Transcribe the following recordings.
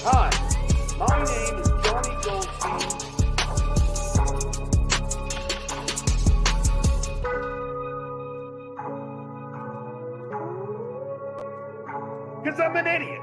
Hi, my name is Johnny Goldstein. Because I'm an idiot.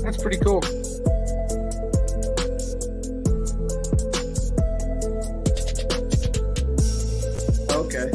That's pretty cool. Okay.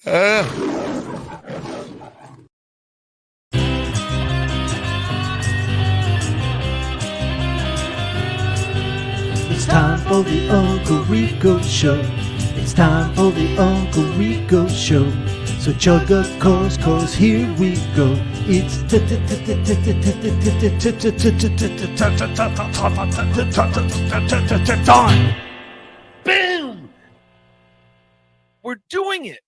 It's time for the Uncle Rico Show. It's time for the Uncle Rico Show. So chug a course, cause here we go. It's time. Boom! We're doing it.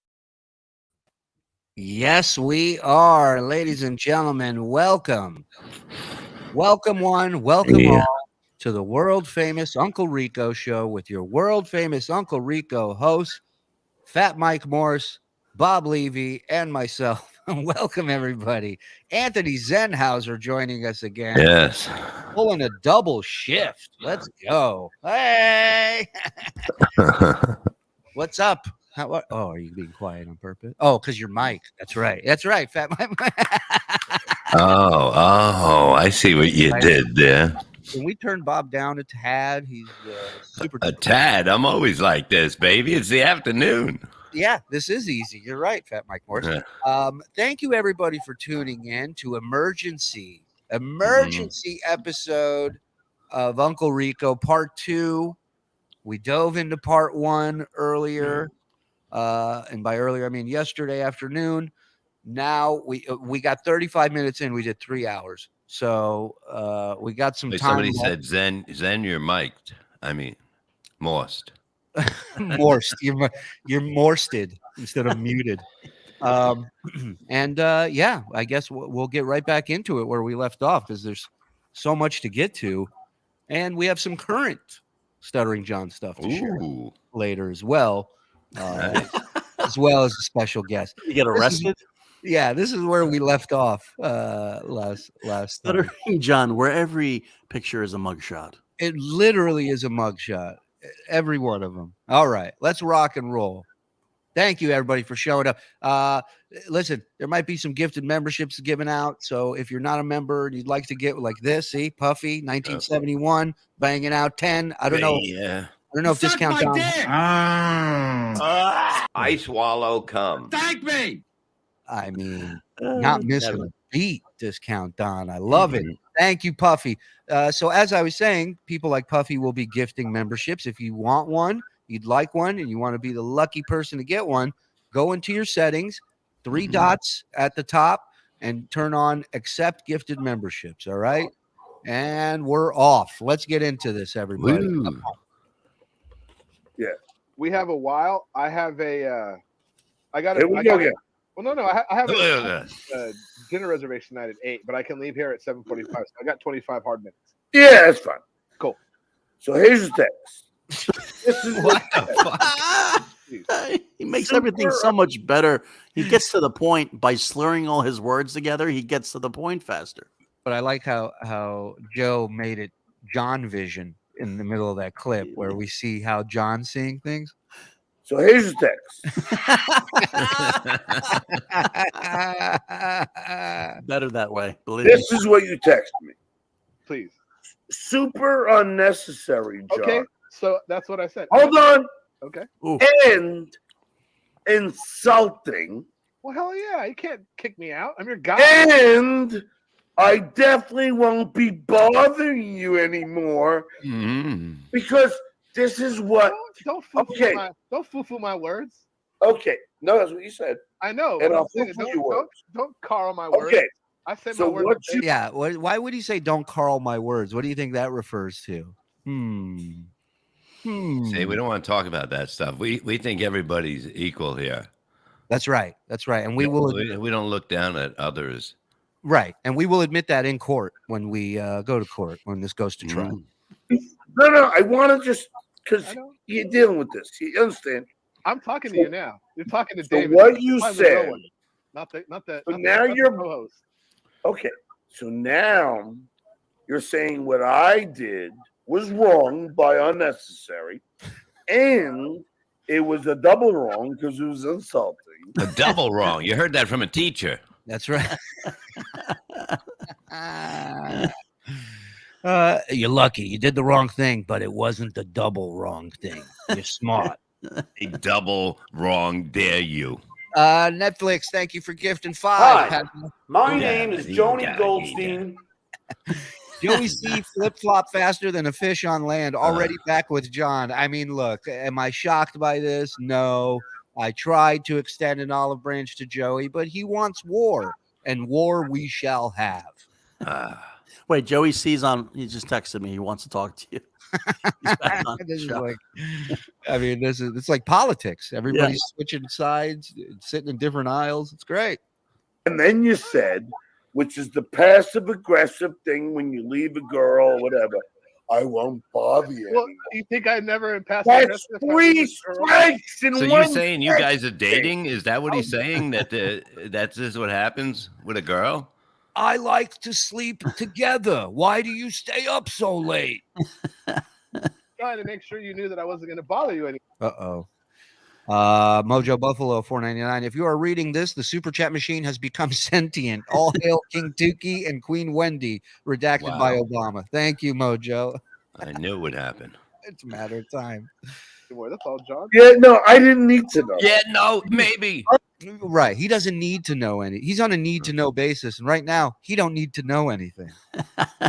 Yes, we are, ladies and gentlemen. Welcome. Welcome one, welcome all to the world famous Uncle Rico Show with your world famous Uncle Rico host, Fat Mike Morse, Bob Levy, and myself. Welcome, everybody. Anthony Zenhauser joining us again. Yes. Pulling a double shift. Let's go. Hey. What's up? What? Oh, are you being quiet on purpose? Oh, because your mic. That's right. That's right, Fat Mike. I see what you did there. Can we turn Bob down a tad? He's super. A tad. I'm always like this, baby. It's the afternoon. Yeah, this is easy. You're right, Fat Mike Morse. Thank you, everybody, for tuning in to emergency episode of Uncle Rico Part 2. We dove into Part 1 earlier, and by earlier I mean yesterday afternoon. Now we got 35 minutes in. We did 3 hours, so we got some time. Somebody said, "Zen, you're mic'd." I mean, morsed. Morsed. You're morsted instead of muted. Yeah, I guess we'll get right back into it where we left off because there's so much to get to, and we have some current Stuttering John stuff to share later as well, as well as a special guest. You get arrested? This is where we left off last Stuttering John, where every picture is a mugshot. It literally is a mugshot. Every one of them. All right, let's rock and roll. Thank you, everybody, for showing up. Listen, there might be some gifted memberships given out. So if you're not a member and you'd like to get like this, see, Puffy, 1971, banging out 10. I don't know. Yeah. I don't know if this counts on. I swallow cum. Thank me. I mean, not missing a beat discount, Don. I love it. Thank you, Puffy. So as I was saying, people like Puffy will be gifting memberships. If you want one, you'd like one, and you want to be the lucky person to get one, go into your settings, 3 dots at the top, and turn on accept gifted memberships. All right. And we're off. Let's get into this, everybody. Yeah. We have a while. I have a Well, no. I have a dinner reservation night at 8, but I can leave here at 7:45. So I got 25 hard minutes. Yeah, that's fine. Cool. So here's the text. This is What the fuck? He makes everything so much better. He gets to the point by slurring all his words together. He gets to the point faster. But I like how Joe made it John vision in the middle of that clip where we see how John's seeing things. So here's the text. Better that way. Believe This is what you text me. Please. Super unnecessary, John. Okay. So that's what I said. Hold on. Okay. Ooh. And insulting. Well, hell yeah. You can't kick me out. I'm your guy. And I definitely won't be bothering you anymore because this is what. Don't foo-foo my words. Okay. No, that's what you said. I know. And I'll saying, foo-foo your words. Don't carl my words. Okay. I said So my words. what you Yeah. Why would he say don't carl my words? What do you think that refers to? See, we don't want to talk about that stuff. We think everybody's equal here. That's right. That's right. And we don't look down at others. Right. And we will admit that in court when we go to court, when this goes to trial. No, I want to just because you're dealing with this. You understand? I'm talking to you now. You're talking to So David. what you said. Not the So now you're co-host. Okay. So now you're saying what I did was wrong by unnecessary, and it was a double wrong because it was insulting. A double wrong. You heard that from a teacher. That's right. You're lucky. You did the wrong thing, but it wasn't the double wrong thing. You're smart. A double wrong, dare you. Netflix, thank you for gifting 5. Hi, Pat. my name is Joni Goldstein. Joey C flip flop faster than a fish on land. Already back with John. I mean, look, am I shocked by this? No. I tried to extend an olive branch to Joey, but he wants war, and war we shall have. Wait, Joey C's on. He just texted me. He wants to talk to you. He's back on the This is show. like, I mean, it's like politics. Everybody's switching sides, sitting in different aisles. It's great. And then you said, which is the passive aggressive thing when you leave a girl or whatever, I won't bother you. Well, anymore. you think I never passed That's 3 strikes in So one you're saying you text guys are thing. dating? Is that what he's saying? That's just what happens with a girl? I like to sleep together. Why do you stay up so late? Trying to make sure you knew that I wasn't going to bother you anymore. Mojo Buffalo 499. If you are reading this, the super chat machine has become sentient. All hail King Tukey and Queen Wendy, redacted by Obama. Thank you, Mojo. I knew it would happen. It's a matter of time. That's all, John. Yeah, no, I didn't need to know. Yeah, no, maybe. Right. He doesn't need to know any. He's on a need to know basis. And right now, he don't need to know anything.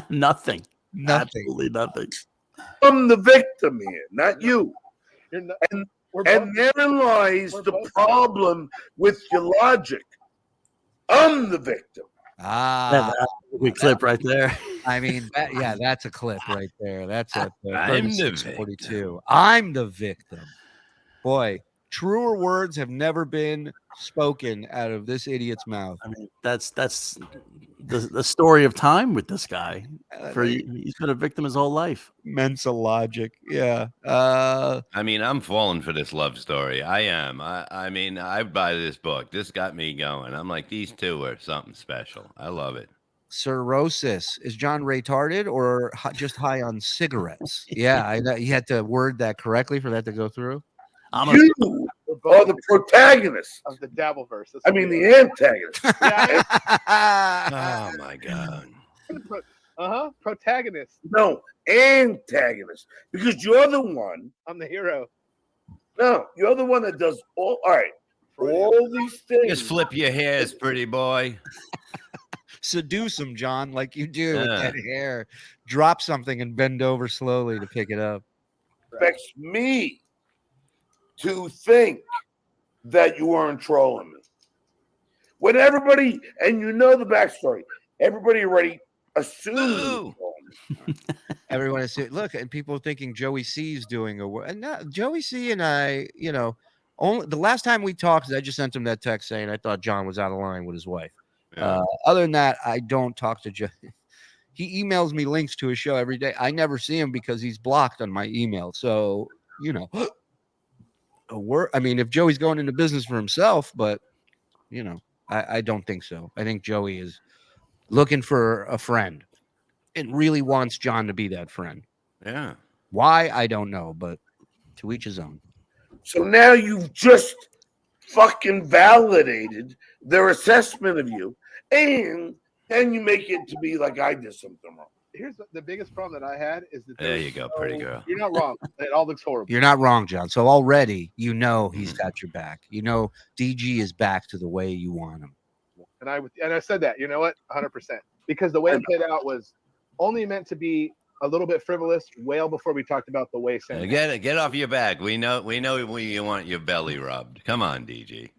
Nothing. Nothing. Absolutely nothing. I'm the victim here, not you. You're not, And therein lies the problem with your logic. I'm the victim. That's a good clip right there. I mean, that's a clip right there. That's at I'm the 36:42. I'm the victim. Boy, truer words have never been spoken out of this idiot's mouth. I mean, that's the story of time with this guy. He's been a victim his whole life. Mensa logic. Yeah. I mean, I'm falling for this love story. I am. I mean, I buy this book. This got me going. I'm like, these two are something special. I love it. Cirrhosis. Is John retarded or just high on cigarettes? Yeah, I know. You had to word that correctly for that to go through. You are the protagonist of the Dabbleverse. I mean, the antagonist. Oh my god. Protagonist. No, antagonist. Because you're the one. I'm the hero. No, you're the one that does all right. All these things. Just flip your hairs, pretty boy. Seduce him, John, like you do with that hair. Drop something and bend over slowly to pick it up. Expects me to think that you weren't trolling me. When everybody, and you know the backstory, everybody already assumed. Everyone is look, and people are thinking Joey C is doing a and not, Joey C and I, only the last time we talked, I just sent him that text saying I thought John was out of line with his wife. Yeah. Other than that, I don't talk to Joey. He emails me links to his show every day. I never see him because he's blocked on my email. So, I mean, if Joey's going into business for himself, but I don't think so. I think Joey is looking for a friend and really wants John to be that friend. Yeah. Why? I don't know, but to each his own. So now you've just fucking validated their assessment of you, and you make it to be like I did something wrong. Here's the biggest problem that I had is that There you go, pretty girl. You're not wrong. It all looks horrible. You're not wrong, John. So already he's got your back. DG is back to the way you want him. And I said that. You know what? 100%. Because the way it played out was only meant to be a little bit frivolous. Well, before we talked about the way. Get off your back. We know you want your belly rubbed. Come on, DG.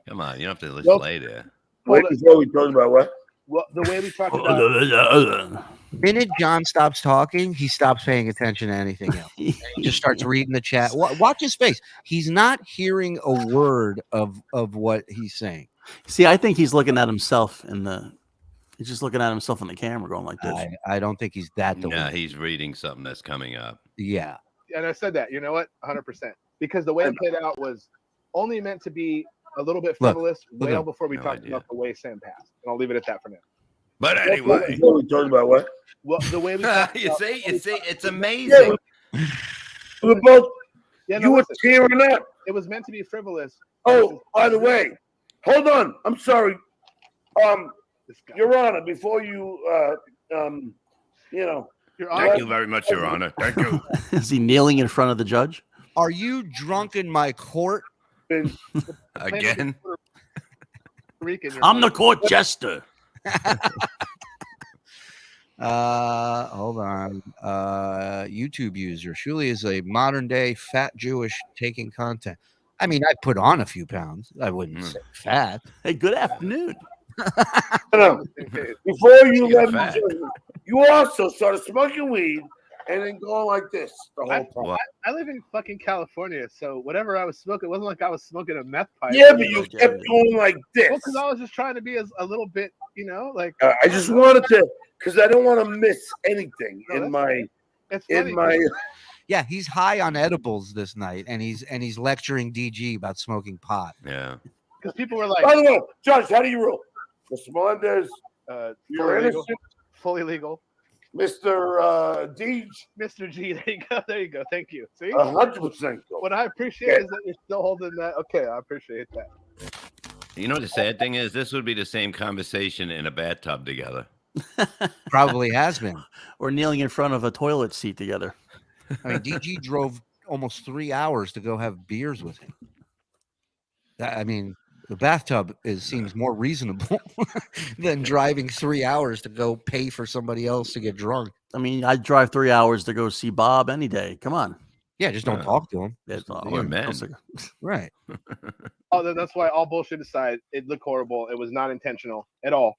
Come on. You don't have to just lay there. Wait before we talk about what? Well, the way we talked about. The minute John stops talking, he stops paying attention to anything else. He just starts reading the chat. Watch his face. He's not hearing a word of what he's saying. See, I think he's looking at himself he's just looking at himself in the camera going like this. I don't think he's that. No, he's reading something that's coming up. Yeah. And I said that. You know what? 100%. Because the way it played out was only meant to be a little bit frivolous. Well, before we talked about the way Sam passed. And I'll leave it at that for now. But anyway, we talked about what? Well, the way we you see, it's amazing. Yeah, we're both. Yeah, you were tearing up. It was meant to be frivolous. Oh, by the way, hold on. I'm sorry. Your Honor, before you, Thank you very much, Your Honor. Thank you. Is he kneeling in front of the judge? Are you drunk in my court? Again? Rican. I'm the court jester. Hold on. YouTube user. Shuli is a modern day fat Jewish taking content. I mean, I put on a few pounds. I wouldn't say fat. Hey, good afternoon. No. Before you let me join you also started smoking weed and then going like this the whole time. I live in fucking California, so whatever I was smoking, it wasn't like I was smoking a meth pipe. Yeah, but you kept going like this. Well, because I was just trying to be a little bit, like. I just wanted to, because I don't want to miss anything in my. Yeah, he's high on edibles this night, and he's lecturing DG about smoking pot. Yeah, because people were like, by the way, Judge, how do you rule? Mr. Melendez, fully legal. Mr. Deej, Mr. G, there you go. Thank you. See, 100%. What I appreciate is that you're still holding that. Okay, I appreciate that. You know what the sad thing is? This would be the same conversation in a bathtub together. Probably has been. Or kneeling in front of a toilet seat together. I mean, DG drove almost 3 hours to go have beers with him. I mean, the bathtub seems more reasonable than driving 3 hours to go pay for somebody else to get drunk. I mean, I'd drive 3 hours to go see Bob any day. Come on. Yeah, just don't talk to him. Right. Oh, that's why, all bullshit aside, it looked horrible. It was not intentional at all.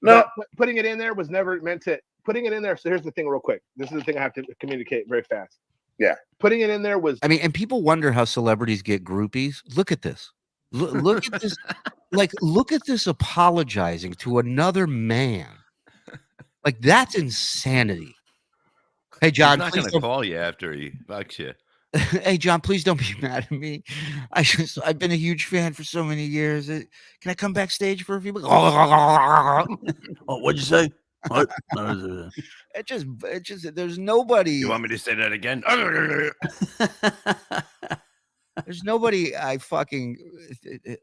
No, putting it in there was never meant to. Putting it in there. So here's the thing, real quick. This is the thing I have to communicate very fast. Yeah. Putting it in there was. I mean, and people wonder how celebrities get groupies. Look at this. Look at this. Look at this apologizing to another man. Like, that's insanity. Hey, John. He's not going to call you after he fucks you. Hey, John, please don't be mad at me. I've been a huge fan for so many years. Can I come backstage for a few minutes? Oh, what'd you say? What? It just, there's nobody. You want me to say that again? There's nobody I fucking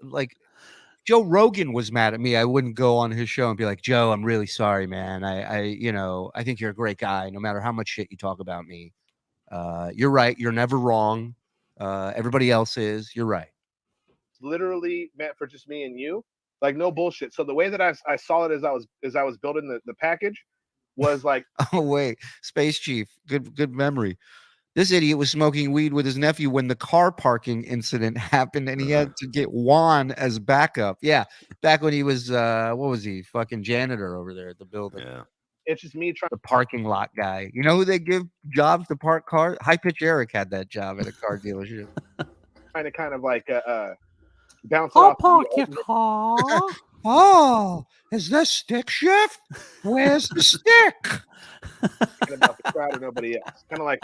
like. Joe Rogan was mad at me. I wouldn't go on his show and be like, Joe, I'm really sorry, man. I think you're a great guy. No matter how much shit you talk about me. You're right. You're never wrong. Everybody else is. You're right. Literally meant for just me and you. Like, no bullshit. So the way that I saw it as I was building the package was like, oh wait, Space Chief, good memory. This idiot was smoking weed with his nephew when the car parking incident happened, and he had to get Juan as backup. Yeah, back when he was what was he? Fucking janitor over there at the building. Yeah. It's just me trying. The parking lot guy. You know who they give jobs to park cars? High Pitch Eric had that job at a car dealership. Trying to kind of like bounce I'll off. park your car. Oh, is this stick shift? Where's the stick? About the crowd or nobody else. Kind of like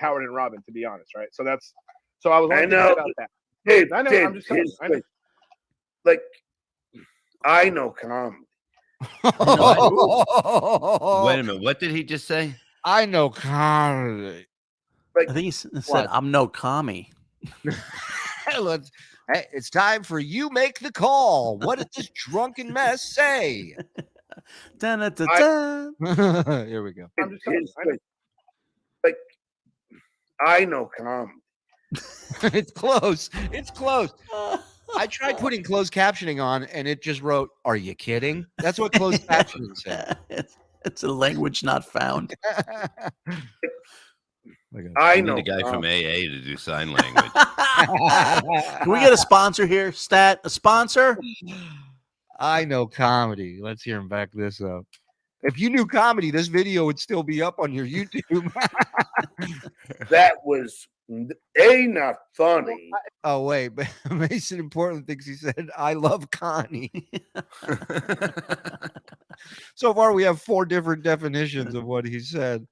Howard and Robin, to be honest, right? So I was. I know about that. Dave, I know. Dave, I'm just telling you. I know. Like, I know comedy. Wait a minute. What did he just say? I know comedy. Like, I think he said, I'm no commie. Hey, it's time for You Make the Call. What did this drunken mess say? Here we go. I'm just telling you. Like, I know comedy. It's close. It's close. I tried putting closed captioning on, and it just wrote, "Are you kidding?" That's what closed captioning said. It's a language not found. I know the guy from AA to do sign language. Can we get a sponsor here? A sponsor? I know comedy. Let's hear him back this up. If you knew comedy, this video would still be up on your YouTube. That was not funny. Oh, wait, but Mason Portland thinks he said, I love Connie. So far, we have 4 different definitions of what he said.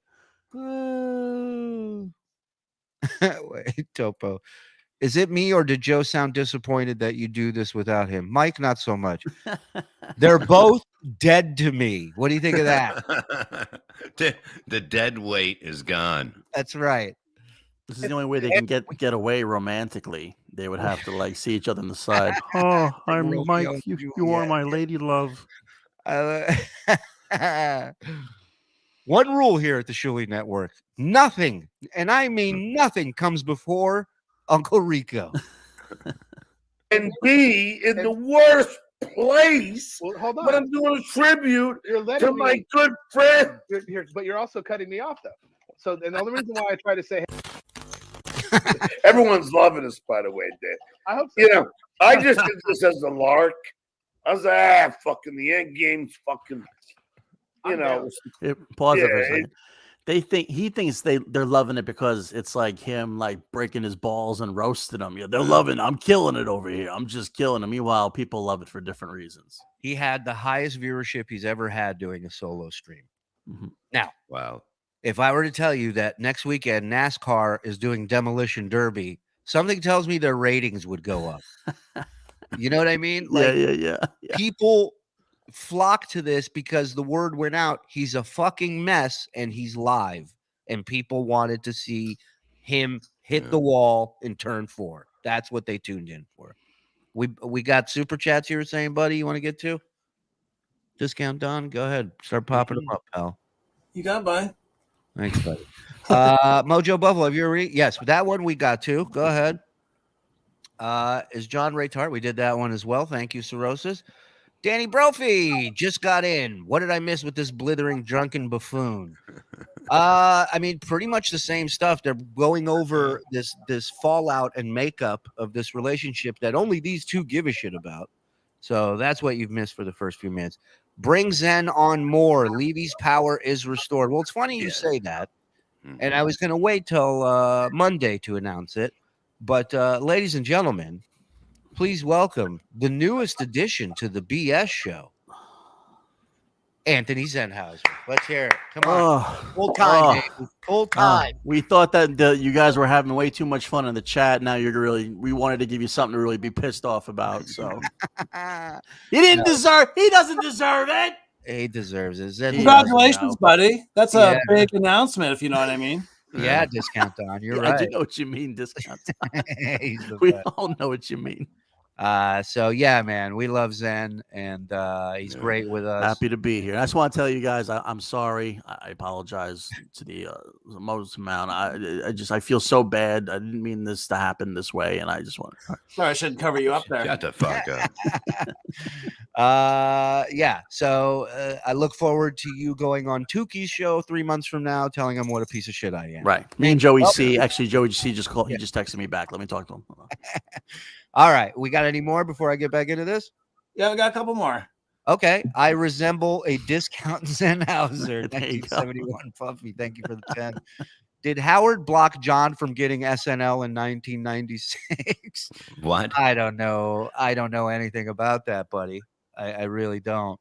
Wait, Topo. Is it me, or did Joe sound disappointed that you do this without him? Mike, not so much. They're both dead to me. What do you think of that? The dead weight is gone. That's right. This is the only way they can get away romantically. They would have to like see each other on the side. Oh, I'm Mike. You are my lady love. One rule here at the Shuli Network: nothing, and I mean nothing, comes before Uncle Rico. And be in the worst place. Well, hold on. But I'm doing a tribute to me, my good friend. But you're also cutting me off, though. So, and the only reason why I try to say, Everyone's loving us, by the way, Dave. I hope so. You know, I just did this as a lark. I was like, fucking the end game's fucking, Pause it for a second. He thinks they're loving it because it's like him like breaking his balls and roasting them. Yeah, they're loving it. I'm killing it over here. I'm just killing it. Meanwhile, people love it for different reasons. He had the highest viewership he's ever had doing a solo stream. Mm-hmm. Now, wow. If I were to tell you that next weekend NASCAR is doing Demolition Derby, something tells me their ratings would go up. You know what I mean? Like, yeah. People flock to this because the word went out. He's a fucking mess and he's live. And people wanted to see him hit the wall in turn 4. That's what they tuned in for. We got super chats you were saying, buddy, you want to get to? Discount Don, go ahead. Start popping them up, pal. You got by. Thanks, buddy. Mojo Buffalo, have you ever yes, that one we got to. Go ahead. Is John Ray Tart? We did that one as well. Thank you, Cirrhosis. Danny Brophy just got in. What did I miss with this blithering drunken buffoon? I mean, pretty much the same stuff. They're going over this fallout and makeup of this relationship that only these two give a shit about. So that's what you've missed for the first few minutes. Bring Zen on more. Levy's power is restored. Well, it's funny you say that. And I was going to wait till Monday to announce it. But ladies and gentlemen, please welcome the newest addition to the BS show, Anthony Zenhauser. Let's hear it. Come on. Full time, Dave. Full time. We thought that you guys were having way too much fun in the chat. Now we wanted to give you something to really be pissed off about. So he doesn't deserve it. He deserves it. Congratulations, buddy. That's a big announcement, if you know what I mean. Yeah, Discount Don. You're right. I do know what you mean, Discount Don. We all know what you mean. So yeah, man, we love Zen, and he's great with us. Happy to be here. I just want to tell you guys, I'm sorry. I apologize to the most amount. I feel so bad. I didn't mean this to happen this way, and I just want. Sorry, I shouldn't cover you up there. Shut the fuck up. Yeah. So I look forward to you going on Tuki's show 3 months from now, telling him what a piece of shit I am. Right. Me and Joey C. Actually, Joey C. just called. He just texted me back. Let me talk to him. All right. We got any more before I get back into this? Yeah, we got a couple more. Okay. I resemble a discount Zenhauser. 1971 Puffy. Thank you for the 10. Did Howard block John from getting SNL in 1996? What? I don't know. I don't know anything about that, buddy. I really don't.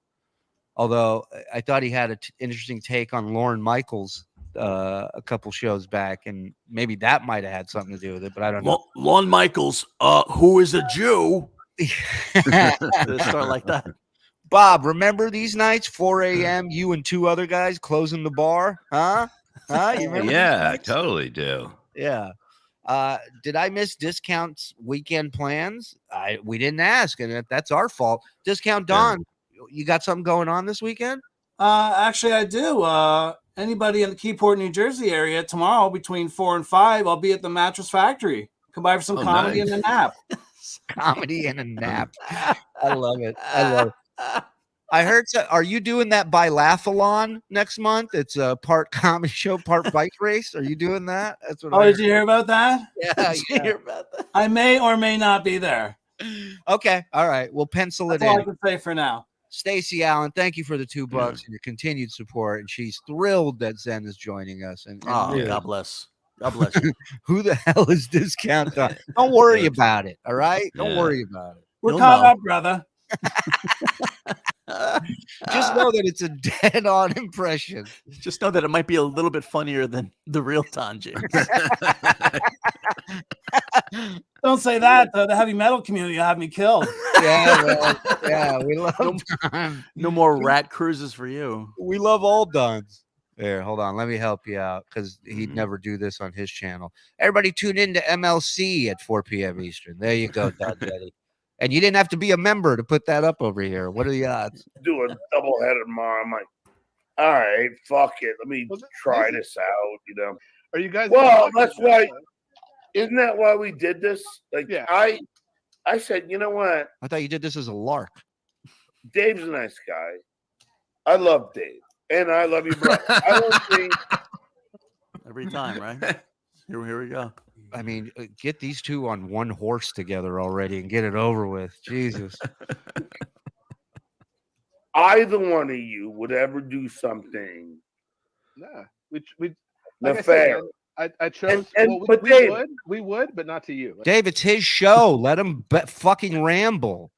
Although I thought he had an interesting take on Lorne Michaels a couple shows back, and maybe that might have had something to do with it, but I don't know. Lorne Michaels, who is a Jew. Start like that. Bob, remember these nights, 4 a.m., you and 2 other guys closing the bar? Huh? You remember? Yeah, I totally do. Yeah. Did I miss Discount's weekend plans? We didn't ask, and that's our fault. Discount Don, you got something going on this weekend? Actually, I do. Anybody in the Keyport, New Jersey area tomorrow between 4 and 5, I'll be at the Mattress Factory. Come by for some comedy and a nap. Comedy and a nap. I love it. I love it. I heard. Are you doing that biathlon next month? It's a part comedy show, part bike race. Are you doing that? That's what. Did you hear about that? Yeah, hear about that? I may or may not be there. Okay. All right. We'll pencil it in. That's all I can say for now. Stacy Allen, thank you for the $2 and your continued support. And she's thrilled that Zen is joining us. And really, God bless. God bless you. Who the hell is Discount Don? Don't worry about it. All right. Don't worry about it. We're caught up, brother. Just know that it's a dead-on impression. Just know that it might be a little bit funnier than the real Don James. Don't say that. The heavy metal community will have me killed. Yeah, we love Don. No more rat cruises for you. We love all Dons. There, hold on. Let me help you out because he'd never do this on his channel. Everybody tune in to MLC at 4 p.m. Eastern. There you go, Don Jetty. And you didn't have to be a member to put that up over here. What are the odds? Do a double-header tomorrow. I'm like, all right, fuck it. Let me try this out, you know. Are you guys? Well, that's why. Isn't that why we did this? Like, I said, you know what? I thought you did this as a lark. Dave's a nice guy. I love Dave, and I love you, brother. I don't think Every time, right? Here we go. I mean, get these two on one horse together already and get it over with. Jesus. either one of you would ever do something Nah, we nefarious. I said, man, I chose. But Dave, we would, but not to you. Dave, it's his show. Let him fucking ramble.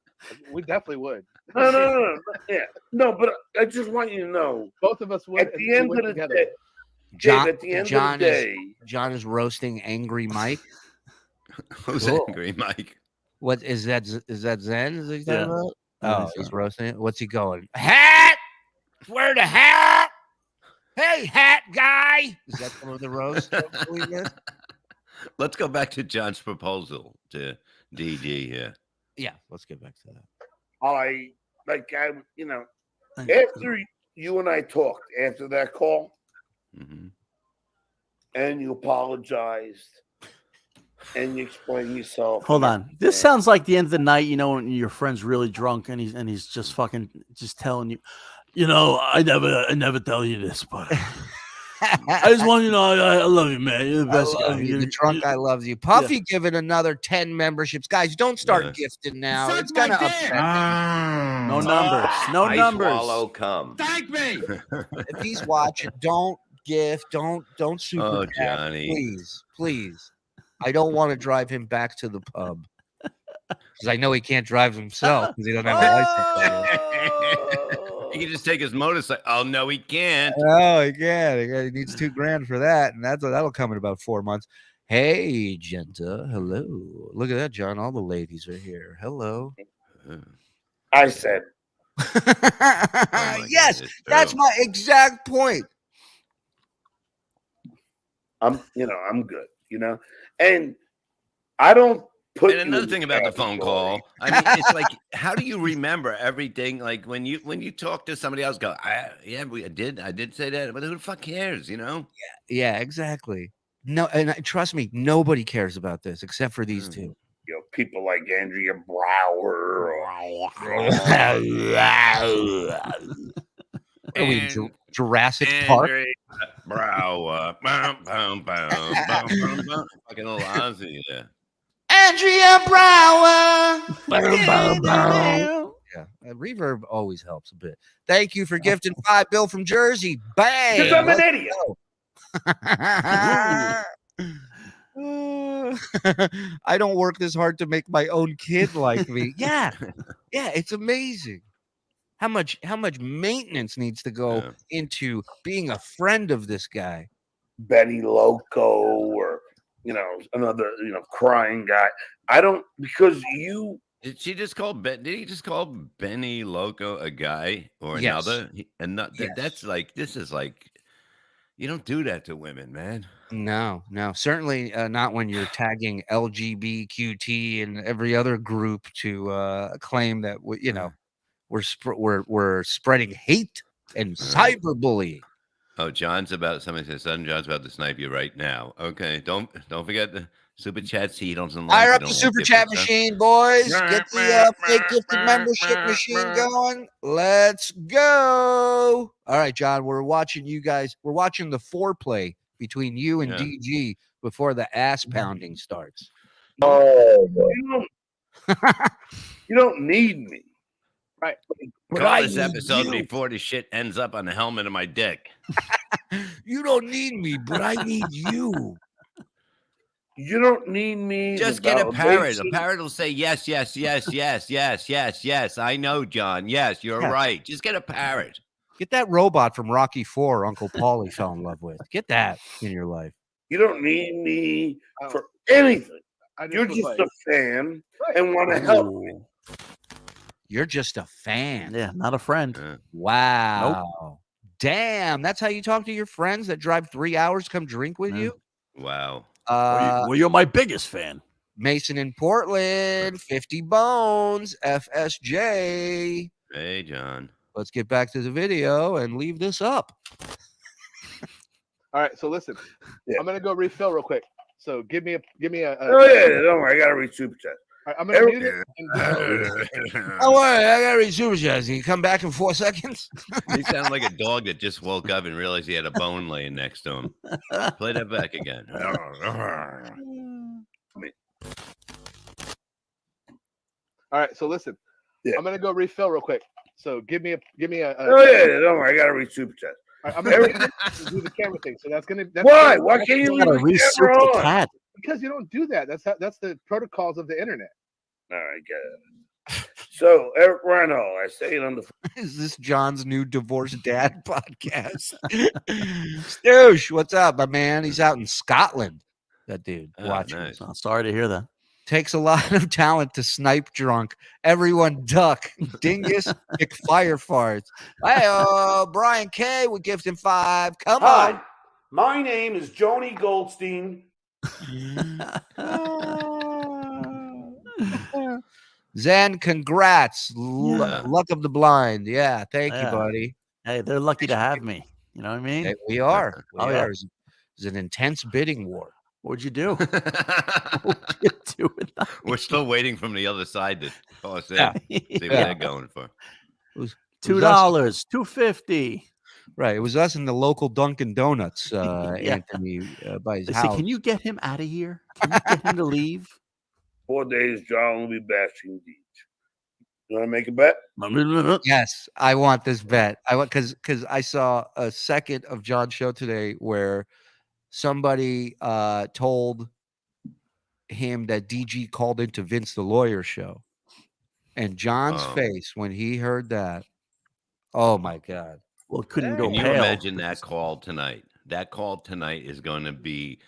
We definitely would. No. Yeah, no, but I just want you to know. Both of us would. At the end of the day, John, Dave, at the end John of the day, John is roasting Angry Mike. Who's Cool. angry, Mike? What is that? Is that Zen? Is he talking Yeah. about? Yeah, Oh, he's roasting it. What's he going? Hat. Where the hat? Hey, hat guy. Is that some of the roast? Let's go back to John's proposal to DG here. Yeah, let's get back to that. after you and I talked after that call, Mm-hmm. and you apologized, and you explained yourself. Hold on. This sounds like the end of the night, you know, when your friend's really drunk and he's just fucking just telling you, you know, I never tell you this, but I just want you to know I love you, man. You're the best guy. The drunk guy loves you. Puffy giving another 10 memberships. Guys, don't start gifting now. Suck It's gonna my dick. upset. No numbers. No I numbers. swallow cum. Thank me. If he's watching, don't gift, don't super Oh, chat, Johnny. please. I don't want to drive him back to the pub because I know he can't drive himself because he doesn't have a license. He can just take his motorcycle. Oh no, he can't. Oh, he can't. He needs $2,000 for that, and that'll come in about 4 months. Hey, Genta, hello. Look at that, John. All the ladies are here. Hello. I said, Yes, God, that's my exact point. I'm good, and I don't put. And another thing about the phone call, I mean, it's like, how do you remember everything? Like when you talk to somebody else, go, I did say that, but who the fuck cares, Yeah, exactly. No, and trust me, nobody cares about this except for these two. People like Andrea Brower. Are we in Jurassic Park? Brower. Fucking little Ozzy there. Andrea Brower. Yeah, reverb always helps a bit. Thank you for gifting $5 Bill from Jersey. Bang! Because I'm an idiot. I don't work this hard to make my own kid like me. Yeah, it's amazing how much maintenance needs to go into being a friend of this guy. Benny Loco, or another crying guy. I don't, because you. Did he just call Benny Loco a guy or Yes. another? Yes. That's like, this is like, you don't do that to women, man. No, certainly not when you're tagging LGBTQT and every other group to claim that we're spreading hate and cyberbullying. Oh, somebody says, son, John's about to snipe you right now. Okay, don't forget the super chat. He doesn't like. Fire up the super chat machine, boys. Get the fake gifted membership machine going. Let's go. All right, John, we're watching you guys. We're watching the foreplay between you and DG before the ass pounding starts. Oh, you don't need me. Right. But Call this episode before the shit ends up on the helmet of my dick. You don't need me, but I need you. You don't need me. Just get a parrot. A parrot will say yes, yes, yes, yes, yes, yes, yes. I know, John. Yes, you're right. Just get a parrot. Get that robot from Rocky IV Uncle Paulie fell in love with. Get that in your life. You don't need me for anything. You're just like, a fan and want to help me. You're just a fan. Yeah, not a friend. Wow. Nope. Damn. That's how you talk to your friends that drive 3 hours to come drink with you? Wow. Well, you're my biggest fan. Mason in Portland, 50 bones, FSJ. Hey, John. Let's get back to the video and leave this up. All right, so listen, I'm gonna go refill real quick. So give me a. Oh yeah, don't worry, I gotta read super chat. All right, I'm gonna mute it. Oh, wait, I gotta read super chats. Can you come back in 4 seconds? He sounded like a dog that just woke up and realized he had a bone laying next to him. Play that back again. All right, so listen. Yeah. I'm gonna go refill real quick. So give me a. Oh yeah, don't worry. I gotta read super chat. Right, I'm gonna do the camera thing. So that's gonna. Why? Why can't you leave Gotta the re-soup camera the on? cat. Because you don't do that. That's the protocols of the internet. All right, get it. So Eric Reinhold, I say it on the. Is this John's new divorced dad podcast? Stoosh, what's up, my man? He's out in Scotland. That dude. Watch. Nice. Oh, sorry to hear that. Takes a lot of talent to snipe drunk. Everyone duck. Dingus, pick fire farts. Hey, Brian K. We gift him 5. Come Hi, my name is Joni Goldstein. on. Zen, congrats. Yeah. Luck of the blind. Yeah, thank you, Yeah. buddy. Hey, they're lucky to have me. You know what I mean? Hey, we are. We Oh, are. yeah. It's an intense bidding war. What'd you do? What'd you do with that? We're still waiting from the other side to toss in. Yeah. See what Yeah. they're going for. It was $2, us- $2.50. Right. It was us in the local Dunkin' Donuts, Yeah. Anthony, by his They house. say, can you get him out of here? Can you get him to leave? 4 days, John will be bashing Deej. You want to make a bet? Yes, I want this bet. I want because I saw a second of John's show today where somebody told him that DG called into Vince the Lawyer show, and John's Oh. face when he heard that. Oh my God! Well, it couldn't go Can you pale. imagine that call tonight? That call tonight is going to be.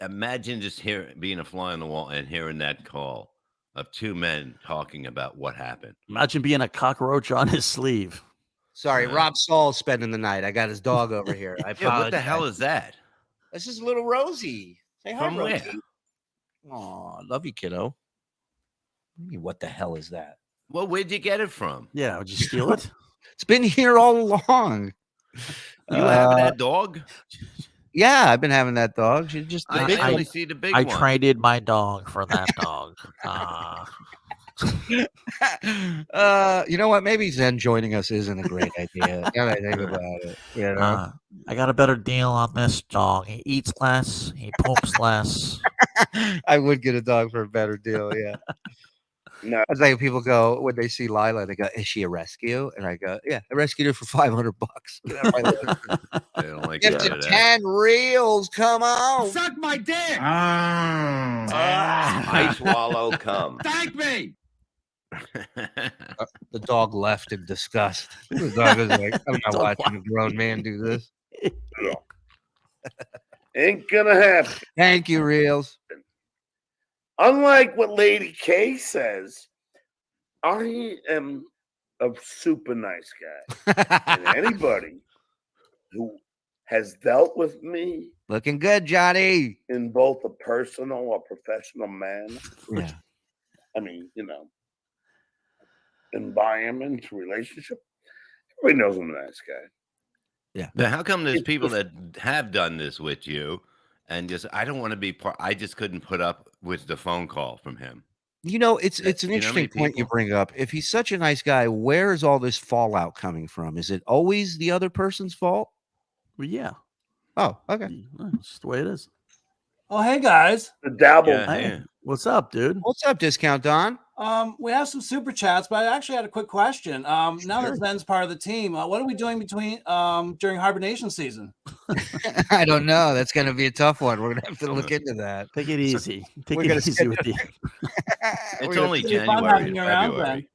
Imagine just being a fly on the wall and hearing that call of 2 men talking about what happened. Imagine being a cockroach on his sleeve. Sorry, Yeah. Rob Saul's spending the night. I got his dog over here. I Yeah, what the apologize. hell is that? This is little Rosie. Say hi, From where? Rosie. Oh, love you, kiddo. What the hell is that? Well, where'd you get it from? Yeah, would you steal it? It's been here all along. You having that dog? Yeah, I've been having that dog. She just I I- only see the big I one. traded my dog for that dog. you know what? Maybe Zen joining us isn't a great idea. Now that I think about it, you know? I got a better deal on this dog. He eats less. He poops less. I would get a dog for a better deal. Yeah. No. That's like people go when they see Lila, they go, "Is she a rescue?" And I go, "Yeah, I rescued her for $500." Get out of my list. They don't like Get that. to 10 reels. Come on. Suck my dick. I swallow cum. Thank me. The dog left in disgust. The dog was like, "I'm not watching a grown man do this." Ain't gonna happen. Thank you, Reels. Unlike what Lady K says, I am a super nice guy. And anybody who has dealt with me Looking good, Johnny. in both a personal or professional manner, Yeah. I mean, environment, relationship, everybody knows I'm a nice guy. Now, how come there's people that have done this with you and just, I don't want to be part, I just couldn't put up with the phone call from him? You know, it's an You know how many interesting point you people- bring up. If he's such a nice guy, where is all this fallout coming from? Is it always the other person's fault? Well, yeah. Oh, okay. That's just the way it is. Oh, hey guys. The dabble. Yeah, Hey, yeah. what's up, dude? What's up, Discount Don? We have some super chats, but I actually had a quick question. Now that Zen's part of the team, what are we doing during hibernation season? I don't know. That's going to be a tough one. We're going to have to look into that. Take it easy. Take we're it gonna easy skip with the. It's only If I'm January having and you around, February.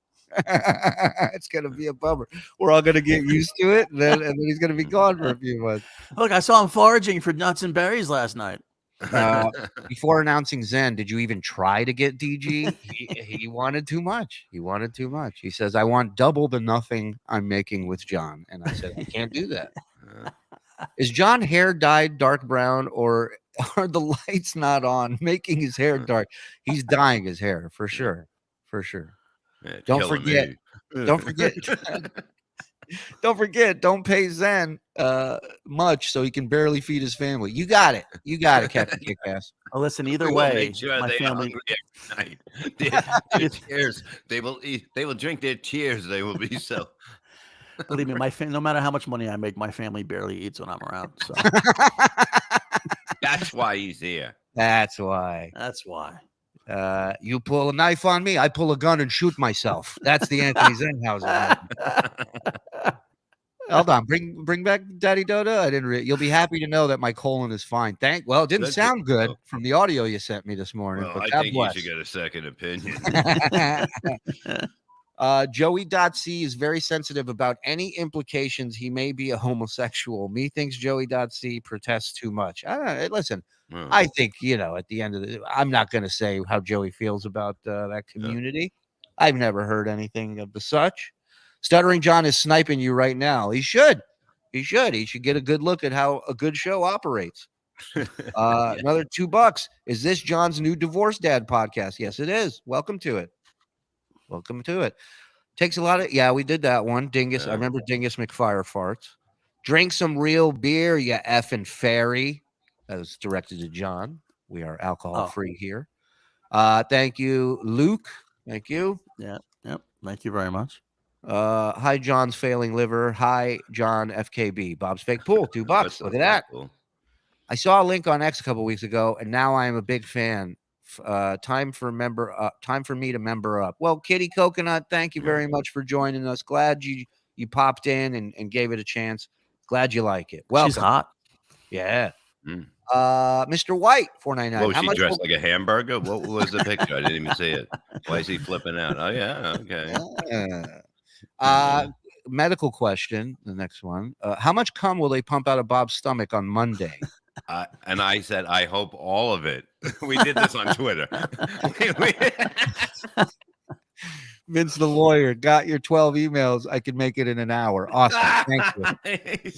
It's going to be a bummer. We're all going to get used to it, and then he's going to be gone for a few months. Look, I saw him foraging for nuts and berries last night. Before announcing Zen, did you even try to get DG? He wanted too much. He wanted too much. He says, "I want double the nothing I'm making with John." And I said, "I can't do that." Is John hair dyed dark brown, or are the lights not on, making his hair dark? He's dyeing his hair for sure. For sure. Yeah, it's Don't killing forget. me. Don't forget. Don't forget. Don't pay Zen much so he can barely feed his family. You got it. You got it, Captain Kickass. Well, listen, either We will way, make sure my they are family. hungry every night. Their tears, they will eat. They will drink their tears. They will be so. Believe me, no matter how much money I make, my family barely eats when I'm around. So That's why he's here. That's why. that's why. You pull a knife on me, I pull a gun and shoot myself. That's the Anthony Zenhauser. Hold on, bring back Daddy Doda. I didn't. You'll be happy to know that my colon is fine. Well, it didn't Good sound to good know. from the audio you sent me this morning. Well, but I God think bless. you should get a second opinion. Joey.c is very sensitive about any implications he may be a homosexual. Methinks Joey.c protests too much. I don't know. Listen, I think, at the end of I'm not going to say how Joey feels about that community. I've never heard anything of the such. Stuttering John is sniping you right now. He should. He should get a good look at how a good show operates. Another $2. Is this John's new Divorce Dad podcast? Yes, it is. Welcome to it. Takes a lot of, we did that one. Dingus. I remember Dingus McFire farts. Drink some real beer, you effing fairy. That was directed to John. We are alcohol free here. Thank you, Luke. Thank you. Yeah. Yep. Thank you very much. Hi, John's failing liver. Hi, John FKB. Bob's fake pool. $2. Look at that. Cool. I saw a link on X a couple weeks ago, and now I am a big fan. Time for me to member up. Well, Kitty Coconut, thank you very much for joining us. Glad you popped in and gave it a chance. Glad you like it. Welcome. She's hot. Yeah. Mr. White, $4.99. What was she dressed like a hamburger? What was the picture? I didn't even see it. Why is he flipping out? Oh yeah, okay. Medical question. The next one. How much cum will they pump out of Bob's stomach on Monday? And I said, I hope all of it. We did this on Twitter. Vince the lawyer got your 12 emails. I can make it in an hour. Awesome. Thank you.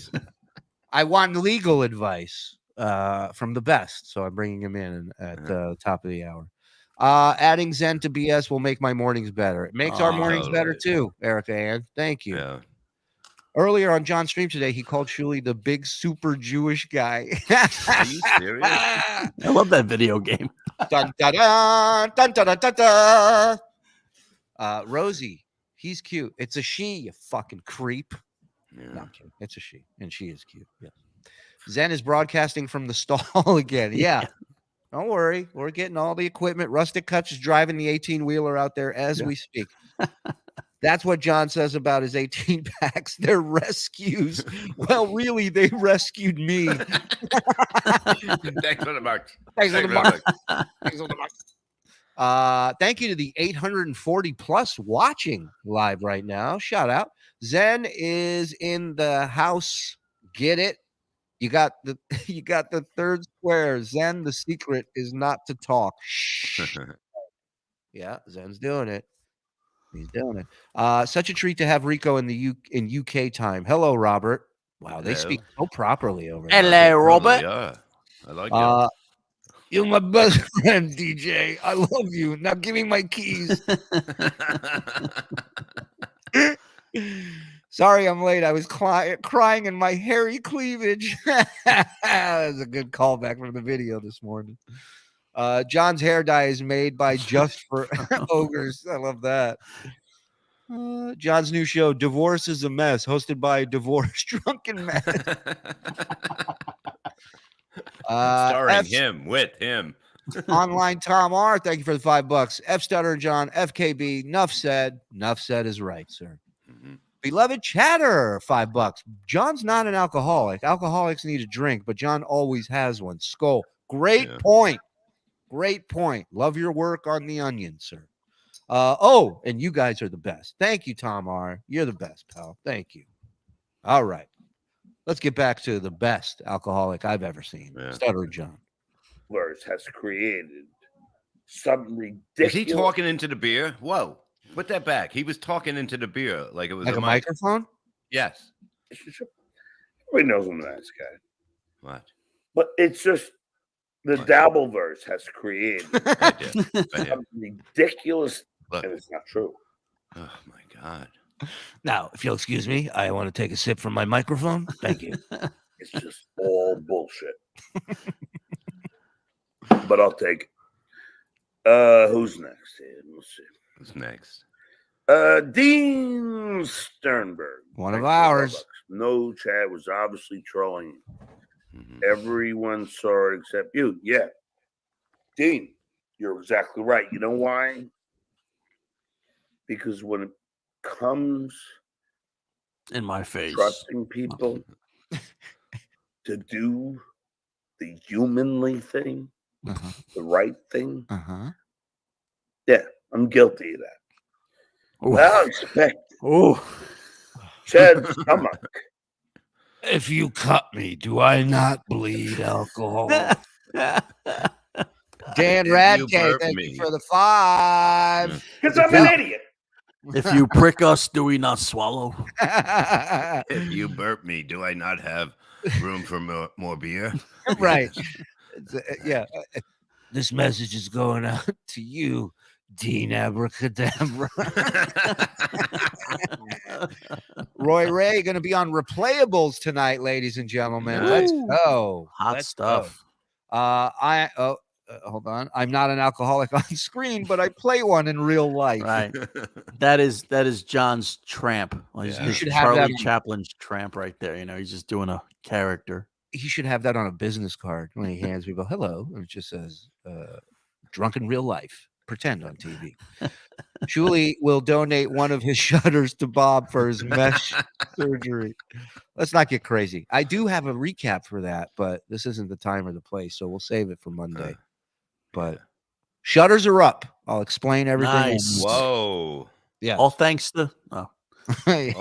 I want legal advice from the best, so I'm bringing him in at the top of the hour. Adding Zen to BS will make my mornings better. It makes our mornings better too, Erica Ann. Thank you. Yeah. Earlier on John's stream today, he called Shuli the big super Jewish guy. Are you serious? I love that video game. Dun, dun, dun, dun, dun, dun, dun. Rosie, he's cute. It's a she, you fucking creep. Yeah. No, I'm kidding. It's a she, and she is cute. Yeah. Zen is broadcasting from the stall again. Yeah. Don't worry. We're getting all the equipment. Rustic Cuts is driving the 18-wheeler out there as we speak. That's what John says about his 18 packs. They're rescues. Well, really, they rescued me. Thanks for the bucks. Thanks for the bucks. Thank you to the 840 plus watching live right now. Shout out. Zen is in the house. Get it? You got the third square. Zen, the secret is not to talk. Shh. Yeah, Zen's doing it. He's doing it. Such a treat to have Rico in UK time. Hello, Robert. Wow, they speak so properly over there. Hello, Robert. Yeah, I like it. You're my best friend, DJ. I love you. Now give me my keys. Sorry, I'm late. I was crying in my hairy cleavage. That was a good callback from the video this morning. John's hair dye is made by Just for Ogres. I love that. John's new show, Divorce is a Mess, hosted by Divorce Drunken Mess. Starring him, with him. Online Tom R. Thank you for the $5. F Stutter and John, FKB. Nuff said. Nuff said is right, sir. Mm-hmm. Beloved Chatter, $5. John's not an alcoholic. Alcoholics need a drink, but John always has one. Skull. Great point. Great point. Love your work on the onion, sir. And you guys are the best. Thank you, Tom R. You're the best, pal. Thank you. All right. Let's get back to the best alcoholic I've ever seen. Stutter John. Has created something ridiculous. Is he talking into the beer? Whoa. Put that back. He was talking into the beer like it was like a microphone? Yes. Everybody knows I'm a nice guy. What? But it's just the Dabbleverse has created something ridiculous, and it's not true. Oh, my God. Now, if you'll excuse me, I want to take a sip from my microphone. Thank you. It's just all bullshit. but I'll take it. Who's next? Let's see. Who's next? Dean Sternberg. One of Thanks for the ours. $5. No, Chad was obviously trolling. Mhm. Everyone saw it except you. Yeah. Dean, you're exactly right. You know why? Because when it comes In my face. trusting people to do the humanly thing, Uh-huh. the right thing, Uh-huh. yeah, I'm guilty of that. Ooh. Well, I expect Ooh. Chad's stomach. If you cut me, do I not bleed alcohol? Dan If you Radke, burp thank me. you for the 5. Because I'm an idiot. If you prick us, do we not swallow? If you burp me, do I not have room for more beer? Right. Yeah. This message is going out to you, Dean Abracadabra. Roy Ray going to be on Replayables tonight, ladies and gentlemen. Nice. Let's go. Hot Let's stuff. go. Hold on. I'm not an alcoholic on screen, but I play one in real life. Right. That is John's tramp. Well, he's Yeah. You should have that Charlie on- Chaplin's tramp right there. You know, he's just doing a character. He should have that on a business card when he hands people hello, and it just says drunk in real life. Pretend on TV. Julie will donate one of his shutters to Bob for his mesh surgery. Let's not get crazy. I do have a recap for that, but this isn't the time or the place, so we'll save it for Monday. But shutters are up. I'll explain everything. Nice. Whoa. Yeah. All thanks to Well,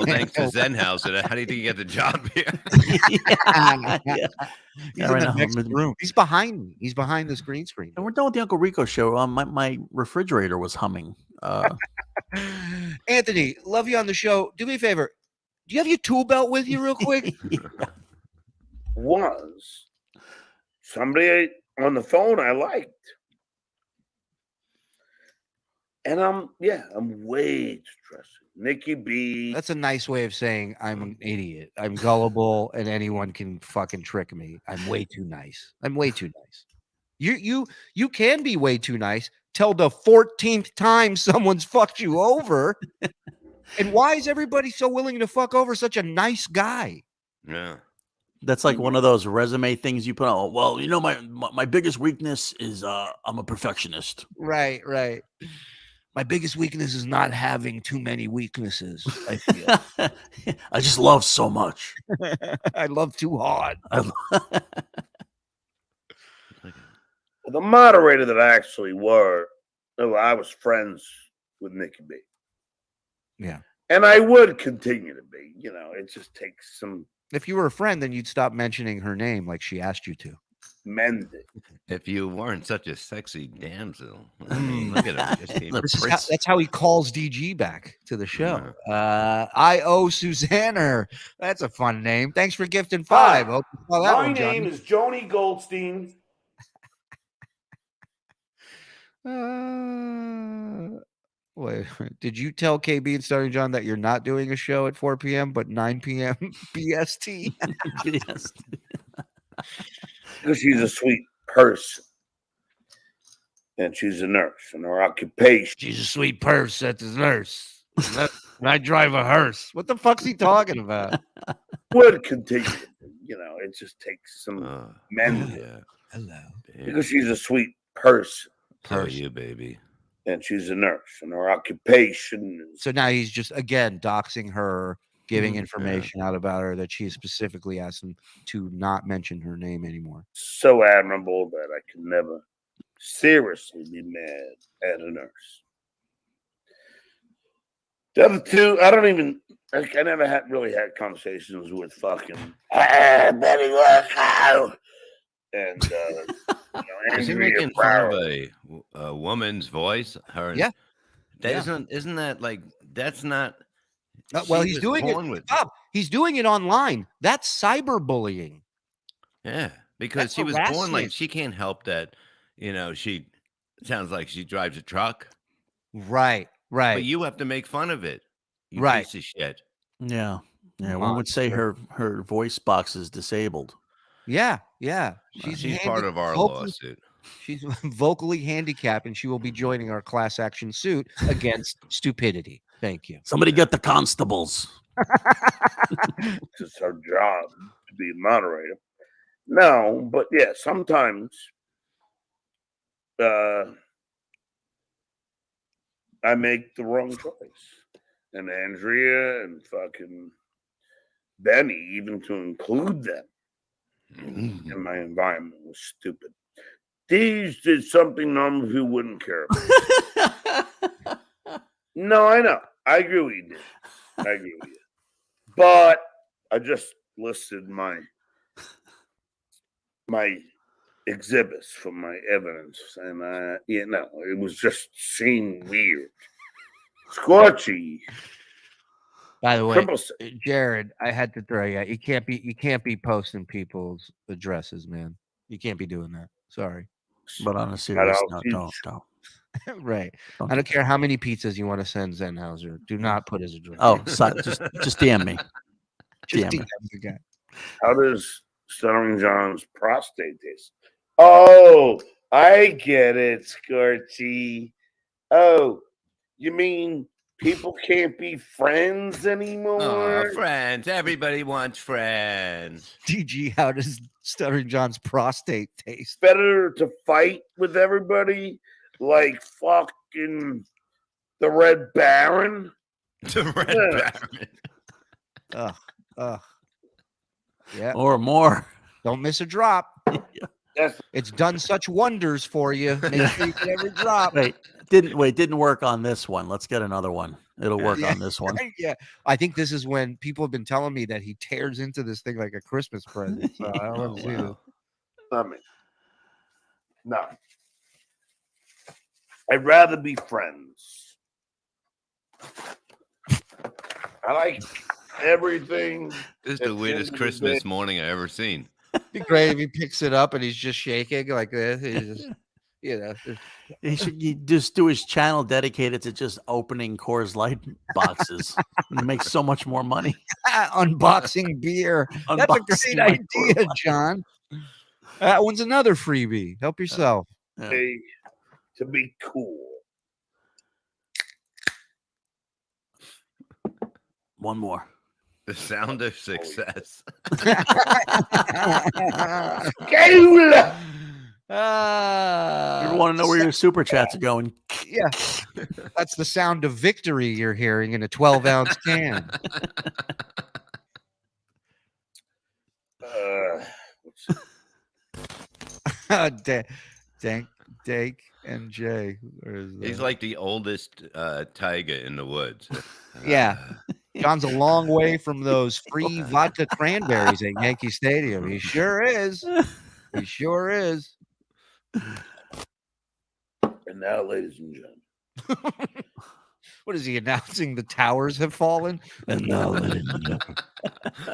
thanks to Zenhauser. How do you think you get the job here? yeah. He's right in now, the next room. He's behind me. He's behind the green screen. And we're done with the Uncle Rico show. My refrigerator was humming. Anthony, love you on the show. Do me a favor. Do you have your tool belt with you real quick? Was somebody on the phone I liked. And I'm way too trusting. Nikki B. That's a nice way of saying I'm an idiot. I'm gullible and anyone can fucking trick me. I'm way too nice. I'm way too nice. You can be way too nice till the 14th time someone's fucked you over. And why is everybody so willing to fuck over such a nice guy? Yeah. That's like one of those resume things you put on. Well, you know, my biggest weakness is I'm a perfectionist. Right. My biggest weakness is not having too many weaknesses. I feel. I just love so much. I love too hard. The moderator that I actually I was friends with Nikki B. Yeah. And I would continue to be. You know, it just takes some If you were a friend, then you'd stop mentioning her name like she asked you to. mending. If you weren't such a sexy damsel. I mean, look at him. That's how he calls DG back to the show. I.O. Susanner. That's a fun name. Thanks for gifting 5. Hope you saw that My one, Johnny. name is Joni Goldstein. Wait, did you tell KB and Stuttering John that you're not doing a show at 4 p.m. but 9 p.m. BST? BST. Because she's a sweet person. And she's a nurse, and her occupation. She's a sweet person. That's a nurse. And I drive a hearse. What the fuck's he talking about? Would continue. You know, it just takes some mending. Yeah. Hello. Because she's a sweet person. So you, baby. And she's a nurse, and her occupation is. So now he's just, again, doxing her, giving information out about her that she specifically asked him to not mention her name anymore. So admirable that I could never seriously be mad at a nurse. The other two, I never really had conversations with fucking Betty Workout and Is he Andrea making fun of a woman's voice? Her, yeah. Isn't that like that's not? Well, he's doing it. Bob, he's doing it online. That's cyberbullying. Yeah, because That's she was born harassment. like she can't help that. You know, she sounds like she drives a truck. Right. But you have to make fun of it. You piece of shit. Yeah. One would say her voice box is disabled. Yeah. She's part of our lawsuit. She's vocally handicapped, and she will be joining our class action suit against stupidity. Thank you. Somebody get the constables. It's our job to be a moderator. No, but yeah, sometimes I make the wrong choice. And Andrea and fucking Benny, even to include them in my environment, was stupid. These did something normal people wouldn't care about. No, I know. I agree with you. I agree with you. But I just listed my exhibits from my evidence, and it was just seemed weird. Scorchy. By the way, Jared, I had to throw you. You can't be posting people's addresses, man. You can't be doing that. Sorry. But on a serious note, don't. Right. I don't care how many pizzas you want to send Zenhauser. Do not put his address. Oh, just DM me. Just DM the guy. How does Stuttering John's prostate taste? Oh, I get it, Scorchy. Oh, you mean people can't be friends anymore? Oh, friends. Everybody wants friends. DG, how does Stuttering John's prostate taste? Better to fight with everybody like fucking the Red Baron? The Red Baron. Yeah. Or more. Don't miss a drop. It's done such wonders for you. Make sure you get every drop. Didn't work on this one. Let's get another one. It'll work on this one. Yeah. I think this is when people have been telling me that he tears into this thing like a Christmas present. So I don't want to see this. I mean, no. I'd rather be friends. I like everything. This is the weirdest Christmas morning I've ever seen. It'd be great if he picks it up and he's just shaking like this. He's just, He should just do his channel dedicated to just opening Coors Light boxes. He makes so much more money. Unboxing beer. That's a great idea, John. That one's another freebie. Help yourself. Hey, to be cool. One more. The sound of success. Cool. You want to know where your super chats are going? Yeah, that's the sound of victory you're hearing in a 12-ounce can. Dank and Jay. He's like the oldest tiger in the woods. Yeah. John's a long way from those free vodka cranberries at Yankee Stadium. He sure is. He sure is. And now, ladies and gentlemen. What is he announcing? The towers have fallen? And now, ladies and gentlemen,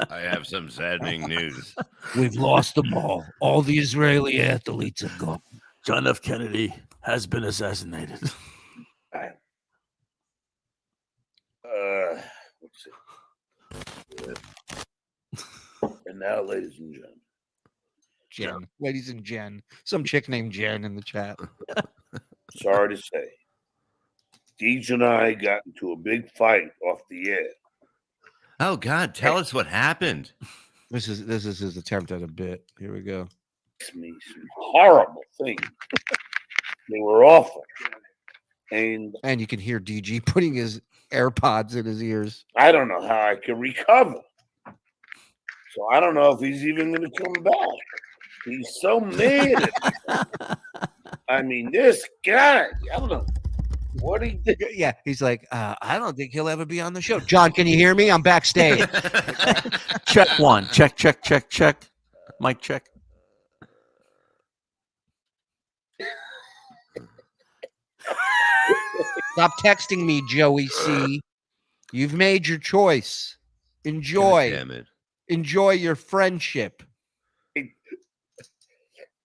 I have some saddening news. We've lost them all. All the Israeli athletes have gone. John F. Kennedy has been assassinated. Let's see. And now, ladies and gentlemen. Jen. Ladies and Jen. Some chick named Jen in the chat. Sorry to say. Deej and I got into a big fight off the air. Oh God, tell us what happened. This is his attempt at a bit. Here we go. Me some horrible things. They were awful. And you can hear DG putting his AirPods in his ears. I don't know how I can recover. So I don't know if he's even going to come back. He's so mad at me. I mean, this guy, I don't know what he did. Yeah, he's like, I don't think he'll ever be on the show. John, can you hear me? I'm backstage. Check one. Check. Mic check. Stop texting me, Joey C. You've made your choice. Enjoy. God damn it. Enjoy your friendship.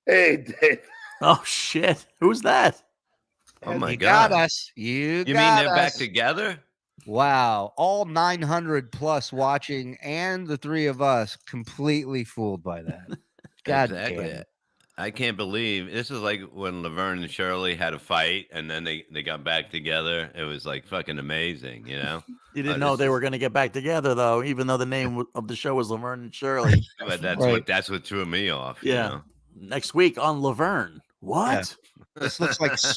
Hey, Dave. Oh shit! Who's that? Oh my You God! got us. You mean got they're us. back together? Wow. All 900 plus watching and the three of us completely fooled by that. God Exactly. damn it. I can't believe this is like when Laverne and Shirley had a fight and then they got back together. It was like fucking amazing, you know? You didn't know This they is- were going to get back together, though, even though the name of the show was Laverne and Shirley. But Right. that's what threw me off. Yeah. You know? Next week on Laverne. What? This looks like I'll see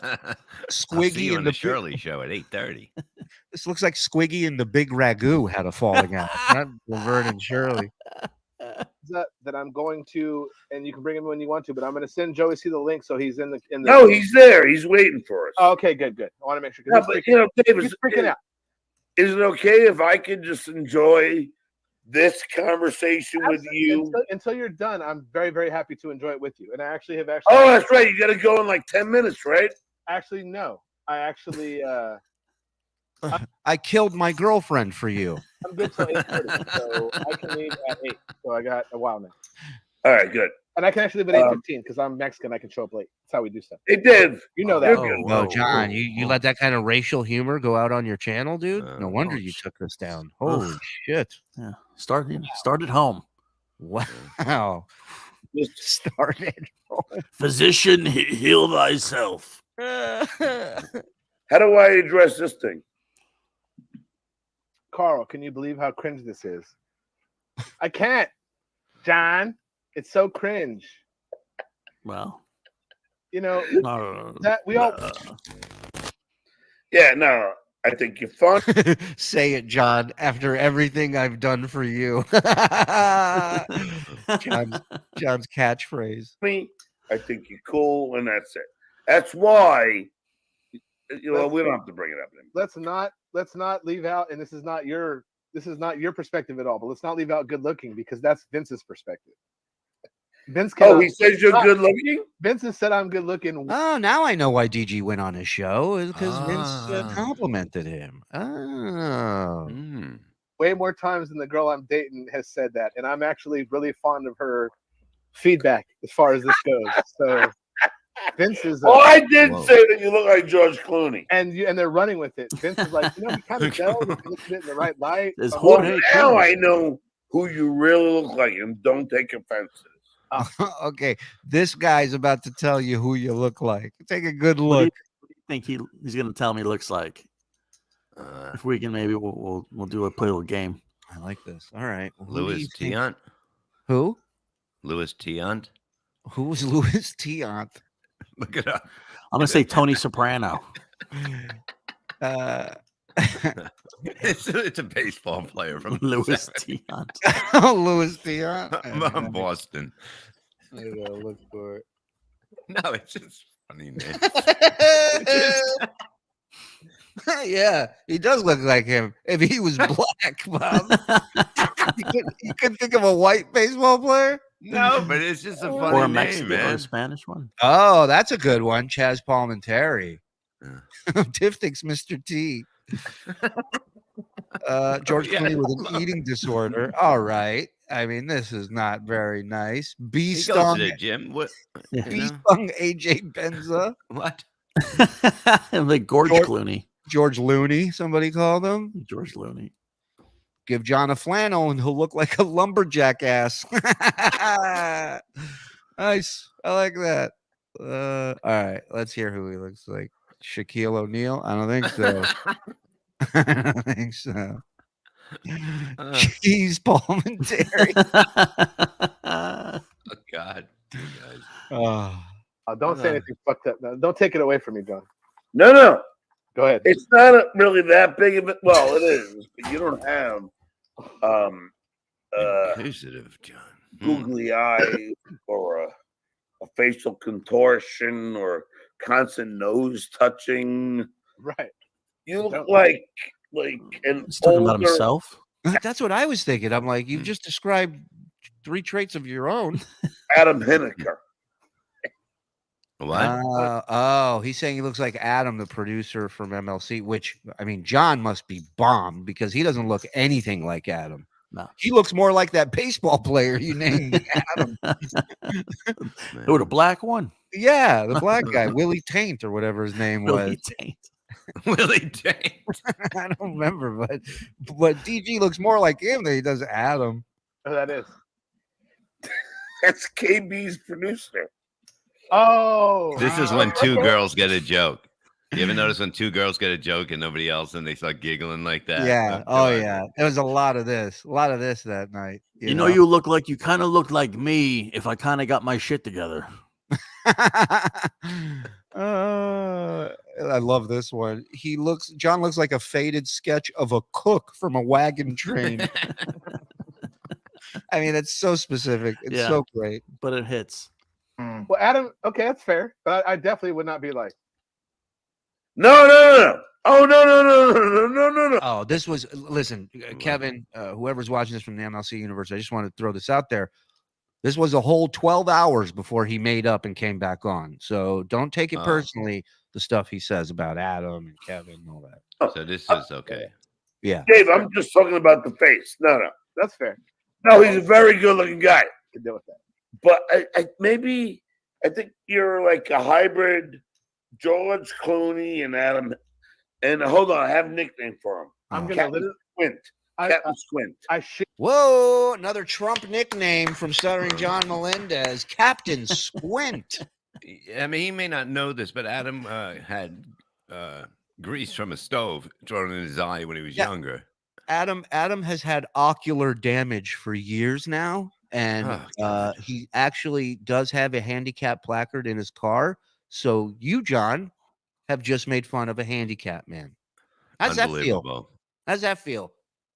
Squiggy you on and the the Shirley show at 8:30. This looks like Squiggy and the Big Ragu had a falling out. Not Laverne and Shirley. That I'm going to, and you can bring him when you want to, but I'm going to send Joey C the link so he's in the. No, he's there. He's waiting for us. Oh, okay, good. I want to make sure. Yeah, but you know, Dave, he's freaking out. Is it okay if I could just enjoy this conversation with you until you're done? I'm very, very happy to enjoy it with you. And I actually have Oh, that's right. You got to go in like 10 minutes, right? Actually, no. I actually. I killed my girlfriend for you. I'm good till 8:30, so I can leave at 8. So I got a while now. All right, good. And I can actually leave at 8:15 because I'm Mexican. I can show up late. That's how we do stuff. Hey, Dave. You know that. No, John, you let that kind of racial humor go out on your channel, dude? No wonder you took this down. Holy shit. Yeah. Start at home. Wow. Just started. Physician, heal thyself. How do I address this thing? Carl, can you believe how cringe this is? I can't, John. It's so cringe. Well, you know no. that we all. Yeah, no, I think you're fun. Say it, John. After everything I've done for you, John's catchphrase. Me, I think you're cool, and that's it. That's why. You know, we don't have to bring it up anymore. Let's not leave out, and this is not your perspective at all. But let's not leave out good looking because that's Vince's perspective. Vince. He says you're good looking. Vince has said I'm good looking. Oh, now I know why DG went on his show is because Vince complimented him. Oh. Way more times than the girl I'm dating has said that, and I'm actually really fond of her feedback as far as this goes. So. Vince is. I did say that you look like George Clooney, and they're running with it. Vince is like, you kind of tell if you look at it in the right light. Now I know who you really look like, and don't take offense to this. Okay, this guy's about to tell you who you look like. Take a good look. What do you think he's going to tell me looks like? If we can, maybe we'll play a little game. I like this. All right, Louis Tiant. Who? Louis Tiant. Who's Louis Tiant? Look it up. I'm gonna say Tony Soprano. It's a baseball player from Louis Tiant. Oh, Louis Tiant. I'm Boston. I gotta look for it. No, it's just funny name. Yeah, he does look like him. If he was black, Bob, you couldn't think of a white baseball player. No, but it's just a funny or a name, Mexican man. or a Spanish one. Oh, that's a good one. Chaz Palminteri. Tiff thinks Mr. T. George Clooney with an eating disorder. All right. I mean, this is not very nice. Stung to the gym. What? Stung AJ Benza. What? Like George Clooney. George Looney, somebody called him. George Looney. Give John a flannel and he'll look like a lumberjack ass. Nice. I like that. All right. Let's hear who he looks like. Shaquille O'Neal? I don't think so. I don't think so. Cheese Palminteri. Oh, God. You guys. Oh. Don't say anything fucked up. No, don't take it away from me, John. No. Go ahead. It's not really that big of it. Well, it is, but you don't have inquisitive, John. Googly eye or a facial contortion or constant nose touching. Right. You look like an He's talking older, about himself. That's what I was thinking. I'm like, you've just described 3 traits of your own. Adam Hineker. What? He's saying he looks like Adam, the producer from MLC, which, I mean, John must be bomb because he doesn't look anything like Adam. No. He looks more like that baseball player you named Adam. Oh, the black one? Yeah, the black guy, Willie Taint or whatever his name was. Willie Taint. I don't remember, but DG looks more like him than he does Adam. Oh, that is. That's KB's producer. Oh, This is when two girls get a joke. You ever notice when two girls get a joke and nobody else, and they start giggling like that? Yeah. Oh, God. Yeah. There was a lot of this that night. You know, you kind of look like me if I kind of got my shit together. I love this one. John looks like a faded sketch of a cook from a wagon train. I mean, that's so specific. It's so great. But it hits. Well, Adam, okay, that's fair. But I definitely would not be like, No. Oh, no. Oh, this was, listen, Kevin, whoever's watching this from the MLC universe, I just want to throw this out there. This was a whole 12 hours before he made up and came back on. So don't take it personally, the stuff he says about Adam and Kevin and all that. So this is okay. Yeah. Dave, I'm just talking about the face. No. that's fair. No, he's a very good-looking guy. Can deal with that. But I think you're like a hybrid George Clooney and Adam. And hold on, I have a nickname for him. I'm gonna Captain Squint. Captain Squint. Whoa, another Trump nickname from Stuttering John Melendez, Captain Squint. I mean, he may not know this, but Adam had grease from a stove thrown in his eye when he was younger. Adam has had ocular damage for years now, and he actually does have a handicap placard in his car. So you, John, have just made fun of a handicap man. How's that feel? How's that feel?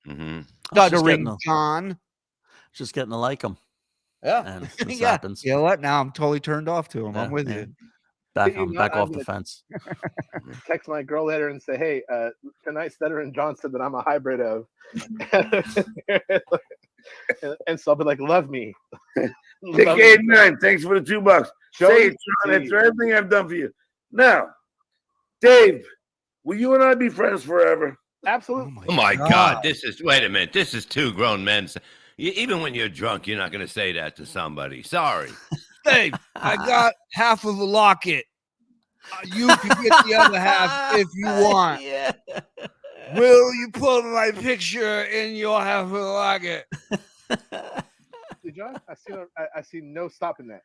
Mm-hmm. Stuttering John. Just getting to like him. Yeah. And this happens. You know what? Now I'm totally turned off to him. I'm with you. Back off the fence. Text my girl later and say, hey, tonight Stuttering John said that I'm a hybrid of. And so I'll be like, love me. Decade 9, thanks for the $2. Say it, John. It's everything I've done for you. Now, Dave, will you and I be friends forever? Absolutely. Oh my God. Wait a minute. This is two grown men. Even when you're drunk, you're not going to say that to somebody. Sorry. Dave, I got half of the locket. You can get the other half if you want. Yeah. Will you put my picture in your half of the locket? See, John, I see no stopping that.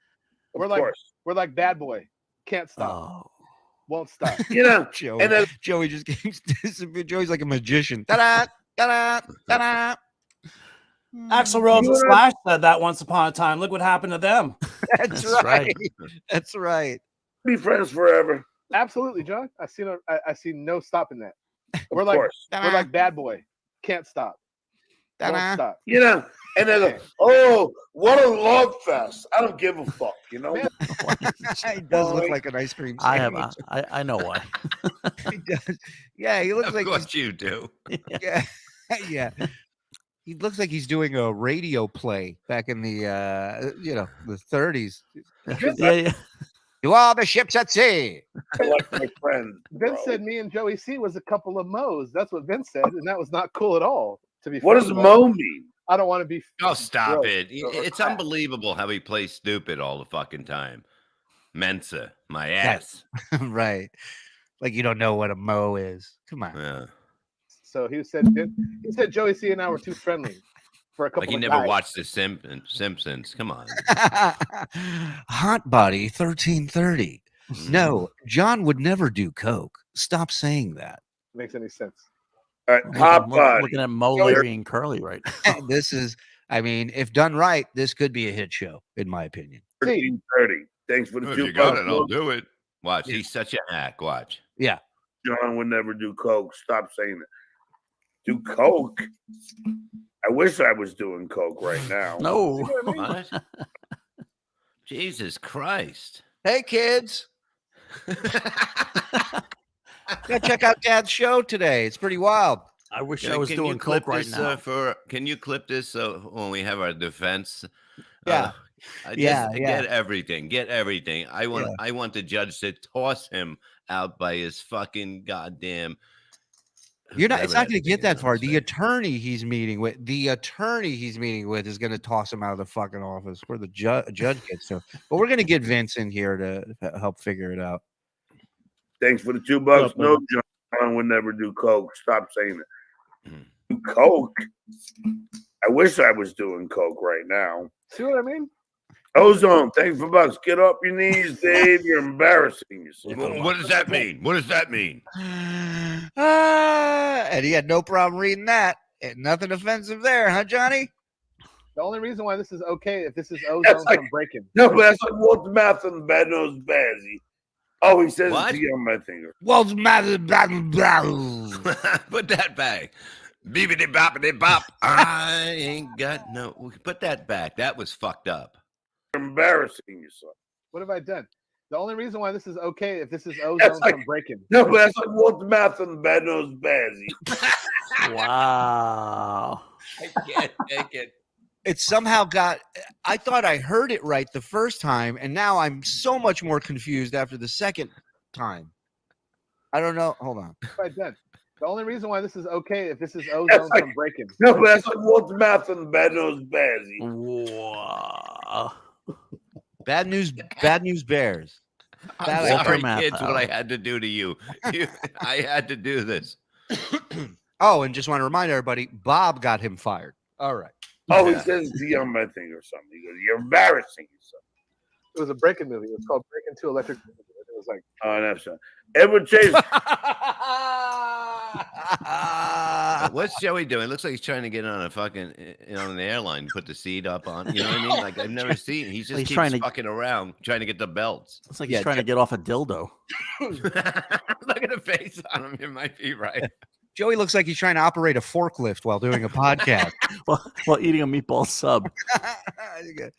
We're like bad boy. Can't stop. Won't stop. You know, Joey just keeps disappearing. Joey's like a magician. Ta-da, ta-da, ta-da. Axl Rose and Slash said that once upon a time. Look what happened to them. That's right. That's right. Be friends forever. Absolutely, John. I see no stopping that. We're like bad boy. Can't stop. Won't stop. You know, and they're like, oh, what a love fest. I don't give a fuck, you know? He does look like an ice cream sandwich. I know why. He does. Yeah, he looks like what you do. Yeah. Yeah. He looks like he's doing a radio play back in the the 30s. Yeah. To all the ships at sea. I like my friend. Vince said me and Joey C was a couple of mo's. That's what Vince said, and that was not cool at all. To be what does mo mean? I don't want to be. Oh, stop it! It's unbelievable how he plays stupid all the fucking time. Mensa, my ass. Right. Like you don't know what a mo is. Come on. Yeah. So he said Joey C and I were too friendly for a couple. Like he of never guys. watched the Simpsons. Come on. Hot Body 1330. No, John would never do coke. Stop saying that. Makes any sense? All right, Hot Body. Looking at Mo, Larry, and Curly right now. This is, I mean, if done right, this could be a hit show, in my opinion. 1330. Thanks for the If $2. you got it, I'll do it. Watch. He's such a hack. Watch. Yeah. John would never do coke. Stop saying it. Do coke? I wish I was doing coke right now. No. What? Jesus Christ. Hey, kids. Go check out Dad's show today. It's pretty wild. I wish I was doing coke right now. Can you clip this so when we have our defense? Yeah. Get everything. Get everything. I want the judge to toss him out by his fucking goddamn. You're not. It's not going to get that far. The attorney he's meeting with is going to toss him out of the fucking office where the judge gets to. But we're going to get Vince in here to help figure it out. Thanks for the $2. No, John would never do coke. Stop saying it. Do coke? I wish I was doing coke right now. See what I mean? Ozone, thanks for bucks. Get off your knees, Dave. You're embarrassing yourself. What does that mean? What does that mean? And he had no problem reading that. And nothing offensive there, huh, Johnny? The only reason why this is okay if this is ozone from breaking. No, but that's like Walter Mouth on the Bad Nose Bazzy. Oh, he says What? it's on my finger. Walter Mouth. Put that back. Beepity boppity bop. I ain't got no. Put that back. That was fucked up. You're embarrassing yourself. What have I done? The only reason why this is okay if this is ozone from breaking. No, but that's like Walter Mouth on the Bad Nose Bazzy. Wow. I can't take it. It somehow got. I thought I heard it right the first time, and now I'm so much more confused after the second time. I don't know. Hold on. What have I done? The only reason why this is okay if this is ozone from breaking. No, but that's like Walter Mouth on the Bad Nose Bazzy. Wow. Bad news bears. I'm sorry, Math kids, what out. I had to do to you. I had to do this. Oh, and just want to remind everybody, Bob got him fired. All right. Oh, he says it's on my finger or something. He goes, you're embarrassing yourself. It was a breaking movie. It was called Breaking 2 Electric. It was like, Oh, that's right. Edward Chase. What's Joey doing? It looks like he's trying to get on a fucking on an airline, put the seat up on. You know what I mean? Like I've never seen. He's just He's keeps trying to- fucking around, trying to get the belts. It's like he's trying to get off a dildo. Look at the face on him. It might be right. Joey looks like he's trying to operate a forklift while doing a podcast. while eating a meatball sub. Breaking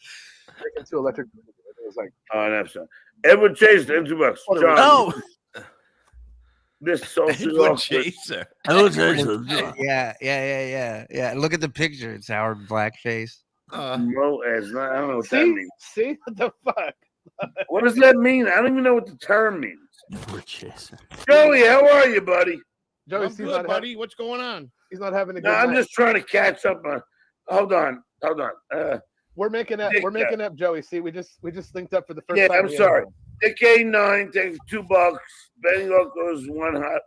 2 Electric. It was like, Oh, that's right. Edward Chase, $2. What are we John, Oh, this social Edward officer. Chaser. Yeah. Look at the picture. It's Howard Blackface. No, it's not. I don't know what that see? means. See? What the fuck? What does that mean? I don't even know what the term means. We're chasing. Joey, how are you, buddy? Joey, I'm he's good, not buddy. What's going on? he's not having a good No, I'm night. just trying to catch up. Hold on. We're making up. We're making up, Joey. See, we just linked up for the first Yeah, time. I'm sorry. Dick A9 takes $2. Benny Loco's one hot.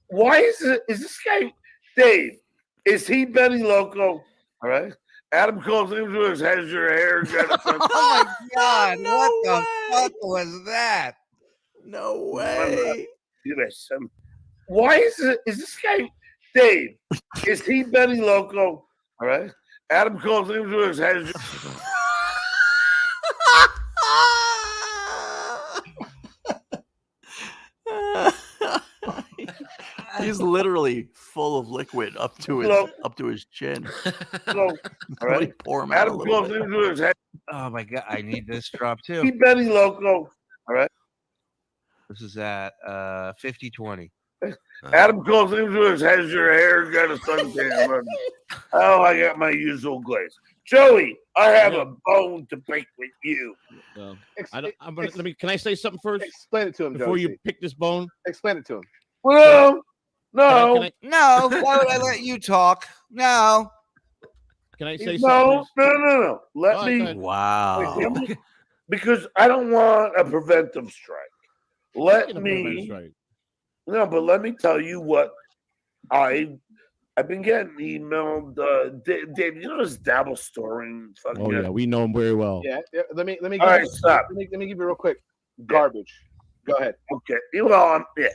Why is this guy Dave? Is he Benny Loco? All right. Adam calls him to his has your hair. Oh my God! What the fuck was that? No way. Why is this guy Dave? Is he Benny Loco? All right. Adam calls him to his has your He's literally full of liquid up to his chin. All right. Pour him out a Adam little calls bit. him to his has Oh my God! I need this drop he too. Benny Loco. All right. This is at 50-20. Adam calls him to his has your hair got a suntan on. Oh, I got my usual glaze. Joey, I have a bone to pick with you. Can I say something first Explain it to him, before Joey. you pick this bone? Explain it to him. Well, no, Can I, No, why would I let you talk? No. can I say no, something? no. Let Oh, me, okay. Wow. because I don't want a preventive strike. Let Get a me, preventative strike. no, but let me tell you what I've been getting emailed. Dave, you know this dabble storing? Oh yeah, we know him very well. Yeah. Let me. All Give right, you, stop. Let me give you real quick. Garbage. Go ahead. Okay. Well, yeah.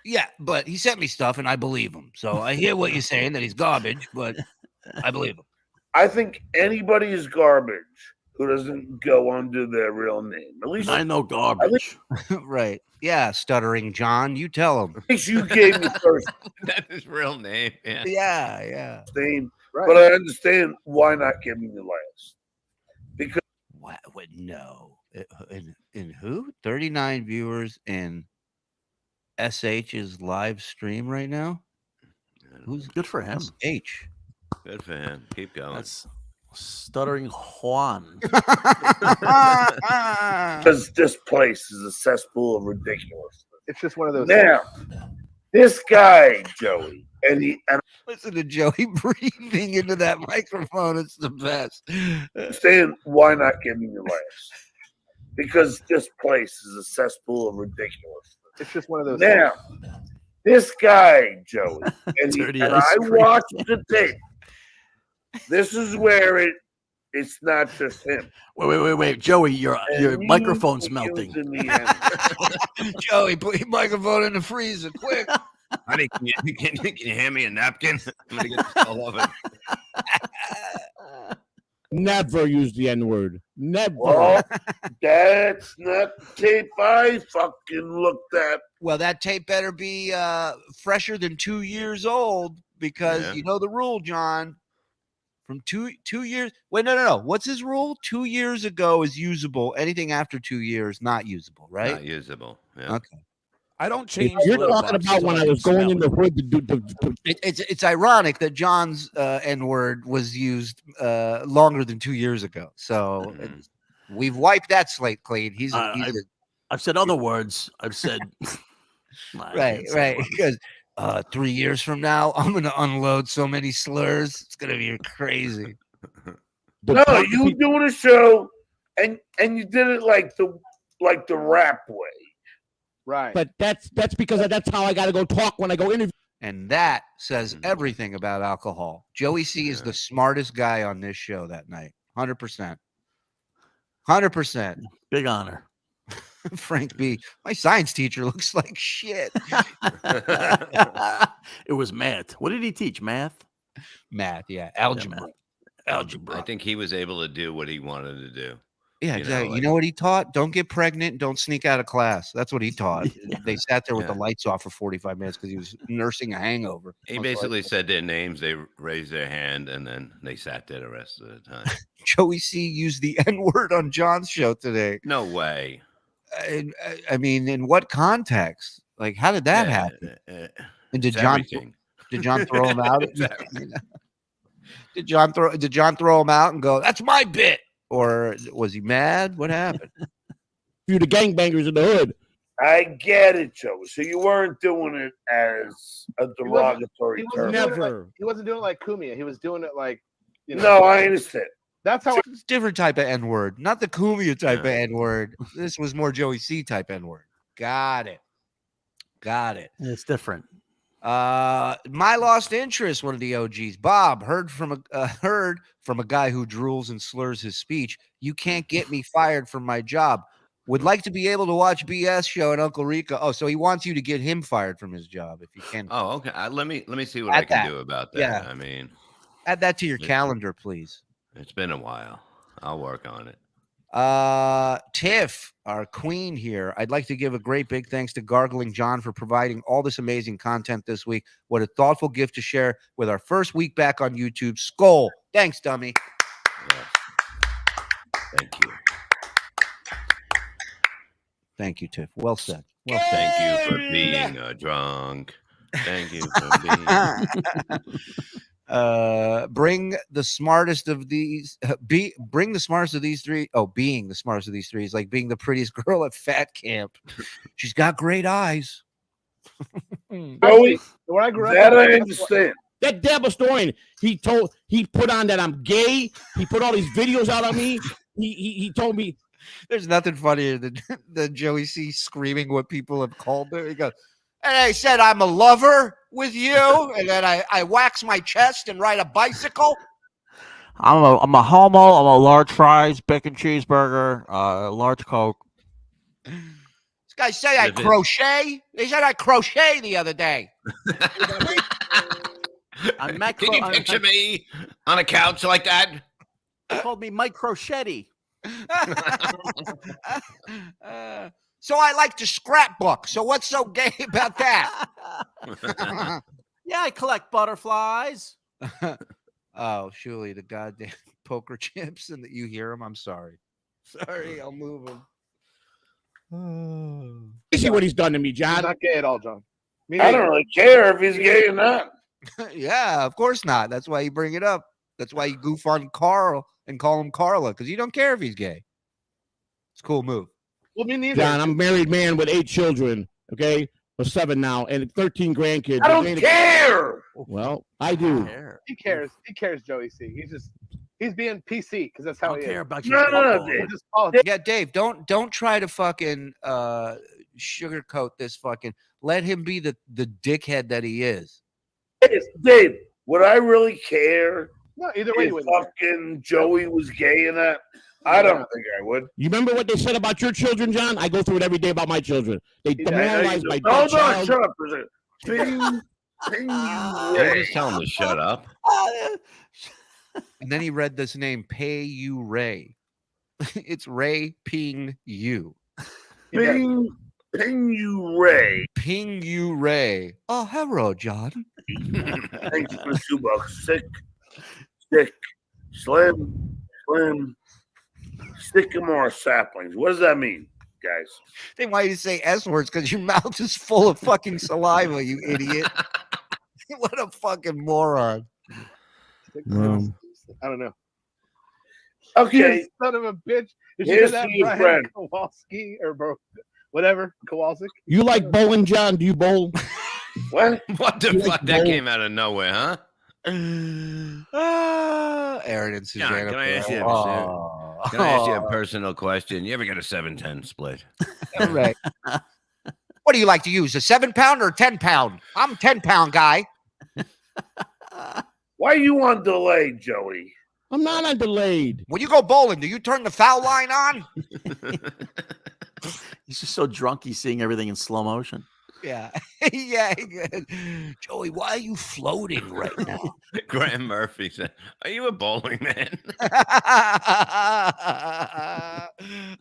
Yeah, but he sent me stuff and I believe him. So I hear what you're saying that he's garbage, but I believe him. I think anybody is garbage who doesn't go under their real name. At least, I know garbage. Right. Yeah, Stuttering John. You tell him. at least you gave me first That's his real name. Yeah. Yeah. name. Right. But I understand why not give me the last. Because What? No. In who? 39 viewers in SH's live stream right now? Who's Good for him. SH? Good for him. Keep going. That's Stuttering Juan. because this place is a cesspool of ridiculous. It's just one of those. Now, this guy, Joey, and Listen to Joey breathing into that microphone. It's the best. understand why not give me the last. Because this place is a cesspool of ridiculous. It's just one of those. Now, this guy, Joey, and Dirty I ice cream. watched the tape. This is where it it's not just him. Wait, Joey, your And microphone's you melting. using the Joey, put your microphone in the freezer, quick. Honey, can you hand me a napkin? I'm gonna get this all over. Never use the N-word. Never. Well, that's not the tape I fucking looked at. Well, that tape better be fresher than 2 years old because you know the rule, John. From two years. Wait, no. What's his rule? 2 years ago is usable. Anything after 2 years, not usable, right? Not usable. Yeah. Okay. I don't change. You're litter talking boxes about when I was going in the hood to do. It's ironic that John's N-word was used longer than 2 years ago. So we've wiped that slate clean. I've said other words. I've said right. Because 3 years from now, I'm going to unload so many slurs. It's going to be crazy. No, you were doing a show, and you did it like the rap way. Right. But that's because that's how I got to go talk when I go interview. And that says everything about alcohol. Joey C is the smartest guy on this show that night. 100%. 100%. Big honor. Frank B. My science teacher looks like shit. It was math. What did he teach? Math? Math, yeah. Algebra. Algebra. I think he was able to do what he wanted to do. Yeah, exactly. You know what he taught? Don't get pregnant. Don't sneak out of class. That's what he taught. They sat there with the lights off for 45 minutes because he was nursing a hangover. He basically said their names. They raised their hand, and then they sat there the rest of the time. Joey C used the N-word on John's show today. No way. I mean, in what context? Like, how did that happen? And did John throw him out? Did John throw him out and go, "That's my bit"? Or was he mad? What happened? You the gangbangers in the hood. I get it, Joe. So you weren't doing it as a derogatory term. He wasn't doing it like Kumia. He was doing it like, No, I understand. That's how it's different type of N-word, not the Kumia type of N-word. This was more Joey C type N-word. Got it. It's different. My lost interest, one of the OGs, Bob, heard from a guy who drools and slurs his speech. You can't get me fired from my job. Would like to be able to watch BS show and Uncle Rico. Oh, so he wants you to get him fired from his job if you can. Oh, okay. Let me see what I can do about that. Yeah. I mean, add that to your calendar, please. It's been a while. I'll work on it. Tiff, our queen here. I'd like to give a great big thanks to Gargling John for providing all this amazing content this week. What a thoughtful gift to share with our first week back on YouTube. Skol. Thanks, dummy. Yes. Thank you. Thank you, Tiff. Well said. Thank you for being a drunk. Thank you for being. Bring the smartest of these. Bring the smartest of these three. Oh, being the smartest of these three is like being the prettiest girl at fat camp. She's got great eyes. Joey, where I grew up, that I understand. That damn historian, he put on that I'm gay. He put all these videos out on me. He told me. There's nothing funnier than Joey C screaming what people have called him. He goes, and I said, I'm a lover with you. And then I wax my chest and ride a bicycle. I'm a homo. I'm a large fries, bacon cheeseburger, large Coke. This guy say I crochet. They said I crochet the other day. Can you picture me on a couch like that? They called me Mike Crochetti. So I like to scrapbook. So what's so gay about that? Yeah, I collect butterflies. Oh, surely the goddamn poker chips, and that you hear them. I'm sorry. I'll move them. You see what he's done to me, John? He's not gay at all, John. I don't really care if he's gay or not. Yeah, of course not. That's why you bring it up. That's why you goof on Carl and call him Carla, because you don't care if he's gay. It's a cool move. Well, me neither. John, I'm a married man with 8 children, okay? Or 7 now, and 13 grandkids. I don't care. Well, I do. He cares. He cares, Joey C. He's being PC because that's how he care is. about you. No, Dave. Yeah, Dave, don't try to fucking sugarcoat this fucking. Let him be the dickhead that he is. Dave, would I really care No, either way, you If wouldn't. fucking Joey was gay in that, I don't think I would. You remember what they said about your children, John? I go through it every day about my children. They Yeah, demoralize my No, child. shut up for a second. Ping Don't Ray. just tell him to shut up. And then he read this name, Pay You Ray. It's Ray Ping You. Ping You Ray. Ping You Ray. Oh, hello, John. Thanks for the $2. Stick, slim, sycamore saplings. What does that mean, guys? They want you to say S words because your mouth is full of fucking saliva, you idiot. What a fucking moron. I don't know. Okay. You son of a bitch. Did you hear Here's that, to your Brian friend. Kowalski or whatever, Kowalski? You like bowling, John? Do you bowl? What? What the You fuck? like That bowl? came out of nowhere, huh? Aaron and John, Susanna. can I ask you a- Oh. Can I ask you a personal question? You ever get a 7-10 split? All right. What do you like to use, a 7-pound or a 10-pound? I'm a 10-pound guy. Why you on delay, Joey? I'm not on delayed. When you go bowling, do you turn the foul line on? He's just so drunk he's seeing everything in slow motion. Yeah. Yeah. Joey, why are you floating right now? Graham Murphy said, "Are you a bowling man?"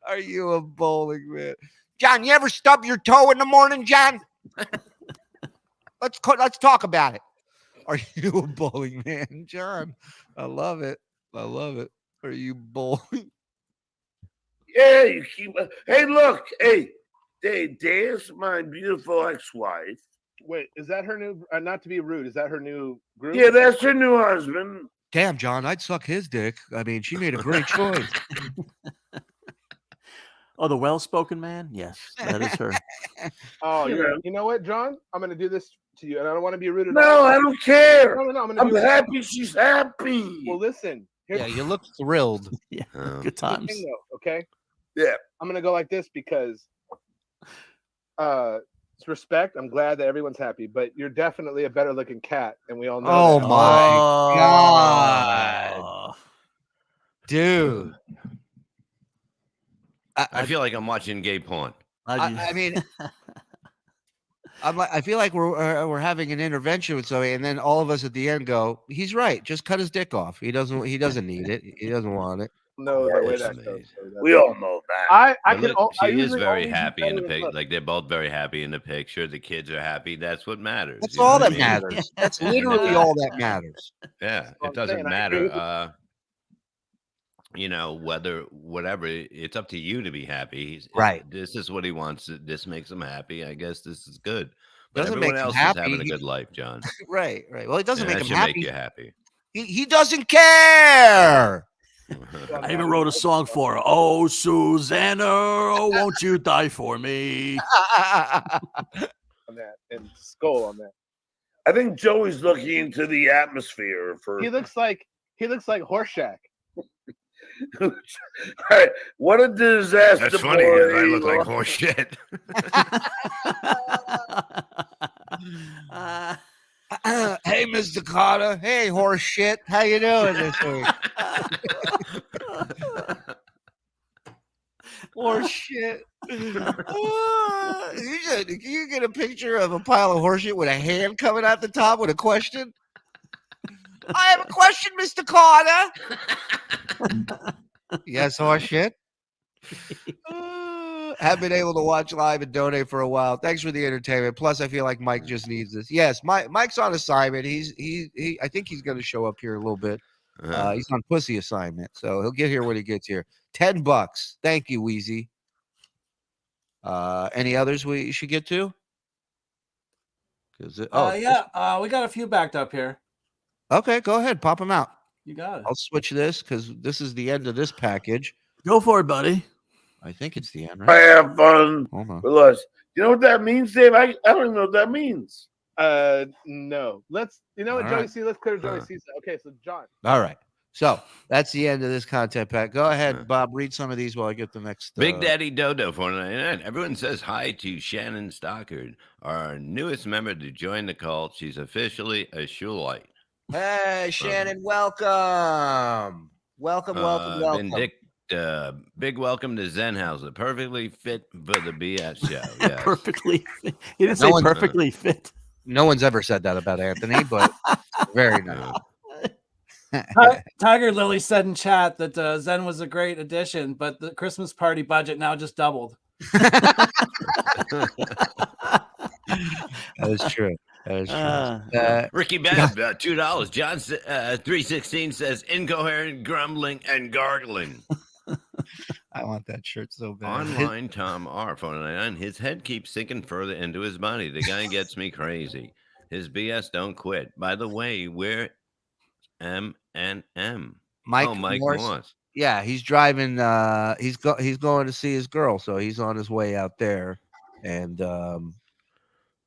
Are you a bowling man? John, you ever stub your toe in the morning, John? Let's talk about it. Are you a bowling man, John? I love it. I love it. Are you bowling? Yeah, you keep. Hey, look. Hey, there's my beautiful ex-wife. Wait, is that her new? Not to be rude, is that her new group? Yeah, that's her new husband. Damn, John, I'd suck his dick. I mean, she made a great choice. Oh, the well-spoken man? Yes, that is her. Oh, Yeah. you know what, John? I'm going to do this to you, and I don't want to be rude at No, all. I don't care. No. I'm happy she's happy. Well, listen. Yeah, you look thrilled. Yeah, Oh. good times. Thing, though, okay? Yeah. I'm going to go like this because it's respect. I'm glad that everyone's happy, but you're definitely a better looking cat, and we all know Oh that. my God. Dude. I feel like I'm watching gay porn. I mean, I feel like we're having an intervention with somebody, and then all of us at the end go, "He's right. Just cut his dick off. He doesn't need it. He doesn't want it." No, Yeah, the way it's that amazing. goes. We all know that. I can. She I is usually very only do happy in better the with picture. looks. Like they're both very happy in the picture. The kids are happy. That's what matters. That's you know all what I that mean? matters. That's literally all that matters. Yeah, what it I'm doesn't saying. I agree with matter. Whatever. It's up to you to be happy. Right. This is what he wants. This makes him happy. I guess this is good. But Doesn't everyone make him else happy. is having a good life, John. Right. Well, it doesn't And make that him should happy. make you happy. He doesn't care. I even wrote a song for her. Oh, Susanna, oh, won't you die for me? On that and skull on that. I think Joey's looking into the atmosphere for. He looks like Horseshack. All right, what a disaster! That's funny because I boy. look like horse shit. Hey, Mr. Carter. Hey, horse shit. How you doing this week? Horse shit. You get a picture of a pile of horse shit with a hand coming out the top with a question? I have a question, Mr. Carter. Yes, horse shit. Have been able to watch live and donate for a while. Thanks for the entertainment. Plus, I feel like Mike just needs this. Yes, Mike's on assignment. He I think he's going to show up here a little bit. He's on pussy assignment, so he'll get here when he gets here. $10. Thank you, Wheezy. Any others we should get to? Yeah, we got a few backed up here. Okay, go ahead, pop them out. You got it. I'll switch this because this is the end of this package. Go for it, buddy. I think it's the end, I right? have fun Hold on. with us. You know what that means, Dave? I don't even know what that means. No. Let's. You know what, All Joey right. C. Let's clear Joey C. Okay, so John. All right. So that's the end of this content pack. Go ahead, Bob. Read some of these while I get the next. Big Daddy Dodo 499. Everyone says hi to Shannon Stockard, our newest member to join the cult. She's officially a Shulite. Hey, Shannon, welcome. Welcome. Big welcome to Zenhauser. Perfectly fit for the BS show. Yes. Perfectly fit. He didn't say perfectly fit. No one's ever said that about Anthony, but very nice. Tiger Lily said in chat that Zen was a great addition, but the Christmas party budget now just doubled. That is true. Ricky Bab, $2. John 316 says incoherent grumbling and gargling. I want that shirt so bad. Online Tom R 499. His head keeps sinking further into his body. The guy gets me crazy. His BS don't quit. By the way, where M&M? Mike Morse. Yeah, he's driving. He's going to see his girl, so he's on his way out there, and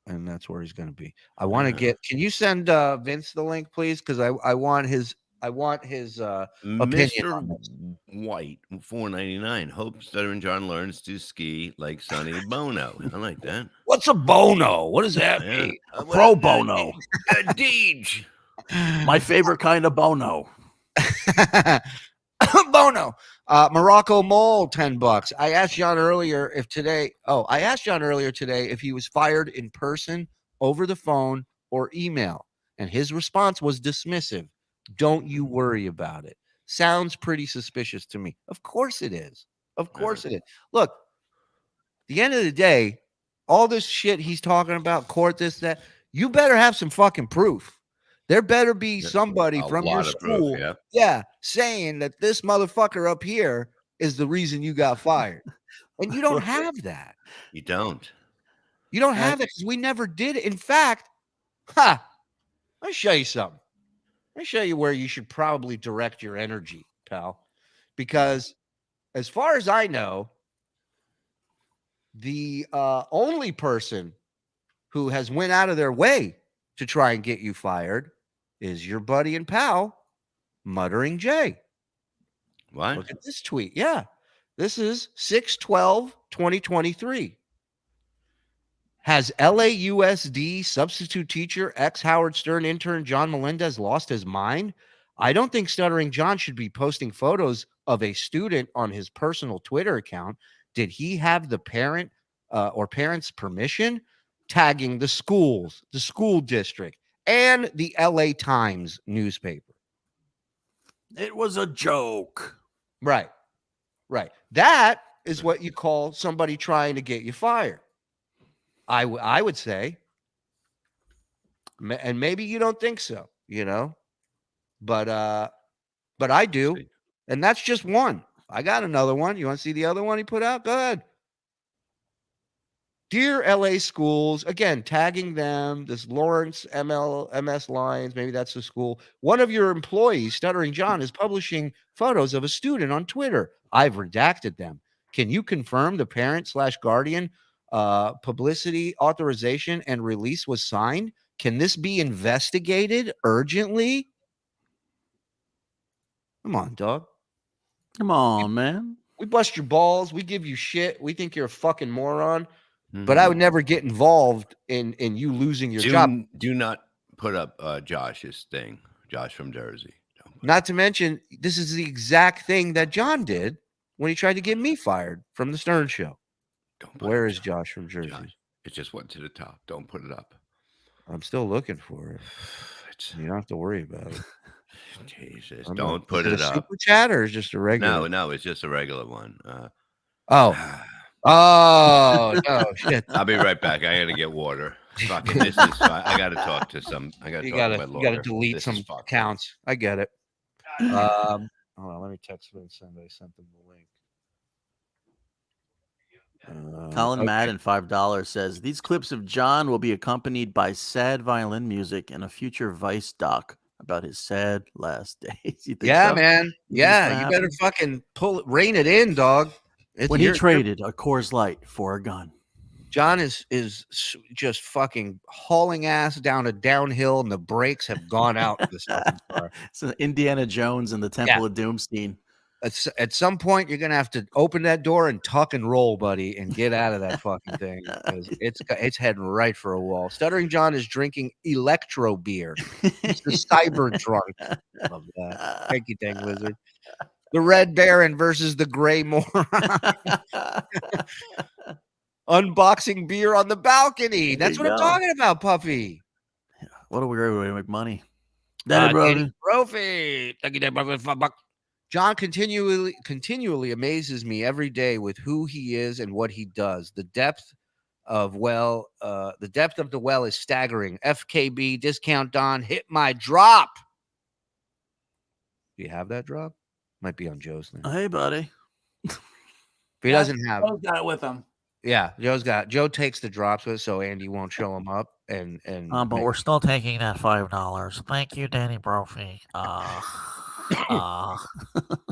that's where he's going to be. I want to get. Can you send Vince the link, please? Because I want his opinion. Mr. White, $4.99. Hope Stuttering John learns to ski like Sonny Bono. I like that. What's a Bono? What does that mean? A pro bono. A Deej. My favorite kind of bono. Bono. Morocco Mole, $10. I asked John earlier today if he was fired in person, over the phone, or email. And his response was dismissive. Don't you worry about it. Sounds pretty suspicious to me. Of course it is. Of course it is. Look, at the end of the day, all this shit he's talking about, court, this, that, you better have some fucking proof. There better be somebody from your school, saying that this motherfucker up here is the reason you got fired. And you don't have that. You don't. You don't have it because we never did it. In fact, let me show you something. Let me show you where you should probably direct your energy, pal. Because as far as I know, the only person who has went out of their way to try and get you fired is your buddy and pal, Muttering Jay. What? Look at this tweet. Yeah. This is 6/12/2023. Has LAUSD substitute teacher, ex-Howard Stern intern John Melendez lost his mind? I don't think Stuttering John should be posting photos of a student on his personal Twitter account. Did he have the parent or parents' permission? Tagging the schools, the school district, and the LA Times newspaper. It was a joke. Right. That is what you call somebody trying to get you fired. I would say, and maybe you don't think so, but I do, and that's just one. I got another one. You want to see the other one he put out? Go ahead. Dear LA schools, again, tagging them, this Lawrence MS Lions, maybe that's the school. One of your employees, Stuttering John, is publishing photos of a student on Twitter. I've redacted them. Can you confirm the parent/guardian publicity authorization and release was signed? Can this be investigated urgently? Come on, dog. Come on, man. We bust your balls. We give you shit. We think you're a fucking moron. But I would never get involved in you losing your job. Do not put up Josh's thing. Josh from Jersey. Not to mention, this is the exact thing that John did when he tried to get me fired from the Stern Show. Where is Josh from Jersey? Josh, it just went to the top. Don't put it up. I'm still looking for it. You don't have to worry about it. Jesus, don't put it up. Super chat or is just a regular? No, it's just a regular one. Oh no, shit! I'll be right back. I gotta get water. Fucking, this is. I gotta talk to some. You gotta delete some accounts. I get it. Hold on, let me text Vincent. I sent them the link. Colin Madden, $5 says these clips of John will be accompanied by sad violin music and a future Vice doc about his sad last days. Yeah, so? Man. Yeah, you better fucking rein it in, dog. When he traded a Coors Light for a gun. John is just fucking hauling ass down a downhill, and the brakes have gone out. This car. It's Indiana Jones and the Temple of Doom scene. At some point, you're gonna have to open that door and tuck and roll, buddy, and get out of that fucking thing because it's heading right for a wall. Stuttering John is drinking electro beer. He's the cyber drunk. Love that. Thank you, Dang Lizard. The Red Baron versus the Gray Moron. Unboxing beer on the balcony. That's what I'm talking about, Puffy. What a weird way to make money. Danny Brophy. Thank you, Danny Brophy. John continually amazes me every day with who he is and what he does. The depth of the well is staggering. FKB discount Don hit my drop. Do you have that drop? Might be on Joe's thing. Hey, buddy. If he doesn't have, Joe's got it with him. Yeah, Joe takes the drops with, so Andy won't show him up. But we're still taking that $5. Thank you, Danny Brophy.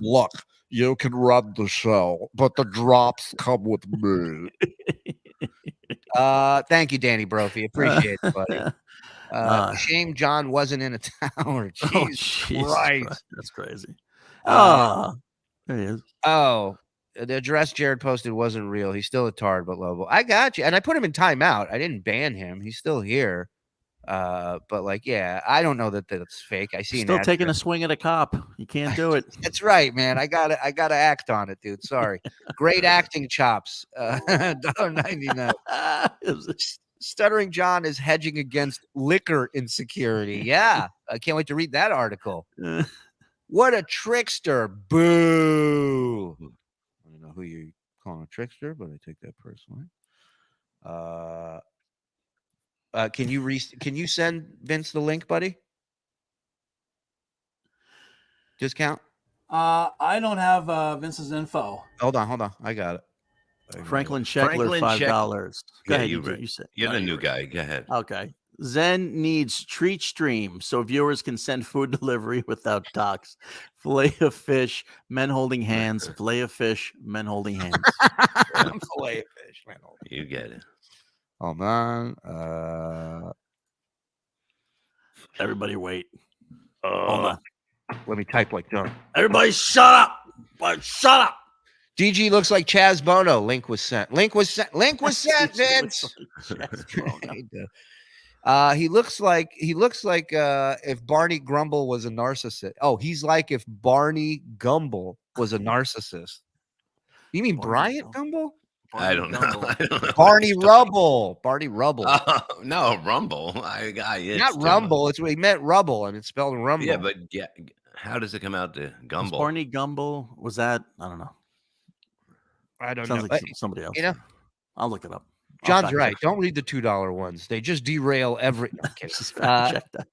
Look, you can run the show, but the drops come with me. Thank you, Danny Brophy. Appreciate it, buddy. Shame John wasn't in a tower. Jesus Christ. That's crazy. There he is. Oh, the address Jared posted wasn't real. He's still a tard, but lovable. I got you. And I put him in timeout. I didn't ban him. He's still here. But like, yeah, I don't know that that's fake. I see still taking a swing at a cop. You can't do it. That's right, man. I gotta act on it, dude. Sorry. Great acting chops. $1.99. Stuttering John is hedging against liquor insecurity. Yeah, I can't wait to read that article. What a trickster! Boo. I don't know who you're calling a trickster, but I take that personally. Can you send Vince the link, buddy? Discount? I don't have Vince's info. Hold on. I got it. Franklin Sheckler, $5. Go ahead. You said you're the new guy. Go ahead. Okay. Zen needs treat stream so viewers can send food delivery without docs. Fillet of fish, men holding hands. Fillet of fish, men holding hands. Fillet of fish, men holding. You get it. Hold on. Everybody wait. Hold on. Let me type like John. Everybody shut up. Shut up. DG looks like Chaz Bono. Link was sent, Vince. He looks like if Barney Grumble was a narcissist. Oh, he's like if Barney Gumble was a narcissist. You mean Bryant Gumble? I don't know. Barney Rubble. Barney Rubble. No, Rumble. Not Rumble. It's he meant Rubble, and it's spelled Rumble. Yeah, but how does it come out to Gumble? Barney Gumble, was that? I don't know. I don't Sounds know. like somebody else. You know, I'll look it up. John's right. Don't read the $2 ones. They just derail every. No, Just check that.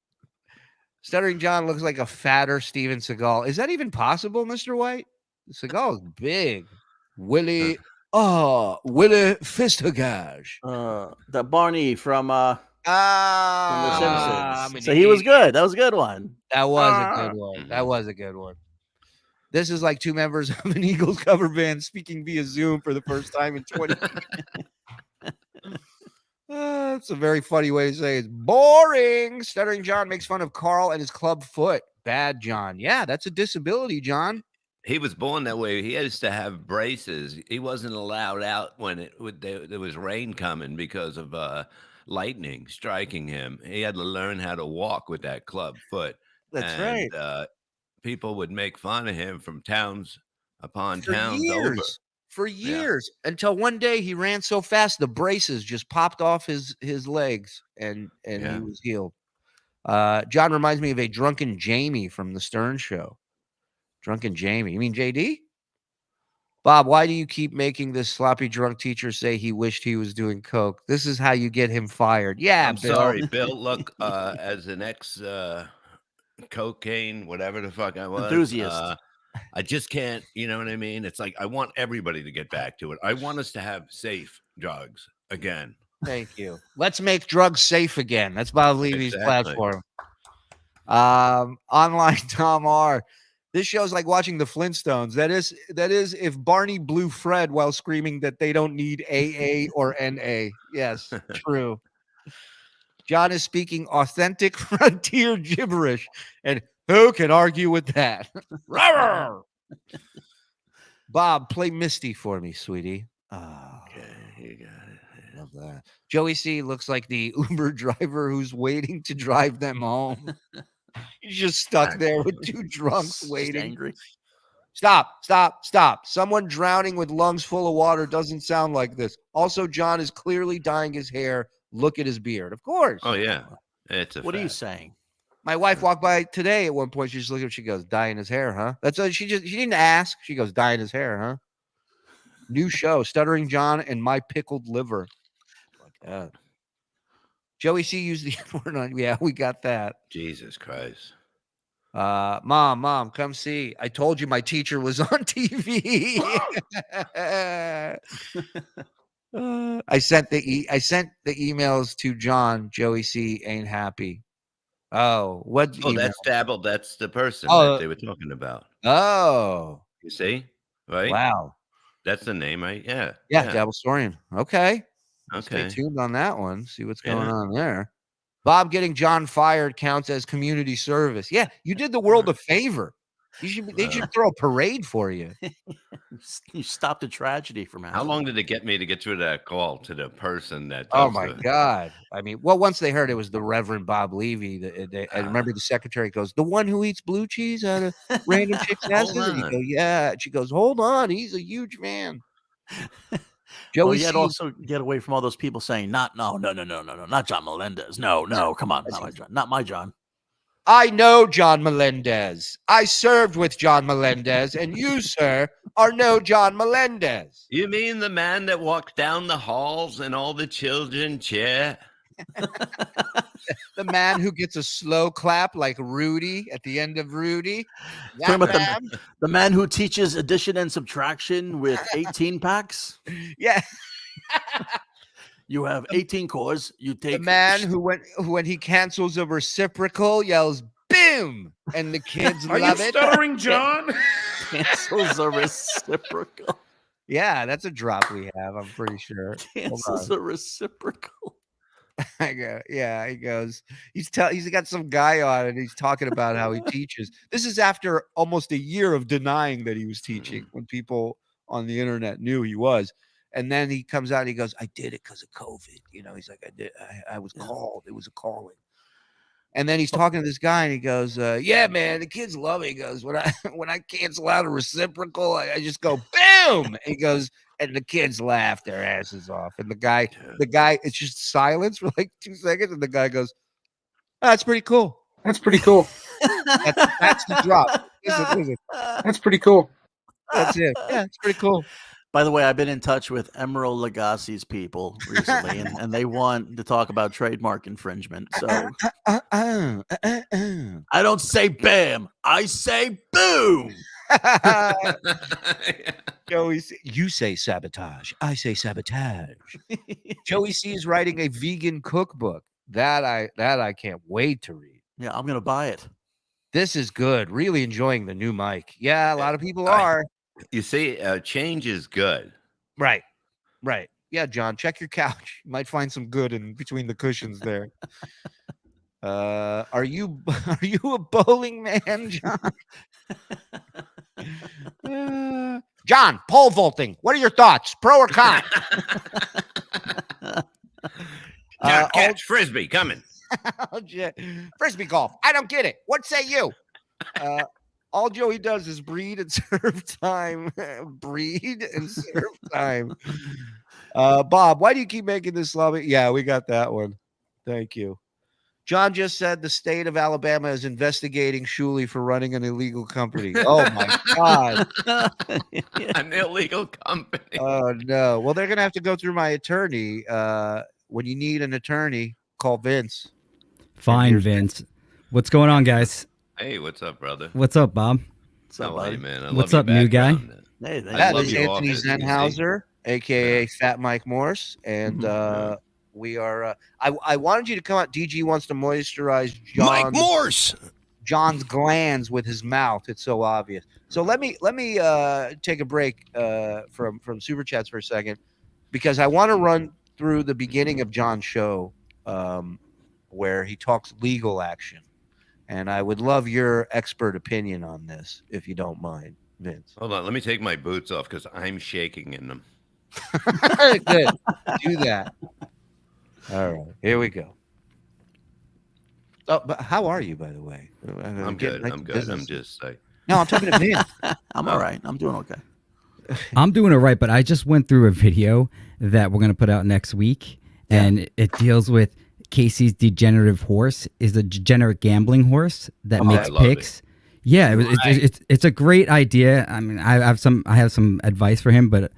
Stuttering John looks like a fatter Steven Seagal. Is that even possible, Mr. White? Seagal is big. Willie Fistigage. The Barney from The Simpsons. So he he was good. That was a good one. That was a good one. That was a good one. This is like two members of an Eagles cover band speaking via Zoom for the first time in 20 years. That's a very funny way to say it's boring. Stuttering John makes fun of Carl and his club foot. Bad John. Yeah, that's a disability, John. He was born that way. He used to have braces. He wasn't allowed out when there was rain coming because of lightning striking him. He had to learn how to walk with that club foot. That's right. People would make fun of him from towns upon for towns years, for years, until one day he ran so fast the braces just popped off his legs and he was healed. John reminds me of a drunken Jamie from the Stern Show. Drunken Jamie. You mean JD? Bob, why do you keep making this sloppy drunk teacher say he wished he was doing coke? This is how you get him fired. Yeah, I'm Bill. sorry, Bill. Look, as an ex cocaine, whatever the fuck I was, enthusiast. I just can't, you know what I mean? It's like I want everybody to get back to it. I want us to have safe drugs again. Thank you. Let's make drugs safe again. That's Bob Levy's platform. Online Tom R. This show's like watching the Flintstones. That is if Barney blew Fred while screaming that they don't need AA or NA. Yes, true. John is speaking authentic frontier gibberish, and who can argue with that? Bob, play Misty for me, sweetie. Oh, Okay, you got it. love that. Joey C looks like the Uber driver who's waiting to drive them home. He's just stuck there with two drunks Just waiting. angry. Stop. Someone drowning with lungs full of water doesn't sound like this. Also, John is clearly dyeing his hair. Look at his beard. Of course. Oh, yeah. It's a What are you fact. saying? My wife walked by today at one point. She just looked at him. She goes, dyeing his hair, huh? That's she didn't ask. She goes, dyeing his hair, huh? New show, Stuttering John and My Pickled Liver. Like that. Joey C used the word on. Yeah, we got that. Jesus Christ. Mom, come see. I told you my teacher was on TV. I sent the emails to John. Joey C ain't happy. Oh, what? Oh, email? that's Dabble. That's the person Oh. that they were talking about. Oh, You see? Right? wow. That's the name, right? Yeah. Yeah, Dabble Storian. Okay. Stay Okay. tuned on that one. See what's going Yeah. on there. Bob getting John fired counts as community service. Yeah, you did the world a favor. They should throw a parade for you. You stopped a tragedy from happening. How long did it get me to get through that call to the person that? Oh does my the- God! I mean, well, once they heard it was the Reverend Bob Levy. I remember the secretary goes, "The one who eats blue cheese out of random chick's Hold asses." And you on. go, "Yeah." She goes, "Hold on, he's a huge man." Well, Joey you had C. also get away from all those people saying, no, not John Melendez. No, come on, not my John. I know John Melendez. I served with John Melendez, and you, sir, are no John Melendez. You mean the man that walks down the halls and all the children cheer? The man who gets a slow clap like Rudy at the end of Rudy. Talking That about man? the man who teaches addition and subtraction with 18 packs. Yeah. You have 18 cores. You take The man who when he cancels a reciprocal yells boom, and the kids Are you love it. stuttering, John? cancels a reciprocal. Yeah, that's a drop we have. I'm pretty sure. Cancels a reciprocal. I go, yeah, he goes. He's got some guy on, and he's talking about how he teaches. This is after almost a year of denying that he was teaching, when people on the internet knew he was. And then he comes out and he goes, "I did it because of COVID." You know, he's like, "I did. I was called. It was a calling." And then he's talking to this guy, and he goes, "Yeah, man, the kids love it." He goes, "When I cancel out a reciprocal, I just go boom." And he goes, and the kids laugh their asses off. And the guy, it's just silence for like 2 seconds, and the guy goes, "Oh, that's pretty cool." That's pretty cool. That's the drop. Listen. That's pretty cool. That's it. Yeah, it's pretty cool. By the way, I've been in touch with Emerald Lagasse's people recently, and they want to talk about trademark infringement. So I don't say bam, I say boom. Joey C, you say sabotage. I say sabotage. Joey C is writing a vegan cookbook. That I can't wait to read. Yeah, I'm gonna buy it. This is good. Really enjoying the new mic. Yeah, a lot of people are. You see, change is good. Right. Yeah, John, check your couch. You might find some good in between the cushions there. Are you a bowling man, John? John, pole vaulting. What are your thoughts? Pro or con? Catch frisbee coming. Frisbee golf. I don't get it. What say you? All Joey does is breed and serve time. Breed and serve time. Bob, why do you keep making this lobby? Yeah, we got that one. Thank you. John just said the state of Alabama is investigating Shuley for running an illegal company. Oh my God. An illegal company. Oh no. Well, they're gonna have to go through my attorney. When you need an attorney, call Vince. Fine, Vince. What's going on, guys? Hey, what's up, brother? What's up, Bob? What's up, How are you, buddy? man? What's up, new guy? Hey, That love is you all, Anthony as you can see. Zenhauser, aka Fat Mike Morse, and we are. I wanted you to come out. DG wants to moisturize Mike Morse. John's glands with his mouth. It's so obvious. So let me take a break from super chats for a second, because I want to run through the beginning of John's show, where he talks legal action, and I would love your expert opinion on this, if you don't mind. Vince. Hold on, let me take my boots off because I'm shaking in them. Good. Do that. All right, here we go. Oh, but how are you, by the way? I'm good. I'm good. I'm just like. No, I'm talking to Vince. I'm all right. I'm doing okay. I'm doing it right, but I just went through a video that we're going to put out next week, and it deals with Casey's degenerative horse is a degenerate gambling horse that makes picks. Yeah, it's a great idea. I mean, I have some advice for him, but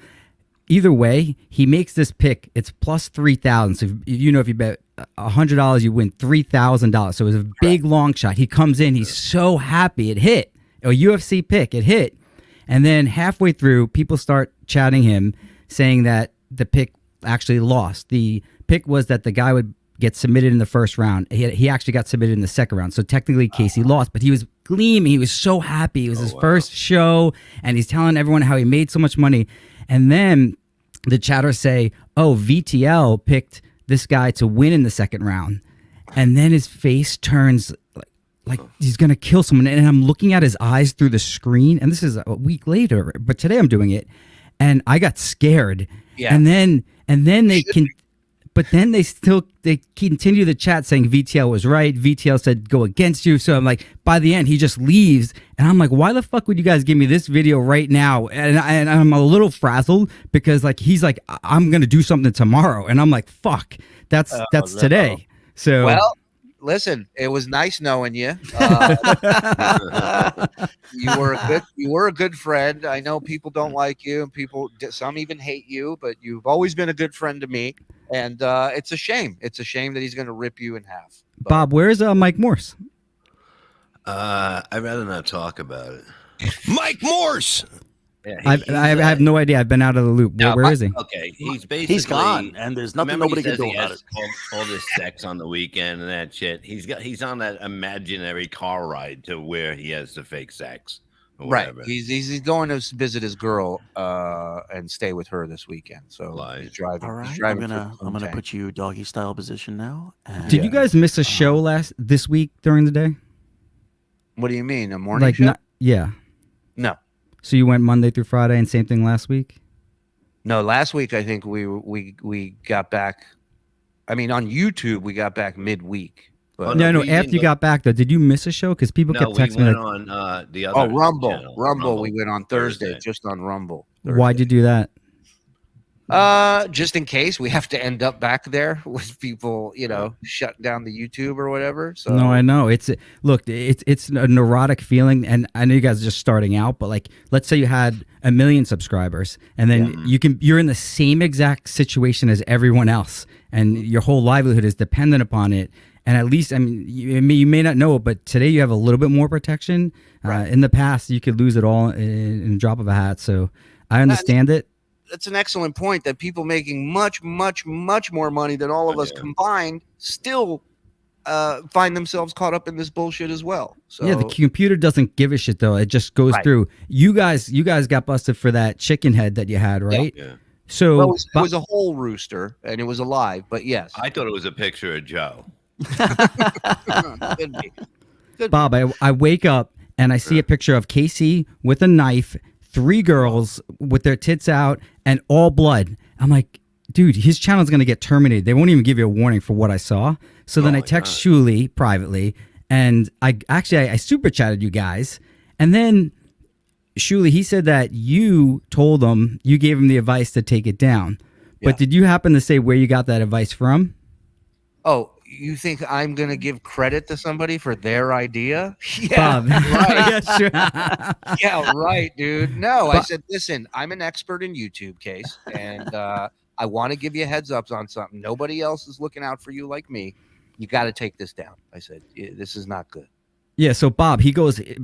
either way, he makes this pick. It's plus 3,000. So if you bet $100, you win $3,000. So it was a big long shot. He comes in, he's so happy it hit. A UFC pick, it hit. And then halfway through, people start chatting him, saying that the pick actually lost. The pick was that the guy would get submitted in the first round. He actually got submitted in the second round. So technically Casey lost, but he was gleaming. He was so happy. It was his first show, and he's telling everyone how he made so much money. And then the chatters say, oh, VTL picked this guy to win in the second round. And then his face turns like he's going to kill someone. And I'm looking at his eyes through the screen. And this is a week later, but today I'm doing it. And I got scared. Yeah. And then they can, but then they continue the chat saying VTL was right. VTL said go against you. So I'm like, by the end, he just leaves. And I'm like, why the fuck would you guys give me this video right now? And I'm a little frazzled because like, he's like, I'm going to do something tomorrow. And I'm like, fuck, that's today. So, well, listen, it was nice knowing you. You were a good friend. I know people don't like you, and some even hate you, but you've always been a good friend to me. And it's a shame. It's a shame that he's going to rip you in half. But, Bob, where's Mike Morse? I'd rather not talk about it. Mike Morse. Yeah, I have no idea. I've been out of the loop. Where is he? Okay, he's gone, and there's nothing nobody can do about it. All this sex on the weekend and that shit. He's on that imaginary car ride to where he has the fake sex. Right. He's going to visit his girl and stay with her this weekend. So he's driving. All right, he's driving I'm gonna put you doggy style position now. Did you guys miss a show this week during the day? What do you mean, a morning show? Yeah. No. So you went Monday through Friday, and same thing last week? No, last week I think we got back. I mean, on YouTube we got back midweek. But no. After you got back, though, did you miss a show? Because people kept texting me. We went on the other. Rumble. Channel. Rumble. We went on Thursday, just on Rumble. Why'd you do that? Just in case we have to end up back there with people, shut down the YouTube or whatever. So no, I know it's a neurotic feeling, and I know you guys are just starting out, but like, let's say you had 1 million subscribers, and then you're in the same exact situation as everyone else, and your whole livelihood is dependent upon it. And at least, I mean, you may not know it, but today you have a little bit more protection. In the past, you could lose it all in a drop of a hat. So I understand it. That's an excellent point, that people making much, much, much more money than all of us combined still find themselves caught up in this bullshit as well. So yeah, the computer doesn't give a shit though. It just goes through. You guys got busted for that chicken head that you had, right? Yeah. So it was a whole rooster and it was alive, but yes. I thought it was a picture of Joe. Could be. Bob, I wake up and I see a picture of Casey with a knife, 3 girls with their tits out and all blood. I'm like, dude, his channel's going to get terminated. They won't even give you a warning for what I saw. So then I text Shuli privately, and I super chatted you guys. And then Shuli, he said that you told him, you gave him the advice to take it down. But did you happen to say where you got that advice from? Oh, you think I'm going to give credit to somebody for their idea? Yeah, Bob. Right. Yeah, sure. Yeah, right, dude. No, I said, listen, I'm an expert in YouTube, Case, and I want to give you a heads up on something. Nobody else is looking out for you like me. You got to take this down. I said, this is not good. Yeah, so Bob,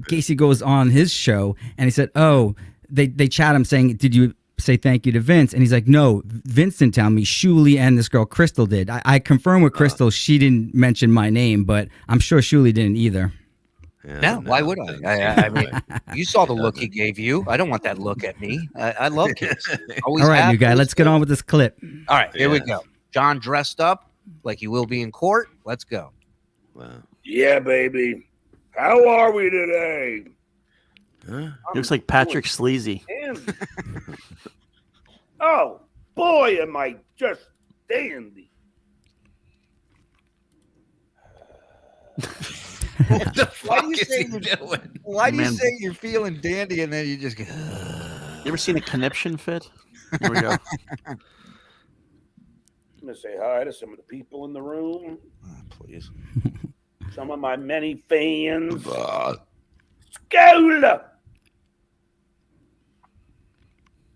Casey goes on his show, and he said, oh, they chat him saying, did you say thank you to Vince? And he's like, no, Vince didn't tell me. Shuli and this girl Crystal did. I confirmed with Crystal, she didn't mention my name, but I'm sure Shuli didn't either. No, why would I? I mean, you saw the look he gave you. I don't want that look at me. I love kids. All right, new guy, let's get on with this clip. All right, here we go. John dressed up like he will be in court. Let's go. Wow. Yeah, baby. How are we today? He looks like Patrick Sleazy. Oh, boy, am I just dandy. What the fuck is he doing? Why do you say you're feeling dandy and then you just go? You ever seen a conniption fit? Here we go. I'm going to say hi to some of the people in the room. Please. Some of my many fans. Skål!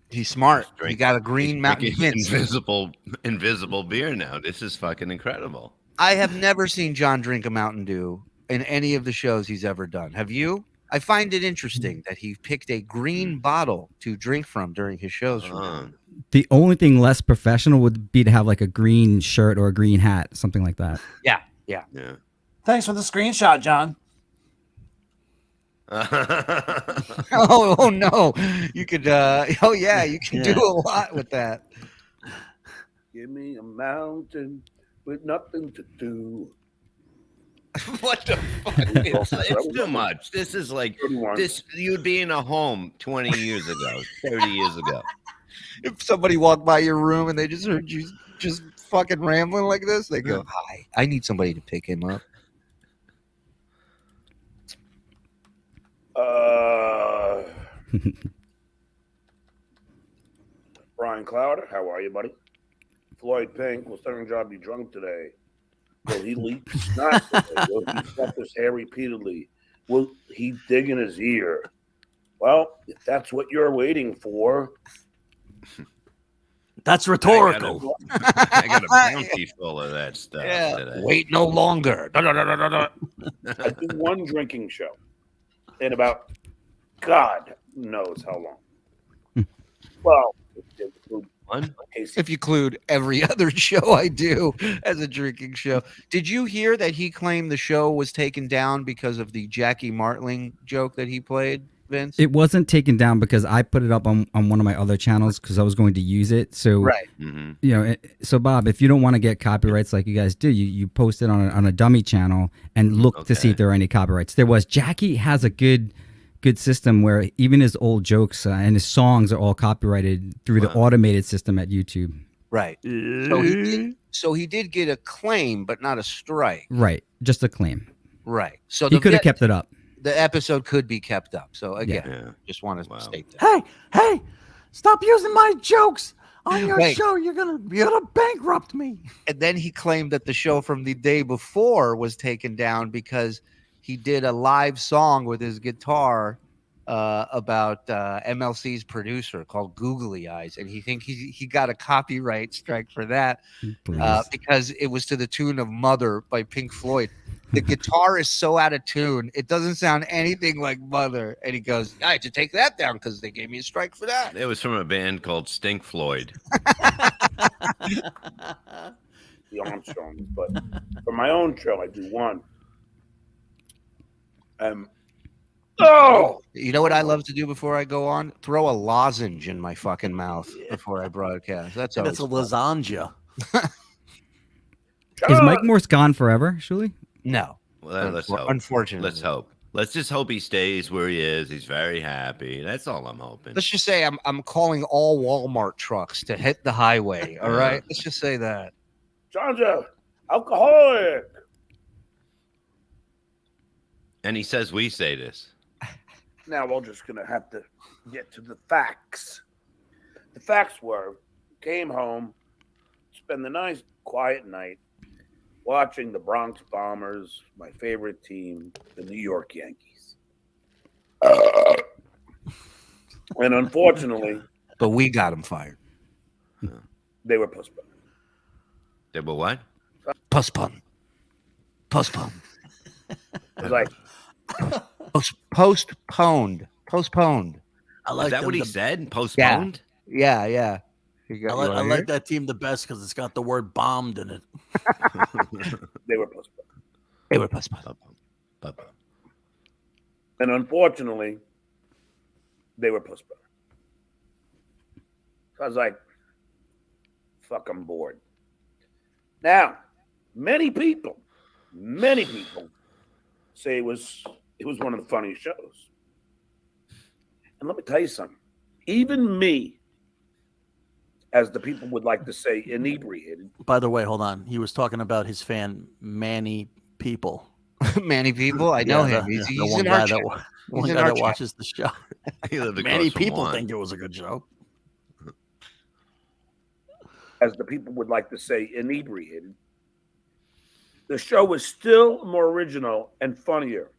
He's smart. He got a green Mountain Dew. Invisible beer now. This is fucking incredible. I have never seen John drink a Mountain Dew in any of the shows he's ever done. Have you? I find it interesting that he picked a green bottle to drink from during his shows. The only thing less professional would be to have like a green shirt or a green hat, something like that. Yeah. Thanks for the screenshot, John. oh no, you could. You can do a lot with that. Give me a mountain with nothing to do. What the fuck? It's too much. This is like this. You'd be in a home 20 years ago, 30 years ago. If somebody walked by your room and they just heard you just fucking rambling like this, they go, "Hi, I need somebody to pick him up." Brian Cloud, how are you, buddy? Floyd Pink, will Stuttering Job be drunk today? Will he leak snot today? Will he stuff his hair repeatedly? Will he dig in his ear? Well, if that's what you're waiting for. That's rhetorical. I got a bounty full of that stuff today. Wait no longer. I do one drinking show in about God knows how long. Well, if you include every other show I do as a drinking show. Did you hear that he claimed the show was taken down because of the Jackie Martling joke that he played, Vince? It wasn't taken down because I put it up on one of my other channels because I was going to use it. So, right. You know, so Bob, if you don't want to get copyrights like you guys do, you post it on a dummy channel and look to see if there are any copyrights. There was. Jackie has a good system where even his old jokes and his songs are all copyrighted through the automated system at YouTube. Right. So he did get a claim, but not a strike. Right. Just a claim. Right. So he could have kept it up. The episode could be kept up. So again, just want to state that. Hey, stop using my jokes on your show. You're gonna bankrupt me. And then he claimed that the show from the day before was taken down because he did a live song with his guitar about MLC's producer called Googly Eyes, and he got a copyright strike for that because it was to the tune of Mother by Pink Floyd. The guitar is so out of tune, it doesn't sound anything like Mother. And he goes, I had to take that down because they gave me a strike for that. It was from a band called Stink Floyd. The Armstrongs, but for my own show, I do one. You know what I love to do before I go on? Throw a lozenge in my fucking mouth before I broadcast. That's a lasagna. Is Mike Morse gone forever, surely? No. Well, let's hope. Unfortunately. Let's hope. Let's just hope he stays where he is. He's very happy. That's all I'm hoping. Let's just say I'm calling all Walmart trucks to hit the highway. All right? Let's just say that. John's alcoholic. And he says we say this. Now we're just going to have to get to the facts. The facts were, came home, spend the nice, quiet night, watching the Bronx Bombers, my favorite team, the New York Yankees. And unfortunately... But we got them fired. They were postponed. They were what? Postponed. It was like... Postponed. I like Is that what he said? Postponed? Yeah. I like that team the best because it's got the word bombed in it. They were postponed. And unfortunately, they were postponed. So I was like, fuck, I'm bored. Now, many people say it was one of the funniest shows. And let me tell you something. Even me, as the people would like to say, inebriated. By the way, hold on. He was talking about his fan, Manny People. Manny People, I know him. He's the one in guy our that chat. one He's in guy our that chat. watches the show. He lived across Many from people Juan. think it was a good show. As the people would like to say, inebriated. The show was still more original and funnier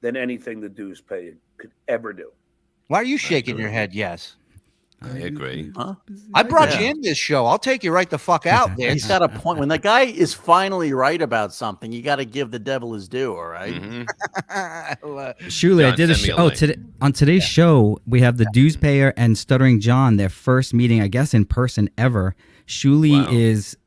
than anything the Dues Pay could ever do. Why are you shaking your head? Yes. I agree. Huh? I brought you in this show. I'll take you right the fuck out, Vince. He's got a point. When the guy is finally right about something, you got to give the devil his due. All right? Shuli, I did a show. On today's show, we have the dues payer and Stuttering John, their first meeting, I guess, in person ever. Shuli is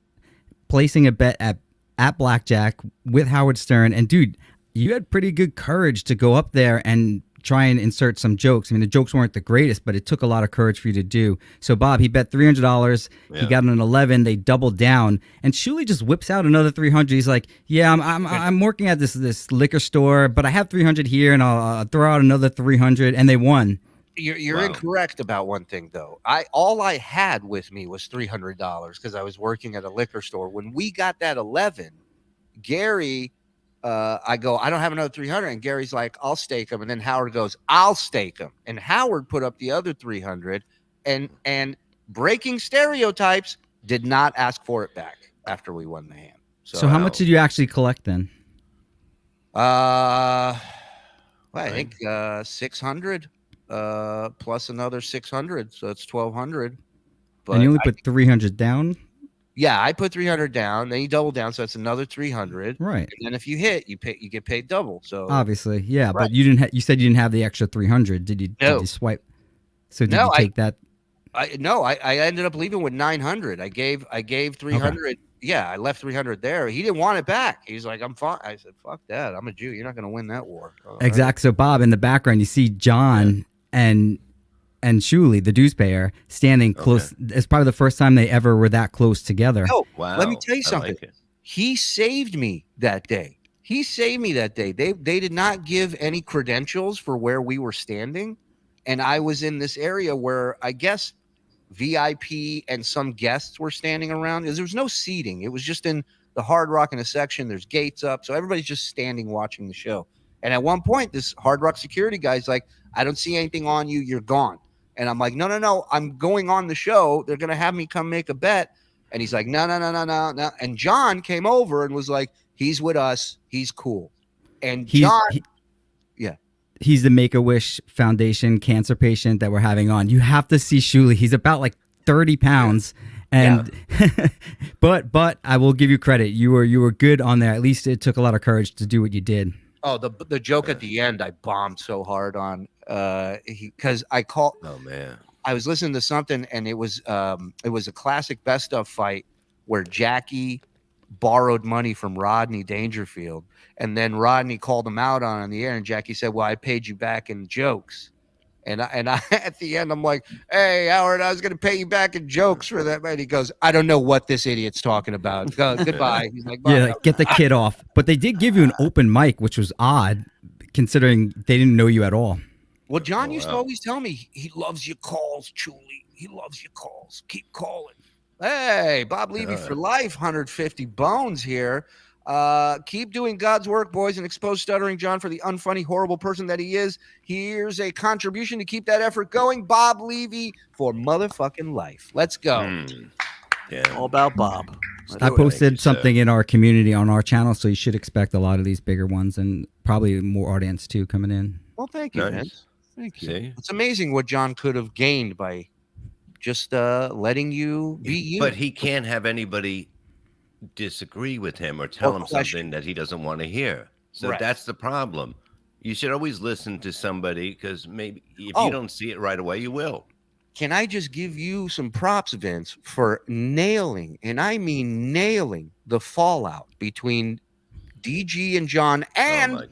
placing a bet at blackjack with Howard Stern. And dude, you had pretty good courage to go up there and try and insert some jokes. I mean, the jokes weren't the greatest, but it took a lot of courage for you to do. So Bob, he bet $300. He got an 11. They doubled down, and Shuli just whips out another 300. He's like, "Yeah, I'm working at this liquor store, but I have 300 here, and I'll throw out another 300." And they won. You're incorrect about one thing, though. All I had with me was $300 because I was working at a liquor store. When we got that 11, Gary. I go, I don't have another 300. And Gary's like, I'll stake him. And then Howard goes, I'll stake him. And Howard put up the other 300 and breaking stereotypes, did not ask for it back after we won the hand. So how much did you actually collect then? I think 600 plus another 600. So it's 1,200. But and you only put 300 down? Yeah, I put 300 down, then you double down, so it's another 300. Right. And then if you hit, you get paid double. So obviously, yeah, but you didn't. You said you didn't have the extra 300. Did you? No. Did you swipe? So did you take that? I ended up leaving with 900. I gave 300. Okay. Yeah, I left 300 there. He didn't want it back. He's like, I'm fine. I said, fuck that. I'm a Jew. You're not going to win that war. Exactly. So Bob, in the background, you see John and Shuli, the dues payer, standing close. It's probably the first time they ever were that close together. No, let me tell you something. He saved me that day. They did not give any credentials for where we were standing. And I was in this area where I guess VIP and some guests were standing around. There was no seating. It was just in the Hard Rock in a section. There's gates up. So everybody's just standing watching the show. And at one point, this Hard Rock security guy's like, I don't see anything on you. You're gone. And I'm like, no, I'm going on the show. They're going to have me come make a bet. And he's like, no. And John came over and was like, he's with us. He's cool. And he's the Make-A-Wish Foundation cancer patient that we're having on. You have to see Shuli. He's about like 30 pounds. And but I will give you credit. You were good on there. At least it took a lot of courage to do what you did. Oh, the joke at the end, I bombed so hard on because I called. Oh man, I was listening to something and it was a classic best of fight where Jackie borrowed money from Rodney Dangerfield, and then Rodney called him out on the air, and Jackie said, "Well, I paid you back in jokes." And I at the end, I'm like, "Hey, Howard, I was going to pay you back in jokes for that." And he goes, "I don't know what this idiot's talking about. Goodbye." He's like, "Bye." Yeah, get the kid off. But they did give you an open mic, which was odd, considering they didn't know you at all. Well, John used to always tell me he loves your calls, Chuli. He loves your calls. Keep calling. Hey, Bob Levy for life. 150 bones here. Keep doing God's work, boys, and expose Stuttering John for the unfunny, horrible person that he is. Here's a contribution to keep that effort going. Bob Levy for motherfucking life. Let's go. Yeah, all about Bob. I posted something in our community on our channel, so you should expect a lot of these bigger ones and probably more audience too coming in. Well, thank you, man. Thank you. See? It's amazing what John could have gained by just letting you be you. But he can't have anybody disagree with him or tell him something that he doesn't want to hear. So that's the problem. You should always listen to somebody, because maybe if you don't see it right away, you will. Can I just give you some props, Vince, for nailing, and I mean nailing, the fallout between DG and John, and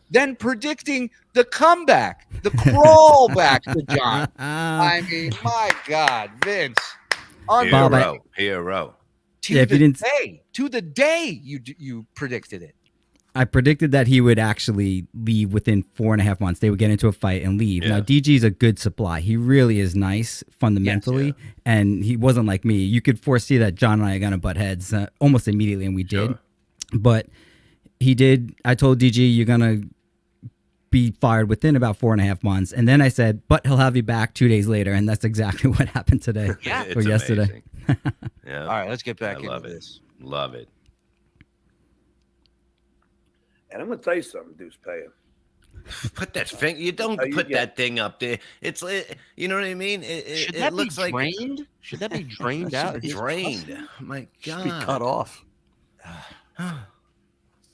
then predicting the comeback, the crawl back to John. I mean, my God, Vince. Hero. To the day you predicted it. I predicted that he would actually leave within 4.5 months. They would get into a fight and leave. Now, DG is a good supply. He really is nice fundamentally, and he wasn't like me. You could foresee that John and I are going to butt heads almost immediately, and we did. But he did. I told DG, you're going to be fired within about 4.5 months. And then I said, but he'll have you back 2 days later. And that's exactly what happened today or yesterday. All right, let's get back into this. Love it. And I'm going to tell you something, Deuce Payer. Put that finger. You don't put that thing up there. It's, you know what I mean? Should it that looks be drained? Should that be drained out? Drained. Oh my God. Should be cut off.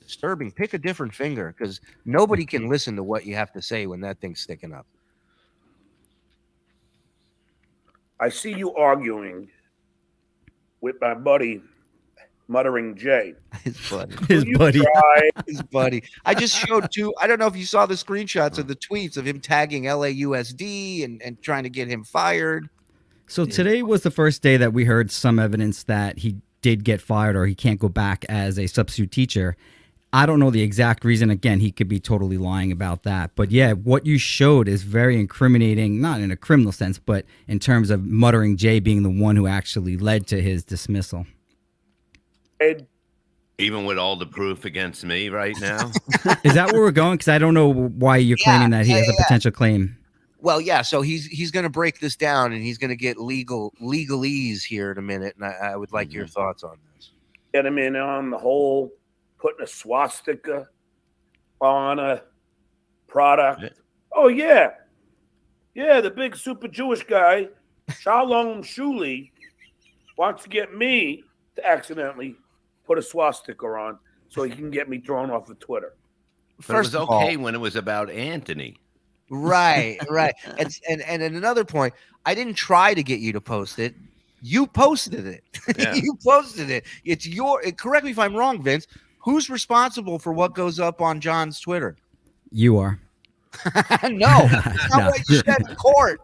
Disturbing. Pick a different finger because nobody can listen to what you have to say when that thing's sticking up. I see you arguing with my buddy, Muttering Jay. His buddy. His buddy. I just showed two. I don't know if you saw the screenshots of the tweets of him tagging LAUSD and trying to get him fired. So today was the first day that we heard some evidence that he did get fired or he can't go back as a substitute teacher. I don't know the exact reason. Again, he could be totally lying about that. But yeah, what you showed is very incriminating, not in a criminal sense, but in terms of Muttering Jay being the one who actually led to his dismissal. Even with all the proof against me right now? Is that where we're going? Because I don't know why you're claiming that he has a potential claim. Well, yeah, so he's going to break this down and he's going to get legalese here in a minute, and I would like your thoughts on this. Get him in on the whole putting a swastika on a product. Oh, yeah. Yeah, the big super Jewish guy, Shalom Shuli, wants to get me to accidentally put a swastika on so he can get me thrown off of Twitter. First, it was okay when it was about Anthony. Right. And another point, I didn't try to get you to post it. You posted it. Yeah. You posted it. It's correct me if I'm wrong, Vince. Who's responsible for what goes up on John's Twitter? You are. No, that's not what you said in court.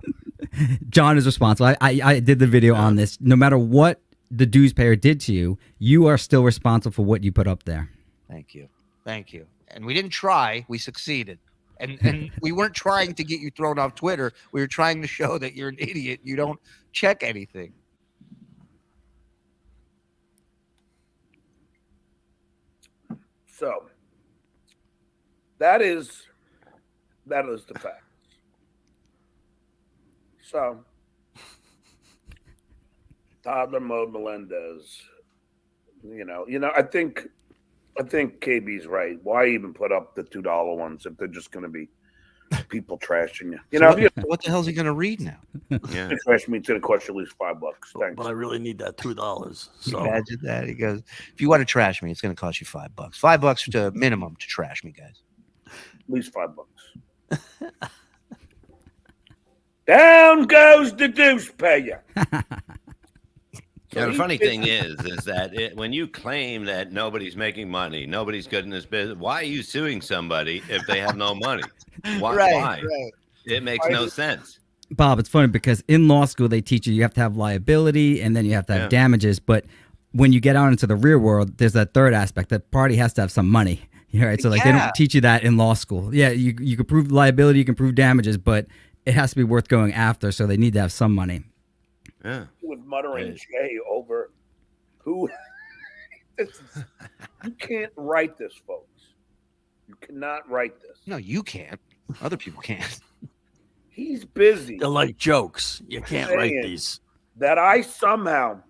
John is responsible. I did the video on this. No matter what the dues payer did to you, you are still responsible for what you put up there. Thank you. And we didn't try. We succeeded. And we weren't trying to get you thrown off Twitter. We were trying to show that you're an idiot. You don't check anything. So that is the fact. So Toddler Mode Melendez, I think KB's right. Why even put up the $2 ones if they're just going to be people trashing you? What the hell is he going to read now? Yeah, trash me to the cost at least $5. Thanks. But I really need that $2. So imagine that. He goes, if you want to trash me, it's going to cost you $5. $5 to minimum to trash me, guys. At least $5. Down goes the deuce payer. Yeah, the funny thing is that when you claim that nobody's making money, nobody's good in this business, why are you suing somebody if they have no money? Why? Right. It makes no sense. Bob, it's funny because in law school they teach you have to have liability and then you have to have damages. But when you get out into the real world, there's that third aspect. That party has to have some money. Right? So they don't teach you that in law school. Yeah, you can prove liability, you can prove damages, but it has to be worth going after. So they need to have some money. Yeah. With Muttering Jay over who you can't write this, folks. You cannot write this. No, you can't. Other people can't. He's busy. They're like jokes. You can't write these. That I somehow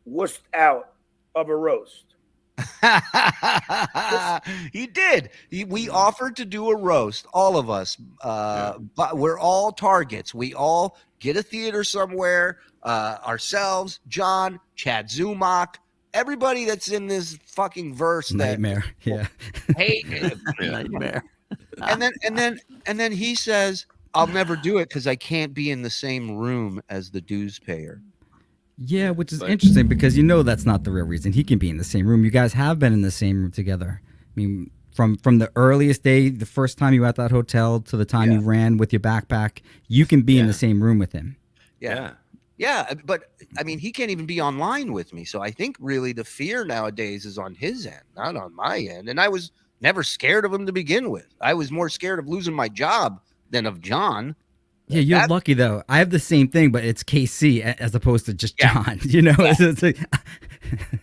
wussed out of a roast. He did. We offered to do a roast, all of us. But we're all targets. We all get a theater somewhere. Ourselves, John, Chad Zumach, everybody that's in this fucking verse. Nightmare. Hey, nightmare. and then he says, "I'll never do it because I can't be in the same room as the dues payer." Yeah, which is interesting because that's not the real reason. He can be in the same room. You guys have been in the same room together. I mean, from the earliest day, the first time you were at that hotel to the time you ran with your backpack, you can be in the same room with him. Yeah. Yeah, but I mean, he can't even be online with me. So I think really the fear nowadays is on his end, not on my end. And I was never scared of him to begin with. I was more scared of losing my job than of John. Yeah, you're lucky though. I have the same thing, but it's KC as opposed to just John. You know, it's like,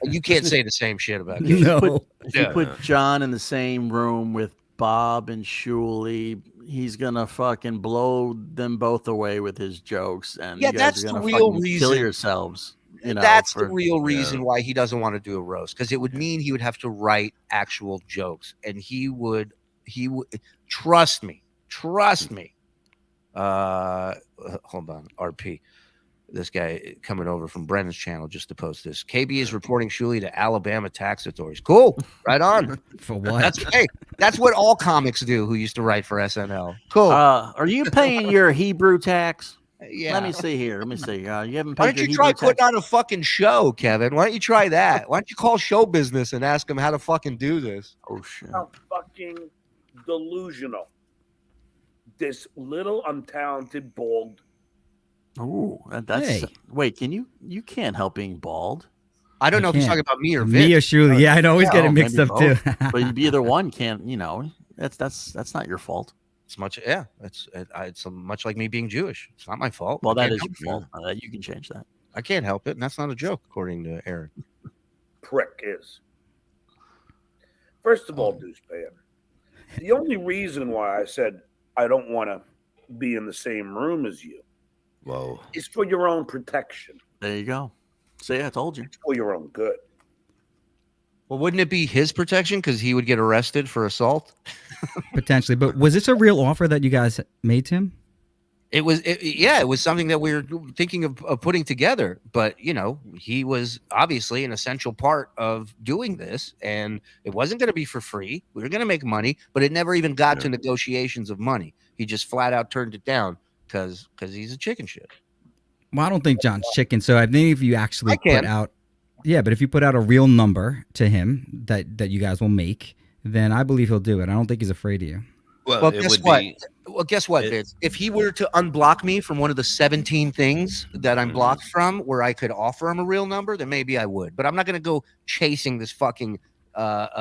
you can't say the same shit about KC. No. If you put John in the same room with Bob and Shuley, he's gonna fucking blow them both away with his jokes, and you guys are gonna fucking kill yourselves. You know, that's the real reason why he doesn't want to do a roast, because it would mean he would have to write actual jokes, and he would trust me. Hold on, RP. This guy coming over from Brennan's channel just to post this. KB is reporting Shuley to Alabama tax authorities. Cool. Right on. For what? That's what all comics do who used to write for SNL. Cool. Are you paying your Hebrew tax? Yeah. Let me see here. You haven't paid Why don't you try putting on a fucking show, Kevin? Why don't you try that? Why don't you call show business and ask them how to fucking do this? Oh, shit. How fucking delusional. This little untalented bald. Oh, that's wait. You can't help being bald. I don't know if he's talking about me or Vince. Me or Shuley. Yeah, I always get it mixed up too. But either one can't. You know, that's not your fault. It's much. Yeah, it's much like me being Jewish. It's not my fault. Well, that is your fault. You can change that. I can't help it, and that's not a joke, according to Aaron. Prick is. First of all, douchebag. The only reason why I said I don't want to be in the same room as you. Whoa. It's for your own protection. There you go. See, I told you. It's for your own good. Well, wouldn't it be his protection because he would get arrested for assault? Potentially. But was this a real offer that you guys made to him? It was something that we were thinking of putting together. But, you know, he was obviously an essential part of doing this, and it wasn't going to be for free. We were going to make money, but it never even got to negotiations of money. He just flat out turned it down because he's a chicken shit. Well, I don't think John's chicken. So I think if you actually put out, but if you put out a real number to him that you guys will make, then I believe he'll do it. I don't think he's afraid of you. Well, guess what? Guess what, Vince? If he were to unblock me from one of the 17 things that I'm blocked from, where I could offer him a real number, then maybe I would. But I'm not going to go chasing this fucking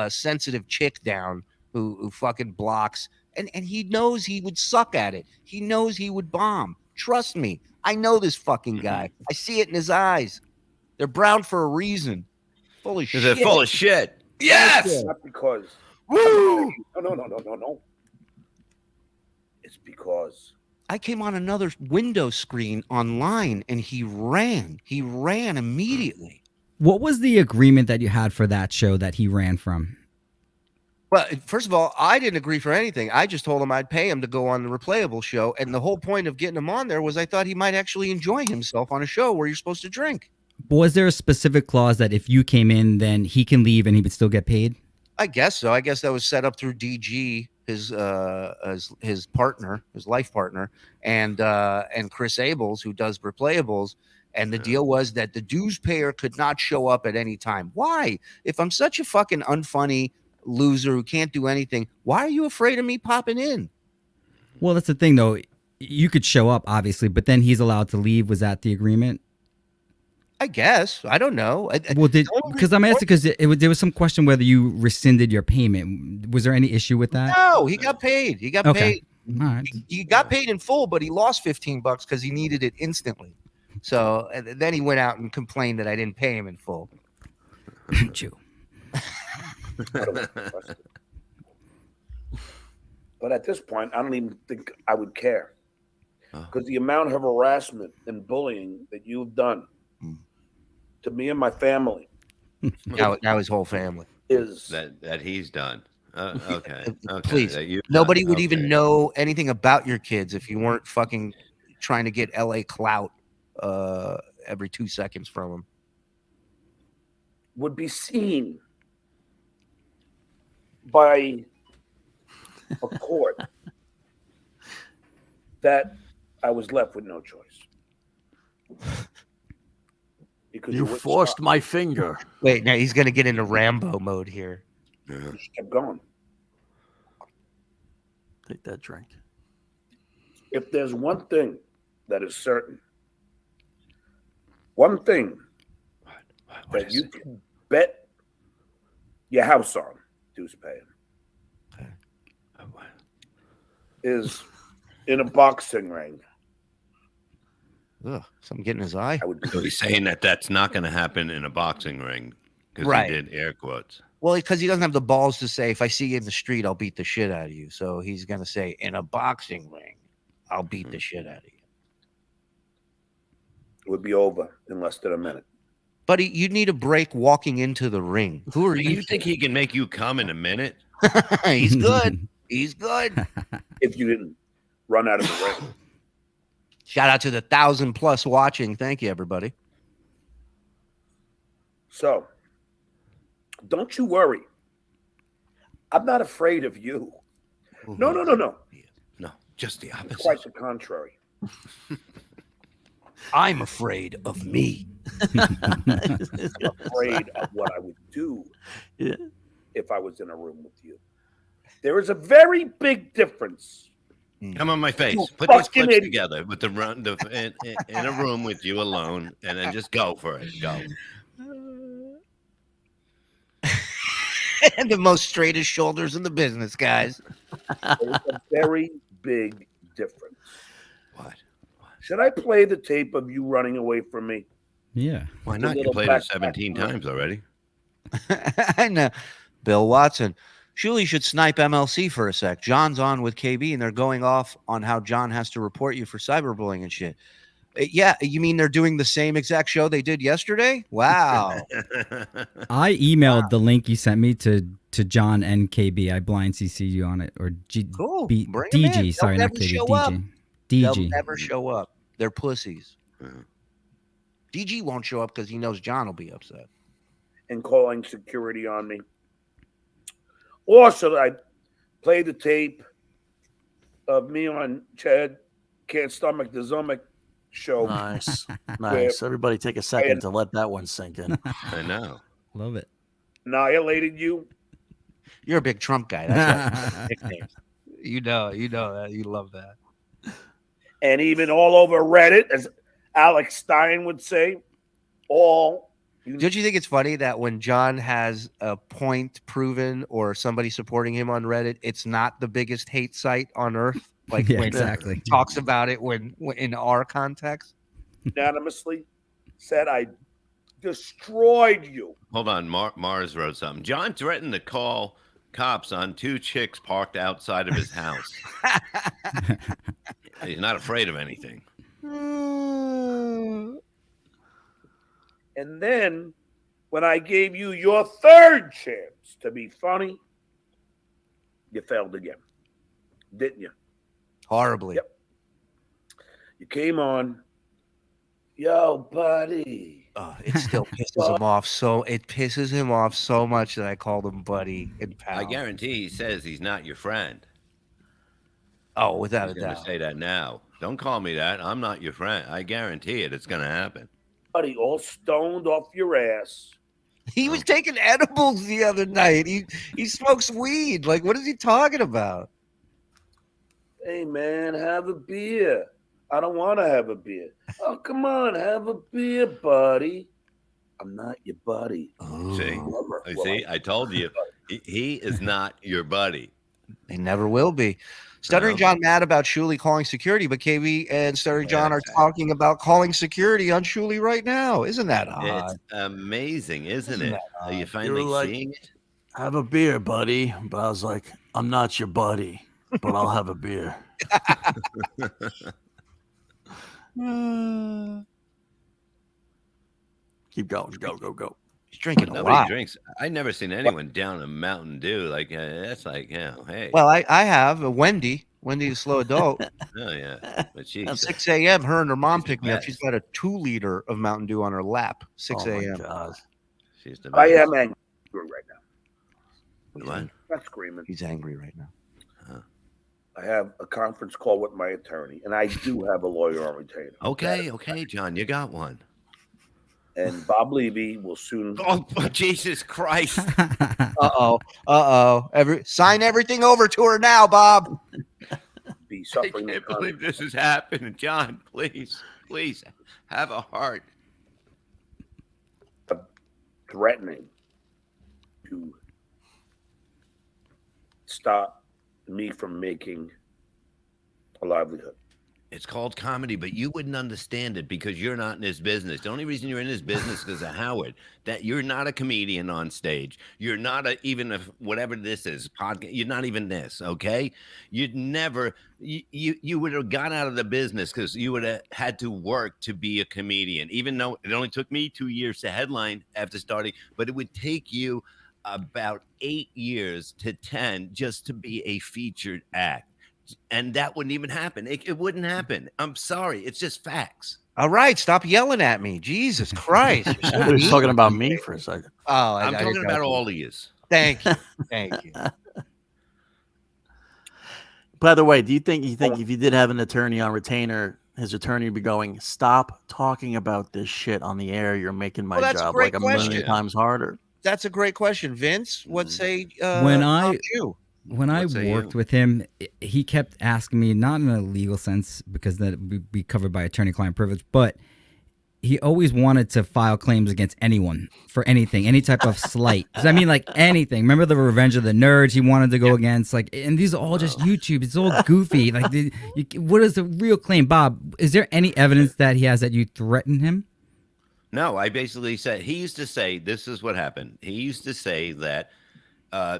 sensitive chick down who fucking blocks. And he knows he would suck at it. He knows he would bomb. Trust me. I know this fucking guy. I see it in his eyes. They're brown for a reason. Full of shit. They're full of shit. Yes. Not because. Woo! No. It's because I came on another window screen online and he ran. He ran immediately. What was the agreement that you had for that show that he ran from? Well, first of all, I didn't agree for anything. I just told him I'd pay him to go on the Replayable show. And the whole point of getting him on there was I thought he might actually enjoy himself on a show where you're supposed to drink. Was there a specific clause that if you came in, then he can leave and he would still get paid? I guess so. I guess that was set up through DG, his partner, his life partner, and Chris Abels, who does Replayables. And the deal was that the dues payer could not show up at any time. Why? If I'm such a fucking unfunny loser who can't do anything, why are you afraid of me popping in? Well, that's the thing, though. You could show up, obviously, but then he's allowed to leave. Was that the agreement? I guess. I don't know. Well, because I'm asking because there was some question whether you rescinded your payment. Was there any issue with that? No, he got paid. He got paid. All right. He got paid in full, but he lost $15 because he needed it instantly. So then he went out and complained that I didn't pay him in full. Chew. But at this point, I don't even think I would care. Because the amount of harassment and bullying that you've done to me and my family. now his whole family. Is that he's done. Okay. Please. Nobody would even know anything about your kids if you weren't fucking trying to get LA clout every 2 seconds from them. Would be seen by a court that I was left with no choice. Because you forced my finger. Wait, now he's going to get into Rambo mode here. Just kept going. Take that drink. If there's one thing that is certain, One thing What that is you it? can bet your house on, Deuce paying, is in a boxing ring. Ugh, something getting his eye. I would be So he's saying that that's not going to happen in a boxing ring because Right. he did air quotes. Well, because he doesn't have the balls to say, if I see you in the street, I'll beat the shit out of you. So he's going to say, in a boxing ring, I'll beat the shit out of you. It would be over in less than a minute. Buddy, you need a break walking into the ring. Who are Do you? you think he can make you come in a minute? He's good. He's good. If you didn't run out of the ring. Shout out to the 1,000+ watching. Thank you, everybody. So, don't you worry. I'm not afraid of you. No. No, just the opposite. Quite the contrary. I'm afraid of me. Afraid of what I would do if I was in a room with you. There is a very big difference. Come on my face. You Put these fucking clips idiot. together with in a room with you alone, and then just go for it. Go. And the most straightest shoulders in the business, guys. There's a very big difference. What? Should I play the tape of you running away from me? Yeah. Why It's a not? You little played back- it 17 times already. I know. Bill Watson. Shuli should snipe MLC for a sec. John's on with KB, and they're going off on how John has to report you for cyberbullying and shit. Yeah, you mean they're doing the same exact show they did yesterday? Wow. I emailed the link you sent me to John and KB. I blind CC you on it, or Cool. Bring 'em in. DG. They'll Sorry, not never KB. show up. They'll DG. never show up. They're pussies. DG won't show up because he knows John will be upset. And calling security on me. Or should I play the tape of me on Chad Can't Stomach the Zumic show? Nice. Nice. Everybody take a second to let that one sink in. I know. Love it. Annihilated you. You're a big Trump guy. That's why nicknames. You know that. You love that. And even all over Reddit, as Alex Stein would say, all. Don't you think it's funny that when John has a point proven or somebody supporting him on Reddit, it's not the biggest hate site on earth? Like Yeah, when exactly. he talks about it when in our context. Unanimously said I destroyed you. Hold on. Mars wrote something. John threatened to call cops on 2 chicks parked outside of his house. He's not afraid of anything. And then when I gave you your third chance to be funny, you failed again. Didn't you? Horribly. Yep. You came on, yo, buddy. It still pisses him off. So it pisses him off so much that I called him buddy and pal. I guarantee he says he's not your friend. Oh, without He's a going to doubt. say that now. Don't call me that. I'm not your friend. I guarantee it. It's going to happen. Buddy, all stoned off your ass. He was taking edibles the other night. He smokes weed. Like, what is he talking about? Hey, man, have a beer. I don't want to have a beer. Oh, come on, have a beer, buddy. I'm not your buddy. See? See, I told you. He is not your buddy. He never will be. Stuttering John mad about Shuli calling security, but KB and Stuttering John are talking about calling security on Shuli right now. Isn't that odd? It's amazing, isn't it? Are you You finally were like, seeing it? have a beer, buddy. But I was like, I'm not your buddy, but I'll have a beer. Keep going. Go. He's drinking a Nobody lot. drinks. I never seen anyone down a Mountain Dew. Like, that's like, hey. Well, I have a Wendy the slow adult. Oh, yeah. But she's At 6 a.m., her and her mom She's picked the me up. best. She's got a 2-liter of Mountain Dew on her lap. 6 Oh, my a.m. God. she's the I best. am angry right now. What? Not screaming. He's angry right now. I have a conference call with my attorney, and I do have a lawyer on retainer. Okay, John, you got one. And Bob Levy will soon. Oh, Jesus Christ. Sign everything over to her now, Bob. Be I suffering. can't believe this is happening. John, please have a heart. threatening to stop me from making a livelihood. It's called comedy, but you wouldn't understand it because you're not in this business. The only reason you're in this business is because of Howard. That you're not a comedian on stage. You're not even a whatever this is podcast. You're not even this. Okay, you'd never. You would have got out of the business because you would have had to work to be a comedian. Even though it only took me 2 years to headline after starting, but it would take you about 8 years to 10 just to be a featured act. And that wouldn't even happen. It wouldn't happen. I'm sorry. It's just facts. All right, stop yelling at me. Jesus Christ. He was talking about me for a second. Oh, I'm talking about all of you. Thank you. Thank you. By the way, do you think if you did have an attorney on retainer, his attorney would be going, "Stop talking about this shit on the air. You're making my job like a million times harder." That's a great question, Vince. What say you? When I worked with him, he kept asking me, not in a legal sense, because that would be covered by attorney-client privilege, but he always wanted to file claims against anyone for anything, any type of slight. I mean, like anything. Remember the Revenge of the Nerds? He wanted to go against, like, and these are all just YouTube. It's all goofy. Like, what is the real claim, Bob? Is there any evidence that he has that you threatened him? No, I basically said he used to say this is what happened. He used to say that.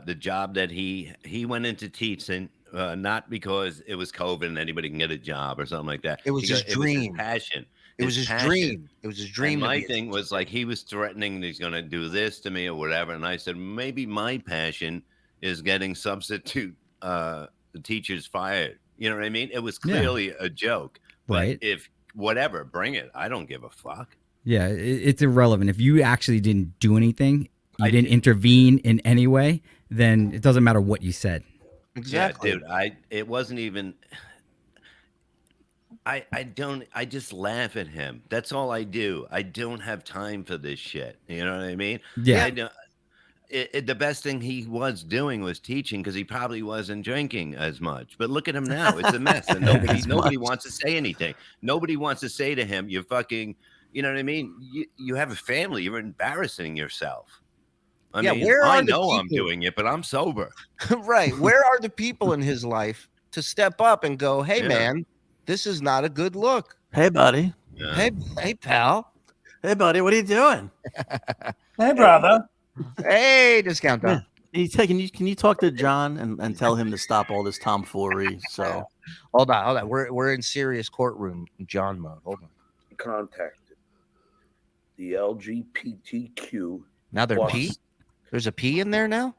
The job that he went into teaching, not because it was COVID and anybody can get a job or something like that. It was his dream. It was his passion. It was his dream. It was his dream. And my thing was like he was threatening he's going to do this to me or whatever. And I said, maybe my passion is getting substitute the teachers fired. You know what I mean? It was clearly a joke. But if whatever, bring it. I don't give a fuck. Yeah, it's irrelevant. If you actually didn't do anything, you didn't intervene in any way, then it doesn't matter what you said. Exactly. Yeah, dude, it wasn't even I just laugh at him. That's all I do. I don't have time for this shit. You know what I mean? Yeah. The best thing he was doing was teaching because he probably wasn't drinking as much. But look at him now. It's a mess. And nobody wants to say anything. Nobody wants to say to him, you're fucking, you know what I mean? You have a family. You're embarrassing yourself. I mean, I know I'm doing it, but I'm sober. Right. Where are the people in his life to step up and go, hey, man, this is not a good look. Hey, buddy. Yeah. Hey, pal. Hey, buddy. What are you doing? Hey, brother. Hey, Discount Don. Can you talk to John and tell him to stop all this tomfoolery? So hold on. We're in serious courtroom John mode. Hold on. Contacted the LGBTQ. Now they're P? There's a P in there now?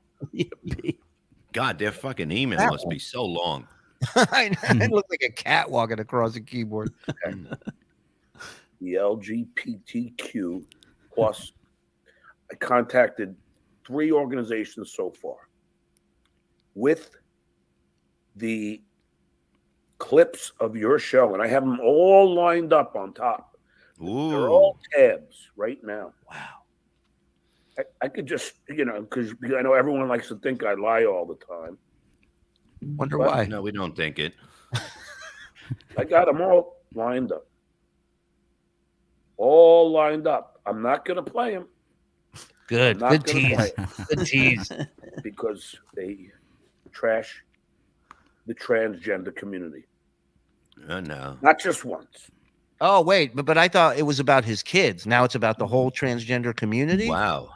God, their fucking email must be so long. I know. It looked like a cat walking across the keyboard. The LGBTQ plus. I contacted 3 organizations so far with the clips of your show, and I have them all lined up on top. Ooh. They're all tabs right now. Wow. I could just, because I know everyone likes to think I lie all the time. Wonder why. No, we don't think it. I got them all lined up. All lined up. I'm not going to play them. Good. Good tease. Good tease. Because they trash the transgender community. No. Not just once. Oh, wait. But I thought it was about his kids. Now it's about the whole transgender community? Wow.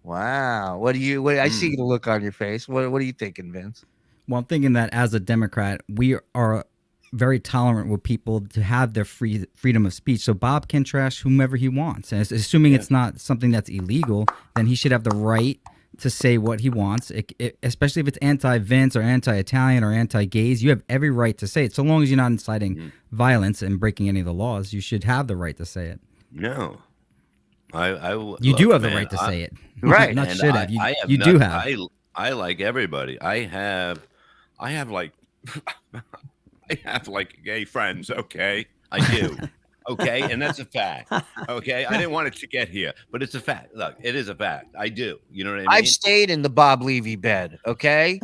What do you I see the look on your face. What are you thinking, Vince? Well, I'm thinking that as a Democrat, we are very tolerant with people to have their freedom of speech. So Bob can trash whomever he wants. And assuming it's not something that's illegal, then he should have the right to say what he wants, especially if it's anti-Vince or anti-Italian or anti-gays. You have every right to say it. So long as you're not inciting violence and breaking any of the laws, you should have the right to say it. No. You do have the right to say it. Right. Not should have. You do have. I like everybody. I have like gay friends, okay? I do. Okay, and that's a fact. Okay, I didn't want it to get here, but it's a fact. Look, it is a fact. I do. You know what I mean? I've stayed in the Bob Levy bed. Okay,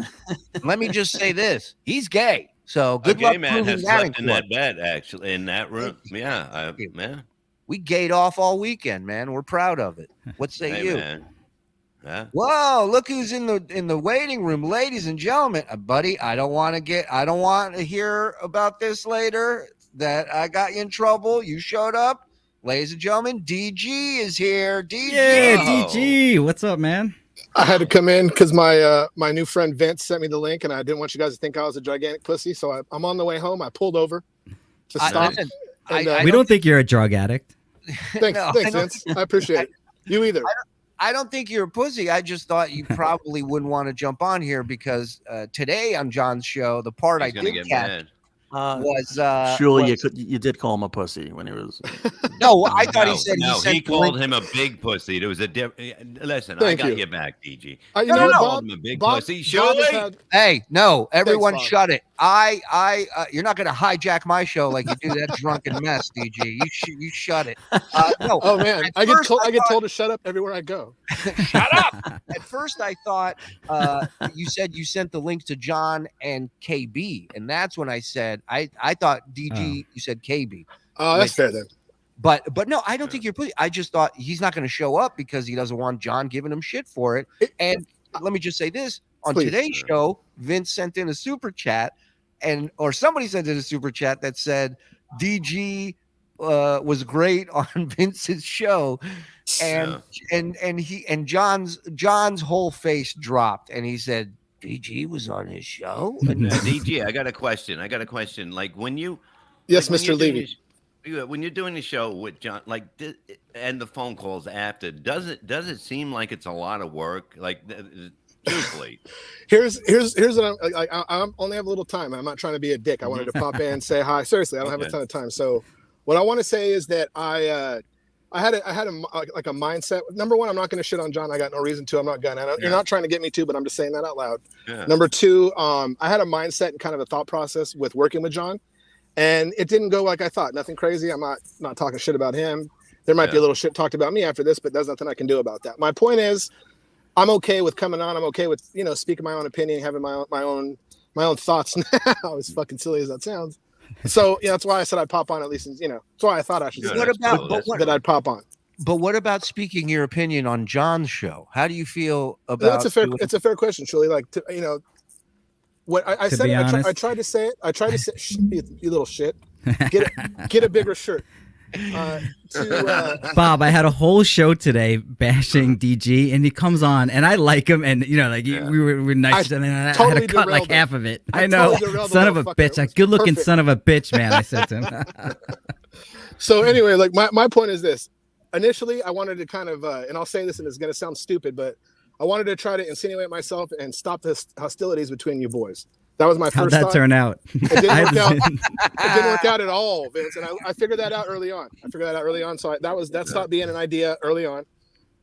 let me just say this: he's gay. So good luck man proving has that slept in that bed, actually, in that room. Yeah, We gayed off all weekend, man. We're proud of it. What say you? Man. Yeah. Whoa, look who's in the waiting room, ladies and gentlemen. Buddy, I don't want to hear about this later, that I got you in trouble. You showed up. Ladies and gentlemen, DG is here. DG. Yeah, DG. What's up, man? I had to come in because my new friend Vince sent me the link, and I didn't want you guys to think I was a gigantic pussy. So I'm on the way home. I pulled over to stop. We don't think you're a drug addict. Thanks, Vince. I appreciate it. You either. I don't think you're a pussy. I just thought you probably wouldn't want to jump on here because today on John's show, the part I did catch was surely you did call him a pussy when he was. No, I thought he said he called him a big pussy. There was a listen. I got you back, DG. You know what, called him a big pussy. Surely. Hey, no, everyone, shut it. You're not going to hijack my show like you do that drunken mess, DG. You shut it. No. Oh man, I get told to shut up everywhere I go. Shut up. At first, I thought you said you sent the link to John and KB, and that's when I said I thought DG. You said KB. Oh, that's fair then. But no, I don't think you're pussy. I just thought he's not going to show up because he doesn't want John giving him shit for it. And let me just say this: on today's show, Vince sent in a super chat, or somebody sent in a super chat that said DG was great on Vince's show, and John's whole face dropped, and he said DG was on his show. DG, I got a question. Like when you, yes, Mr. Levy. When you're doing the show with John, and the phone calls after, does it seem like it's a lot of work? Like, truthfully, here's what I only have a little time. I'm not trying to be a dick. I wanted to pop in and say hi. Seriously, I don't have a ton of time. So, what I want to say is that I had a mindset. Number one, I'm not going to shit on John. I got no reason to. I'm not gonna. You're not trying to get me to, but I'm just saying that out loud. Yeah. Number two, I had a mindset and kind of a thought process with working with John. And it didn't go like I thought. Nothing crazy. I'm not talking shit about him. There might be a little shit talked about me after this, but there's nothing I can do about that. My point is, I'm okay with coming on. I'm okay with speaking my own opinion, having my own thoughts now. As fucking silly as that sounds. So that's why I said I'd pop on at least. That's why I thought I should. That I'd pop on. But what about speaking your opinion on John's show? How do you feel about? It's a fair question, Shirley. What I said, I tried to say it. I tried to say, you little shit. Get a bigger shirt. Bob, I had a whole show today bashing DG, and he comes on, and I like him, and we were nice, and I had to cut like half of it. I know, son of a bitch, a good-looking son of a bitch, man. I said to him. So anyway, my point is this. Initially, I wanted to kind of, and I'll say this, and it's going to sound stupid, but I wanted to try to insinuate myself and stop the hostilities between you boys. That was my first thought. How'd that turn out? It didn't work out. It didn't work out at all, Vince. And I figured that out early on. So that stopped being an idea early on.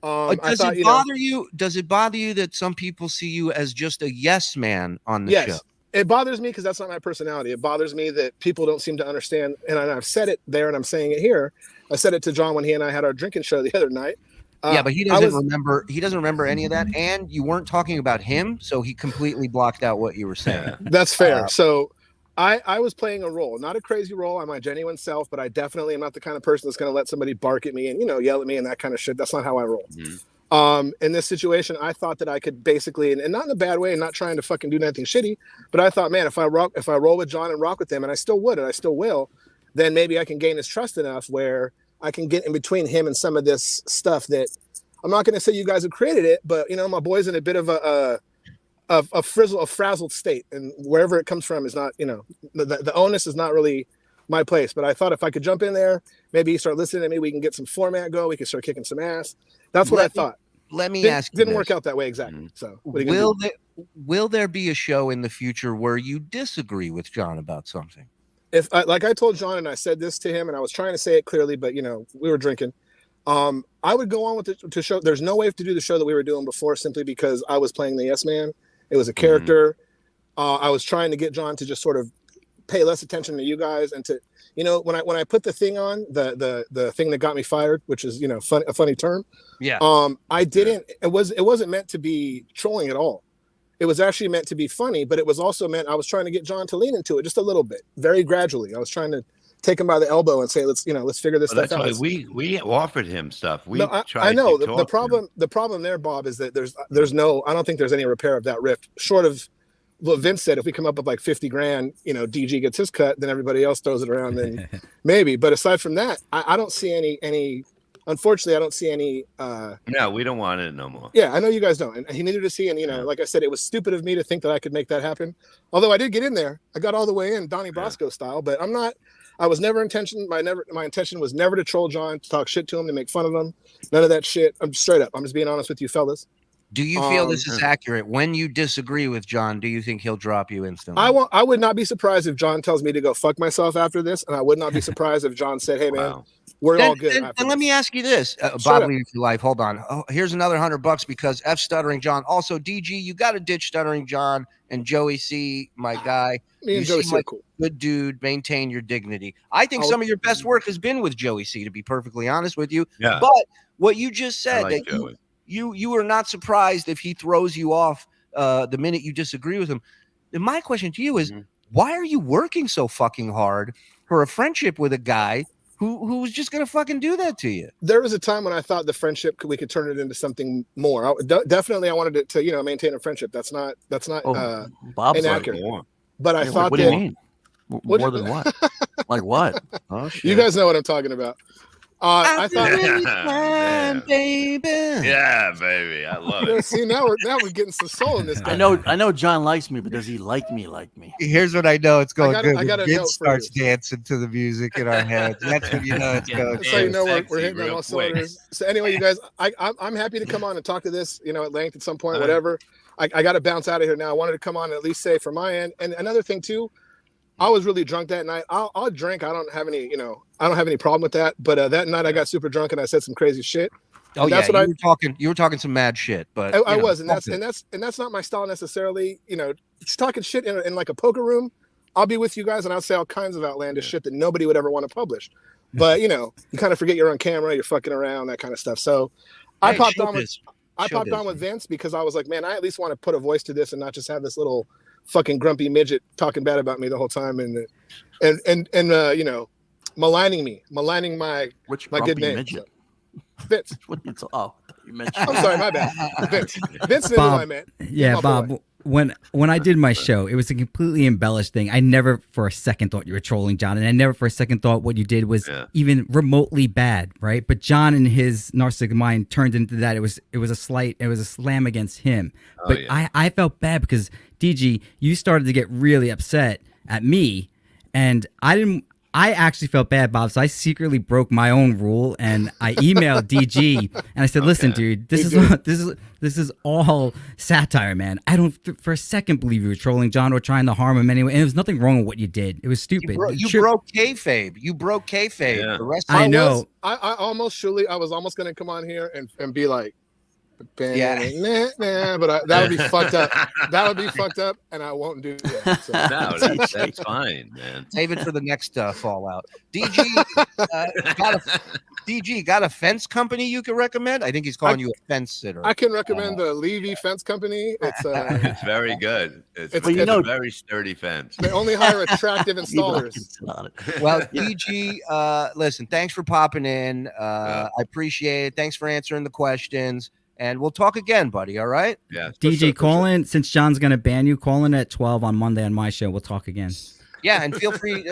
Does it bother you? Does it bother you that some people see you as just a yes man on the show? It bothers me because that's not my personality. It bothers me that people don't seem to understand. And I've said it there, and I'm saying it here. I said it to John when he and I had our drinking show the other night. But he doesn't remember. He doesn't remember any of that, and you weren't talking about him, so he completely blocked out what you were saying. That's fair. So, I was playing a role, not a crazy role. I'm my genuine self, but I definitely am not the kind of person that's going to let somebody bark at me and yell at me and that kind of shit. That's not how I roll. Mm-hmm. In this situation, I thought that I could basically, and not in a bad way, and not trying to fucking do anything shitty, but I thought, man, if I roll with John and rock with him, and I still would, and I still will, then maybe I can gain his trust enough where I can get in between him and some of this stuff that I'm not going to say you guys have created it, but my boy's in a bit of a frazzled state, and wherever it comes from is not, the onus is not really my place. But I thought if I could jump in there, maybe you start listening to me, we can get some format go, we can start kicking some ass. That's what I thought. Let me ask you. Didn't work out that way exactly. So will there be a show in the future where you disagree with John about something? Like I told John, and I said this to him, and I was trying to say it clearly, but we were drinking. I would go on with the show. There's no way to do the show that we were doing before, simply because I was playing the yes man. It was a character. I was trying to get John to just sort of pay less attention to you guys, and to when I put the thing on, the thing that got me fired, which is a funny term. Yeah. I didn't. It wasn't meant to be trolling at all. It was actually meant to be funny, but it was also meant I was trying to get John to lean into it just a little bit, very gradually. I was trying to take him by the elbow and say, let's figure this Well, stuff that's out. why we offered him stuff. We No, tried I know to the talk to him. problem there, Bob, is that there's no, I don't think there's any repair of that rift short of what Vince said. If we come up with like 50 grand, DG gets his cut, then everybody else throws it around, then maybe. But aside from that, I don't see any. Unfortunately, I don't see any. No, we don't want it no more. Yeah, I know you guys don't, and he needed to see. And like I said, it was stupid of me to think that I could make that happen. Although I did get in there, I got all the way in, Donnie Brasco style. But I'm not. I was never intention. My intention was never to troll John, to talk shit to him, to make fun of him. None of that shit. I'm straight up. I'm just being honest with you, fellas. Do you feel this is accurate? When you disagree with John, do you think he'll drop you instantly? I would not be surprised if John tells me to go fuck myself after this, and I would not be surprised if John said, "Hey man, we're all good." And let me ask you this, Bob, leave your life. Hold on. Oh, here's another $100 because F Stuttering John. Also, DG, you got to ditch Stuttering John and Joey C, my guy. Me and Joey C are cool. Good dude. Maintain your dignity. I think some of your best work has been with Joey C, to be perfectly honest with you. Yeah. But what you just said, like that you are not surprised if he throws you off the minute you disagree with him. And my question to you is, why are you working so fucking hard for a friendship with a guy who was just going to fucking do that to you? There was a time when I thought the friendship we could turn it into something more. Definitely, I wanted it to maintain a friendship. That's not Bob's inaccurate. But I thought what do you mean? More than what? Like what? Oh, shit. You guys know what I'm talking about. I thought, baby. Yeah, baby, I love it. See, now we're getting some soul in this guy. I know John likes me, but does he like me? Here's what I know: it's going good. I got a Vince note for starts you. dancing to the music in our heads. That's when you know it's going. That's how you know we're hitting real on all quick. cylinders. So anyway, you guys, I'm happy to come on and talk to this, at length at some point, whatever. I got to bounce out of here now. I wanted to come on and at least say from my end. And another thing too, I was really drunk that night. I'll drink. I don't have any problem with that. But that night I got super drunk and I said some crazy shit. Oh yeah, you were talking some mad shit, but I was, and that's not my style necessarily. Just talking shit in like a poker room. I'll be with you guys and I'll say all kinds of outlandish shit that nobody would ever want to publish. But you kind of forget you're on camera, you're fucking around, that kind of stuff. So I popped on with Vince because I was like, man, I at least want to put a voice to this and not just have this little fucking grumpy midget talking bad about me the whole time and maligning my good name. Midget? Vince. You mentioned. I'm sorry, my bad. Vince knew who I meant. Yeah, Bob. When I did my show, it was a completely embellished thing. I never for a second thought you were trolling John, and I never for a second thought what you did was even remotely bad, right? But John and his narcissistic mind turned into that. It was a slam against him. But I felt bad because DG, you started to get really upset at me, and I actually felt bad, Bob, so I secretly broke my own rule and I emailed DG and I said, "Listen, dude, this is all satire, man. I don't for a second believe you were trolling John or trying to harm him anyway. And there was nothing wrong with what you did. It was stupid. You broke kayfabe. You broke kayfabe. Yeah. The rest I know. I was almost going to come on here and be like, but that would be fucked up. That would be fucked up, and I won't do that. So. No, that's fine, man. Save it for the next fallout. DG got a fence company you could recommend? I think he's calling you a fence sitter. I can recommend the Levy Fence Company. It's very good. It's a very sturdy fence. They only hire attractive installers. Well, DG, listen, thanks for popping in. I appreciate it. Thanks for answering the questions. And we'll talk again, buddy. All right? Yeah. DJ, call in. Since John's going to ban you, call in at 12 on Monday on my show. We'll talk again. Yeah, and feel free,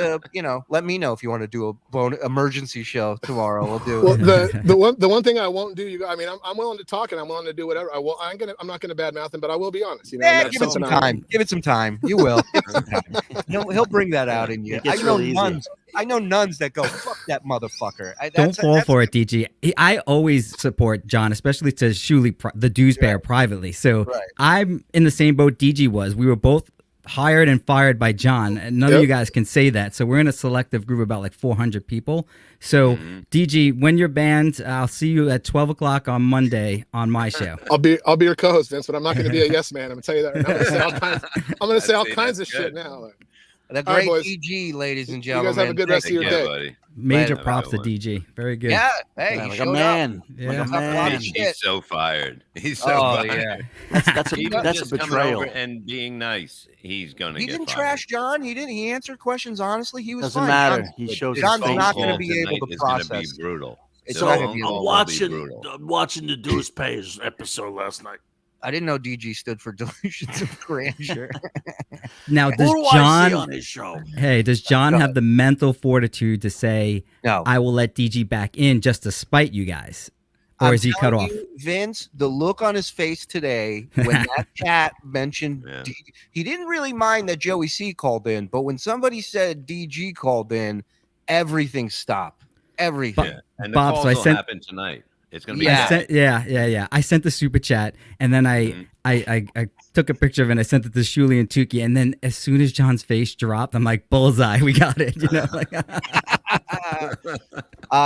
let me know if you want to do a emergency show tomorrow. We'll do. Well, the one thing I won't do, I'm willing to talk and I'm willing to do whatever. I'm not gonna badmouth him, but I will be honest. Give it some time. Give it some time. You will. Give it some time. He'll bring that out in you. I know nuns that go, fuck that motherfucker. Don't fall for it, DG. I always support John, especially to Shuli, the dues bear privately. So I'm in the same boat DG was. We were both hired and fired by John, and none of you guys can say that. So we're in a selective group of about like 400 people. So DG, when you're banned, I'll see you at 12 o'clock on Monday on my show. I'll be your co-host, Vince, but I'm not going to be a yes man. I'm going to tell you that right now. I'm going to say all kinds of shit now. The All right, great boys. DG, ladies and You gentlemen. guys have a good rest of your Yeah, day. buddy. Major Later. props to DG. Very good. Yeah, hey, Yeah, he like a showed man. up. Like Yeah. a Tough a lot man. of shit. He's so fired. He's so Oh, fired. yeah. That's Even a just coming betrayal. over and being nice, he's gonna He get didn't fired. trash John. He didn't. He answered questions honestly. He was Doesn't fine. matter. John's, He But shows his his John's phone face. not going to call be able tonight to is gonna be process. brutal. It's His not phone gonna be call able will be brutal. I'm watching the Deuce Pays episode last night. I didn't know DG stood for delusions of grandeur. Now, Who does do I see John? on his show? Hey, does John Go have ahead. the mental fortitude to say, No. "I will let DG back in just to spite you guys," or I'm is he cut telling off? you, Vince, the look on his face today when that chat mentioned Yeah. DG, he didn't really mind that Joey C called in, but when somebody said DG called in, everything stopped. Everything. Yeah. And the Bob, calls so I will sent- happen tonight. It's gonna be Yeah. I sent, yeah. I sent the super chat, and then Mhm. I took a picture of it and I sent it to Shuli and Tukey, and then as soon as John's face dropped, I'm like, bullseye, we got it. You know, like,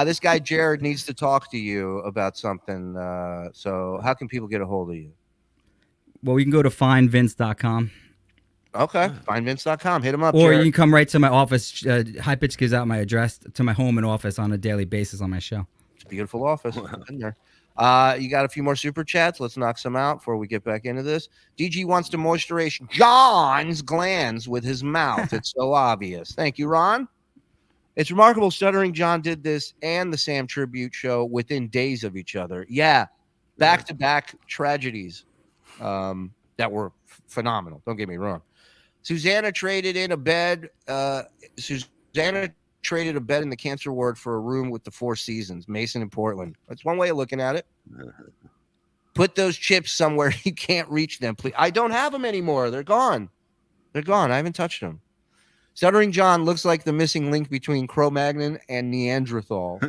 This guy Jared needs to talk to you about something. So how can people get a hold of you? well, we can go to findvince.com, Okay, findvince.com. Hit him up, or Jared. you can come right to my office. High Pitch gives out my address to my home and office on a daily basis on my show. It's a beautiful office. I've been there. You got a few more super chats. Let's knock some out before we get back into this. DG wants to moisturize John's glands with his mouth. It's so obvious. Thank you, Ron. It's remarkable. Stuttering John did this and the Sam Tribute show within days of each other. Yeah, back-to-back tragedies that were phenomenal. Don't get me wrong. Susanna traded in a bed. Susanna traded a bed in the cancer ward for a room with the Four Seasons, Mason and Portland. That's one way of looking at it. Put those chips somewhere you can't reach them, please. I don't have them anymore. They're gone. They're gone. I haven't touched them. Stuttering John looks like the missing link between Cro-Magnon and Neanderthal.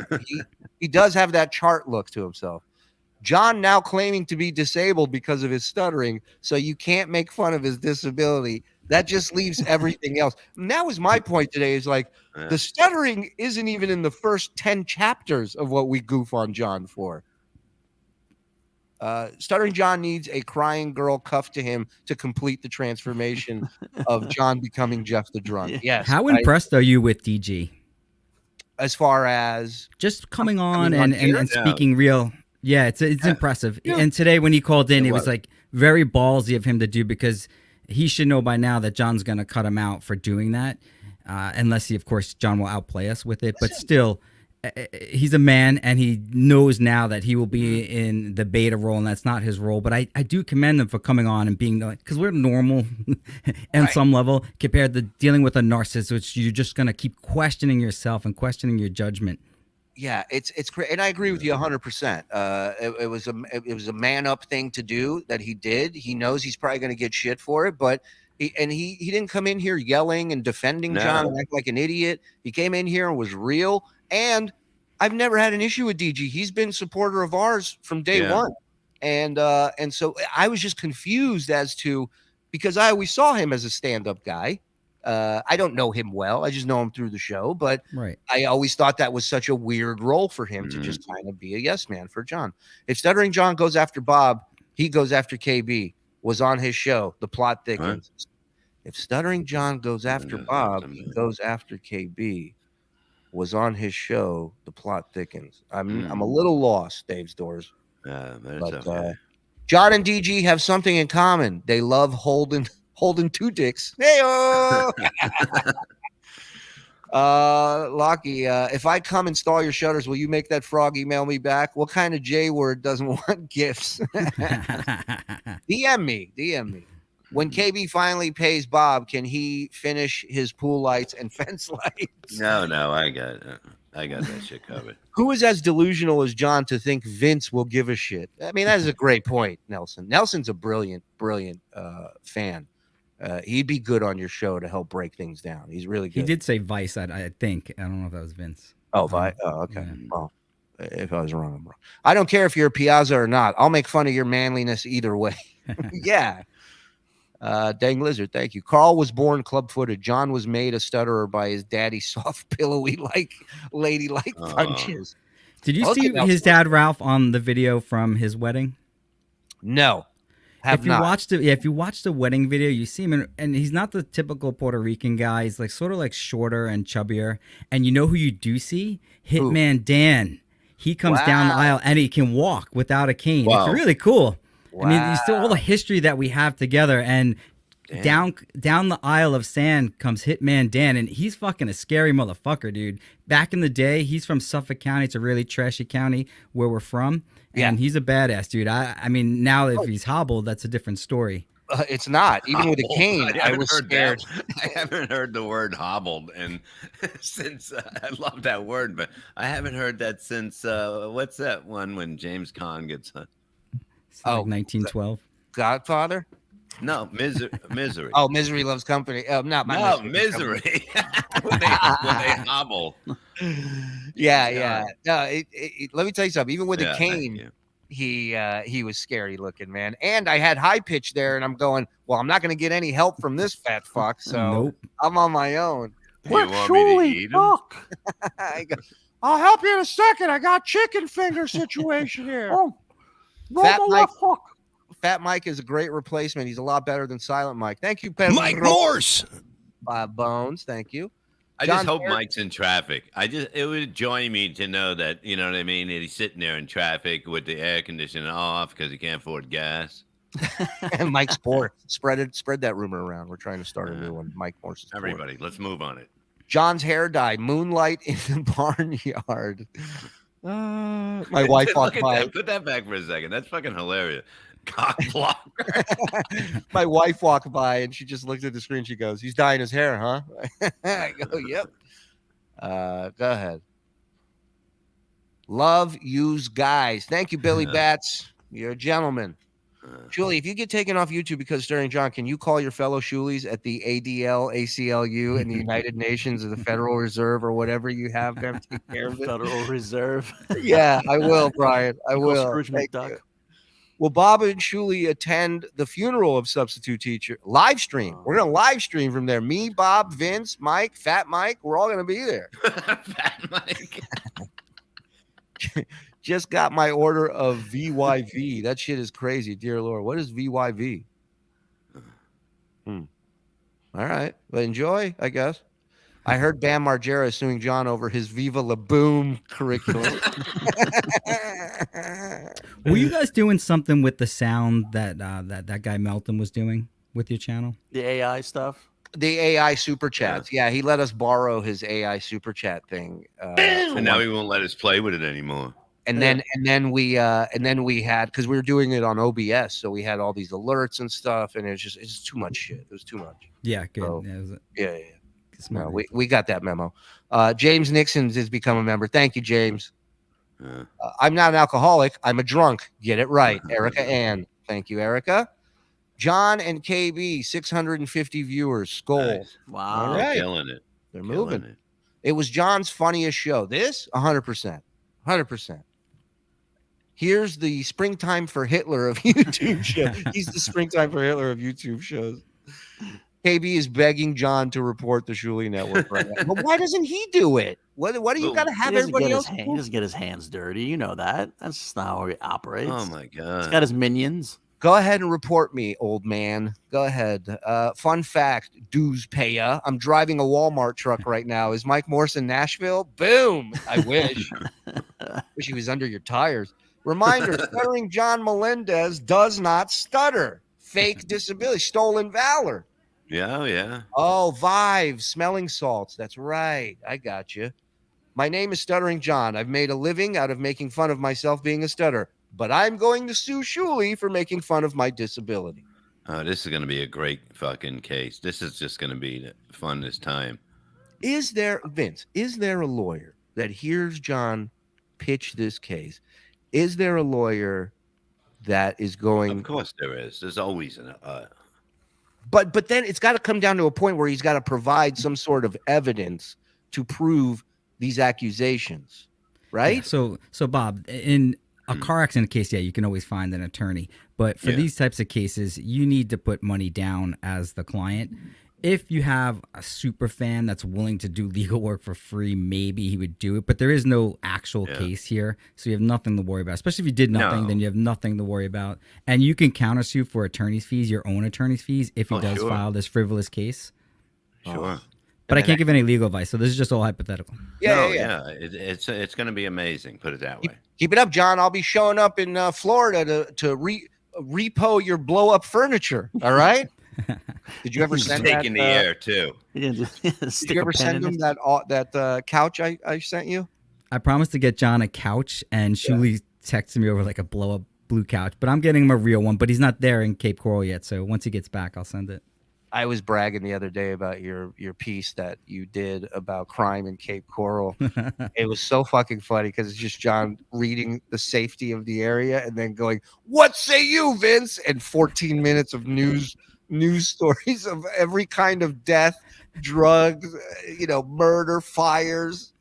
He does have that chart look to himself. John now claiming to be disabled because of his stuttering, so you can't make fun of his disability. That just leaves everything else. And that was my point today, is like the stuttering isn't even in the first 10 chapters of what we goof on John for. Stuttering John needs a crying girl cuffed to him to complete the transformation of John becoming Jeff the Drunk. Yes. How impressed are you with DG? As far as Just coming on on and here? speaking real. Yeah, it's impressive. And today when he called in, it was like very ballsy of him to do, because he should know by now that John's going to cut him out for doing that. Unless he, of course, John will outplay us with it. But still, he's a man, and he knows now that he will be in the beta role, and that's not his role. But I do commend him for coming on and being like, because we're normal on some level compared to dealing with a narcissist, which you're just going to keep questioning yourself and questioning your judgment. yeah, it's great, and I agree with you 100%. It was a man up thing to do that he did. He knows he's probably going to get shit for it, but he didn't come in here yelling and defending John and act like an idiot. He came in here and was real. And I've never had an issue with DG. He's been a supporter of ours from day one, and so I was just confused as to, because I always saw him as a stand-up guy. I don't know him well. I just know him through the show, but I always thought that was such a weird role for him to just kind of be a yes man for John. If Stuttering John goes after Bob, he goes after KB. Was on his show. The plot thickens. If Stuttering John goes after Bob, he goes after KB. Was on his show. The plot thickens. I'm a little lost, Dave's Doors. But okay. John and DG have something in common. They love holding two dicks. Hey-o! Lockie, if I come install your shutters, will you make that frog email me back? What kind of J word doesn't want gifts? DM me. When KB finally pays Bob, can he finish his pool lights and fence lights? No, I got that shit covered. Who is as delusional as John to think Vince will give a shit? I mean, that is a great point, Nelson. Nelson's a brilliant fan. He'd be good on your show to help break things down. He's really good. He did say Vice, I think. I don't know if that was Vince. Oh, Vice. Oh, okay. Yeah. Well, if I was wrong, I'm wrong. I don't care if you're a Piazza or not. I'll make fun of your manliness either way. Yeah. Dang Lizard, thank you. Carl was born club-footed. John was made a stutterer by his daddy's soft, pillowy, ladylike punches. Did you see his dad, Ralph, on the video from his wedding? No. Have if you not. watch the if you watch the wedding video, you see him, and he's not the typical Puerto Rican guy. He's like sort of like shorter and chubbier. And you know who you do see? Hitman Dan. He comes down the Wow. aisle and he can walk without a cane. Wow. It's really cool. I mean, you still all the Wow. history that we have together, and Damn. down the aisle of sand comes Hitman Dan, and he's fucking a scary motherfucker, dude. Back in the day, he's from Suffolk County. It's a really trashy county where we're from, and he's a badass, dude. I mean, now if he's hobbled, that's a different story. It's not. Even with a cane, I haven't was heard scared. I haven't heard the word hobbled, and since I love that word, but I haven't heard that since what's that one when James Caan gets It's like 1912. Godfather? no misery. Oh, Misery Loves Company. Not my No, Misery. misery. when they hobble. Yeah. No, let me tell you something. Even with a Yeah, thank cane, you. he was scary looking, man. And I had high pitch there, and I'm going, well, I'm not going to get any help from this fat fuck, so Nope. I'm on my own. You want me to eat him? I go, I'll help you in a second. I got chicken finger situation here. Fat Mike is a great replacement. He's a lot better than Silent Mike. Thank you, Pedro. Mike Morse. Bones. Thank you. I John just hope Barrett- Mike's in traffic. It would joy me to know that, you know what I mean, that he's sitting there in traffic with the air conditioning off because he can't afford gas. And Mike's poor. Spread that rumor around. We're trying to start a new one. Mike Morse is poor. Everybody, let's move on it. John's hair dye, moonlight in the barnyard. My wife Look walked at by. that. Put that back for a second. That's fucking hilarious. Cock blocker. My wife walked by and she just looked at the screen. She goes, "He's dyeing his hair, huh?" I go, "Yep." Go ahead. Love use guys. Thank you, Billy Bats. You're a gentleman. Julie, if you get taken off YouTube because Stuttering John, can you call your fellow Shulies at the ADL, ACLU, and the United Nations or the Federal Reserve or whatever you have them take care of it? Federal Reserve. Yeah, I will, Brian. I Uncle will. Scrooge Thank McDuck. you. Will Bob and Shuli attend the funeral of substitute teacher? Live stream. We're going to live stream from there. Me, Bob, Vince, Mike, Fat Mike. We're all going to be there. Fat Mike. Just got my order of VYV. That shit is crazy, dear Lord. What is VYV? All right. Well, enjoy, I guess. I heard Bam Margera is suing John over his Viva La Boom curriculum. Were you guys doing something with the sound that that guy Melton was doing with your channel? The AI stuff. The AI super chats. Yeah, he let us borrow his AI super chat thing. And now he won't let us play with it anymore. And then we had, because we were doing it on OBS, so we had all these alerts and stuff, and it's just too much shit. It was too much. Yeah, good. So, Yeah, it was Yeah. smart. No, we got that memo. James Nixon has become a member. Thank you, James. I'm not an alcoholic. I'm a drunk. Get it right. Erica Ann. Thank you, Erica. John and KB, 650 viewers. Skull. Nice. Wow. All right. Killing it. They're Killing moving. it. It was John's funniest show. This, 100%. 100%. Here's the springtime for Hitler of YouTube shows. He's the springtime for Hitler of YouTube shows. KB is begging John to report the Shuli Network right now. But why doesn't he do it? What do you got to have He doesn't everybody get else? he doesn't get his hands dirty. You know that. That's just not how he operates. Oh my He's god. got his minions. Go ahead and report me, old man. Go ahead. Fun fact, dues paya. I'm driving a Walmart truck right now. Is Mike Morse in Nashville? Boom. I wish. Wish he was under your tires. Reminder, stuttering John Melendez does not stutter. Fake disability, stolen valor. Yeah, yeah. Oh, Vive, smelling salts. That's right. I got you. My name is Stuttering John. I've made a living out of making fun of myself being a stutter, but I'm going to sue Shuli for making fun of my disability. Oh, this is going to be a great fucking case. This is just going to be fun this time. Is there, Vince, is there a lawyer that hears John pitch this case? Is there a lawyer that is going? Of course there is. There's always an But then it's got to come down to a point where he's got to provide some sort of evidence to prove these accusations, right? Yeah, so Bob, in a car accident case, yeah, you can always find an attorney. But for these types of cases, you need to put money down as the client. If you have a super fan that's willing to do legal work for free, maybe he would do it. But there is no actual case here, so you have nothing to worry about. Especially if you did nothing, then you have nothing to worry about. And you can countersue for attorney's fees, your own attorney's fees, if he does file this frivolous case. Sure. But I can't give any legal advice, so this is just all hypothetical. It's going to be amazing. Put it that way. Keep it up, John. I'll be showing up in Florida to repo your blow up furniture. All right. Did you ever send taking the air too? Did you ever send him that couch I sent you? I promised to get John a couch, and Shuli texted me over like a blow up blue couch. But I'm getting him a real one. But he's not there in Cape Coral yet, so once he gets back, I'll send it. I was bragging the other day about your piece that you did about crime in Cape Coral. It was so fucking funny because it's just John reading the safety of the area and then going, "What say you, Vince?" And 14 minutes of news stories of every kind of death, drugs, murder, fires.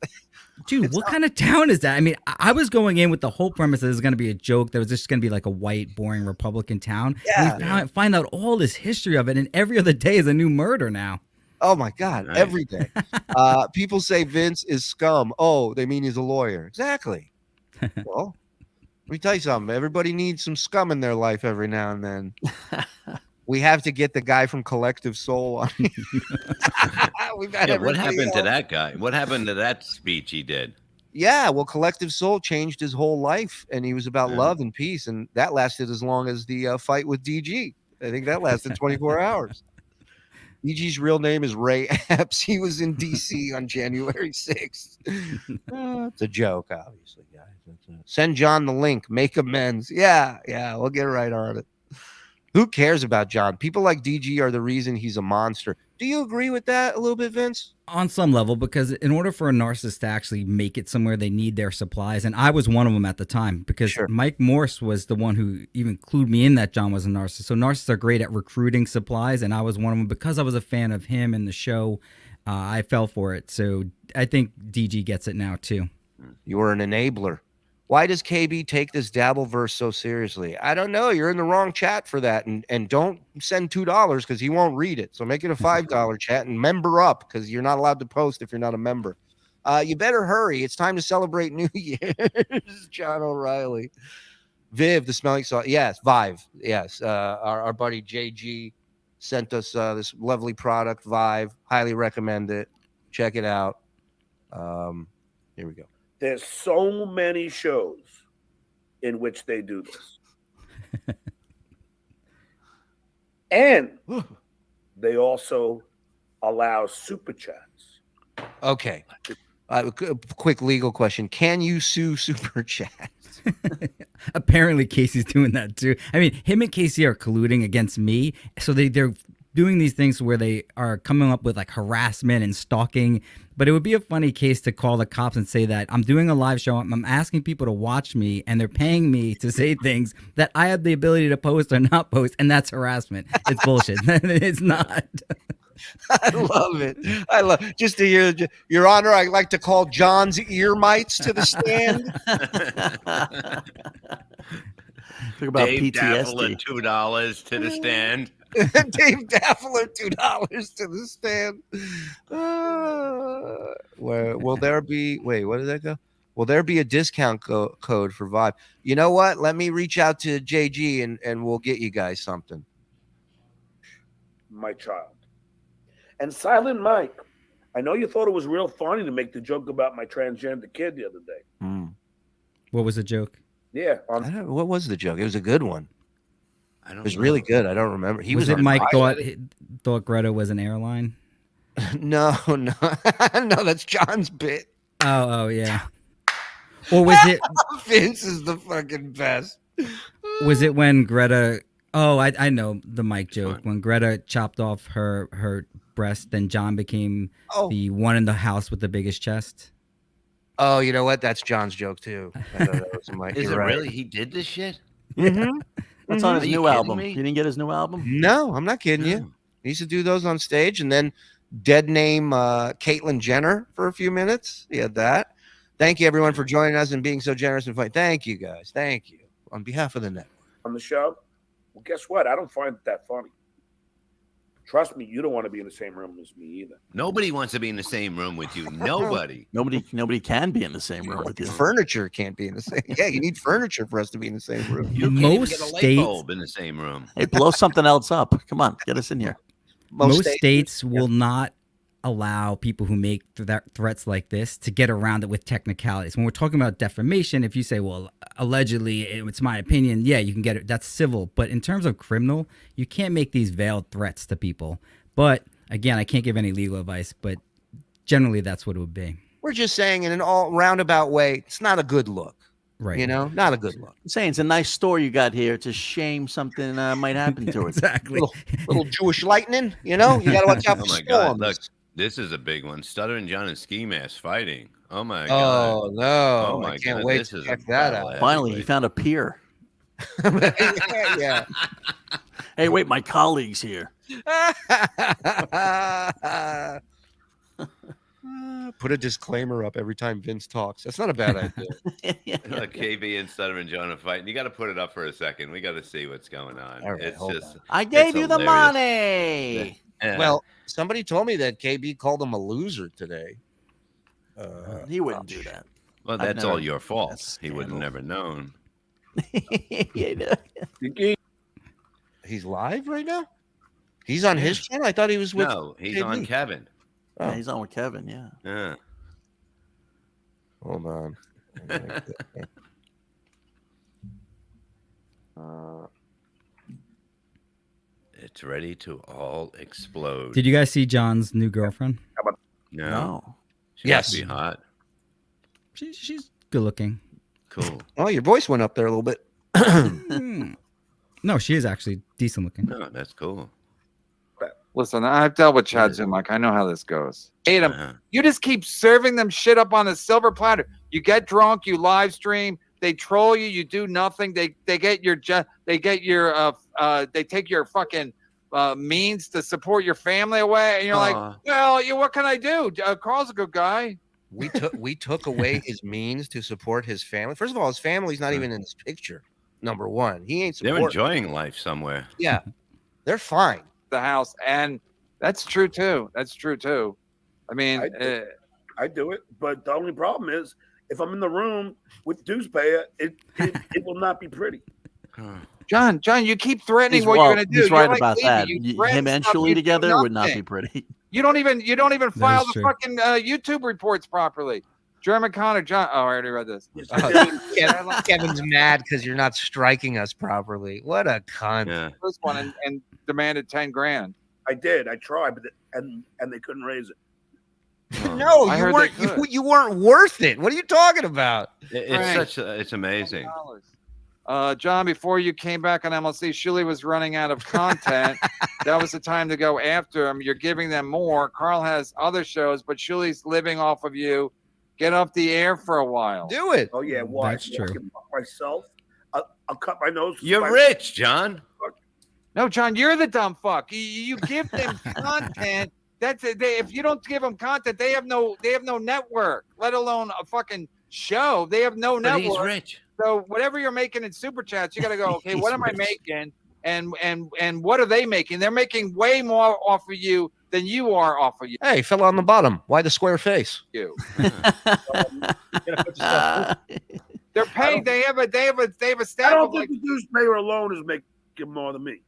Dude, what kind of town is that? I mean, I was going in with the whole premise that it was going to be a joke, that was just going to be like a white, boring Republican town. Yeah. And we find out all this history of it, and every other day is a new murder now. Oh, my God. Right. Every day. People say Vince is scum. Oh, they mean he's a lawyer. Exactly. Well, let me tell you something. Everybody needs some scum in their life every now and then. We have to get the guy from Collective Soul on. What happened to that guy? What happened to that speech he did? Yeah, well, Collective Soul changed his whole life, and he was about love and peace, and that lasted as long as the fight with DG. I think that lasted 24 hours. DG's real name is Ray Epps. He was in D.C. on January 6th. It's a joke, obviously, guys. Send John the link. Make amends. Yeah, we'll get right on it. Who cares about John? People like DG are the reason he's a monster. Do you agree with that a little bit, Vince? On some level, because in order for a narcissist to actually make it somewhere, they need their supplies. And I was one of them at the time, because Mike Morse was the one who even clued me in that John was a narcissist. So narcissists are great at recruiting supplies, and I was one of them. Because I was a fan of him and the show, I fell for it. So I think DG gets it now, too. You were an enabler. Why does KB take this Dabbleverse so seriously? I don't know. You're in the wrong chat for that. And don't send $2 because he won't read it. So make it a $5 chat and member up, because you're not allowed to post if you're not a member. You better hurry. It's time to celebrate New Year's. John O'Reilly. Viv, the smelling salt. Yes, Vive. Yes. Our buddy JG sent us this lovely product, Vive. Highly recommend it. Check it out. Here we go. There's so many shows in which they do this. And they also allow super chats. Okay. Quick legal question. Can you sue super chats? Apparently Casey's doing that too. I mean, him and Casey are colluding against me. So they're doing these things where they are coming up with like harassment and stalking. But it would be a funny case to call the cops and say that I'm doing a live show, I'm asking people to watch me, and they're paying me to say things that I have the ability to post or not post, and that's harassment. It's bullshit. It's not. I love it. I love just to hear, Your Honor, I'd like to call John's ear mites to the stand. Talk about Dave PTSD. $2 to the stand. Dave Daffler, $2 to the stand. Where will there be? Wait, what did that go? Will there be a discount code for Vive? You know what? Let me reach out to JG and we'll get you guys something. My child. And Silent Mike, I know you thought it was real funny to make the joke about my transgender kid the other day. What was the joke? Yeah. What was the joke? It was a good one. It was really good. I don't remember. Was it Mike thought Greta was an airline? No, no, that's John's bit. Oh, yeah. Or was it Vince is the fucking best. Was it when Greta? Oh, I know the Mike joke. When Greta chopped off her breast, then John became the one in the house with the biggest chest. Oh, you know what? That's John's joke too. That was Mike. Is it really? He did this shit? Mm-hmm. That's on his new album. You didn't get his new album? No, I'm not kidding you. He used to do those on stage, and then dead name Caitlyn Jenner for a few minutes. He had that. Thank you, everyone, for joining us and being so generous and funny. Thank you, guys. Thank you. On behalf of the network. On the show? Well, guess what? I don't find it that funny. Trust me, you don't want to be in the same room as me either. Nobody wants to be in the same room with you. Nobody. Nobody can be in the same room with you. Furniture can't be in the same. Yeah, you need furniture for us to be in the same room. You can't even get a light bulb in the same room. Hey, blow something else up. Come on, get us in here. Most states will not allow people who make threats like this to get around it with technicalities. When we're talking about defamation, if you say, well, allegedly, it's my opinion, yeah, you can get it. That's civil. But in terms of criminal, you can't make these veiled threats to people. But again, I can't give any legal advice, but generally that's what it would be. We're just saying in an all roundabout way, it's not a good look. Right. You know, not a good look. I'm saying it's a nice store you got here. It's a shame something might happen to it. Exactly. Little Jewish lightning, you know? You got to watch out for Oh my God! storms. Look, this is a big one. Stuttering John and Ski Mask fighting. Oh my God! Oh no! Oh my I can't God! wait This to is check a that battle out. Finally, he heavyweight. found a peer. Yeah. Hey, wait, my colleague's here. Put a disclaimer up every time Vince talks. That's not a bad idea. Look, KB and Stuttering John are fighting. You got to put it up for a second. We got to see what's going on. All right, It's hold just. on. I gave it's you the hilarious. money. Yeah. Well, somebody told me that KB called him a loser today. He wouldn't do that. Well, I've that's never- all your fault. that's He would have scandal. never known. He's live right now? He's on his channel? I thought he was with No, he's KB. on Kevin. Oh. Yeah, he's on with Kevin. Yeah. Yeah. Hold on. It's ready to all explode. Did you guys see John's new girlfriend? No. No. She Yes. must be hot. She's good looking. Cool. Oh, your voice went up there a little bit. No, she is actually decent looking. No, that's cool. Listen, I've dealt with Chad Zumach. I know how this goes. Hate him. Uh-huh. You just keep serving them shit up on a silver platter. You get drunk, you live stream, they troll you, you do nothing. They get your they take your fucking means to support your family away, and you're like, well, what can I do? Carl's a good guy. We took away his means to support his family. First of all, his family's not even in this picture. Number one, he ain't They're supporting. enjoying life somewhere. Yeah, they're fine. The house, and that's true too. I mean, I do it, but the only problem is if I'm in the room with Deuce Payer, it will not be pretty. John, you keep threatening He's, what well, you're going to do. he's You're right like about Levy. that. You threaten Him and stuff, Shuli you do together would not nothing. be pretty. You don't even file is the true. fucking YouTube reports properly. German Connor, John. Oh, I already read this. Kevin's mad because you're not striking us properly. What a cunt. Yeah. First one and demanded 10 grand. I did. I tried, but and they couldn't raise it. No, I you heard weren't. they could. You weren't worth it. What are you talking about? It's amazing. John, before you came back on MLC, Shuli was running out of content. That was the time to go after him. You're giving them more. Carl has other shows, but Shuli's living off of you. Get off the air for a while. Do it. Oh yeah, why? That's true. I can fuck myself. I'll cut my nose. You're rich, John. No, John, you're the dumb fuck. You give them content. That's it. If you don't give them content, they have no network, let alone a fucking show. They have no But network. he's rich. So whatever you're making in super chats, you got to go, okay, what am I making? And what are they making? They're making way more off of you than you are off of you. Hey, fell on the bottom. Why the square face? They're paying. They have a staff I don't of like think the Deuce Payer alone is making more than me.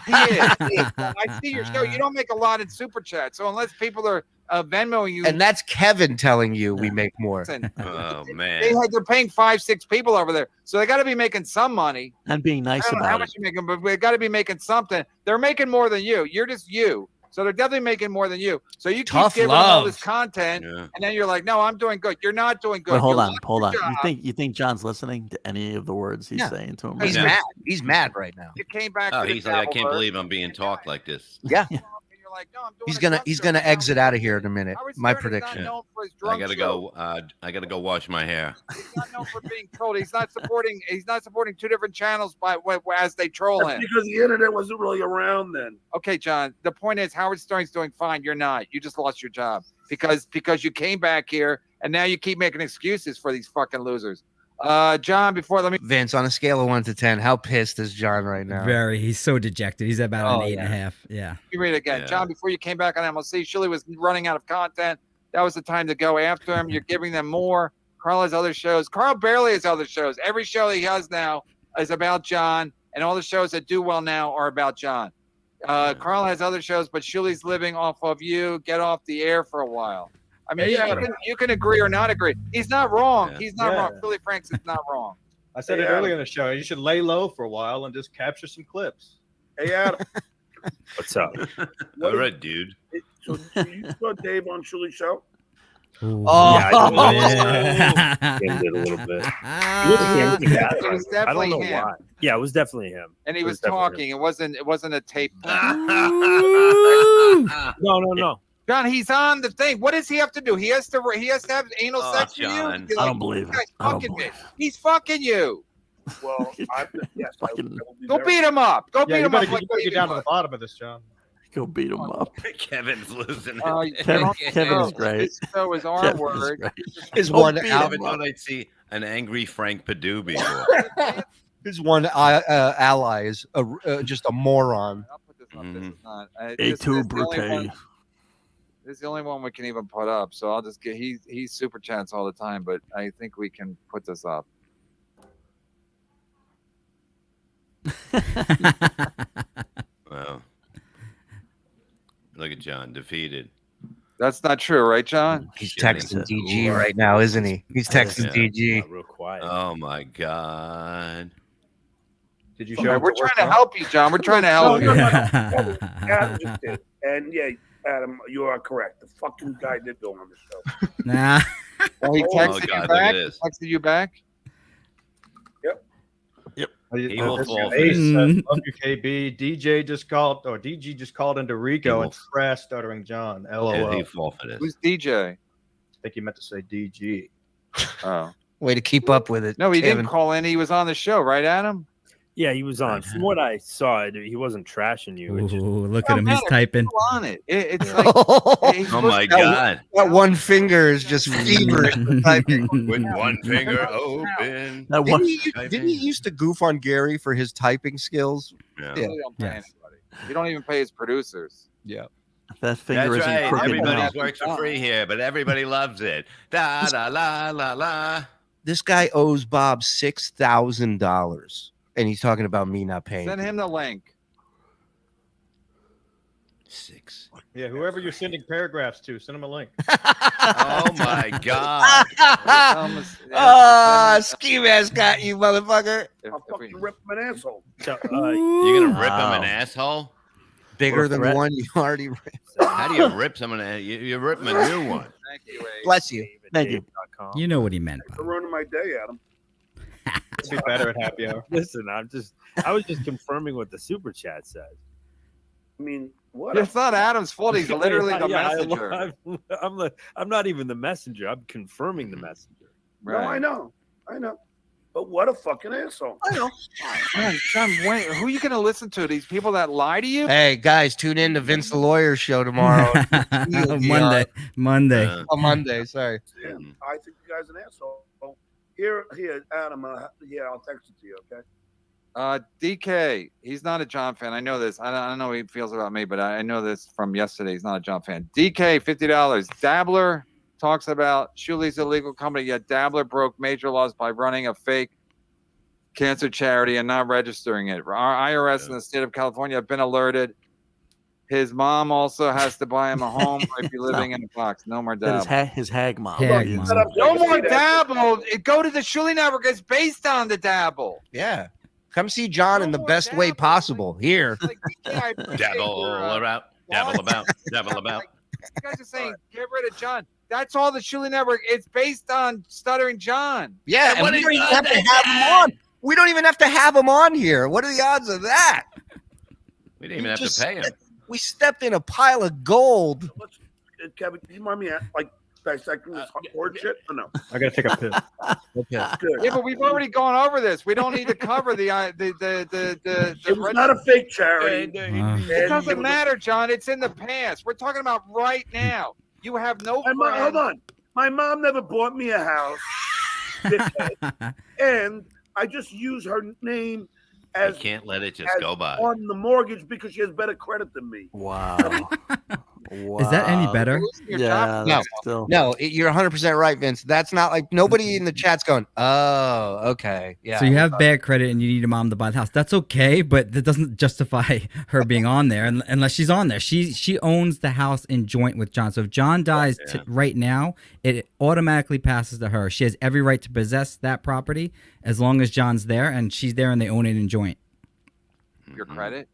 he is. I see your show. You don't make a lot in super chat, so unless people are Venmoing you, And that's Kevin telling you we make more. listen, Oh man. they're paying 5-6 people over there, so they got to be making some money. And being nice I don't know how about much it. you're making, but they got to be making something. They're making more than you. You're just you. So they're definitely making more than you. So you keep Tough giving them all love. this content, Yeah. and then you're like, "No, I'm doing good." You're not doing good. Wait, hold You on, lost hold your on. job. You think John's listening to any of the words he's Yeah. saying to him? He's right now? mad. He's mad right now. You came back. Oh, to the he's like, I can't Dabbleverse, believe I'm being talked like this. Yeah. and you're like, "No, I'm doing He's a gonna drunk he's show gonna now." exit out of here in a minute. Howard My Stern is not prediction. known for his I drunk gotta show. go. I gotta go wash my hair. He's not known for being trolled. He's not supporting. He's not supporting two different channels as they troll That's him. because the internet wasn't really around then. Okay, John. The point is, Howard Stern's doing fine. You're not. You just lost your job because you came back here and now you keep making excuses for these fucking losers. John, before let me Vince, on a scale of 1 to 10, how pissed is John right now? Very. He's so dejected. He's about Oh, an 8.5. yeah. Yeah. read it again. John, before you came back on MLC, Shirley was running out of content. That was the time to go after him. You're giving them more. Carl has other shows. Carl barely has other shows. Every show that he has now is about John, and all the shows that do well now are about John. Carl has other shows, but Shirley's living off of you. Get off the air for a while. I mean, you can agree or not agree. He's not wrong. He's not wrong. Shirley Franks is not wrong. I said it earlier in the show. You should lay low for a while and just capture some clips. Hey, Adam. What's up? All right, dude. So you saw Dave on Shirley's show? Ooh. Yeah, Yeah. I did a little bit. It was I don't definitely know him. why. Yeah, it was definitely him. And he It was definitely talking. It wasn't a tape. No. John, he's on the thing. What does he have to do? He has to have anal sex with you? John. Be I like, don't believe "This it. guy's fucking me." He's fucking you. Well, yes. Go beat him up. Go Yeah, beat you him better up. Like get down to the bottom of this, John. Go beat him up. Kevin's losing Oh, it. Kevin's great. This show is our Kevin's word. great. His Go one beat out, Never thought I'd see an angry Frank Perdue before. his one ally is just a moron. I'll put this up. This is not. A2 Brute. This is the only one we can even put up. So I'll just get. He's super chats all the time, but I think we can put this up. Wow. Look at John, defeated. That's not true, right, John? He's texting DG right now, isn't he? He's texting DG. Real quiet. Oh my God. Did you Okay, show? we're trying to help you, John. We're trying to help you. Adam just did. And yeah, Adam, you are correct. The fucking guy did go on the show. Nah. Well, he Oh, texted God, you back. look at this. Texted you back. He will fall for Ace this. says, love you, KB. DG just called into Rico He and trashed Stuttering John. LOL. Yeah, he I fall for this. Who's DJ? think he meant to say DG. Oh Way to keep up with it. no, he Kevin. didn't call in. He was on the show, right, Adam? Yeah, he was on. From what I saw, he wasn't trashing you. It just- Ooh, look at him. He's typing. Still on it. It's like he's Oh my supposed to- God. That one finger is just feverish for typing. With one finger open. That one. Didn't he used to goof on Gary for his typing skills? Yeah. He don't pay Yes. anybody. He don't even pay his producers. Yeah. That finger That's isn't right. crooked Everybody enough. works for free here, but everybody loves it. Da da la la la. This guy owes Bob $6,000, and he's talking about me not paying. Send him the link. 6. Yeah, whoever you're sending paragraphs to, send him a link. Oh my God. Ski mask got you, motherfucker. I'll fucking rip him an asshole. So, You're gonna rip him Wow. an asshole? Bigger Or than threat. the one you already ripped. How do you rip someone? You rip him a new one. Thank you, Ace. Bless you. Thank you. You know what he meant. For ruining my day, Adam. It'd be better at happy hour. Listen, I was just confirming what the super chat said. I mean, what? It's not Adam's fault. He's literally the Yeah, messenger. I'm not even the messenger. I'm confirming the messenger. No, I know. But what a fucking asshole. I know. John, wait, who are you going to listen to? These people that lie to you? Hey, guys, tune in to Vince the Lawyer show tomorrow. Monday. Oh, Monday, sorry. Yeah, I think the guy's an asshole. Here, Adam. Yeah, I'll text it to you, okay? DK, he's not a John fan. I know this. I don't know what he feels about me, but I know this from yesterday. He's not a John fan. DK, $50. Dabbler talks about Shuli's illegal company, yet Dabbler broke major laws by running a fake cancer charity and not registering it. Our IRS in the state of California have been alerted. His mom also has to buy him a home or be living in a box. No more That Dabble. his hag mom. Hag Yes. mom. No more Dabble. Go to the Shuli Network. It's based on the Dabble. Yeah. Come see John in the best way possible. Here. Dabble about. Dabble about. Dabble about. You guys are saying get rid of John. That's all the Shuli Network. It's based on Stuttering John. Yeah, and we don't even have to have him on. We don't even have to have him on here. What are the odds of that? We didn't even have to pay him. We stepped in a pile of gold. Kevin, can you mind me like dissecting this horde shit or no? I gotta take a piss. Okay. Good. Yeah, but we've already gone over this. We don't need to cover the It was not a fake charity. It doesn't matter, John. It's in the past. We're talking about right now. You have no Hold on. My mom never bought me a house. dickhead, and I just use her name You as can't let it just as go by. on the mortgage because she has better credit than me. Wow. Is that any better? Yeah. No, that's still. no, you're 100% right, Vince. That's not like nobody in the chat's going, oh, okay. Yeah. So you have bad credit and you need a mom to buy the house. That's okay, but that doesn't justify her being on there unless she's on there. She owns the house in joint with John. So if John dies right now, it automatically passes to her. She has every right to possess that property as long as John's there and she's there and they own it in joint. Your credit.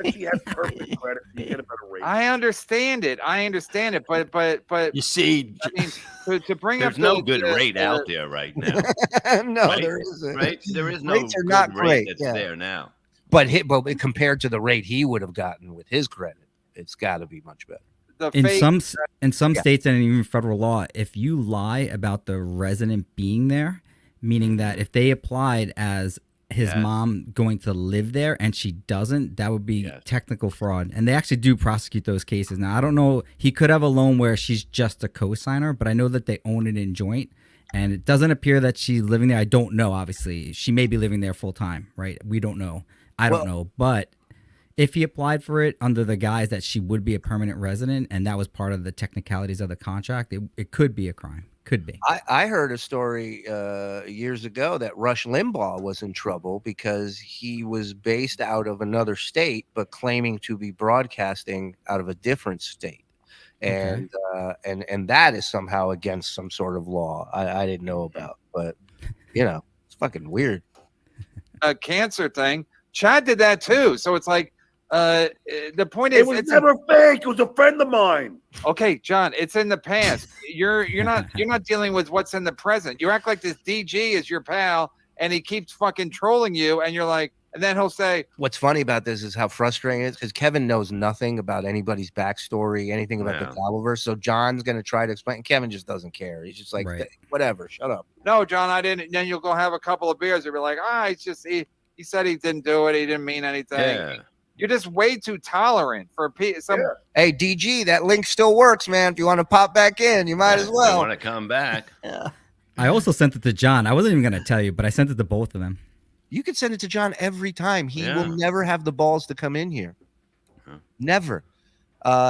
She has perfect credit. You get a better rate. I understand it, but you see, I mean, to bring There's up no those, good rate out there right now. No, right? there isn't. Right? There is no Rates are good not rate great. that's Yeah. there now. But compared to the rate he would have gotten with his credit, it's got to be much better. In some states and even federal law, if you lie about the resident being there, meaning that if they applied as his mom going to live there and she doesn't, that would be technical fraud. And they actually do prosecute those cases. Now, I don't know. He could have a loan where she's just a co-signer, but I know that they own it in joint. And it doesn't appear that she's living there. I don't know, obviously. She may be living there full time, right? We don't know. I don't know. But if he applied for it under the guise that she would be a permanent resident and that was part of the technicalities of the contract, it could be a crime. Could be. I heard a story years ago that Rush Limbaugh was in trouble because he was based out of another state, but claiming to be broadcasting out of a different state. And and that is somehow against some sort of law I didn't know about. But, it's fucking weird. A cancer thing. Chad did that too. So it's like, the point is, It was never fake. It was a friend of mine. Okay, John, it's in the past. You're not dealing with what's in the present. You act like this DG is your pal, and he keeps fucking trolling you, and you're like, and then he'll say, What's funny about this is how frustrating it is because Kevin knows nothing about anybody's backstory, anything about the Dabbleverse. So John's gonna try to explain. Kevin just doesn't care. He's just like, whatever, shut up. no, John, I didn't. And then you'll go have a couple of beers and be like, it's just he said he didn't do it. He didn't mean anything. Yeah. You're just way too tolerant for some. Hey, DG, that link still works, man. If you want to pop back in, you might as You well. want to come back? I also sent it to John. I wasn't even going to tell you, but I sent it to both of them. You can send it to John every time. He will never have the balls to come in here. Never.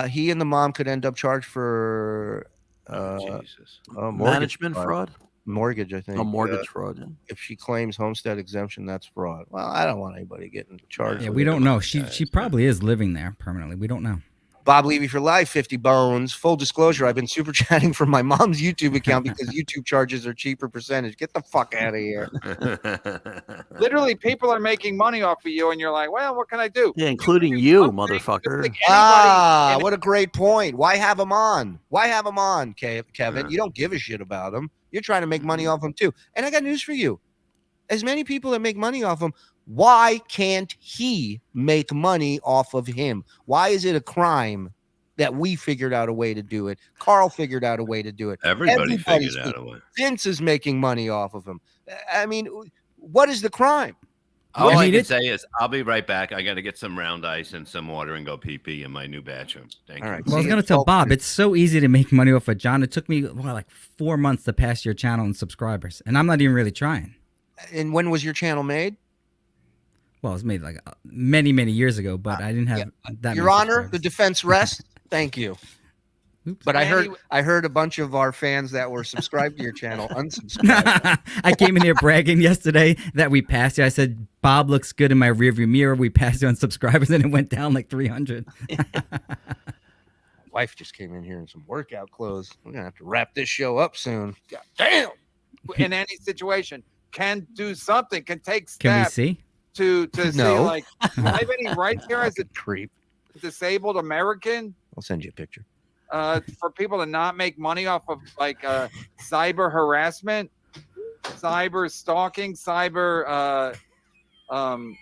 He and the mom could end up charged for management fraud. Mortgage, I think. Oh, mortgage fraud. Yeah. If she claims homestead exemption, that's fraud. Well, I don't want anybody getting charged. Yeah, we don't know. She probably is living there permanently. We don't know. Bob Levy for life, 50 bones. Full disclosure, I've been super chatting from my mom's YouTube account because YouTube charges are cheaper percentage. Get the fuck out of here. Literally, people are making money off of you, and you're like, well, what can I do? Yeah, including you, motherfucker. What a great point. Why have him on? Why have him on, Kevin? You don't give a shit about him. You're trying to make money off him too. And I got news for you. As many people that make money off him, why can't he make money off of him? Why is it a crime that we figured out a way to do it? Carl figured out a way to do it. Everybody figured out a way. Vince is making money off of him. I mean, what is the crime? All I can say is I'll be right back. I got to get some round ice and some water and go pee in my new bathroom. Thank you. Well, I was going to tell Bob, it's so easy to make money off of John. It took me like 4 months to pass your channel and subscribers, and I'm not even really trying. And when was your channel made? Well, it was made like many, many years ago, but I didn't have that. Your Honor, the defense rests. Thank you. Oops. But I heard a bunch of our fans that were subscribed to your channel unsubscribed. I came in here bragging yesterday that we passed you. I said, Bob looks good in my rearview mirror. We passed you on subscribers, and it went down like 300. Wife just came in here in some workout clothes. We're going to have to wrap this show up soon. God damn. In any situation, can do something, can take steps. Can we see? To see, No. like, do I have any rights here as a Creep. disabled American? I'll send you a picture. For people to not make money off of like cyber harassment, cyber stalking, cyber I'm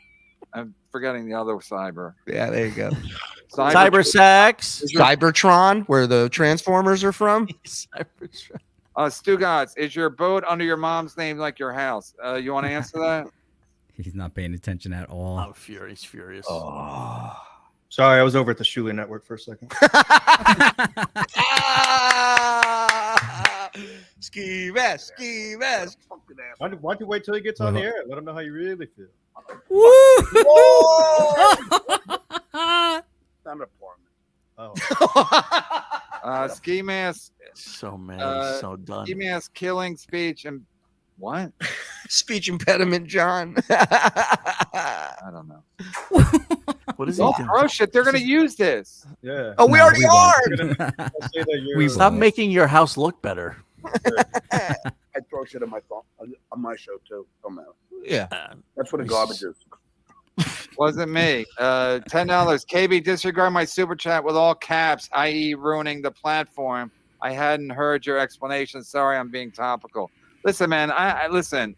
forgetting the other cyber. Yeah, there you go. Cyber sex. Cybertron, where the Transformers are from. Cybertron. Stu Gods, is your boat under your mom's name like your house? You want to answer that? He's not paying attention at all. I'm furious, furious. Oh. Sorry, I was over at the Shuli Network for a second. Ski mask, ski mask. Why don't you wait till he gets on the air? Let him know how you really feel. I'm a poor Oh. Ski mask. So mad. So done. Ski mask killing speech and what? Speech impediment, John. I don't know. What is he Oh, doing? gross shit. They're going to use this. Yeah. Oh, we No, already we are. We Stop won't. making your house look better. I throw shit on my phone on my show too. Don't matter. Yeah. That's what a garbage is. Wasn't me. $10. KB, disregard my super chat with all caps, i.e., ruining the platform. I hadn't heard your explanation. Sorry, I'm being topical. Listen, man. I listen.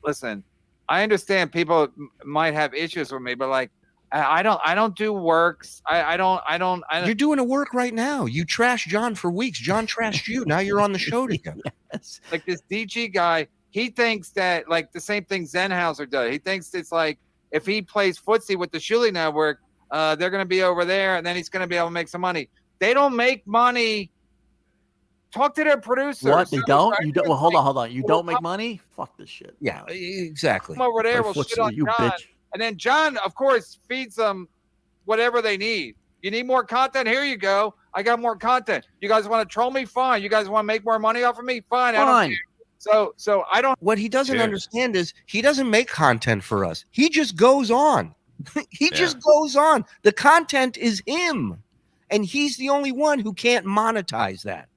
I understand people might have issues with me, but like, I don't do works. I don't. You're doing a work right now. You trashed John for weeks. John trashed you. Now you're on the show together. Yes. Like this DG guy, he thinks that like the same thing Zenhauser does. He thinks it's like if he plays footsie with the Shuli Network, they're going to be over there, and then he's going to be able to make some money. They don't make money. Talk to their producers. What? They don't? Right? You don't? Well, hold on. You don't make money? Fuck this shit. Yeah, exactly. Come over there, Play we'll footsie, shit on you John. bitch. And then John, of course, feeds them whatever they need. You need more content? Here you go. I got more content. You guys want to troll me? Fine. You guys want to make more money off of me? Fine. I don't Fine. care. So I don't. What he doesn't Cheers. understand is he doesn't make content for us. He just goes on. He Yeah. just goes on. The content is him. And he's the only one who can't monetize that.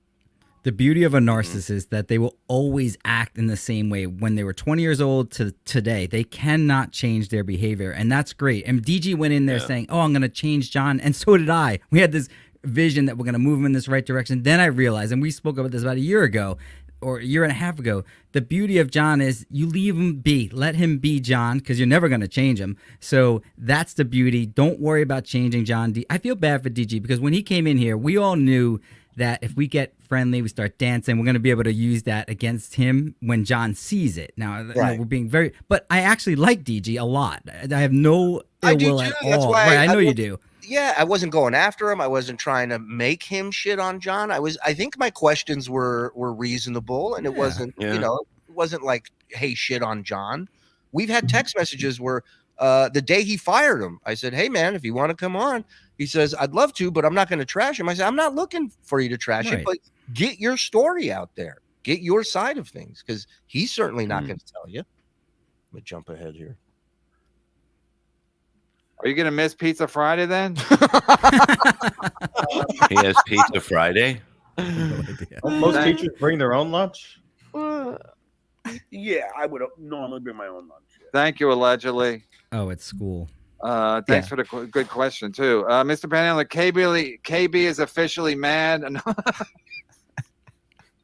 The beauty of a narcissist that they will always act in the same way when they were 20 years old to today. They cannot change their behavior, and that's great. And DG went in there saying, "Oh, I'm going to change John," and so did I. We had this vision that we're going to move him in this right direction. Then I realized, and we spoke about this about a year ago or a year and a half ago, the beauty of John is you leave him be. Let him be John, because you're never going to change him. So that's the beauty. Don't worry about changing John. I feel bad for DG because when he came in here, we all knew that if we get friendly, we start dancing, we're going to be able to use that against him when John sees it. Now, you know, we're being very, but I actually like DG a lot. I have no ill will at all. That's why Right, I know you do. Yeah, I wasn't going after him. I wasn't trying to make him shit on John. I think my questions were reasonable, and it wasn't, you know, it wasn't like, hey, shit on John. We've had text messages where the day he fired him, I said, hey, man, if you want to come on, he says, I'd love to, but I'm not going to trash him. I said, I'm not looking for you to trash it, but get your story out there. Get your side of things, because he's certainly not going to tell you. Let me jump ahead here. Are you going to miss Pizza Friday then? He has Pizza Friday. Most teachers bring their own lunch. Yeah, I would normally bring my own lunch. Thank you, allegedly. Oh, it's school. Thanks for the good question, too. Mr. Panhandler, KB is officially mad.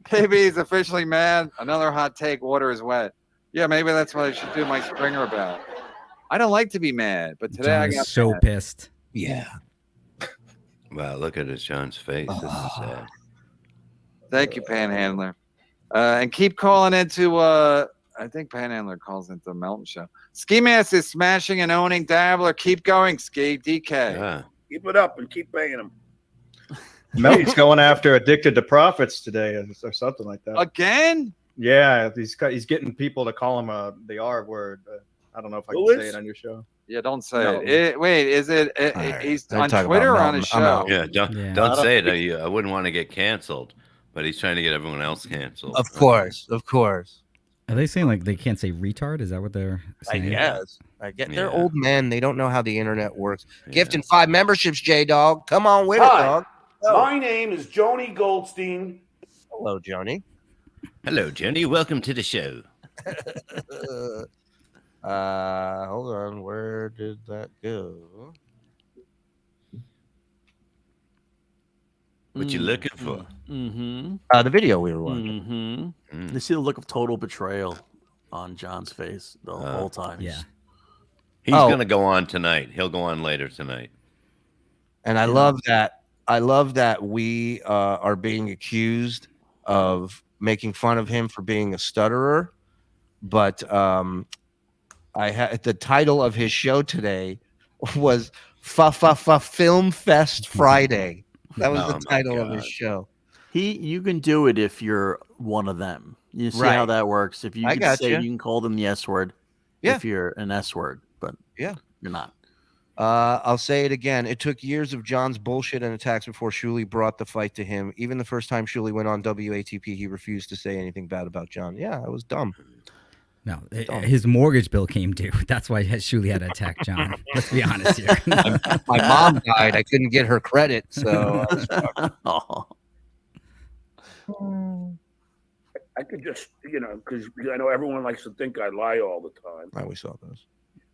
KB is officially mad. Another hot take, water is wet. Yeah, maybe that's what I should do my Springer about. I don't like to be mad, but today John I is got so mad. pissed. Yeah. Wow, look at his John's face. This is sad. Thank you, Panhandler. And keep calling into, I think Panhandler calls into the Melton Show. Ski Mask is smashing and owning Dabbler. Keep going, Ski. DK. Yeah. Keep it up and keep paying them. Melton's going after Addicted to Profits today or something like that. Again? Yeah, he's getting people to call him the R word. I don't know if I can say it on your show. Yeah, don't say No. it. Wait, is it? He's Don't on talk Twitter about or on his Melton. I'm show? out. Yeah, don't say it. I wouldn't want to get canceled, but he's trying to get everyone else canceled. Of course. Are they saying like they can't say retard? Is that what they're saying? I get they're old men. They don't know how the internet works. Gifting 5 memberships, J-Dog. Come on with it, Hi. dog. My name is Joni Goldstein. Hello, Joni. Hello, Jenny. Welcome to the show. Hold on. Where did that go? What you looking for? Mm-hmm. The video we were watching. Mm-hmm. They see the look of total betrayal on John's face the whole time. Yeah. He's going to go on tonight. He'll go on later tonight. And I love that. I love that we are being accused of making fun of him for being a stutterer. But I had the title of his show today was Film Fest Friday. That was the title of his show. You can do it if you're one of them. You see how Right. that works. If you I can got say you. you can call them the S word Yeah. if you're an S word, but Yeah. you're not. I'll say it again. It took years of John's bullshit and attacks before Shuli brought the fight to him. Even the first time Shuli went on WATP, he refused to say anything bad about John. Yeah, it was dumb. No, his mortgage bill came due. That's why Shuli had to attack John. Let's be honest here. My mom died. I couldn't get her credit, so I was fucked. I could just, because I know everyone likes to think I lie all the time. I always saw those.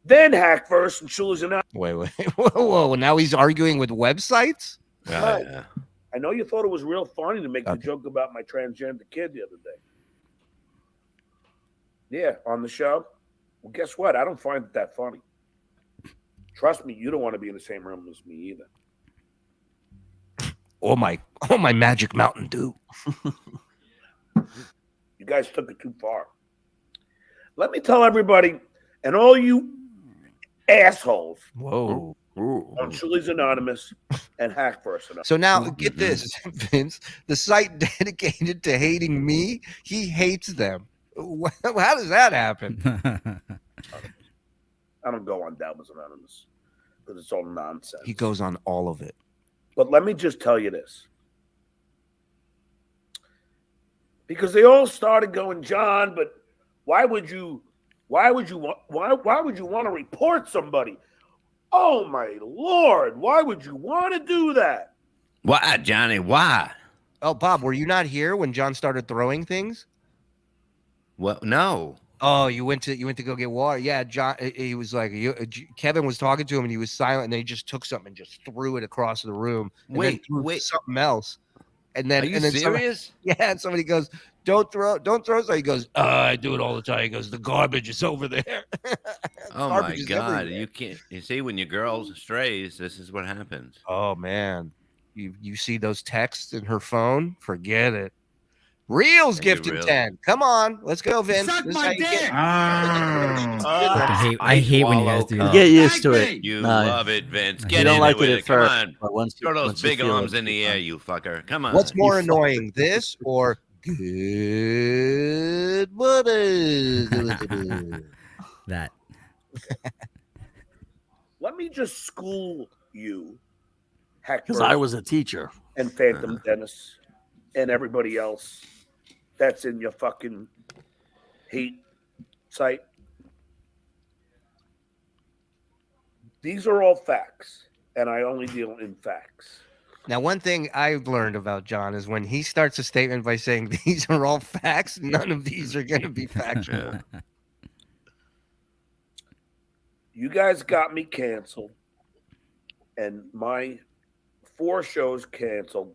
Then Hackverse and Shuli's and Wait. Whoa. Now he's arguing with websites? Yeah. I know you thought it was real funny to make the joke about my transgender kid the other day. Yeah, on the show. Well, guess what? I don't find it that funny. Trust me, you don't want to be in the same room as me either. Oh my Magic Mountain Dew. You guys took it too far. Let me tell everybody, and all you assholes. Whoa. On Shuli's Anonymous and Hackverse Anonymous. So now get this, Vince. The site dedicated to hating me, he hates them. How does that happen? I don't go on Dallas Anonymous because it's all nonsense. He goes on all of it. But let me just tell you this. Because they all started going, John, but why would you want to report somebody? Oh my Lord, why would you want to do that? Why, Johnny? Why? Oh, Bob, were you not here when John started throwing things? Well, no. Oh, you went to go get water. Yeah, John. He was like, Kevin was talking to him, and he was silent. And then he just took something and just threw it across the room. And then threw something else. And then, Are you and then serious? And somebody goes, "Don't throw." So he goes, "I do it all the time." He goes, "The garbage is over there." Oh my Garbage is God! everywhere. You can't. You see, when your girls strays, this is what happens. Oh man, you see those texts in her phone? Forget it. Reels gifted 10. Come on, let's go, Vince. Suck This is my how you dick. get- I hate when you guys do that. Get used to it. You No, love it, Vince. you Get don't in like with it it. at Come first, on. but once Throw those once you big feel arms it, in the it's air, fun. you fucker. Come on. What's more annoying, this or good buddies? That. Let me just school you, Because I was a teacher. and Phantom Dennis and everybody else that's in your fucking hate site. These are all facts, and I only deal in facts. Now, one thing I've learned about John is when he starts a statement by saying these are all facts, none of these are going to be factual. You guys got me canceled, and my 4 shows canceled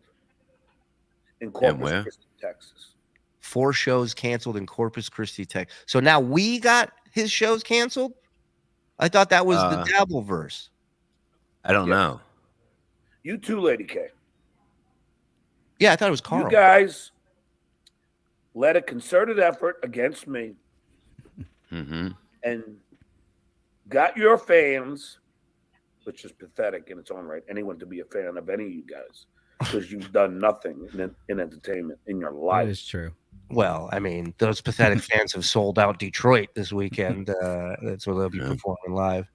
in Corpus where? Christi, Texas. 4 shows canceled in Corpus Christi, Texas. So now we got his shows canceled? I thought that was the Dabbleverse. I don't know. You too, Lady K. Yeah, I thought it was Carl. You guys led a concerted effort against me and got your fans, which is pathetic in its own right, anyone to be a fan of any of you guys, because you've done nothing in entertainment in your life. That is true. Well, I mean, those pathetic fans have sold out Detroit this weekend. That's where they'll be performing live.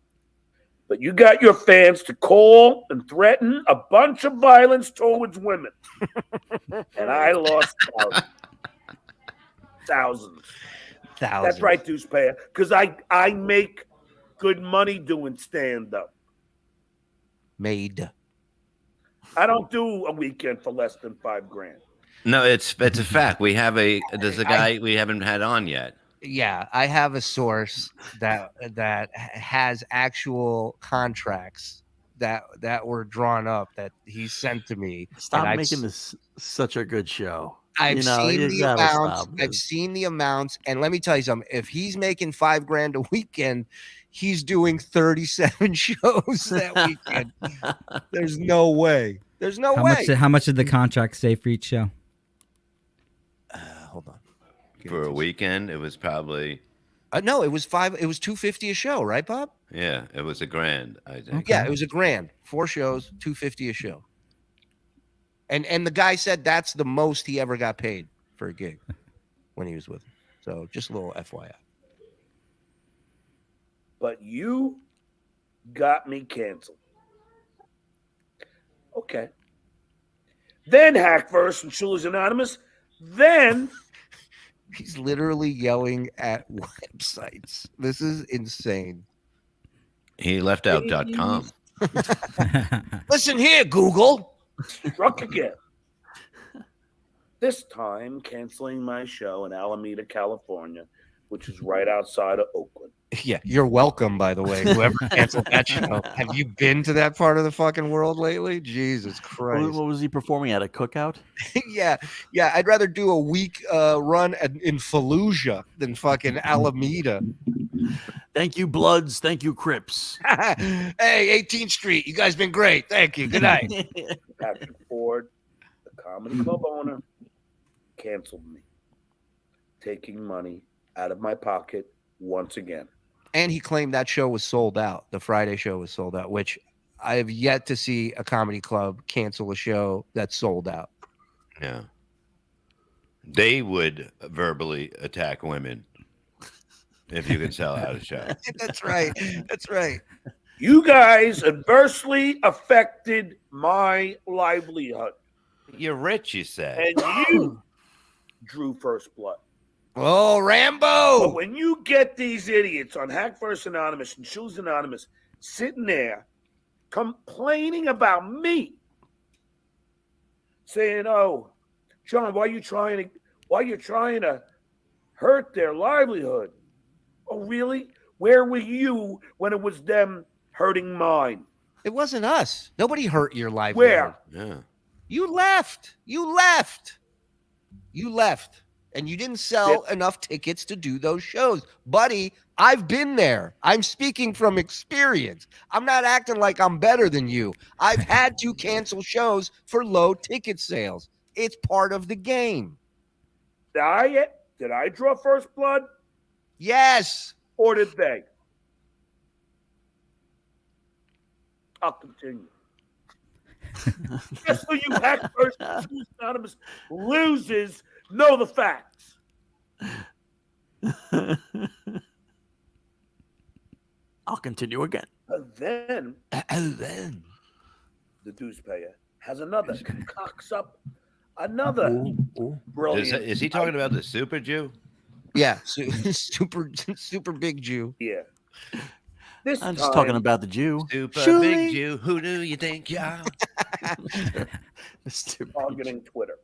But you got your fans to call and threaten a bunch of violence towards women. And I lost thousands. That's right, Deuce Payer. Because I make good money doing stand-up. Made. I don't do a weekend for less than $5,000. No, it's a fact. We have there's a guy we haven't had on yet. Yeah, I have a source that has actual contracts that were drawn up that he sent to me. Stop making this such a good show. I've seen you the gotta amounts. stop I've this. seen the amounts, and let me tell you something. If he's making $5,000 a weekend, he's doing 37 shows that weekend. There's no way. There's no way. How much did the contract say for each show? Hold on. For a weekend, it was probably No, it was $250 a show, right, Bob? yeah, it was $1,000, I think. Yeah, it was $1,000. 4 shows, $250 a show. And the guy said that's the most he ever got paid for a gig. when he was with him. So just a little FYI. But you got me canceled. Okay. Then Hackverse and Schuler's Anonymous. Then he's literally yelling at websites. This is insane. He left out .com. Listen here, Google. Struck again. This time canceling my show in Alameda, California, which is right outside of Oakland. Yeah, you're welcome, by the way, whoever canceled that show. Have you been to that part of the fucking world lately? Jesus Christ. What was he performing at? A cookout? yeah. I'd rather do a week run in Fallujah than fucking Alameda. Thank you, Bloods. Thank you, Crips. Hey, 18th Street. You guys been great. Thank you. Good night. Patrick Ford, the comedy club owner, canceled me, taking money out of my pocket once again. And he claimed that show was sold out. The Friday show was sold out, which I have yet to see a comedy club cancel a show that's sold out. Yeah. They would verbally attack women if you could sell out a show. That's right. That's right. You guys adversely affected my livelihood. You're rich, you said. And you drew first blood. Oh, Rambo! But when you get these idiots on Hackverse Anonymous and Shoes Anonymous sitting there complaining about me, saying, "Oh, John, why are you trying to hurt their livelihood?" Oh, really? Where were you when it was them hurting mine? It wasn't us. Nobody hurt your livelihood. Where? Yeah. You left. And you didn't sell enough tickets to do those shows. Buddy, I've been there. I'm speaking from experience. I'm not acting like I'm better than you. I've had to cancel shows for low ticket sales. It's part of the game. Did I draw first blood? Yes. Or did they? I'll continue. Just so you Hackverse Anonymous losers know the facts. I'll continue again. And then the dues payer has another cocks up another brilliant. Is he talking about the Super Jew? Yeah, super big Jew. Yeah. I'm just talking about the Jew. Super big Jew. Who do you think you are? Targeting Twitter.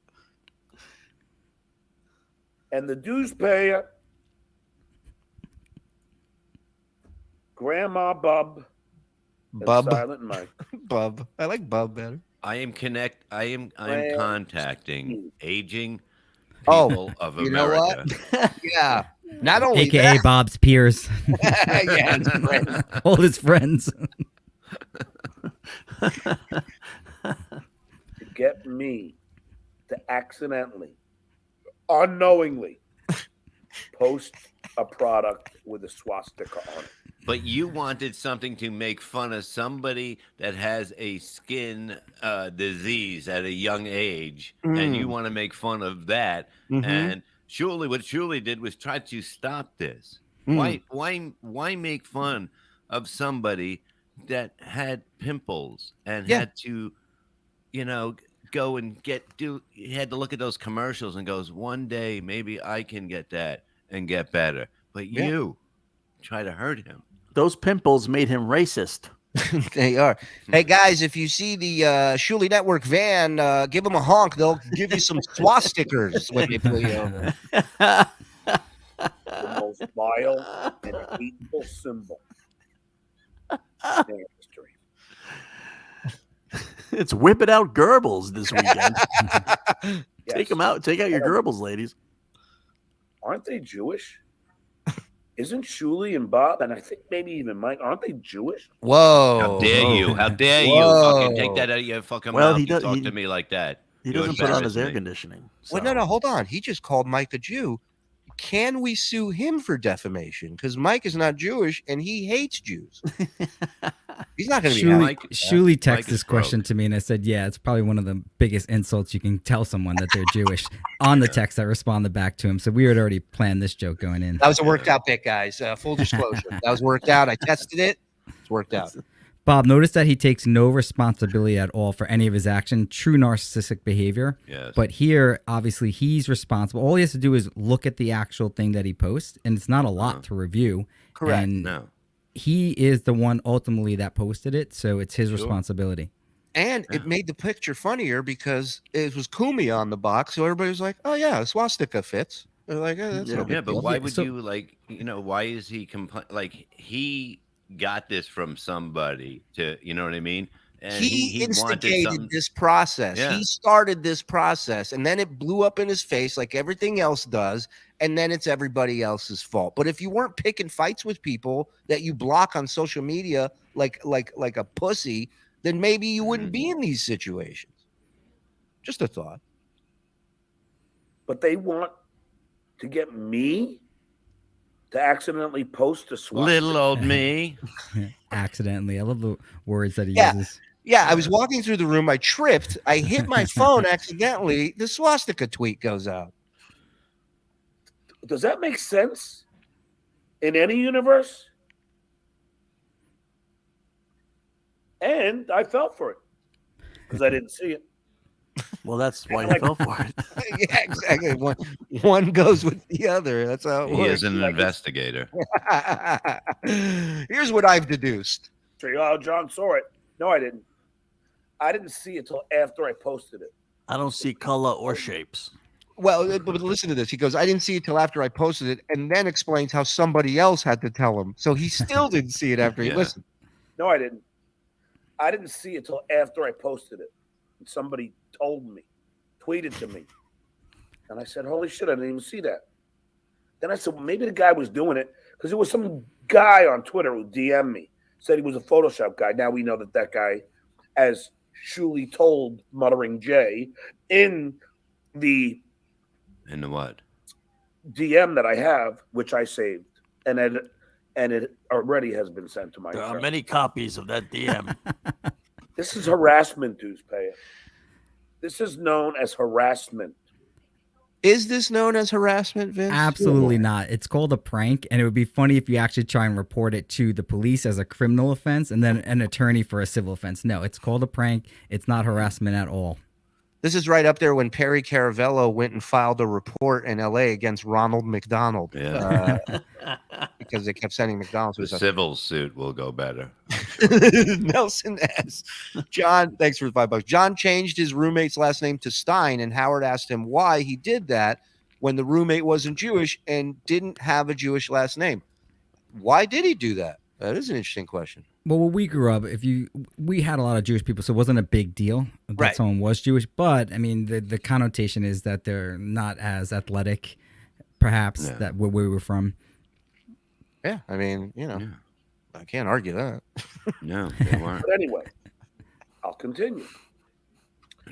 And the dues payer, Grandma Bub, and Silent Mike. Bub. I like Bub better. I am contacting aging people of you know America. What? Yeah. Not only AKA that, Bob's peers. yeah, his friends. All his friends. To get me to accidentally, unknowingly post a product with a swastika on it. But you wanted something to make fun of somebody that has a skin disease at a young age, and you want to make fun of that. And surely what Julie did was try to stop this. Why make fun of somebody that had pimples and had to, go and he had to look at those commercials and goes, one day maybe I can get that and get better. But you try to hurt him. Those pimples made him racist. They are. Hey guys, if you see the Shuley Network van, give them a honk. They'll give you some swastickers when they pull you over. The most vile and hateful symbol in history. It's whipping out Goebbels this weekend. Yes. Take them out. Take out your Goebbels, ladies. Aren't they Jewish? Isn't Shuley and Bob, and I think maybe even Mike, aren't they Jewish? Whoa. How dare you? How dare you? Fucking take that out of your fucking mouth. You talk to me like that. He doesn't put on his air conditioning. So. Well, no, hold on. He just called Mike a Jew. Can we sue him for defamation? Because Mike is not Jewish and he hates Jews. He's not going to be happy. Shuli texted this question to me, and I said, "Yeah, it's probably one of the biggest insults you can tell someone that they're Jewish." On the text, I responded back to him, so we had already planned this joke going in. That was a worked out pick, guys. Full disclosure, that was worked out. I tested it. It's worked out. Bob, notice that he takes no responsibility at all for any of his action. True narcissistic behavior. Yes. But here, obviously, he's responsible. All he has to do is look at the actual thing that he posts, and it's not a lot to review. Correct. And No. he is the one ultimately that posted it, so it's his responsibility. And it made the picture funnier because it was Kumi on the box, so everybody was like, "Oh yeah, a swastika fits." They're like, "Oh, that's no big But deal." why would you why is he like he got this from somebody to, you know what I mean? And he wanted instigated this process. Yeah. He started this process, and then it blew up in his face like everything else does, and then it's everybody else's fault. But if you weren't picking fights with people that you block on social media like a pussy, then maybe you wouldn't be in these situations. Just a thought. But they want to get me to accidentally post a swastika. Little old me. Accidentally. I love the words that he Yeah. uses. Yeah, I was walking through the room. I tripped. I hit my phone accidentally. The swastika tweet goes out. Does that make sense in any universe? And I fell for it because I didn't see it. Well, that's why you fell for it. Yeah, exactly. One goes with the other. That's how it He works. is an investigator. Here's what I've deduced. Oh, John saw it. No, I didn't. I didn't see it till after I posted it. I don't see color or shapes. Well, but listen to this. He goes, I didn't see it till after I posted it, and then explains how somebody else had to tell him. So he still didn't see it after he listened. No, I didn't. I didn't see it till after I posted it. And somebody told me, tweeted to me. And I said, holy shit, I didn't even see that. Then I said, well, maybe the guy was doing it because there was some guy on Twitter who DM'd me, said he was a Photoshop guy. Now we know that guy, as Shuli told Muttering Jay, in the what? DM that I have, which I saved, and it already has been sent to my There are friend. many copies of that DM. This is harassment, Deucepayer. This is known as harassment. Is this known as harassment, Vince? Absolutely not. It's called a prank, and it would be funny if you actually try and report it to the police as a criminal offense and then an attorney for a civil offense. No, it's called a prank. It's not harassment at all. This is right up there when Perry Caravello went and filed a report in L.A. against Ronald McDonald. Yeah. Because they kept sending McDonald's. The civil suit will go better. Nelson S. John, thanks for the $5. John changed his roommate's last name to Stein, and Howard asked him why he did that when the roommate wasn't Jewish and didn't have a Jewish last name. Why did he do that? That is an interesting question. Well, when we grew up, we had a lot of Jewish people, so it wasn't a big deal that someone was Jewish. But I mean, the connotation is that they're not as athletic, perhaps, that where we were from. Yeah, I mean, I can't argue that. No, they weren't. But anyway, I'll continue.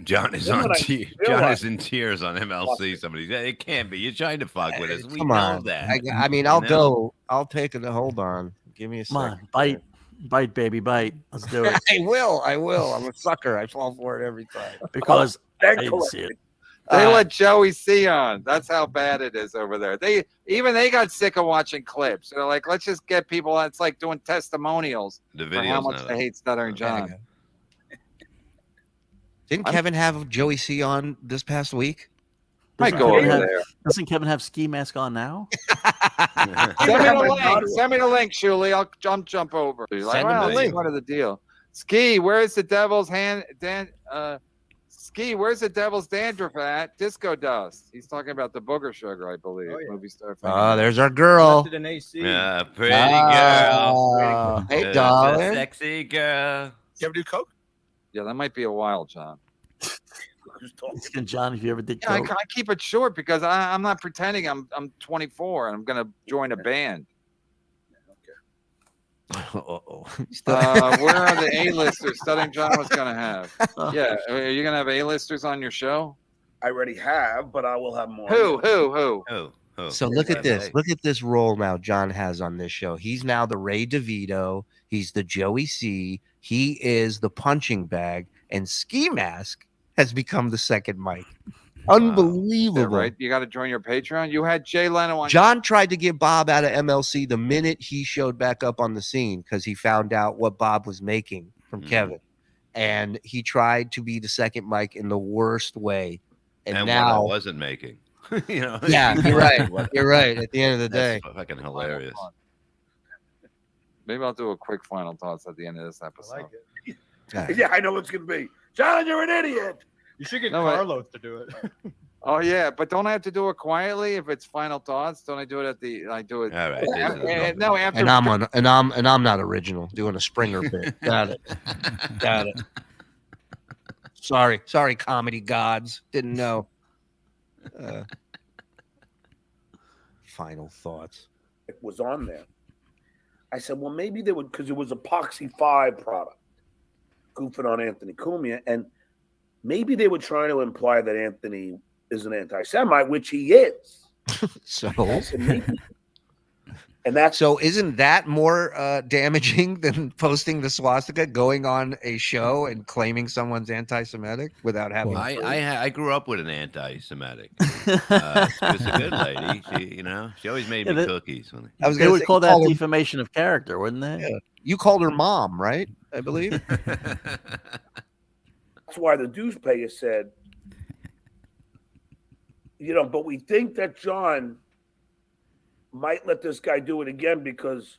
John is Then on when I John is in tears on MLC. Somebody said it can't be. You're trying to fuck with us. We Come know on. that. I mean, I'll go. I'll take it. Hold on. Give me a Come second. on, bite, baby, bite. Let's do it. I will. I'm a sucker. I fall for it every time. Because I didn't see it. They let Joey see on. That's how bad it is over there. They got sick of watching clips. They're like, let's just get people. It's like doing testimonials The for how much they hate Stuttering John. Didn't Kevin have Joey C on this past week? Might go over there. Doesn't Kevin have ski mask on now? Send me the link, Shuli. I'll jump over. Send him the link. What is the deal? Ski, where's the devil's hand? Ski, where's the devil's dandruff at? Disco Dust. He's talking about the booger sugar, I believe. Movie star. Oh, there's our girl. Yeah, pretty girl. Hey, Just darling. a sexy girl. You ever do coke? Yeah, that might be a while, John. And John, if you ever did Yeah, coke. I keep it short because I'm not pretending I'm 24 and I'm gonna join a band. Where are the A-listers Stuttering John was gonna have? Yeah, are you gonna have A-listers on your show? I already have, but I will have more. Who? Who? So look at this. Hey. Look at this role now John has on this show. He's now the Ray DeVito. He's the Joey C. He is the punching bag. And Ski Mask has become the second mic. Unbelievable. Right? You got to join your Patreon. You had Jay Leno on. John tried to get Bob out of MLC the minute he showed back up on the scene because he found out what Bob was making from Kevin. And he tried to be the second mic in the worst way. And now what I wasn't making. You know, yeah, you're right. You're right. At the end of the day, that's fucking hilarious. Maybe I'll do a quick final thoughts at the end of this episode. Yeah, I know what's gonna be. John, you're an idiot. You should get Carlos to do it. Oh yeah, but don't I have to do it quietly if it's final thoughts? Don't I do it at the? I do it. All right. No, after. and I'm not original. Doing a Springer bit. Got it. Sorry, comedy gods. Didn't know. Final thoughts. It was on there. I said, well, maybe they would, because it was Epoxy 5 product, goofing on Anthony Cumia, and maybe they were trying to imply that Anthony is an anti-Semite, which he is. So, and that's so isn't that more damaging than posting the swastika, going on a show and claiming someone's anti-Semitic without having? I grew up with an anti-Semitic. She was a good lady. She always made me cookies. They would call that defamation of character, wouldn't they? Yeah. You called her mom, right? I believe. That's why the dues payer said, but we think that John might let this guy do it again because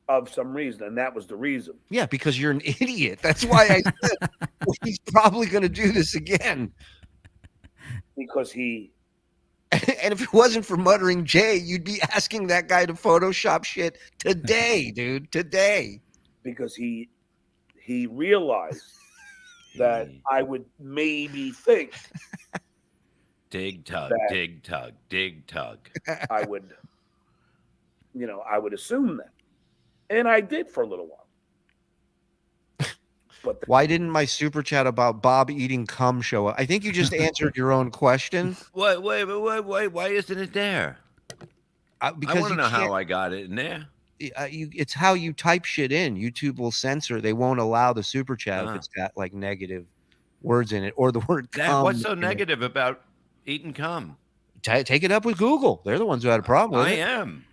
of some reason, and that was the reason. Yeah, because you're an idiot. That's why I said he's probably going to do this again. Because he... And if it wasn't for Muttering Jay, you'd be asking that guy to Photoshop shit today, dude. Today. Because he realized that I would maybe think... Dig, tug, dig, tug, dig, tug. I would assume that. And I did for a little while. But why didn't my super chat about Bob eating cum show up? I think you just answered your own question. Wait, why isn't it there? Because I want to know how I got it in there. It's how you type shit in. YouTube will censor. They won't allow the super chat if it's got like negative words in it or the word cum. What's so negative about eating cum? Take it up with Google. They're the ones who had a problem with it. I am.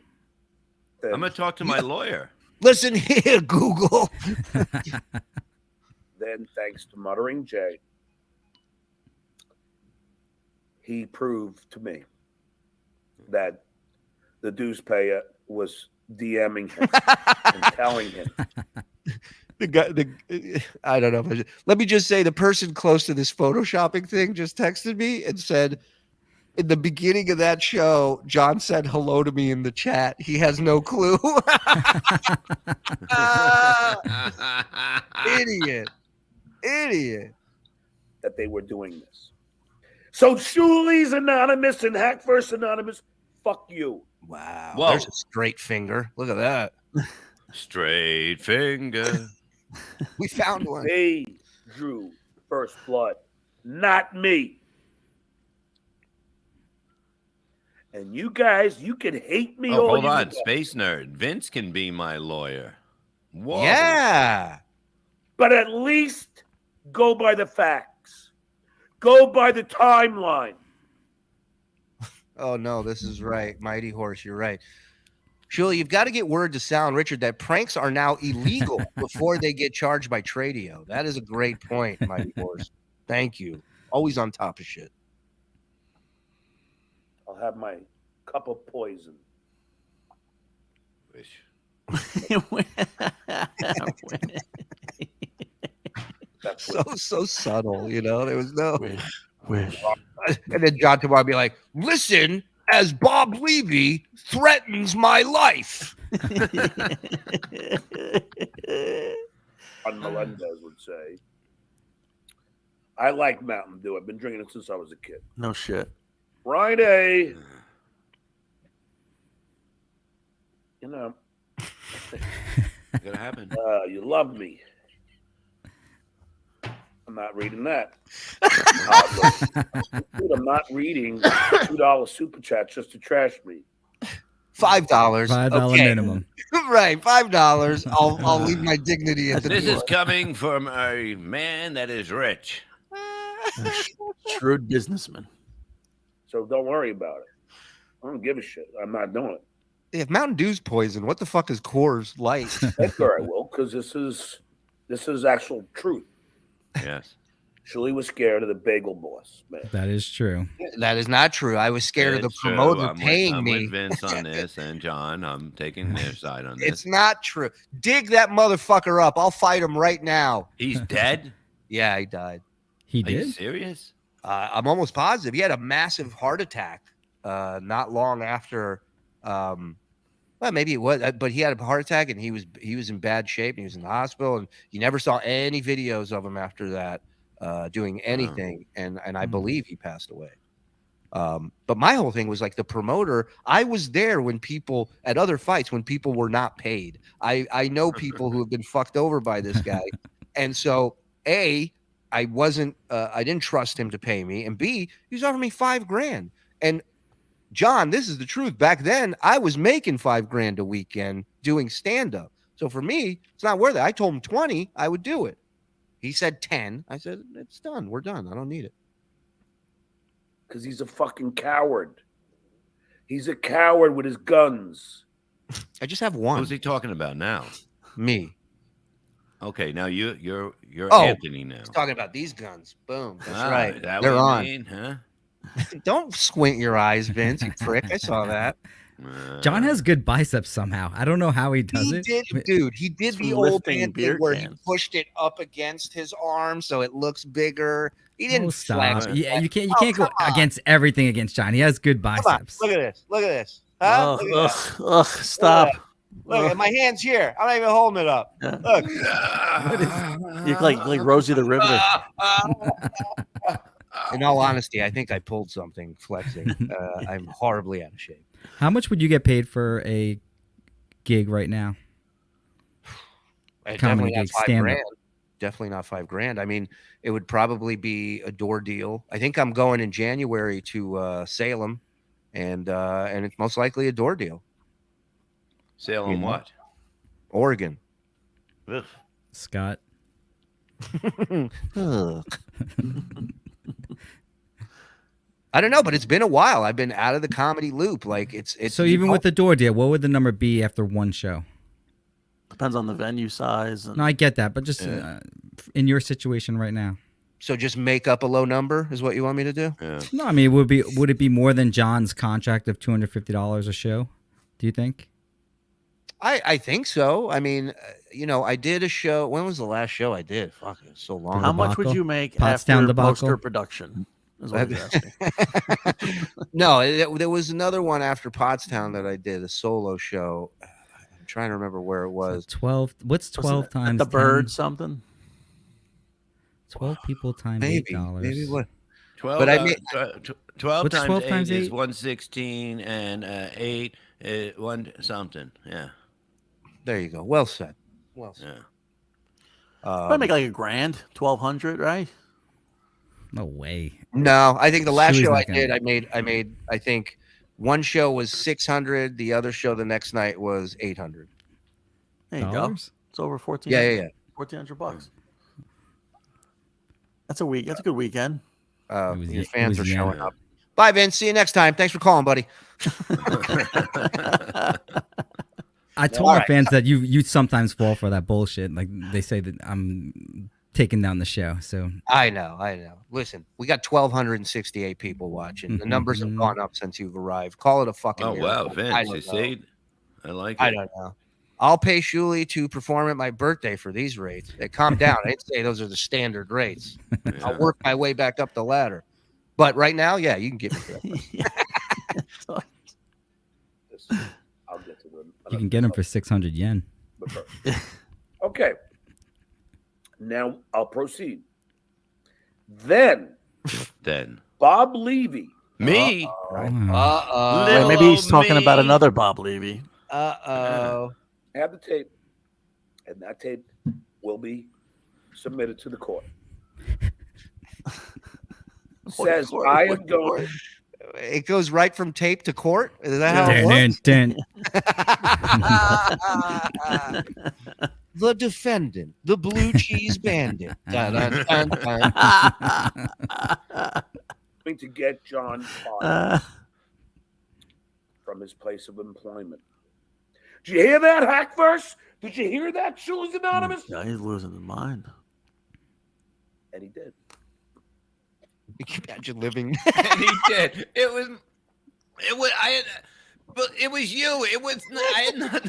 I'm going to talk to my lawyer. Listen here, Google. Then, thanks to Muttering Jay, he proved to me that the dues payer was DMing him and telling him. I don't know. Let me just say the person close to this photoshopping thing just texted me and said, in the beginning of that show, John said hello to me in the chat. He has no clue. Idiot. That they were doing this. So Shuli's Anonymous and Hackverse Anonymous, fuck you. Wow. Whoa. There's a straight finger. Look at that. Straight finger. We found one. They drew first blood, not me. And you guys, you can hate me. Hold on, Space Nerd. Vince can be my lawyer. Whoa. Yeah. But at least go by the facts. Go by the timeline. Oh, no, this is right. Mighty Horse, you're right. Shuli, you've got to get word to Sound Richard that pranks are now illegal before they get charged by Tradio. That is a great point, Mighty Horse. Thank you. Always on top of shit. I'll have my cup of poison. Wish. So subtle, you know. There was no wish. And then John Tomorrow be like, listen, as Bob Levy threatens my life. On Melendez would say, I like Mountain Dew. I've been drinking it since I was a kid. No shit. Friday. You know. Gonna happen. You love me. I'm not reading that. Dude, I'm not reading $2 super chat just to trash me. $5. $5 okay. minimum. Right, $5. I'll leave my dignity at the This door. is coming from a man that is rich. Shrewd businessman. So don't worry about it. I don't give a shit. I'm not doing it. If Mountain Dew's poison, what the fuck is Coors Light? Edgar, I will, because this is actual truth. Yes. Shirley was scared of the bagel boss, man. That is true. That is not true. I was scared of the It's true. promoter I'm paying me. with Vince on this, and John, I'm taking their side on this. It's not true. Dig that motherfucker up. I'll fight him right now. He's dead? Yeah, he died. He Are you did? serious? I'm almost positive. He had a massive heart attack not long after. Well, maybe it was, but he had a heart attack and he was in bad shape and he was in the hospital and you never saw any videos of him after that doing anything. And I believe he passed away. But my whole thing was like the promoter. I was there when people at other fights when people were not paid. I know people who have been fucked over by this guy, and so I didn't trust him to pay me, and B, he was offering me $5,000. And John, this is the truth. Back then, I was making $5,000 a weekend doing stand up. So for me, it's not worth it. I told him 20, I would do it. He said 10. I said, it's done. We're done. I don't need it. Because he's a fucking coward. He's a coward with his guns. I just have one. Who's he talking about now? Me. Okay, now you're Oh, Anthony now. He's talking about these guns. Boom. That's Ah, right. is that They're what you on. mean, huh? Don't squint your eyes, Vince, you prick. I saw that. John has good biceps somehow. I don't know how he does it. He did the old lifting man beer thing where he cans. pushed it up against his arm so it looks bigger. He didn't Oh, flex. stop. Yeah, you can't Oh, go come on. against everything against John. He has good Come on. biceps. Look at this. Look at this. Huh? Ugh, Look at that. ugh, stop. Look, my hand's here. I'm not even holding it up. Yeah. Look. You look like Rosie the Riveter. In all honesty, I think I pulled something flexing. I'm horribly out of shape. How much would you get paid for a gig right now? Definitely not gig, stand-up. $5,000. Definitely not $5,000. I mean, it would probably be a door deal. I think I'm going in January to Salem, and it's most likely a door deal. Salem what? Oregon. Ugh. Scott. I don't know, but it's been a while. I've been out of the comedy loop. Like it's So even with the door deal, what would the number be after one show? Depends on the venue size. And No, I get that, but just in your situation right now. So just make up a low number is what you want me to do? Yeah. No, I mean, would it be more than John's contract of $250 a show? Do you think? I think so. I mean, I did a show. When was the last show I did? Fuck, it was so long. how much would you make Pottstown after debacle? post-production? Is what he's asking. No, there was another one after Pottstown that I did, a solo show. I'm trying to remember where it was. 12. What's 12 Wasn't it times the 10? bird something? 12 people times Maybe $8. what? 12, But I mean, 12 What's times 12 8 times is 8? 116, and 8 one something. Yeah. There you go. Well said. Well said. Yeah. I make like $1,000, 1,200, right? No way. No, I think the last Shuey's show I not gonna- did, I made. I think one show was 600. The other show the next night was 800. There you go. Dollars? It's over 14. Yeah. $1,400. That's a week. That's a good weekend. was Your it fans was are showing yen. up. Bye, Vince. See you next time. Thanks for calling, buddy. I told All my right. fans that you sometimes fall for that bullshit. Like they say that I'm taking down the show. So I know. Listen, we got 1,268 people watching. The numbers have gone up since you've arrived. Call it a fucking Oh, miracle. wow, I Vince, don't you know. see? I like it. I don't know. I'll pay Shuli to perform at my birthday for these rates. Hey, calm down. I didn't say those are the standard rates. I'll work my way back up the ladder. But right now, yeah, you can give me that. I'll get to them. you can get them for 600 yen. Okay. Now I'll proceed. Then Bob Levy. Me? Uh-oh. Wait, maybe he's talking me. about another Bob Levy. Uh-oh. Have the tape, and that tape will be submitted to the court. says, I am going. It goes right from tape to court. Is that how it works? The defendant, the blue cheese bandit. Dun, dun, dun, dun. Going to get John fired from his place of employment. Did you hear that, Hackverse? Did you hear that, Shoes Anonymous? Yeah, he's losing his mind. And he did. You can imagine living. And he did. It was you. It was. I had not.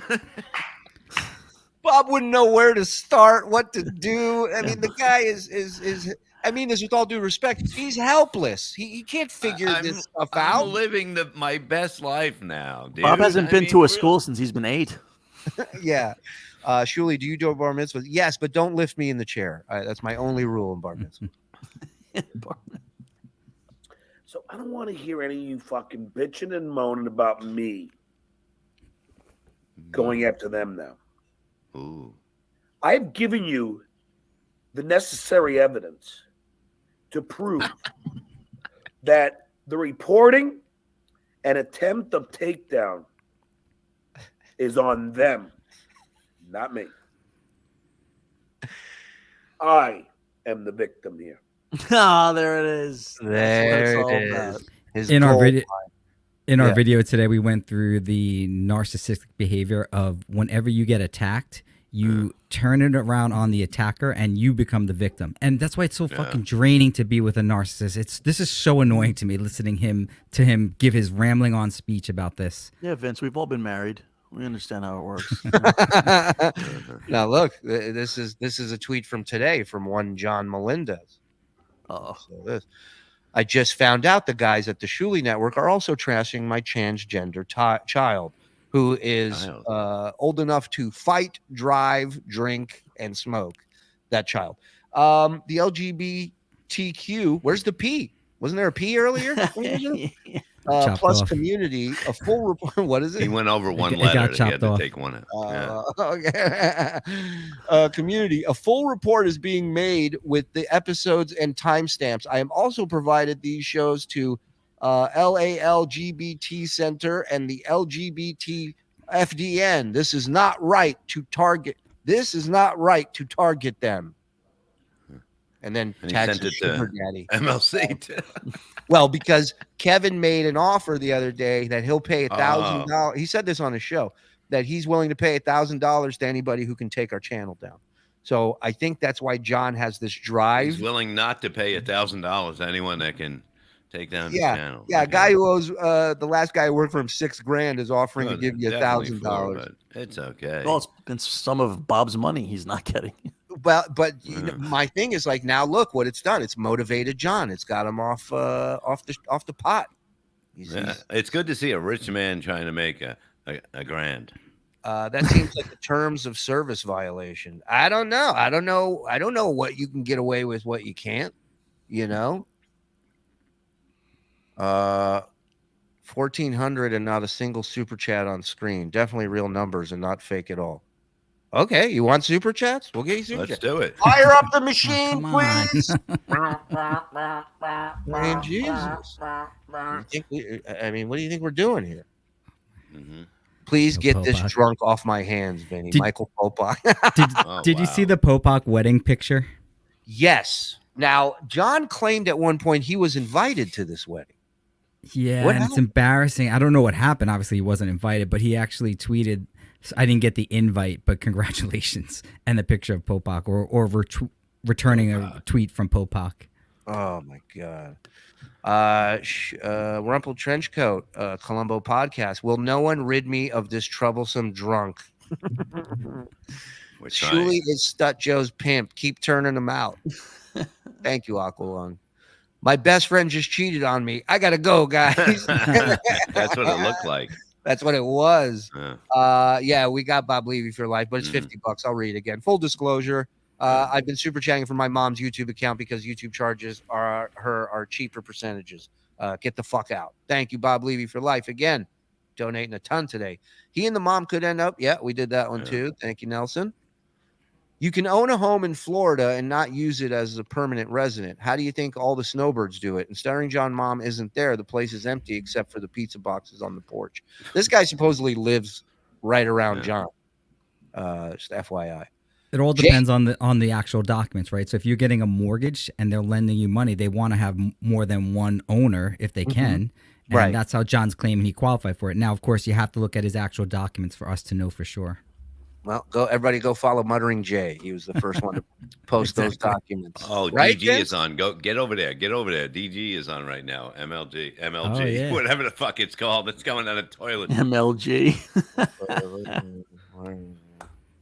Bob wouldn't know where to start, what to do. I mean, the guy is. I mean this with all due respect. He's helpless. He can't figure this stuff out. I'm living my best life now, dude. Bob hasn't been to a school since he's been 8. Yeah. Shuli, do you do a bar mitzvah? Yes, but don't lift me in the chair. That's my only rule in bar mitzvah. So I don't want to hear any of you fucking bitching and moaning about me going after them now. Ooh. I've given you the necessary evidence to prove that the reporting and attempt of takedown is on them, not me. I am the victim here. Oh, there it is. There That's it is. His In our goal video, line. Yeah. video today, we went through the narcissistic behavior of whenever you get attacked, you turn it around on the attacker and you become the victim. And that's why it's so fucking draining to be with a narcissist. This is so annoying to me listening to him give his rambling on speech about this. Yeah, Vince, we've all been married. We understand how it works. Now look, this is a tweet from today from one John Melendez. Oh, so I just found out the guys at the Shuli Network are also trashing my transgender child, who is old enough to fight, drive, drink, and smoke. That child. The LGBTQ. Where's the P? Wasn't there a P earlier? Plus off. Community, a full report. What is it? He went over one It letter. got He chopped had to off. take one out. Okay. Community, a full report is being made with the episodes and timestamps. I am also provided these shows to LALGBT Center and the LGBT FDN. This is not right to target. This is not right to target them. And then And he tags sent his it sugar to daddy. MLC. Too. Well, because Kevin made an offer the other day that he'll pay $1,000. He said this on his show that he's willing to pay $1,000 to anybody who can take our channel down. So I think that's why John has this drive. He's willing not to pay $1,000 to anyone that can take down his Yeah, channel. yeah. A guy who owes the last guy who worked for him $6,000 is offering to give you Definitely $1,000. but It's okay. well, it's been some of Bob's money he's not getting. Well, but you know, my thing is like now look what it's done. It's motivated John. It's got him off the pot. It's good to see a rich man trying to make a grand. That seems like a terms of service violation. I don't know. I don't know what you can get away with, what you can't. You know. 1,400 and not a single super chat on screen. Definitely real numbers and not fake at all. Okay, you want super chats? We'll get you super Let's chats. do it. Fire up the machine, Come on. please. Man, Jesus. What do you think we're doing here? Mm-hmm. Please get this Popak. drunk off my hands, Vinny. Did- Michael Popak. Did you see the Popak wedding picture? Yes. Now, John claimed at one point he was invited to this wedding. Yeah, What and it's happened? embarrassing. I don't know what happened. Obviously, he wasn't invited, but he actually tweeted, "I didn't get the invite, but congratulations," and the picture of Popak, or returning a tweet from Popak. Oh my God. Rumpled Trenchcoat, Columbo podcast. Will no one rid me of this troublesome drunk? We're Shuli is Stut Joe's pimp. Keep turning him out. Thank you, Aqualung. My best friend just cheated on me. I gotta go, guys. That's what it looked like. That's what it was. Yeah. Yeah, we got Bob Levy for life, but it's $50. I'll read it again. Full disclosure. I've been super chatting from my mom's YouTube account because YouTube charges are cheaper percentages. Get the fuck out. Thank you, Bob Levy for life. Again, donating a ton today. He and the mom could end up. Yeah, we did that one too. Thank you, Nelson. You can own a home in Florida and not use it as a permanent resident. How do you think all the snowbirds do it? And Stuttering John mom isn't there. The place is empty except for the pizza boxes on the porch. This guy supposedly lives right around John. Just FYI. It all depends on the actual documents, right? So if you're getting a mortgage and they're lending you money, they want to have more than one owner if they can. And Right. that's how John's claiming he qualified for it. Now, of course, you have to look at his actual documents for us to know for sure. Well, everybody go follow Muttering Jay. He was the first one to post those documents. Oh, right, DG Jay? is on. Get over there. DG is on right now. MLG, Oh, yeah. whatever the fuck it's called. It's going down the toilet. MLG.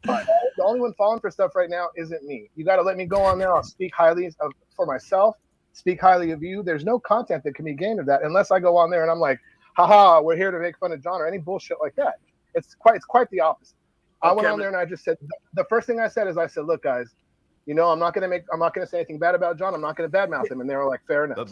The only one falling for stuff right now isn't me. You got to let me go on there. I'll speak highly for myself, speak highly of you. There's no content that can be gained of that unless I go on there and I'm like, haha, we're here to make fun of John or any bullshit like that. It's quite the opposite. I went on there and I just said, the first thing I said is I said, look, guys, you know, I'm not going to say anything bad about John. I'm not going to badmouth him. And they were like, fair enough.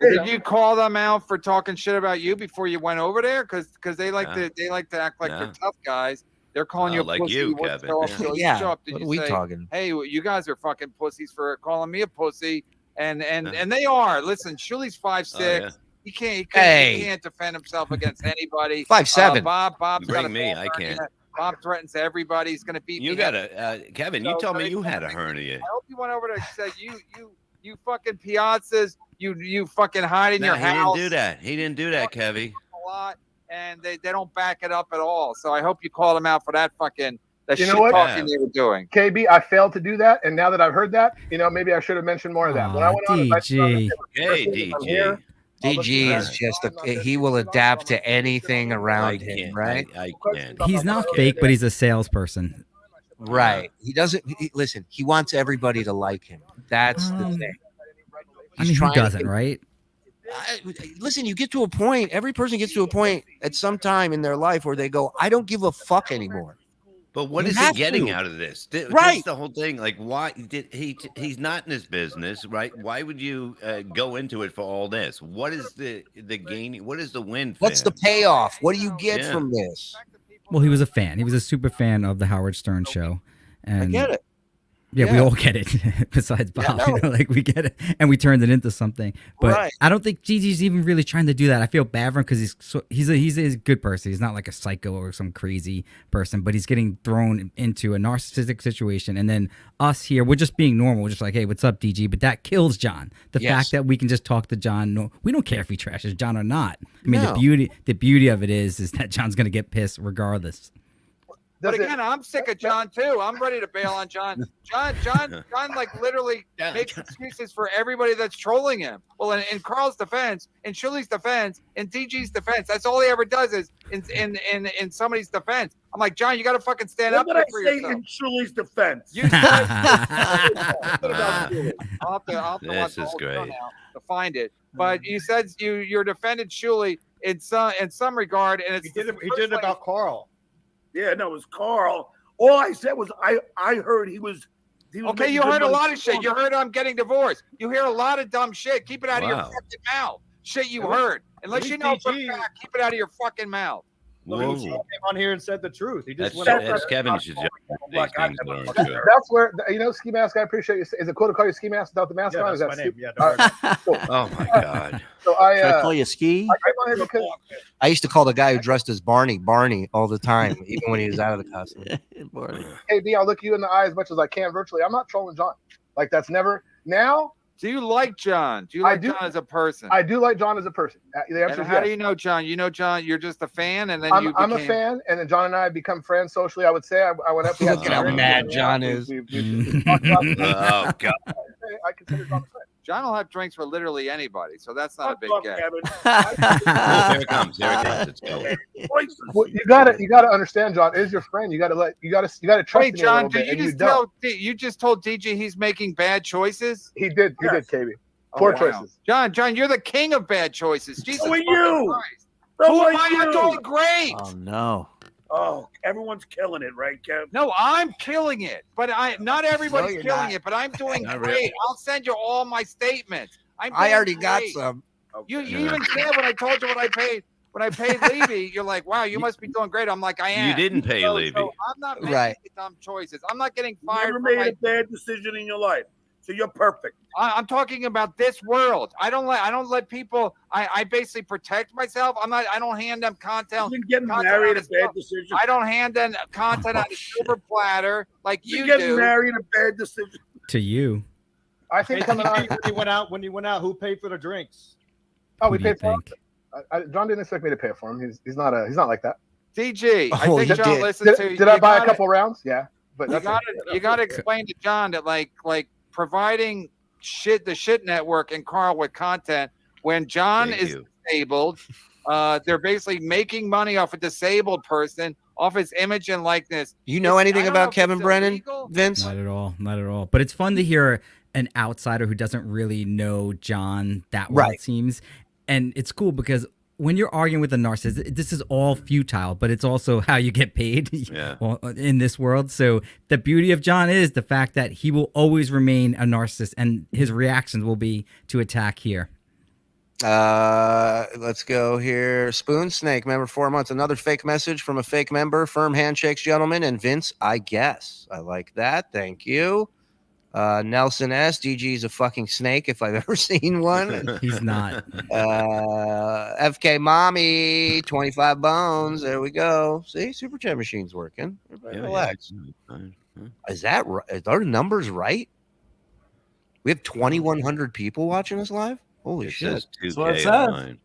Did you call them out for talking shit about you before you went over there? Because they like to act like they're tough guys. They're calling you a like pussy. you, What's Kevin. off? So you show up. Did What you are we say, talking? hey, you guys are fucking pussies for calling me a pussy? And they are. Listen, Shuli's 5'6". He can't defend himself against anybody. 5'7". Bob's got a Bring me. bad I can't. hernia. Bob threatens everybody. He's going to beat You me. got Kevin. You told me you had a hernia. I hope you went over there and said you fucking piazzas. You fucking hide in your house. He didn't do that, Kevy. A lot, and they don't back it up at all. So I hope you called him out for that fucking You know shit what? talking they were doing. KB, I failed to do that, and now that I've heard that, you know, maybe I should have mentioned more of that. When I went on, DG. Hey, DG. DG is just he will adapt to anything around him, right? I can't. He's not fake, but he's a salesperson. Right. He doesn't listen. He wants everybody to like him. That's the thing. I mean, who doesn't, right? Listen, you get to a point. Every person gets to a point at some time in their life where they go, "I don't give a fuck anymore." But what You is he have getting to. out of this? Right. That's the whole thing. Like, why did he's not in his business, right? Why would you go into it for all this? What is the gain? What is the win? For What's the him? payoff? What do you get from this? Well, he was a fan. He was a super fan of the Howard Stern show. And I get it. Yeah, we all get it. Besides Bob, you know, like we get it, and we turned it into something. But Right. I don't think Gigi's even really trying to do that. I feel bad for him because he's a good person. He's not like a psycho or some crazy person, but he's getting thrown into a narcissistic situation. And then us here, we're just being normal. We're just like, hey, what's up, DG? But that kills John. The Yes. fact that we can just talk to John, no, we don't care if he trashes John or not. I mean, No. the beauty of it is that John's gonna get pissed regardless. But again, I'm sick of John too. I'm ready to bail on John. John, like literally makes excuses for everybody that's trolling him. Well, in Carl's defense, in Shuli's defense, in DG's defense, that's all he ever does is in somebody's defense. I'm like, John, you got to fucking stand What up did I for say yourself. in Shuli's defense? You said, I'll have to watch This the is whole show great. now to find it. But you said you're defended Shuli in some regard, and it's He did it about Carl. Yeah, no, it was Carl. All I said was I heard he was okay, making you good heard a money. lot of shit. You heard I'm getting divorced. You hear a lot of dumb shit. Keep it out of your Wow. fucking mouth. Shit you At least- heard. Unless at you least know for a DG fact, keep it out of your fucking mouth. Whoa. He came on here and said the truth. He just That's Kevin's suggestion. These things that are true. That's where, you know, Ski Mask, I appreciate you. Is it cool to call you Ski Mask without the mask Yeah, on? Is that's that my name. stupid? Yeah, don't worry. Cool. Oh my God. So Should I call you Ski? I came on here because I used to call the guy who dressed as Barney all the time, even when he was out of the costume. KB, I'll look you in the eye as much as I can virtually. I'm not trolling John. Like that's never now. Do you like John? Do you I like do. John as a person? I do like John as a person. The answer And is how yes. do you know John? You know John, you're just a fan, and then I'm a fan, and then John and I have become friends socially. I would say I went up. We had Look at how some mad drinks. John is. We talked about Oh God. I consider John a friend. John will have drinks for literally anybody, so that's not a big Fuck, get. Kevin. Here it comes. Here it comes. It's going. Voices. Well, you gotta understand, John is your friend. You gotta trust Wait, him a John, little bit, did you and just don't. you just told DJ he's making bad choices? He did, Yes. KB. Poor Oh, wow. choices. John, you're the king of bad choices. Jesus So are fucking you. Christ. So Who are am I? I'm you. doing great. Oh no. Oh, everyone's killing it, right, Kev? No, I'm killing it, but not everybody's you're killing not. it, but I'm doing Not great. really. I'll send you all my statements. I'm I doing already got great. some. You even said when I told you what I paid. when I paid Levy, you're like, wow, you must be doing great. I'm like, I am. You didn't pay Levy. So I'm not making the dumb choices. I'm not getting fired. You never made a bad decision in your life, so you're perfect. I'm talking about this world. I don't let people. I basically protect myself. I don't hand them content. You didn't get married a bad decision. I don't hand them content on a silver platter like you get do. married a bad decision. To you. I think when you went out, who paid for the drinks? Oh, we paid for it. John didn't expect me to pay for him. He's not like that. DG, I think John listens to you. Did I buy a couple rounds? Yeah, but you got to explain to John that like providing the shit network and Carl with content when John is disabled. They're basically making money off a disabled person, off his image and likeness. You know anything about Kevin Brennan, Vince? Not at all. Not at all. But it's fun to hear an outsider who doesn't really know John that well, it seems. And it's cool because when you're arguing with a narcissist, this is all futile, but it's also how you get paid in this world. So the beauty of John is the fact that he will always remain a narcissist and his reactions will be to attack here. Let's go here. Spoon Snake, member 4 months. Another fake message from a fake member. Firm handshakes, gentlemen. And Vince, I guess. I like that. Thank you. Nelson S. DG is a fucking snake if I've ever seen one. He's not. FK Mommy, 25 bones. There we go. See, Super Chat machine's working. Everybody relax. Is that right? Are the numbers right? We have 2,100 people watching us live? Holy shit. That's what it says.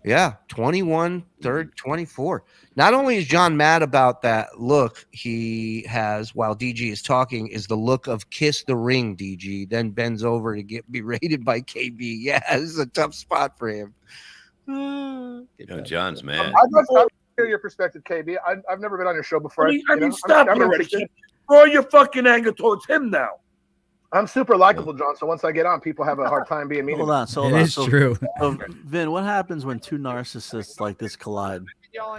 Yeah, 21, 24. Not only is John mad about that look he has while DG is talking, is the look of kiss the ring, DG, then bends over to get berated by KB. Yeah, this is a tough spot for him. John's mad. I'd love to hear your perspective, KB. I've never been on your show before. Stop it already. Throw your fucking anger towards him now. I'm super likable, John. So once I get on, people have a hard time being mean. Hold on. So true. So, Vin, what happens when two narcissists like this collide?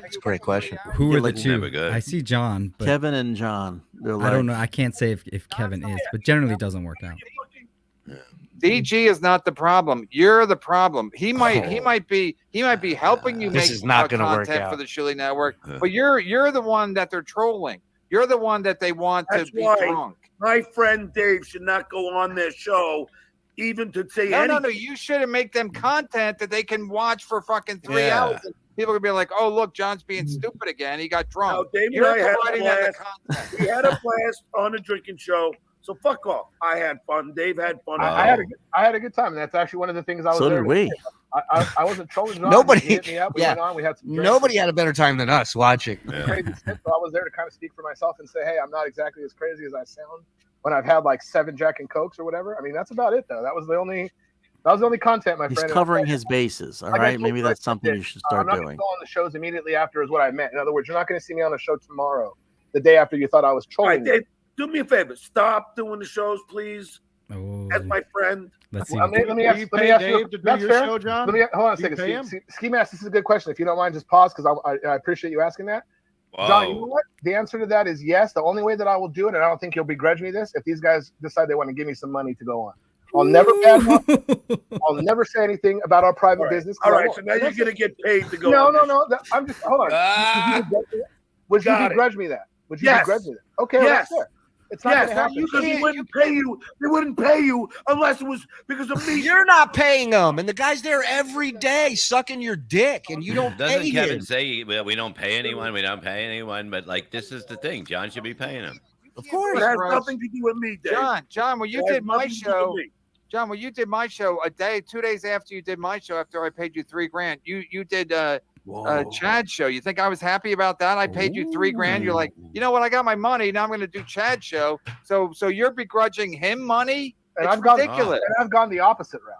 That's a great question. Who are the two? I see John. But Kevin and John. They're I don't know. I can't say if Kevin is, but generally doesn't work out. DG is not the problem. You're the problem. He might be helping you This make is not gonna work content out. for the Shilly Network, but you're the one that they're trolling. You're the one that they want That's to be why drunk. my friend Dave should not go on their show, even to say anything. No. You shouldn't make them content that they can watch for fucking 3 hours. And people can be like, "Oh, look, John's being stupid again. He got drunk." No, Dave You're and I had a providing them the blast. content. We had a blast on a drinking show. So fuck off. I had fun. Dave had fun. I had a good time. And that's actually one of the things I was. So there did to we. say. I wasn't trolling John. Nobody- He hit me up. We went on. We had some drinks. Nobody had a better time than us watching. Crazy shit, so I was there to kind of speak for myself and say, hey, I'm not exactly as crazy as I sound when I've had like 7 Jack and Cokes or whatever. I mean, that's about it though. That was the only content, my He's friend. covering his bases. All Like I right, told maybe you, that's I something did. you should start I'm not doing. going to go on the shows immediately after is what I meant. In other words, you're not going to see me on a show tomorrow, the day after you thought I was All right, trolling. Dave, do me a favor. Stop doing the shows, please. As my friend. Let's see. Let me ask you. Dave to do That's your fair. show, John? Hold on a Do you pay second. him? Ski Mask, this is a good question. If you don't mind, just pause because I appreciate you asking that. John, you know what? The answer to that is yes. The only way that I will do it, and I don't think you'll begrudge me this, if these guys decide they want to give me some money to go on. I'll never I'll never say anything about our private business. All right, so now you're going to get paid to go. No. on this. I'm just hold on. Would you Got it. begrudge me that? Would you Yes. begrudge me that? Okay, well, Yes. that's fair. It's not going to happen. Because they wouldn't pay you. They wouldn't pay you unless it was because of me. You're not paying them, and the guy's there every day sucking your dick, and you don't Doesn't pay Kevin him. say, well, we don't pay anyone, we don't pay anyone, but like this is the thing. John should be paying him. Of course. It has nothing to do with me, Dave. John, when you It has did my nothing to do show, with me. John, when you did my show 2 days after you did my show, after I paid you $3,000, you did Chad's show. You think I was happy about that? I paid you $3,000. You're like, you know what? I got my money. Now I'm going to do Chad's show. So you're begrudging him money? And It's I've gone ridiculous. and I've gone the opposite route.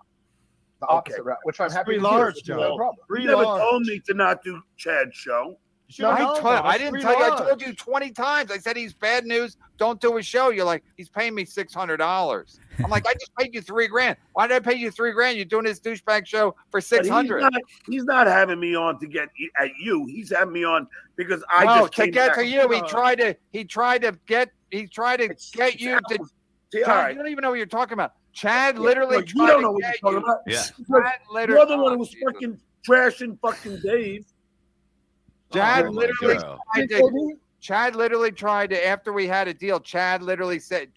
The opposite route, which I'm happy pretty to large, do. John. No problem. You never told me to not do Chad's show. I didn't tell you. I told you 20 times. I said he's bad news. Don't do his show. You're like, he's paying me $600. I'm like, I just paid you $3,000. Why did I pay you $3,000? You're doing this douchebag show for But $600. He's not having me on to get at you. He's having me on because I No, just to came get back. to you, he tried to get you to. See, all Chad, right. you don't even know what you're talking about. Chad literally No, you tried don't to know what get you're talking you. about. Yeah. Chad literally. You're the one who was fucking trashing fucking Dave. Chad Oh, my literally girl. tried to, Chad literally tried to, after we had a deal, Chad literally said,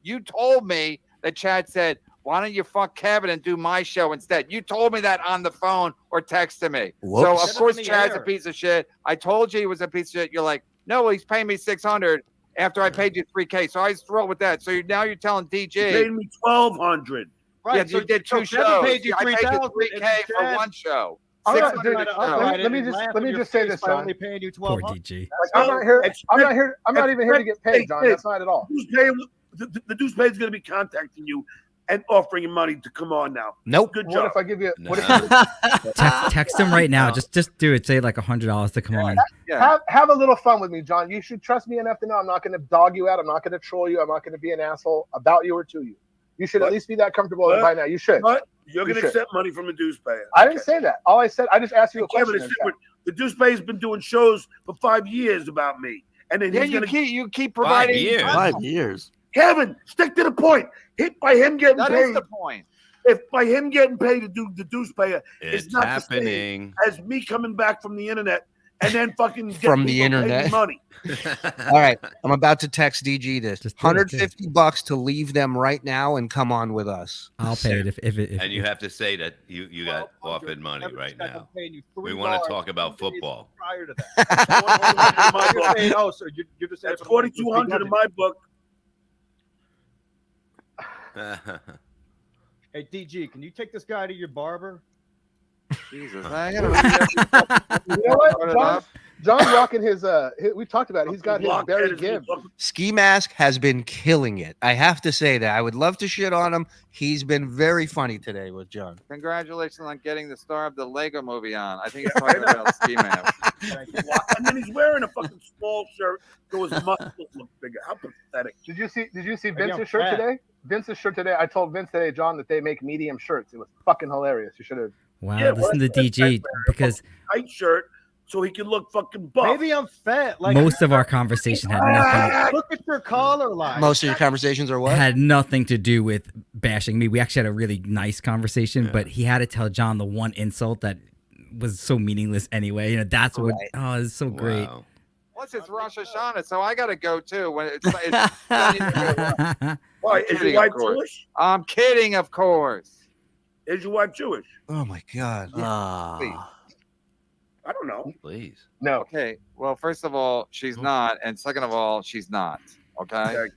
you told me that Chad said, why don't you fuck Kevin and do my show instead? You told me that on the phone or texted me. So, Whoops. of course, Chad's a piece of shit. I told you he was a piece of shit. You're like, no, he's paying me $600 after I paid you $3K. So I was thrilled with that. So now you're telling DG. You paid me $1,200. Right. Yeah, so you did two shows. Paid you I paid you $3,000 $3K for one show. Let me just say this, John. Only paying you Poor $1,200. DG. Like, I'm not here. I'm not even here to get paid, John. That's not at all. The Deuce Pay is going to be contacting you and offering you money to come on now. Nope. Good What job. if I give you? What Text him right now. Just do it. Say like $100 to come on. Have a little fun with me, John. You should trust me enough to know I'm not going to dog you out. I'm not going to troll you. I'm not going to be an asshole about you or to you. You should at least be that comfortable by now. You should. But you're going to accept money from the Deuce Pay. I didn't say that. All I said, I just asked you a question. The Deuce Pay has been doing shows for 5 years about me, and then he's going to you keep providing 5 years. Kevin, stick to the point. Hit by him getting That paid. is the point. If by him getting paid to do the Deuce Payer, It's not happening. the same as me coming back from the internet and then fucking getting From the people to pay me internet. money. All right, I'm about to text DG this. $150 to leave them right now and come on with us. I'll pay it if And you have to say that you got offered money right now. We want to talk about football. Prior to that. You're saying, oh, so you're just saying That's $4,200 in my book. Hey DG, can you take this guy to your barber? Jesus, You know what? John's rocking his. We talked about it. He's got his Barry Gibb. Ski Mask has been killing it. I have to say that. I would love to shit on him. He's been very funny today with John. Congratulations on getting the star of the Lego movie on. I think he's talking about Ski Mask. And then he's wearing a fucking small shirt so his muscles look bigger. How pathetic. Did you see Vince's shirt today? Vince's shirt today. I told Vince today, John, that they make medium shirts. It was fucking hilarious. You should have. Wow, listen to DG because tight shirt so he can look fucking buff. Maybe I'm fat. Like most of our conversation had nothing. Look at your collar line. Most of your conversations are what? Had nothing to do with bashing me. We actually had a really nice conversation, but he had to tell John the one insult that was so meaningless anyway. You know, that's what. Oh, it's so great. Plus, it's Rosh Hashanah, so I got to go too. When it's Why? Is your wife Jewish? I'm kidding, of course. Is your wife Jewish? Oh my God. I don't know. Please. No. Okay. Well, first of all, she's not, and second of all, she's not. Okay.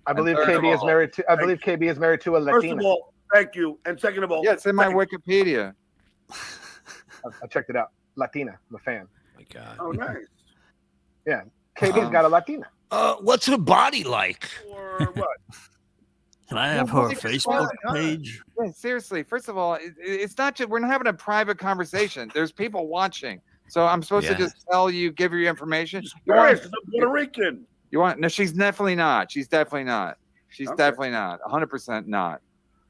I believe KB is married to. I believe KB is married to a Latina. First of all, thank you, and second of all, yeah, it's in my Wikipedia. I checked it out. Latina. I'm a fan. My God. Oh, nice. Yeah. KB's got a Latina. What's her body like? Or what? Can I have her Facebook page? Yeah, seriously. First of all, it's not just we're not having a private conversation. There's people watching, so I'm supposed to just tell you, give you information. I'm Puerto Rican. You want? No, she's definitely not. She's definitely not. She's definitely not. 100% not.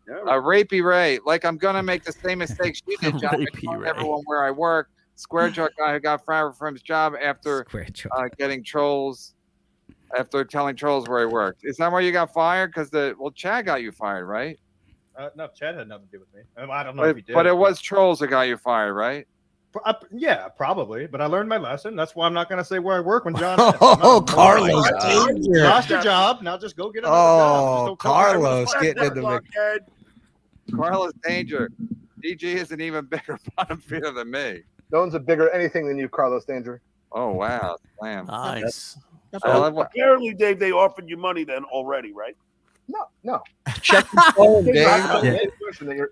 Rapey Ray. Like I'm gonna make the same mistake she did. John, everyone where I work. Square Jaw guy who got fired from his job after getting trolls. After telling trolls where he worked. Is that why you got fired? Because Chad got you fired, right? No, Chad had nothing to do with me. I don't know if he did. But it was trolls that got you fired, right? Yeah, probably. But I learned my lesson. That's why I'm not going to say where I work when John. Carlos. Lost your job. Now just go get another job. Oh, Carlos getting in the mix. Carlos Danger. DG is an even bigger bottom feeder than me. No one's a bigger anything than you, Carlos Danger. Oh, wow. Damn. Nice. Apparently, Dave, they offered you money then already, right? No. Check your phone, Dave.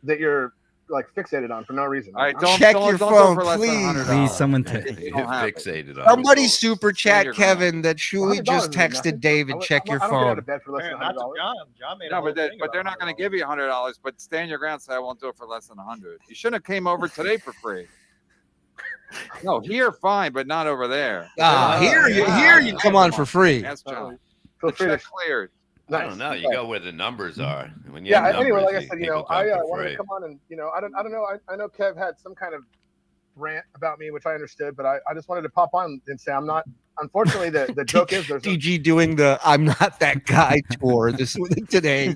That you're like fixated on for no reason. All right, check your phone, please. Please, someone fixated on. Somebody super chat Kevin that Shuli just texted David. Check your phone. No, but they're not going to give you $100. But stand your ground. Say I won't do it for less than $100. You shouldn't have came over today for free. No, here fine, but not over there. Here you come on for free. That's John. Feel The free check to cleared. I don't know. You go where the numbers are. When you Anyway, like I said, I wanted to come on and I don't know. I know Kev had some kind of rant about me, which I understood, but I just wanted to pop on and say I'm not. Unfortunately, the joke is there's DG doing the "I'm not that guy" tour today.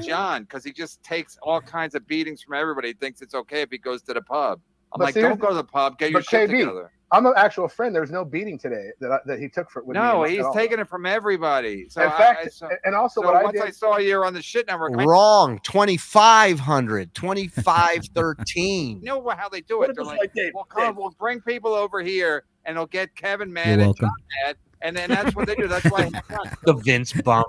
John, because he just takes all kinds of beatings from everybody. He thinks it's okay if he goes to the pub. I'm But like, see, don't go to the pub. Get your shit together. I'm an actual friend. There's no beating today that he took for. With No, me he's taking it from everybody. So in fact, and also so what once I saw you were on the shit network. Wrong. 2,500. 2,513. You know how they do it? They're like, well, come, we'll bring people over here, and they'll get Kevin mad You're and welcome. John mad, and then that's what they do. That's why the Vince bump.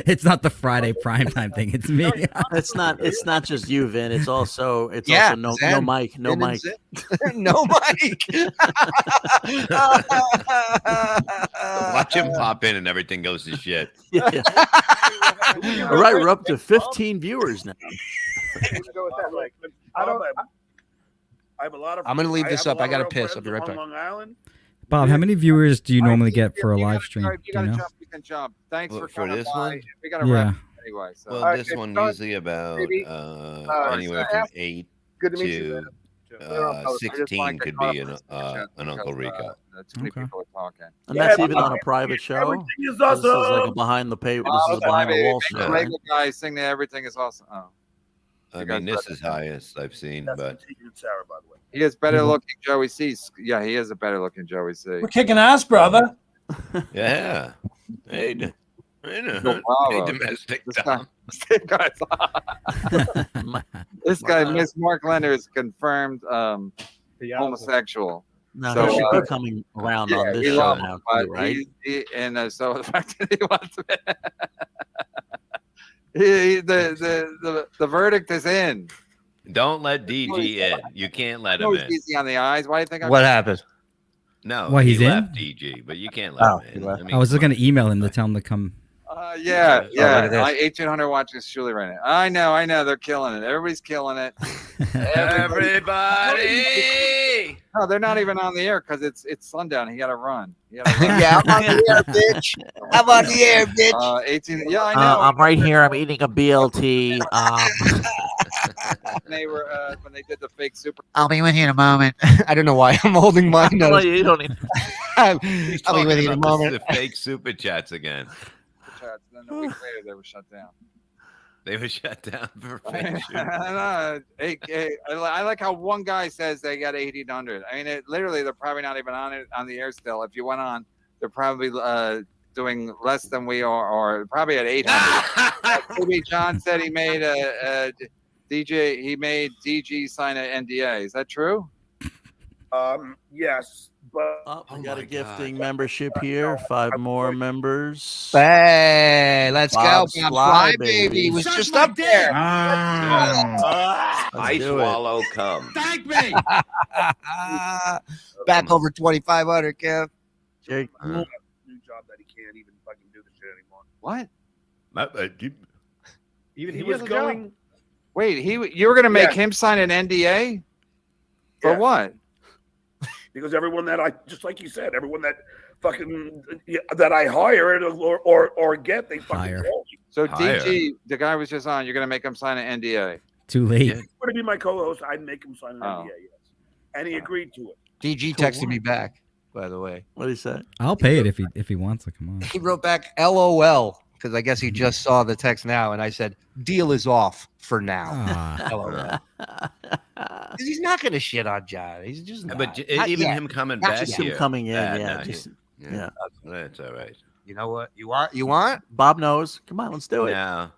It's not the Friday primetime thing. It's me. It's not just you, Vin. It's also Yeah, no Zen. Mike. No Vin and Mike. Zen. No Mike. Watch him pop in and everything goes to shit. Yeah. All right, we're up to 15 viewers now. Go with that. Like, I have a lot of. I'm gonna leave this have up. I gotta lot of piss. I'll friends be right on back. Long Island. Bob, how many viewers do you normally get for a You live gotta- stream? You Do you gotta know? jump. You can jump. Thanks for For coming this by. one? We gotta Yeah. wrap anyway. So. Well, this one usually about anywhere from 8 Good to meet you, to 16 could be an Uncle Rico. That's many people are talking. And that's even on a private show. Everything is This is like a awesome. behind the paper. This is a behind the wall show. The Right? regular guys sing that everything is awesome. Oh. I mean, this is highest I've seen, but Sarah, by the way. He is better looking Joey C. Yeah, he is a better looking Joey C. We're kicking ass, brother. yeah. Hey, Bravo. domestic This Tom. This guy, Miss Mark Leonard, is confirmed homosexual. No, So, he should be coming around on this he show loves now, it, but too, right? And so the fact that he wants the verdict is in. Don't let DG in. You can't let him Always in. easy on the eyes. Why do you think? What happened? No, Why, he's he in? left DG, but you can't let him in. I mean, I was just gonna email him to tell him to come. Yeah. look at this. 1800 watches Shuli right now. I know. They're killing it. Everybody's killing it. Everybody! No, they're not even on the air because it's sundown. He got to run. Yeah, I'm on the air, bitch. I'm on the air, bitch. 18. Yeah, I know. I'm right here. I'm eating a BLT. They were when they did the fake super. I'll be with you in a moment. I don't know why I'm holding my nose. You don't need. I'll be with you in a moment. The fake super chats again. Chats. Then a week later, they were shut down. They were shut down for fake I like how one guy says they got 1,800. I mean, literally, they're probably not even on the air still. If you went on, they're probably doing less than we are, or probably at 800. Maybe John said he made a DJ. He made DG sign an NDA. Is that true? Yes, but We got a gifting membership here. 5 more members. Hey, let's Bob's go. Bob Fly, Fly, baby. baby. He was just up there. I do swallow cum. Thank me. Back over 2,500, Kev. Jake, new job that he can't even fucking do the shit anymore. What? Even He he was has a going. job. Wait, you were going to make Yeah. him sign an NDA for Yeah. what? Because everyone that I just like you said, everyone that fucking that I hire or get, they fucking Hire. call me. So Higher. DG, the guy was just on. You're going to make him sign an NDA. Too late. Yeah. If he were to be my co-host, I'd make him sign an Oh. NDA, yes. And he agreed to it. DG texted me back, by the way. what did he say? I'll pay it if he wants to come on. He wrote back LOL because I guess he just saw the text now, and I said, "Deal is off for now." Ah. LOL. 'Cause he's not going to shit on John. He's just not. But Not even yet. him coming Not back just Him here. coming in, no, yeah. Just, yeah. That's all right. You know what? You want? Bob knows. Come on, let's do it. Now,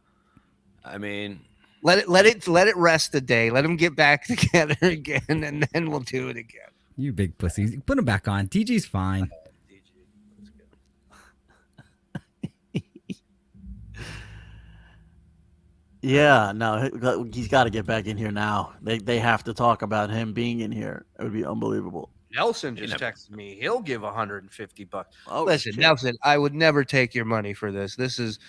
I mean, Let it rest a day. Let him get back together again, and then we'll do it again. You big pussies. Put him back on. DG's fine. Yeah, no, he's got to get back in here now. They have to talk about him being in here. It would be unbelievable. Nelson just texted me. He'll give $150. Oh, Listen, shit. Nelson, I would never take your money for this. This is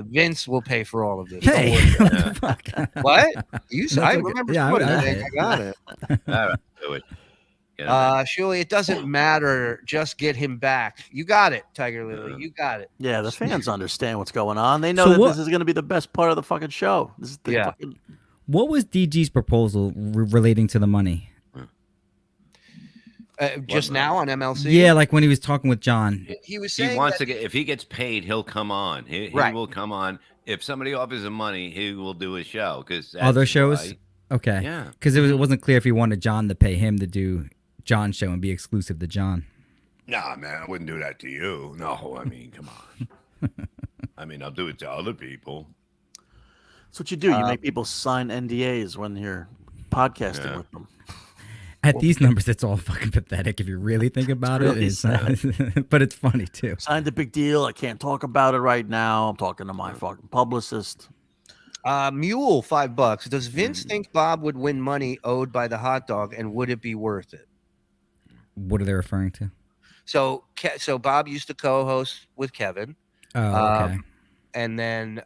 Vince will pay for all of this. Hey, Don't what worry. the fuck? What? You said I That's okay. remember. Yeah, putting I- it. I got it. all right, do it. Get him in. Shuli, it doesn't matter. Just get him back. You got it, Tiger Lily. You got it. Yeah, the fans understand what's going on. They know So that what- this is going to be the best part of the fucking show. This is the Yeah. fucking, What was DG's proposal relating to the money? Just now on MLC. Yeah, like when he was talking with John. He was He saying wants that- to get. If he gets paid, he'll come on. He Right. will come on. If somebody offers him money, he will do a show. Because Other shows? Okay. Yeah. Because it wasn't clear if he wanted John to pay him to do John's show and be exclusive to John. Nah, man, I wouldn't do that to you. No, I mean, come on. I mean, I'll do it to other people. That's what you do. You make people sign NDAs when you're podcasting with them. At these numbers, it's all fucking pathetic if you really think about it. But it's funny too. Signed a big deal. I can't talk about it right now. I'm talking to my fucking publicist. Mule, $5. Does Vince think Bob would win money owed by the hot dog, and would it be worth it? What are they referring to? So Bob used to co-host with Kevin. Oh, okay. And then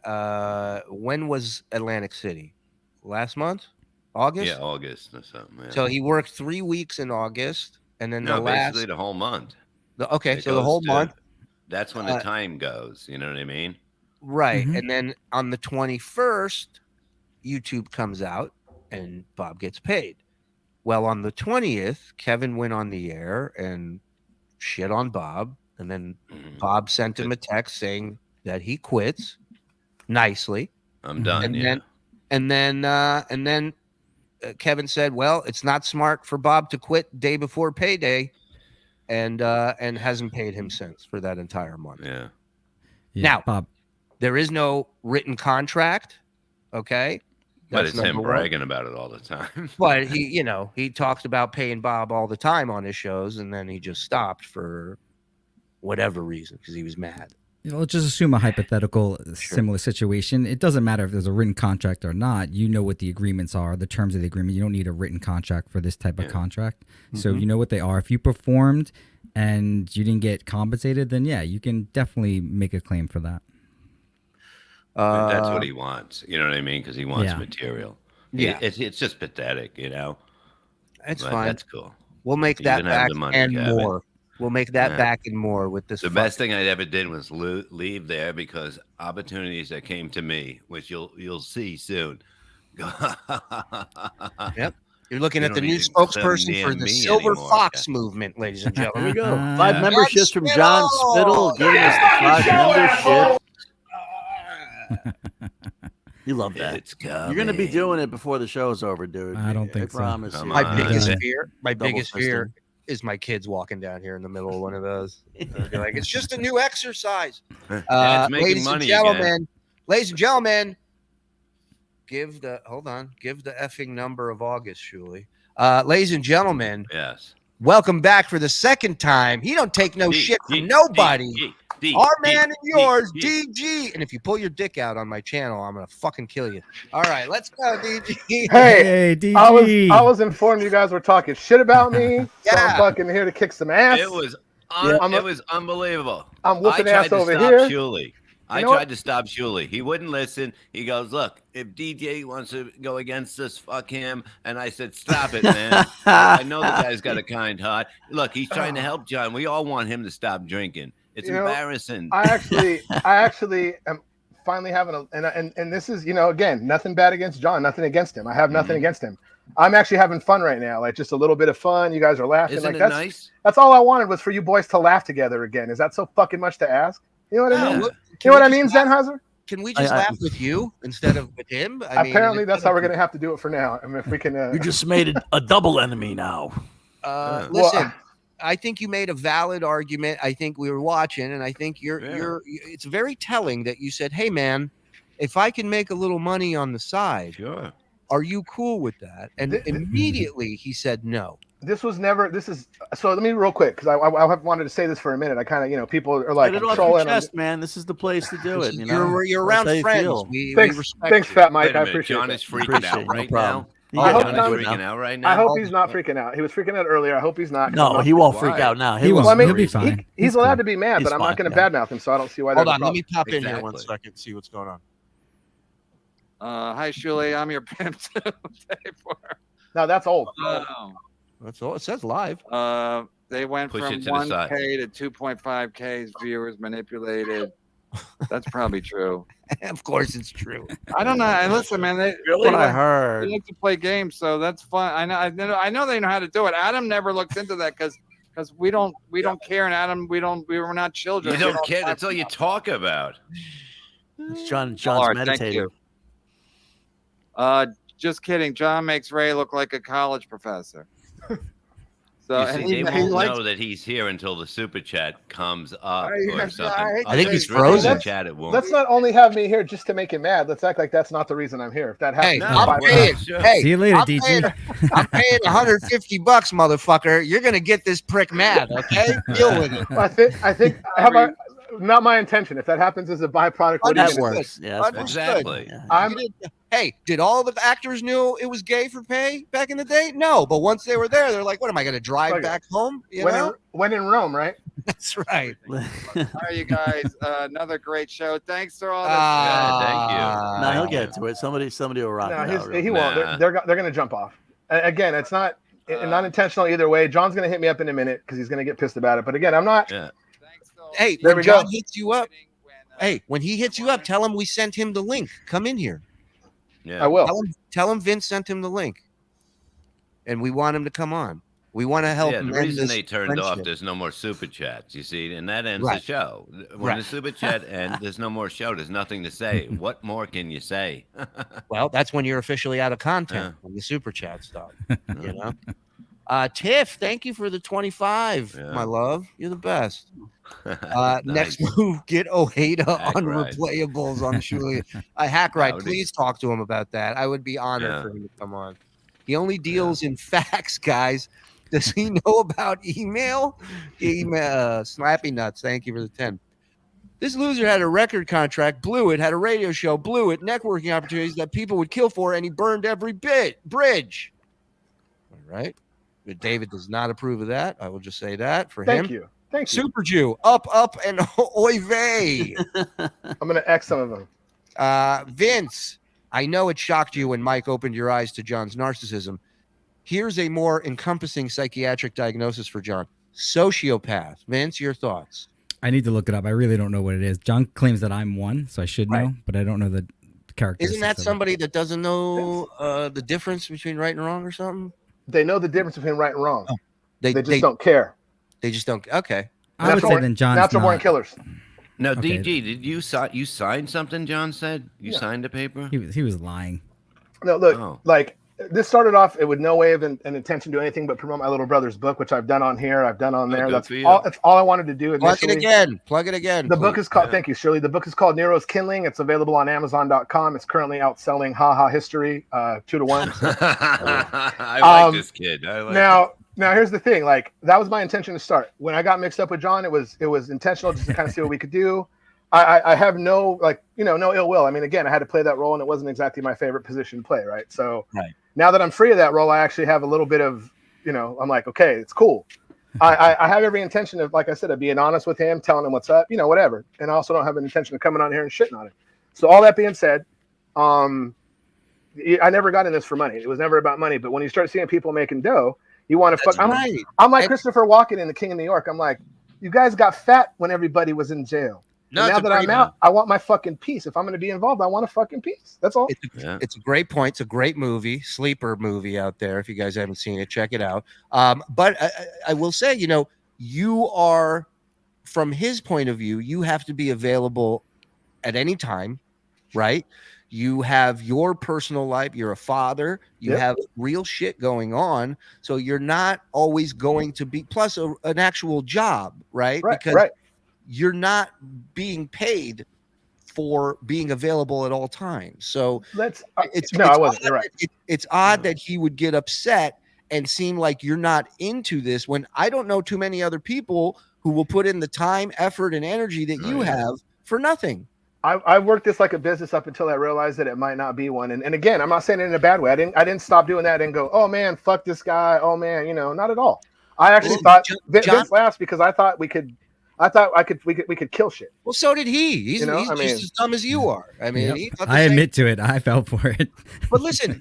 when was Atlantic City? Last month? August? Yeah, August or something. Yeah. So he worked 3 weeks in August, and then basically the whole month. The whole month. That's when the time goes. You know what I mean? Right. Mm-hmm. And then on the 21st, YouTube comes out and Bob gets paid. Well, on the 20th, Kevin went on the air and shit on Bob. And then Bob sent him a text saying that he quits nicely. I'm done. And then Kevin said, well, it's not smart for Bob to quit day before payday, and hasn't paid him since for that entire month. Yeah. Now, Bob, there is no written contract. Okay. But it's him bragging about it all the time. But he talks about paying Bob all the time on his shows, and then he just stopped for whatever reason because he was mad. Let's just assume a hypothetical similar situation. It doesn't matter if there's a written contract or not. You know what the agreements are, the terms of the agreement. You don't need a written contract for this type of contract. So you know what they are. If you performed and you didn't get compensated, then yeah, you can definitely make a claim for that. That's what he wants. You know what I mean? Because he wants Yeah. material. Yeah. It's just pathetic, you know? That's But fine. That's cool. We'll make You that can have back the money, and Kevin. more. We'll make that back and more with this. The best thing I ever did was leave there because opportunities that came to me, which you'll see soon. Yep. You're looking You at the don't new need to spokesperson come for near the me Silver anymore. Fox movement, ladies and Here gentlemen. we go. 5 memberships from John Spittle. Giving us the 5 membership. You love that. It's You're going to be doing it before the show's over, dude. I don't think so. promise you. My biggest on. fear. Double fisting. Is my kids walking down here in the middle of one of those. They're like, it's just a new exercise. Dad's making Ladies and money gentlemen, give the effing number of August, Shuli. Ladies and gentlemen, Yes. welcome back for the second time. He don't take no shit from nobody. Our man and yours, DG. And if you pull your dick out on my channel, I'm gonna fucking kill you. All right, let's go, DG. Hey, DG. I was informed you guys were talking shit about me. So Yeah. I'm fucking here to kick some ass. It was it was unbelievable. I'm whooping I ass tried to over stop here. Shuli. I know what? tried to stop Shuli. He wouldn't listen. He goes, look, if DJ wants to go against us, fuck him. And I said, stop it, man. I know the guy's got a kind heart. Look, he's trying to help John. We all want him to stop drinking. It's embarrassing. I actually am finally having and this is, again, nothing bad against John, nothing against him. I have nothing against him. I'm actually having fun right now, like just a little bit of fun. You guys are laughing. Isn't like it nice? That's all I wanted was for you boys to laugh together again. Is that so fucking much to ask? You know what I mean? Look, You know what I mean, Sennheiser? Can we just laugh with you instead of with him? Apparently, that's how we're gonna have to do it for now. I mean, if we can. You just made a double enemy now. Listen, I think you made a valid argument. I think we were watching, and I think it's very telling that you said, "Hey, man, if I can make a little money on the side, Sure. Are you cool with that?" And immediately he said no. So let me real quick, because I have wanted to say this for a minute. I kind of, people are like, Get it off your chest, man. This is the place to do it. You're around friends. We respect thanks, you. Fat Mike. Wait a I minute, appreciate John it. is freaking out right now. I hope John not. is freaking out right now. I hope he's not freaking out. He was freaking out earlier. I hope he's not. No, he won't freak out now. He won't. He'll be fine. He's allowed to be mad, He's but I'm not fine, going to badmouth him, so I don't see why. Hold there's a on, let me problem. pop in here 1 second, see what's going on. Hi, Shuli. I'm your pimp too. No, that's old. That's all it says live. They went Push from it to the side. 1K to 2.5K's viewers manipulated. That's probably true. Of course, it's true. I don't know. And listen, man, That's what I heard. They like to play games, so that's fun. I know they know how to do it. Adam never looked into that because we don't care, and Adam, we were not children. You don't care. That's all you talk about. It's John's All right, thank meditating. you. Just kidding. John makes Ray look like a college professor. So You and see, they he won't likes know that he's here until the super chat comes up I- or I- something. I think If he's it's written in the frozen. chat, it won't. Let's not only have me here just to make him mad. Let's act like that's not the reason I'm here. If that happens, Hey, No, I'm well, paying. that's true. Hey, See you later, I'm DG. paying, I'm paying $150, motherfucker. You're gonna get this prick mad, okay? Deal with it. I think not my intention. If that happens as a byproduct, what are you That going to works. say? Yeah, that's fine. Exactly. Yeah. Hey, did all the actors knew it was gay for pay back in the day? No, but once they were there, they're like, "What am I going to drive Okay. back home?" You When know, in Rome, right? that's right. All right, you guys. Another great show. Thanks for all this. Yeah, thank you. No, he'll Thank get to it. Somebody will rock No, it out. he won't. Nah. They're going to jump off. Again, it's not intentional either way. John's going to hit me up in a minute because he's going to get pissed about it. But again, I'm not. Yeah. Hey, There when we John go. hits you up, hey, when he hits you up, tell him we sent him the link. Come in here. Yeah. I will. Tell him Vince sent him the link, and we want him to come on. We want to help Yeah, him. the end reason this they turned off, friendship. there's no more super chats, you see, and that ends Right. the show. When Right. the super chat ends, there's no more show. There's nothing to say. What more can you say? Well, that's when you're officially out of content when the super chat stuff. You know, Tiff, thank you for the 25, Yeah. my love. You're the best. Nice. Next move, get Ojeda Hack on ride. Replayables on Julia. Hack ride. Howdy. Please talk to him about that. I would be honored Yeah. for him to come on. He only deals in facts, guys. Does he know about email? Slappy Nuts. Thank you for the 10. This loser had a record contract, blew it, had a radio show, blew it, networking opportunities that people would kill for, and he burned every bridge. All right. But David does not approve of that. I will just say that for him. Thank you. Thank you. Super Jew, up, and oy vey. I'm going to X some of them. Vince, I know it shocked you when Mike opened your eyes to John's narcissism. Here's a more encompassing psychiatric diagnosis for John. Sociopath. Vince, your thoughts? I need to look it up. I really don't know what it is. John claims that I'm one, so I should know, Right. but I don't know the characteristics. Isn't that of it. somebody that doesn't know the difference between right and wrong or something? They know the difference between right and wrong. Oh. They just don't care. They just don't. Okay. I would say then John's natural born not. killers. Now, Okay. DG, did you sign something? John said you signed a paper. He was lying. No, look, Oh. like this started off. It would no way of an intention to do anything but promote my little brother's book, which I've done on here. I've done on there. good That's for you. all. That's all I wanted to do. Plug it initially. again. Plug it again. The book please. is called. Thank you, Shirley. The book is called Nero's Kindling. It's available on Amazon.com. It's currently outselling HaHa History 2-1. I like this kid. I like Now here's the thing. Like that was my intention to start. When I got mixed up with John, it was intentional just to kind of see what we could do. I have no no ill will. I mean, again, I had to play that role, and it wasn't exactly my favorite position to play. Right. So now that I'm free of that role, I actually have a little bit of I'm like, okay, it's cool. I have every intention of, like I said, of being honest with him, telling him what's up, whatever. And I also don't have an intention of coming on here and shitting on it. So all that being said, I never got in this for money. It was never about money. But when you start seeing people making dough, you want to fuck. I'm like Christopher Walken in The King of New York. I'm like, you guys got fat when everybody was in jail. No, And now it's a that I'm great out, I want my fucking piece. If I'm going to be involved, I want a fucking piece. That's all. It's a great point. It's a great movie, sleeper movie out there. If you guys haven't seen it, check it out. But I will say, you are, from his point of view, you have to be available at any time, right? You have your personal life. You're a father. You Yep. have real shit going on. So you're not always going to be, plus an actual job, right? Because you're not being paid for being available at all times. So I wasn't. You're right. It's odd that he would get upset and seem like you're not into this when I don't know too many other people who will put in the time, effort, and energy that you have for nothing. I worked this like a business up until I realized that it might not be one. And again, I'm not saying it in a bad way. I didn't stop doing that and go, oh man, fuck this guy. Oh man, not at all. I actually thought Vince laughs because I thought we could kill shit. Well, so did he. He's just as dumb as you are. I mean, he thought the I same. admit to it. I fell for it. But listen,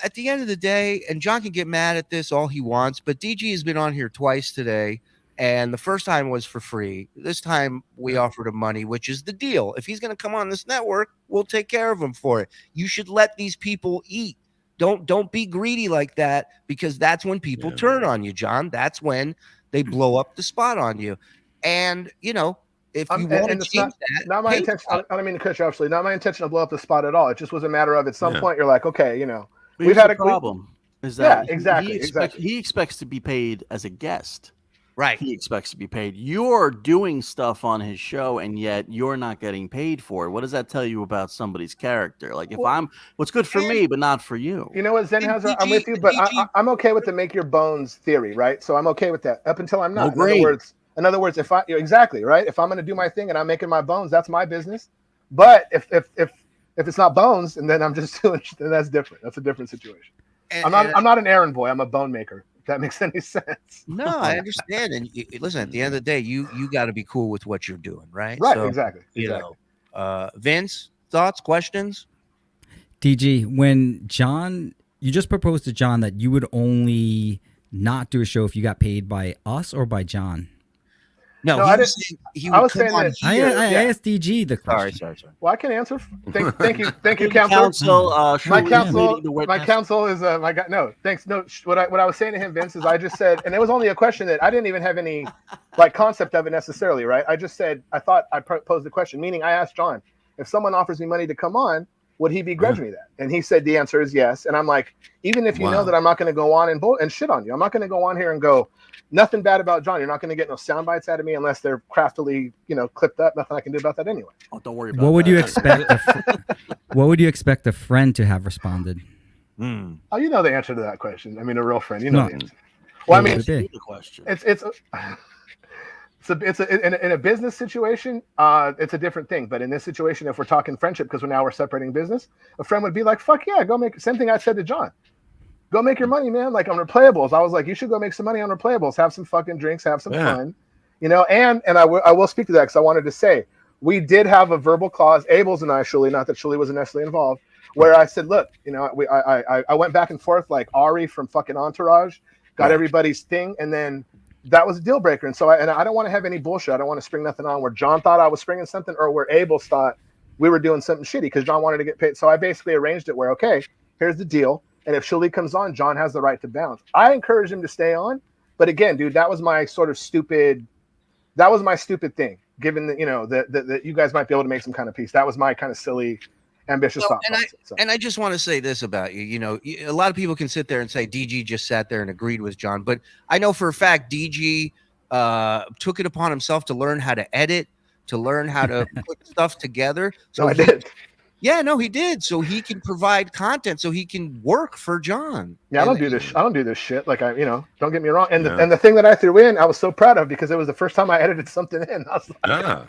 at the end of the day, and John can get mad at this all he wants, but DG has been on here twice today, and the first time was for free. This time we offered him money, which is the deal. If he's going to come on this network, we'll take care of him for it. You should let these people eat. Don't be greedy like that, because that's when people turn on you, John. That's when they blow up the spot on you. And if you want to change that, not my intention. I don't mean to cut you off. Not my intention to blow up the spot at all. It just was a matter of at some point you're like, okay, we've had a problem. is that exactly. he expects to be paid as a guest. Right. He expects to be paid. You're doing stuff on his show, and yet you're not getting paid for it. What does that tell you about somebody's character? Like, if what's good for me, but not for you. You know what, Zenhauser? I'm with you, but I'm okay with the make your bones theory, right? So I'm okay with that up until I'm not. In other words, if I exactly right, if I'm going to do my thing and I'm making my bones, that's my business. But if it's not bones, and then I'm just doing, then that's different. That's a different situation. I'm not an errand boy. I'm a bone maker. If that makes any sense. No, I understand. And listen, at the end of the day, you got to be cool with what you're doing, right? Right. So, exactly. You know, Vince, thoughts, questions? DG, when you just proposed to John that you would only not do a show if you got paid by us or by John. No, I was saying that. I asked DG the question. Sorry. Well, I can answer. Thank you, counsel. My counsel is my guy. No, thanks. No, what I was saying to him, Vince, is I just said, and it was only a question that I didn't even have any concept of it necessarily, right? I just said I thought I posed the question, meaning I asked John, if someone offers me money to come on, would he begrudge me that? And he said the answer is yes. And I'm like, even if you know that I'm not going to go on and shit on you, I'm not going to go on here and go nothing bad about John. You're not going to get no sound bites out of me unless they're craftily, clipped up. Nothing I can do about that anyway. Oh, don't worry about that. What would you expect? What would you expect a friend to have responded? Oh, you know the answer to that question. I mean, a real friend. You know the answer. Well, I mean, the question. In a business situation, it's a different thing. But in this situation, if we're talking friendship, because we're separating business, a friend would be like, "Fuck yeah, go make." Same thing I said to John. Go make your money, man. Like on replayables, I was like, you should go make some money on replayables. Have some fucking drinks, have some fun, And I will speak to that because I wanted to say we did have a verbal clause, Abels and I, Shuli, not that Shuli wasn't necessarily involved, where I said, look, I went back and forth like Ari from fucking Entourage, got everybody's thing, and then that was a deal breaker. And so I don't want to have any bullshit. I don't want to spring nothing on where John thought I was springing something or where Abels thought we were doing something shitty because John wanted to get paid. So I basically arranged it where, okay, here's the deal. And if Shuli comes on, John has the right to bounce. I encourage him to stay on. But again, dude, that was my sort of stupid thing, given that, that you guys might be able to make some kind of peace. That was my kind of silly, ambitious thought. And I just want to say this about you. A lot of people can sit there and say DG just sat there and agreed with John. But I know for a fact DG took it upon himself to learn how to edit, to learn how to put stuff together. So I did. Yeah, no, he did. So he can provide content, so he can work for John. Yeah, I don't do this shit. Like don't get me wrong. And the thing that I threw in, I was so proud of because it was the first time I edited something in. I was like,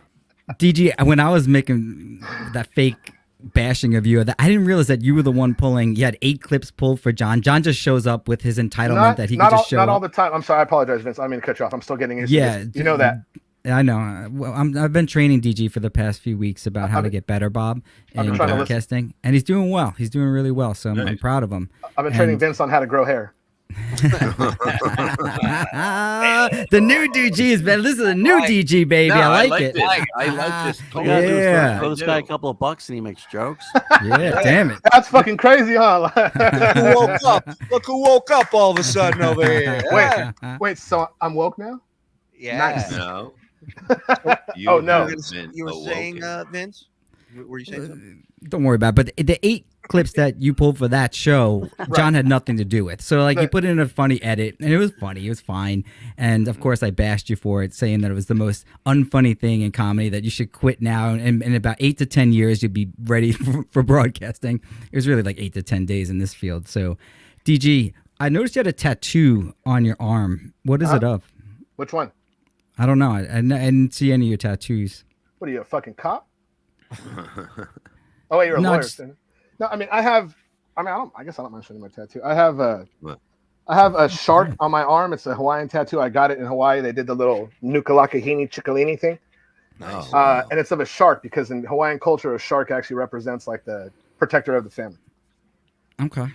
DG, when I was making that fake bashing of you, I didn't realize that you were the one pulling. You had 8 clips pulled for John. John just shows up with his entitlement that he can just show up. Not all the time. I'm sorry. I apologize, Vince. I didn't mean to cut you off. I'm still getting into this. You know that. I know. Well, I've been training DG for the past few weeks about how to get better, Bob, in broadcasting, and he's doing well. He's doing really well, so I'm proud of him. I've been training Vince on how to grow hair. The new DG is better. This is a new DG, baby. No, I like it. I like this. Yeah. Throw this guy a couple of bucks and he makes jokes. Yeah, damn it. That's fucking crazy, huh? Who woke up? Look who woke up all of a sudden over here. Wait. So I'm woke now? Yeah. Nice. No. Oh no. You were saying, Vince? Were you saying something? Don't worry about it. But the 8 clips that you pulled for that show, John had nothing to do with. So you put in a funny edit, and it was funny. It was fine. And of course, I bashed you for it, saying that it was the most unfunny thing in comedy, that you should quit now. And in about 8 to 10 years, you'd be ready for broadcasting. It was really like 8 to 10 days in this field. So, DG, I noticed you had a tattoo on your arm. What is it of? Which one? I don't know. I didn't see any of your tattoos. What are you, a fucking cop? Oh wait, you're a lawyer. No, I mean I guess I don't mind showing my tattoo. I have a shark on my arm. It's a Hawaiian tattoo. I got it in Hawaii. They did the little Nukalakahini Chikalini thing. Nice. And it's of a shark because in Hawaiian culture, a shark actually represents like the protector of the family. Okay.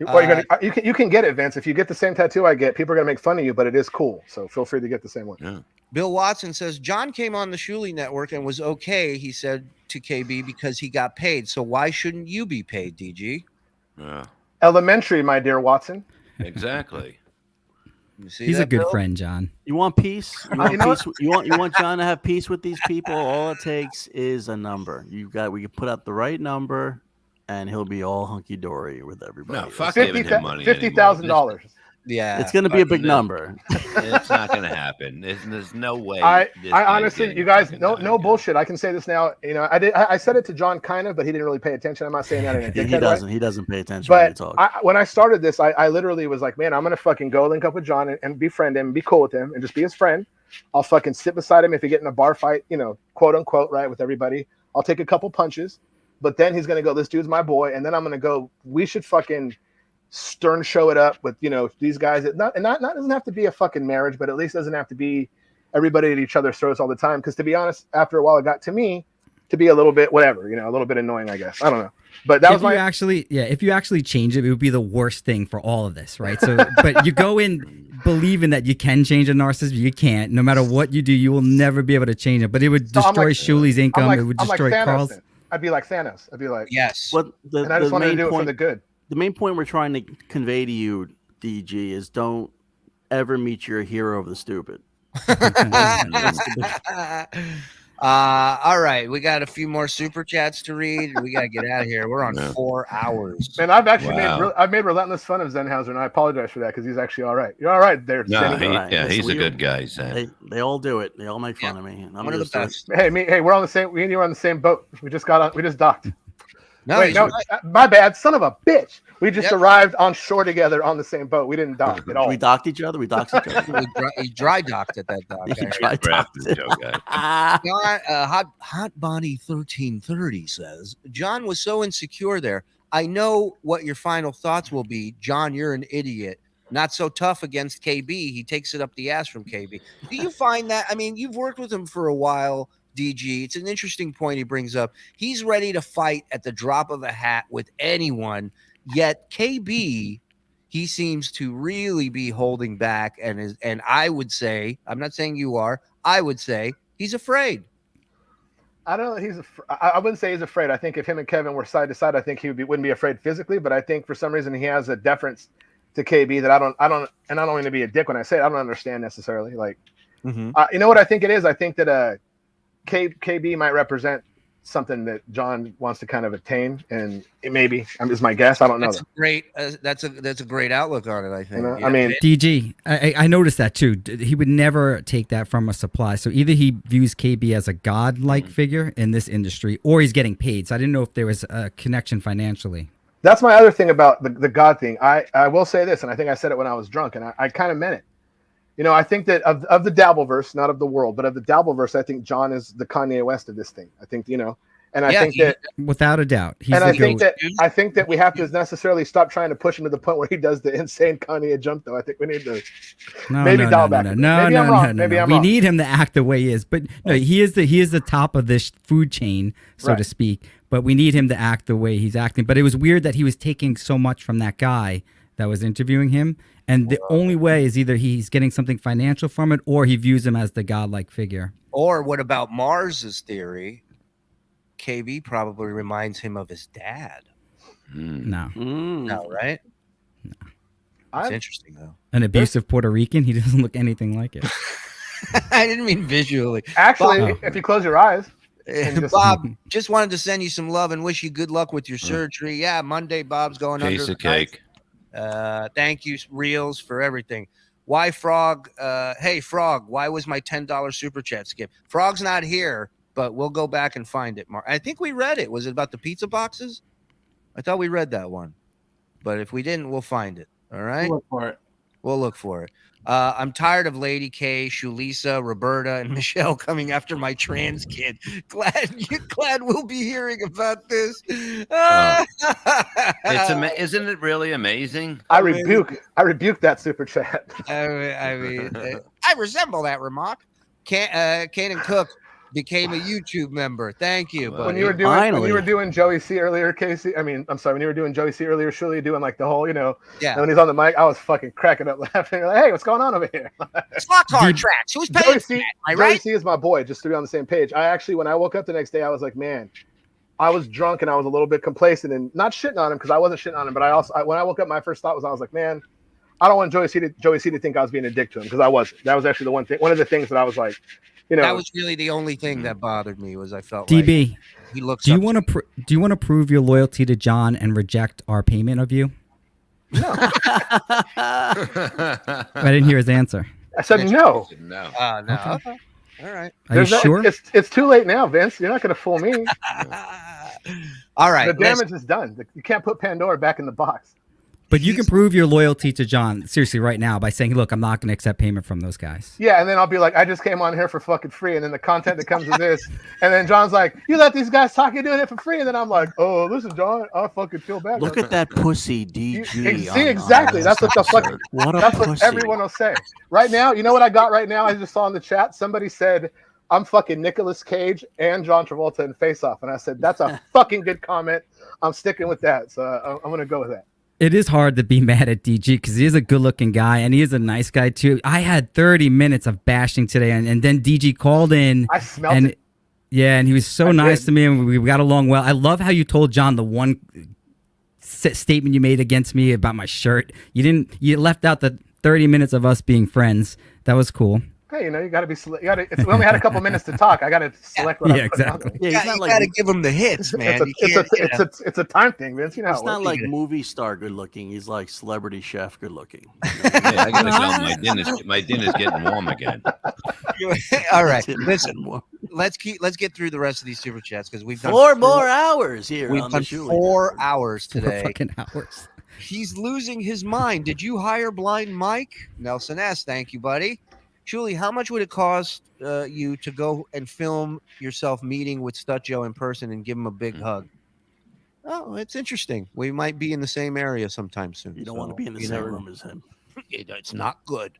You can get it, Vince. If you get the same tattoo I get, people are gonna make fun of you, but it is cool. So feel free to get the same one. Yeah. Bill Watson says John came on the Shuli Network and was okay, he said to KB, because he got paid. So why shouldn't you be paid, DG? Yeah. Elementary, my dear Watson. Exactly. He's a good friend, John. You want peace? You want John to have peace with these people? All it takes is a number. We can put out the right number, and he'll be all hunky dory with everybody. No, fuck giving him money. $50,000. Yeah, it's going to be a big number. It's not going to happen. There's no way. I honestly, you guys, no bullshit. I can say this now. You know, I said it to John kind of, but he didn't really pay attention. I'm not saying that in a dickhead way. He doesn't pay attention but when you talk. when I started this, I literally was like, man, I'm gonna fucking go link up with John and befriend him, and be cool with him, and just be his friend. I'll fucking sit beside him if we get in a bar fight, you know, quote unquote, right, with everybody. I'll take a couple punches, but then he's gonna go, this dude's my boy, and then I'm gonna go, we should fucking stern show it up with, you know, these guys. It not doesn't have to be a fucking marriage, but at least doesn't have to be everybody at each other's throats all the time. Because to be honest, after a while, it got to me to be a little bit whatever, you know, a little bit annoying, I guess. I don't know, but that was my if you actually change it, it would be the worst thing for all of this, right? So, but you go in believing that you can change a narcissist, but you can't. No matter what you do, you will never be able to change it. But it would destroy Shuli's income. It would destroy Carl's. I'd be like Thanos. I'd be like, yes. And I just wanted to do it for the good. The main point we're trying to convey to you, DG, is don't ever meet your hero of the stupid. All right, we got a few more super chats to read. We got to get out of here. We're on 4 hours. And I've actually made relentless fun of Zenhauser, and I apologize for that because he's actually all right. You're all right there. No, he's a good guy. They all do it. They all make fun of me. And I'm one of the best. Hey, we're on the same. We and you are on the same boat. We just docked. No, wait, no, my bad. Son of a bitch. We just arrived on shore together on the same boat. We didn't dock at all. We docked each other. We docked each other. He dry docked at that dock. Hot Bonnie 1330 says, John was so insecure there. I know what your final thoughts will be. John, you're an idiot. Not so tough against KB. He takes it up the ass from KB. Do you find that? I mean, you've worked with him for a while, DG. It's an interesting point he brings up. He's ready to fight at the drop of a hat with anyone, yet KB, he seems to really be holding back, and I would say, I'm not saying you are, I would say he's afraid. I don't know. I wouldn't say he's afraid. I think if him and Kevin were side to side, I think wouldn't be afraid physically, but I think for some reason he has a deference to KB that I don't, and I don't mean to be a dick when I say it, I don't understand necessarily. Like, you know what I think it is? I think that KB might represent something that John wants to kind of attain, and it maybe is my guess. I don't know. That's a great outlook on it. I think. You know? I mean, DG, I noticed that too. He would never take that from a supply. So either he views KB as a god-like figure in this industry, or he's getting paid. So I didn't know if there was a connection financially. That's my other thing about the God thing. I will say this, and I think I said it when I was drunk, and I kind of meant it. You know, I think that of the Dabbleverse, not of the world, but of the Dabbleverse, I think John is the Kanye West of this thing. I think, you know, and I think that without a doubt, I think that we have to necessarily stop trying to push him to the point where he does the insane Kanye jump. Though I think we need to dial back. Maybe I'm wrong. We need him to act the way he is, but no, he is the top of this food chain, so to speak. But we need him to act the way he's acting. But it was weird that he was taking so much from that guy that was interviewing him. And the only way is either he's getting something financial from it, or he views him as the godlike figure. Or what about Mars's theory? KB probably reminds him of his dad. No. No, right? No. It's interesting, though. An abusive Puerto Rican? He doesn't look anything like it. I didn't mean visually. Actually, if you close your eyes. Bob, just wanted to send you some love and wish you good luck with your surgery. Yeah, Monday, Bob's going under. Piece of cake. Thank you, Reels, for everything. Why Frog? Hey, Frog, why was my $10 super chat skipped? Frog's not here, but we'll go back and find it. I think we read it. Was it about the pizza boxes? I thought we read that one. But if we didn't, we'll find it. All right? We'll look for it. I'm tired of Lady K, Shulisa, Roberta, and Michelle coming after my trans kid. Glad we'll be hearing about this. Isn't it really amazing? I rebuke that super chat. I mean, I resemble that remark. Kanan Cook became a YouTube member. Thank you. When you were doing Joey C earlier, Casey. I mean, I'm sorry. When you were doing Joey C earlier, Shirley doing like the whole, you know, and when he's on the mic, I was fucking cracking up laughing. Like, hey, what's going on over here? Slot car tracks. Who's paying for that? Am I right? Joey C is my boy. Just to be on the same page. I actually, when I woke up the next day, I was like, man, I was drunk and I was a little bit complacent and not shitting on him because I wasn't shitting on him. But when I woke up, my first thought was, I was like, man, I don't want Joey C to think I was being a dick to him because I wasn't. That was actually one of the things that I was like, you know, that was really the only thing that bothered me was I felt DB, like he looks. do you want to prove your loyalty to John and reject our payment of you? No. I didn't hear his answer. I said no. No. No. Okay. Okay. All right. Are you sure? It's too late now, Vince. You're not going to fool me. All right. The damage is done. You can't put Pandora back in the box. But you can prove your loyalty to John seriously right now by saying, "Look, I'm not going to accept payment from those guys." Yeah, and then I'll be like, I just came on here for fucking free, and then the content that comes with this, and then John's like, you let these guys talk, you're doing it for free, and then I'm like, oh, listen, John, I fucking feel bad. Look at that pussy, DG. See, exactly. That's what the fuck. That's what everyone will say. Right now, you know what I got right now? I just saw in the chat, somebody said, I'm fucking Nicolas Cage and John Travolta in Face Off, and I said, that's a fucking good comment. I'm sticking with that, so I'm gonna go with that. It is hard to be mad at DG because he is a good-looking guy and he is a nice guy too. I had 30 minutes of bashing today, and then DG called in. I smelled it. Yeah, and he was so nice to me, and we got along well. I love how you told John the one statement you made against me about my shirt. You left out the 30 minutes of us being friends. That was cool. Hey, you know, you got to be. We only had a couple minutes to talk. I got to select what I'm putting on there. Yeah, you got to give him the hits, man. It's a time thing, Vince. You know, he's not like movie star good looking. He's like celebrity chef good looking. Yeah, I gotta go. My dinner's getting warm again. All right, listen. Let's get through the rest of these super chats because we've done 4 more hours here. We've done 4 hours today. 4 fucking hours. He's losing his mind. Did you hire Blind Mike? Nelson S. Thank you, buddy. Julie, how much would it cost you to go and film yourself meeting with Stut Joe in person and give him a big hug? Oh, it's interesting. We might be in the same area sometime soon. You don't want to be in the same room as him. It's not good.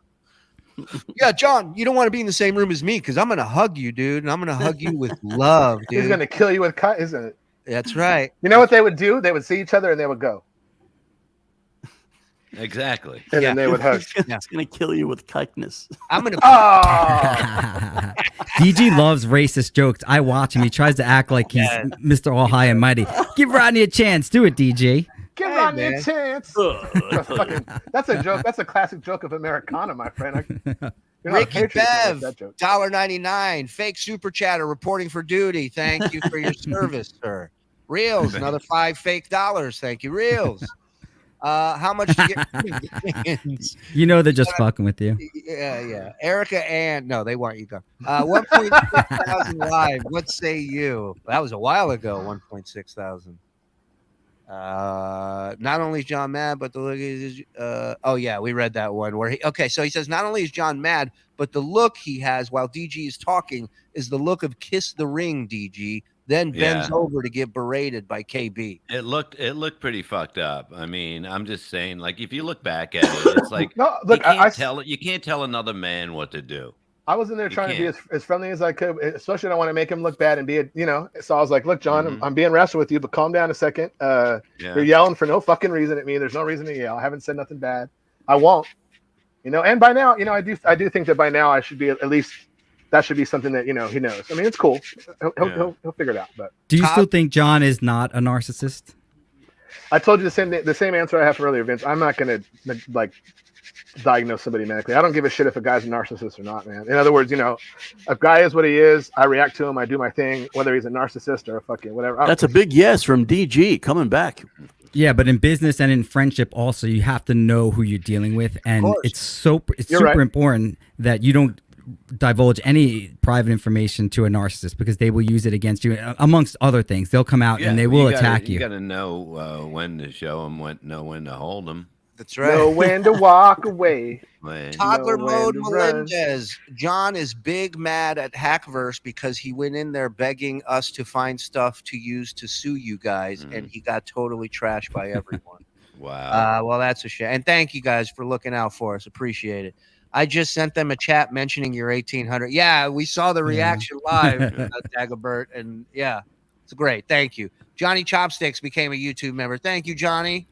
Yeah, John, you don't want to be in the same room as me because I'm going to hug you, dude, and I'm going to hug you with love, dude. He's going to kill you with cut, isn't it? That's right. You know what they would do? They would see each other and they would go. Exactly. And then they would hug. It's going to kill you with kindness. I'm going to. DG loves racist jokes. I watch him. He tries to act like he's Mr. All High and Mighty. Give Rodney a chance. Do it, DG. Give Rodney a chance. That's a joke. That's a classic joke of Americana, my friend. Ricky Bev, $1.99. Fake super chatter reporting for duty. Thank you for your service, sir. Reels, another $5 fake dollars. Thank you, Reels. How much do you get? You know they're just fucking with you. Yeah. Erica and no, they want you gone. 1.6 thousand live. What say you? That was a while ago. 1.6 thousand. Not only is John mad, but the look is. Oh yeah, we read that one where he. Okay, so he says not only is John mad, but the look he has while DG is talking is the look of kiss the ring, DG. Then bends over to get berated by KB. It looked pretty fucked up. I mean, I'm just saying, like, if you look back at it, it's like no, look, you can't tell another man what to do. I was in there trying to be as friendly as I could, especially I don't want to make him look bad and be so I was like, look, John, I'm being rational with you, but calm down a second. You're yelling for no fucking reason at me. There's no reason to yell. I haven't said nothing bad. I won't. And by now, I do think that by now I should be at least. That should be something that he knows. I mean, it's cool. He'll figure it out. But do you still think John is not a narcissist? I told you the same answer I have earlier, Vince. I'm not going to diagnose somebody medically. I don't give a shit if a guy's a narcissist or not, man. In other words, a guy is what he is. I react to him. I do my thing, whether he's a narcissist or a fucking whatever. That's a big yes from DG coming back. Yeah, but in business and in friendship also, you have to know who you're dealing with, and it's super important that you don't divulge any private information to a narcissist because they will use it against you amongst other things. They'll come out and they will attack you. You got to know when to show them, when to hold them. That's right. Know when to walk away. Toddler mode Melendez. John is big mad at Hackverse because he went in there begging us to find stuff to use to sue you guys, and he got totally trashed by everyone. Wow. Well, that's a shame. And thank you guys for looking out for us. Appreciate it. I just sent them a chat mentioning your 1800. Yeah, we saw the reaction live, Dagobert, and yeah, it's great. Thank you. Johnny Chopsticks became a YouTube member. Thank you, Johnny.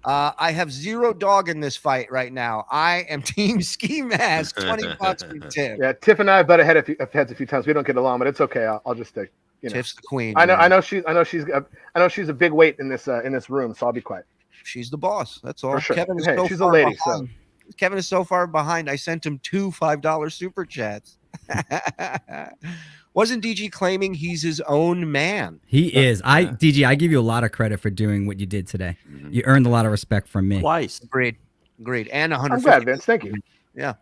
I have zero dog in this fight right now. I am Team Ski Mask. $20 for Tiff. Yeah, Tiff and I have butted heads a few times. We don't get along, but it's okay. I'll just stick. Tiff's the queen. I know she's a big weight in this room, so I'll be quiet. She's the boss. That's all. For sure. Kevin is she's a lady. Kevin is so far behind. I sent him 2 $5 super chats. Wasn't DG claiming he's his own man? He is. DG, I give you a lot of credit for doing what you did today. You earned a lot of respect from me. Twice. Agreed. And 150. I'm glad, Vince. Thank you. Yeah.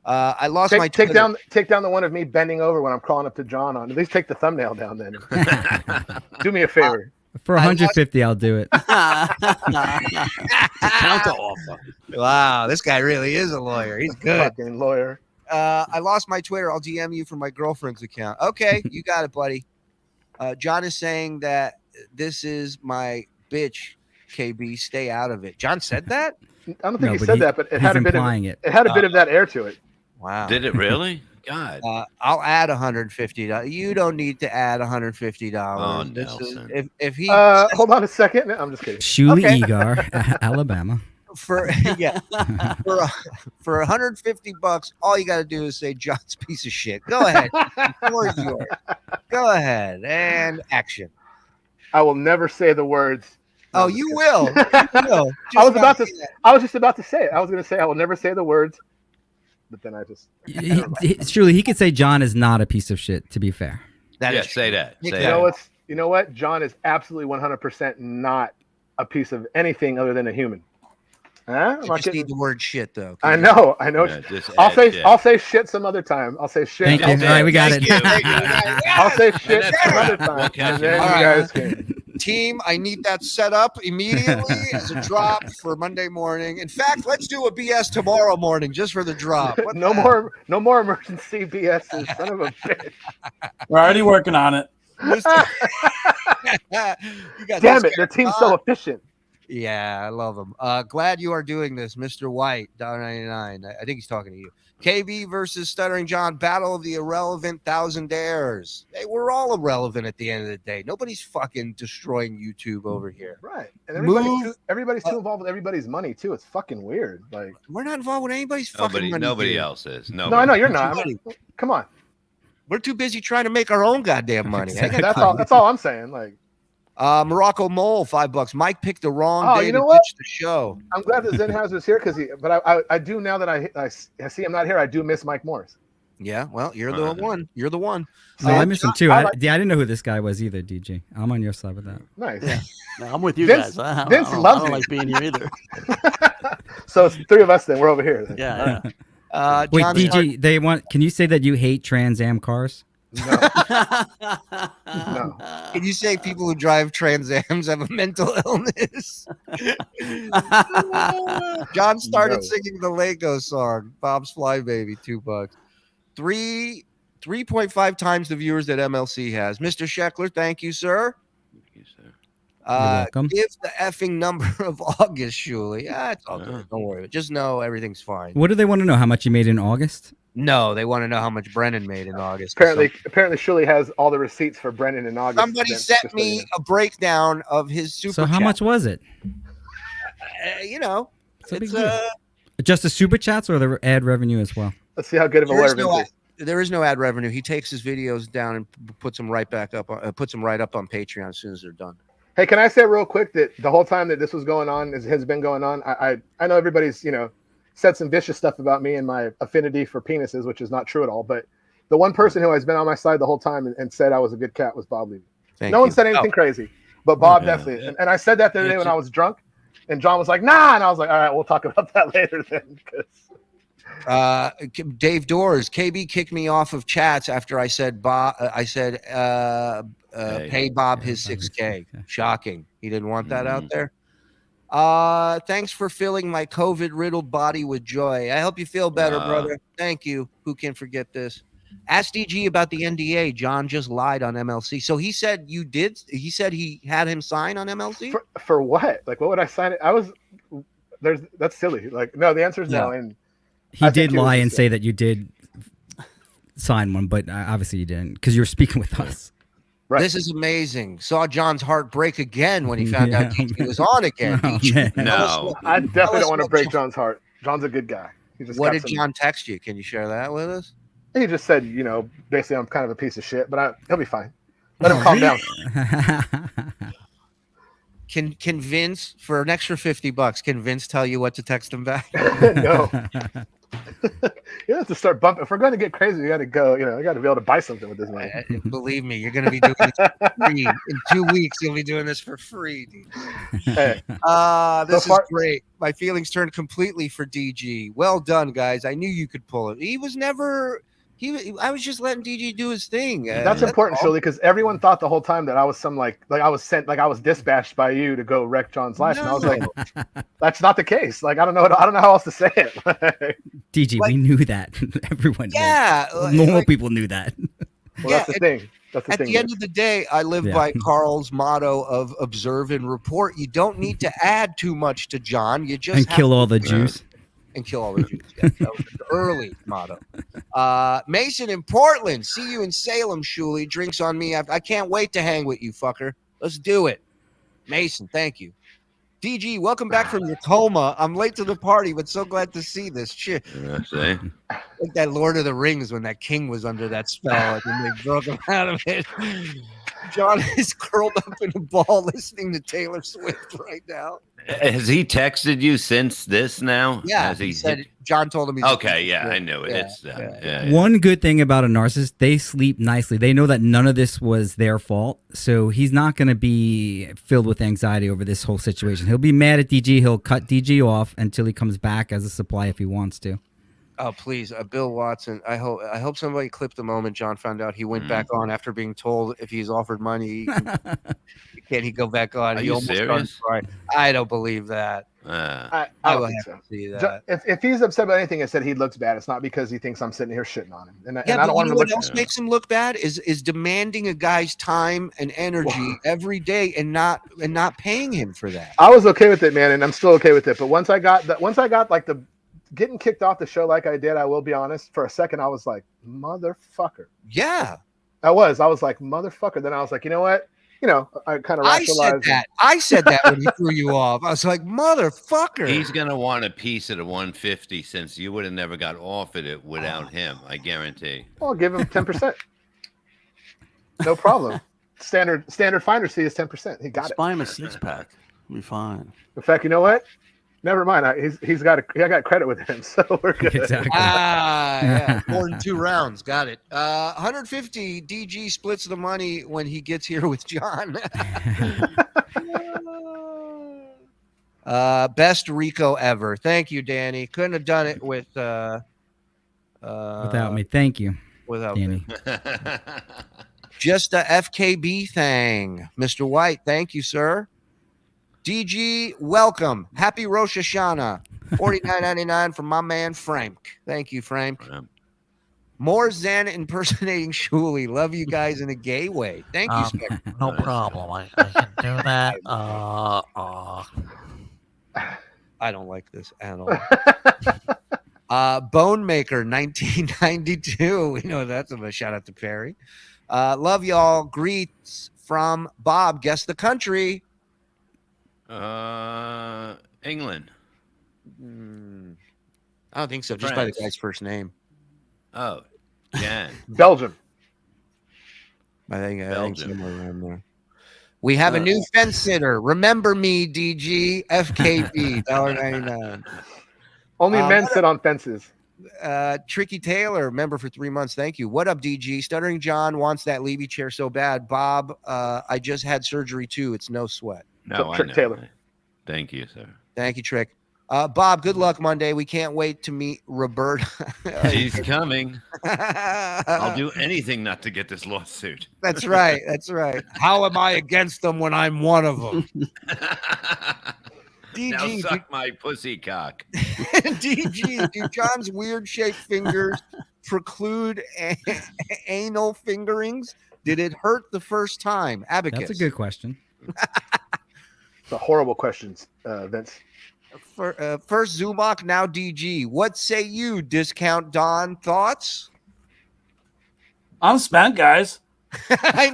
I lost my take Twitter. down the one of me bending over when I'm crawling up to John on. At least take the thumbnail down then. Do me a favor. For 150, I'll do it. Counter offer. Wow, this guy really is a lawyer. He's good. Fucking lawyer. I lost my Twitter. I'll DM you from my girlfriend's account. Okay, you got it, buddy. John is saying that this is my bitch, KB. Stay out of it. John said that? I don't think he said that, but it had a bit of it had a bit of that air to it. Wow. Did it really? God. I'll add $150. You don't need to add $150. Oh, Nelson. If he hold on a second. I'm just kidding. Shuli Egar, Alabama. For for $150, all you got to do is say John's piece of shit. Go ahead. The floor is yours. Go ahead and action. I will never say the words. Oh, you will. I was just about to say it. I was going to say I will never say the words, but then I just. Surely he could say John is not a piece of shit. To be fair, Say that. You know what? John is absolutely 100% not a piece of anything other than a human. Huh? You just need the word shit, though. I know. Yeah, I'll say shit some other time. I'll say shit. Thank you. All right, we got it. I'll say shit some other time. And then you guys can. Team, I need that set up immediately as a drop for Monday morning. In fact, let's do a BS tomorrow morning just for the drop. No more emergency BS's. Son of a bitch. We're already working on it. Damn it, their team's so efficient. Yeah, I love them. Glad you are doing this, Mr. White, $1.99. I think he's talking to you. KB versus Stuttering John, battle of the irrelevant thousandaires. Hey, we're all irrelevant at the end of the day. Nobody's fucking destroying YouTube over here. Right. And everybody's too involved with everybody's money, too. It's fucking weird. Like, we're not involved with anybody's fucking money. Nobody else is. No, I know you're not. Come on. We're too busy trying to make our own goddamn money. Exactly. That's all I'm saying. Like, Morocco Mole, $5. Mike picked the wrong day to pitch the show. I'm glad that Zenhauser's here but I do, now that I see him not here, I do miss Mike Morris. Yeah, well, you're the one. You're the one. Oh, I miss him too. I didn't know who this guy was either, DG. I'm on your side with that. Nice. Yeah. No, I'm with you Vince, guys. Vince I loves don't you. like being here either. So it's three of us then. We're over here. Then. Yeah. Wait, DG, can you say that you hate Trans Am cars? No. Can you say people who drive Trans Ams have a mental illness? John started singing the Lego song, Bob's Fly Baby, $2. 3.5 times the viewers that MLC has. Mr. Sheckler, thank you, sir. Thank you, sir. You're welcome. Give the effing number of August, Shuli. It's all good. Don't worry. Just know everything's fine. What do they want to know? How much you made in August? No, they want to know how much Brennan made in August. Apparently, Shirley has all the receipts for Brennan in August. Somebody sent me a breakdown of his super. So how much was it? It's just the super chats or the ad revenue as well? Let's see how good of a lawyer Vince is. There is no ad revenue. He takes his videos down and puts them right back up. Puts them right up on Patreon as soon as they're done. Hey, can I say real quick that the whole time that this was going on, has been going on, I know everybody's said some vicious stuff about me and my affinity for penises, which is not true at all. But the one person who has been on my side the whole time and said I was a good cat was Bob Levy. No one said anything crazy, but Bob definitely. And I said that the other day when I was drunk, and John was like, "Nah," and I was like, "All right, we'll talk about that later then." Dave Doors, KB kicked me off of chats after I said Bob. Pay Bob his $6K. Shocking. He didn't want that out there. Thanks for filling my COVID-riddled body with joy. I hope you feel better, brother. Thank you. Who can forget this? Ask DG about the NDA. John just lied on MLC. So he said you did. He said he had him sign on MLC. For what? Like, what would I sign it? That's silly. Like, no. The answer is no. And he did lie and say that you did sign one, but obviously you didn't because you were speaking with us. Right. This is amazing. Saw John's heart break again when he found out he was on again. No, I definitely don't want to break John's heart. John's a good guy. What did John text you? Can you share that with us? He just said, basically I'm kind of a piece of shit, but he'll be fine. Let him calm down. Can Vince, for an extra $50, can Vince tell you what to text him back? No. You have to start bumping. If we're going to get crazy, we got to go. You got to be able to buy something with this money. Believe me, you're going to be doing this for free. In 2 weeks, you'll be doing this for free. Hey, this is great. My feelings turned completely for DG. Well done, guys. I knew you could pull it. He was never. I was just letting DG do his thing. That's important, Shirley, because everyone thought the whole time that I was some like I was sent, like I was dispatched by you to go wreck John's life, and I was like, that's not the case. Like I don't know how else to say it. DG, we knew that. Everyone. Yeah, normal people knew that. Well, that's the thing. At the end of the day, I live by Carl's motto of observe and report. You don't need to add too much to John. You just kill all the juice. And kill all the Jews. Yeah, that was the early motto. Mason in Portland. See you in Salem, Shuli. Drinks on me. I can't wait to hang with you, fucker. Let's do it. Mason, thank you. DG, welcome back from your coma. I'm late to the party, but so glad to see this. Shit. Like that Lord of the Rings when that king was under that spell and they broke him out of it. John is curled up in a ball listening to Taylor Swift right now. Has he texted you since this now? Yeah, Has he said John told him. Okay, I knew it. It's One good thing about a narcissist, they sleep nicely. They know that none of this was their fault, so he's not going to be filled with anxiety over this whole situation. He'll be mad at DG. He'll cut DG off until he comes back as a supply if he wants to. Oh, please, Bill Watson. I hope somebody clipped the moment John found out he went back on after being told if he's offered money, can he go back on? Are he you almost serious? I don't believe that. I I don't will think have so. to see that. If he's upset about anything, I said he looks bad. It's not because he thinks I'm sitting here shitting on him. And I don't want him to what look else makes him look bad is demanding a guy's time and energy every day and not paying him for that. I was okay with it, man, and I'm still okay with it. But once I got like the getting kicked off the show like I did, I will be honest, for a second I was like, motherfucker. Yeah. I was like, motherfucker. Then I was like, you know what? I kind of rationalized. I said that when he threw you off. I was like, motherfucker. He's gonna want a piece of the 150 since you would have never got offered it without him. I guarantee. I'll give him 10%. No problem. Standard finder's fee is 10%. He got it. Buy him a 6-pack. Be fine. In fact, you know what? Never mind. I got credit with him, so we're good. Exactly. Yeah. More than 2 rounds. Got it. 150. DG splits the money when he gets here with John. Best Rico ever. Thank you, Danny. Couldn't have done it with without me. Thank you, without Danny. me. Just a FKB thing, Mr. White. Thank you, sir. DG, welcome. Happy Rosh Hashanah. $49.99 from my man Frank. Thank you, Frank. More Zen impersonating Shuli. Love you guys in a gay way. Thank you, Spectre. No problem. I can do that. I don't like this at all. Bone Maker 1992. We know that's a shout out to Perry. Love y'all. Greets from Bob. Guess the country. England. I don't think so. Just by the guy's first name. Oh, Jan. Belgium. I think somewhere around there. We have a new fence sitter. Remember me, DG. FKB $1.99. Only men sit on fences. Tricky Taylor, member for 3 months. Thank you. What up, DG? Stuttering John wants that Levy chair so bad. Bob, I just had surgery too. It's no sweat. No, Trick Taylor. Thank you, sir. Thank you, Trick. Bob, good luck Monday. We can't wait to meet Roberta. He's coming. I'll do anything not to get this lawsuit. That's right. That's right. How am I against them when I'm one of them? DG, now suck my pussy cock. DG, do John's weird shaped fingers preclude anal fingerings? Did it hurt the first time? Abacus. That's a good question. It's a horrible question, Vince. First Zumach, now DG. What say you, Discount Don? Thoughts? I'm spent, guys. I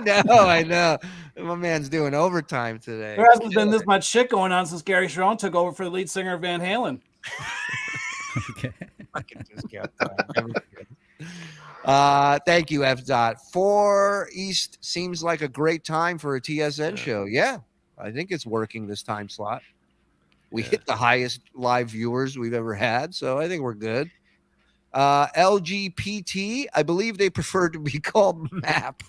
know. My man's doing overtime today. There hasn't been this much shit going on since Gary Sharon took over for the lead singer of Van Halen. Okay. Fucking Discount Don. Thank you, F. Dot. 4 East seems like a great time for a TSN show. Yeah, I think it's working this time slot. We hit the highest live viewers we've ever had, so I think we're good. LGBT, I believe they prefer to be called MAP.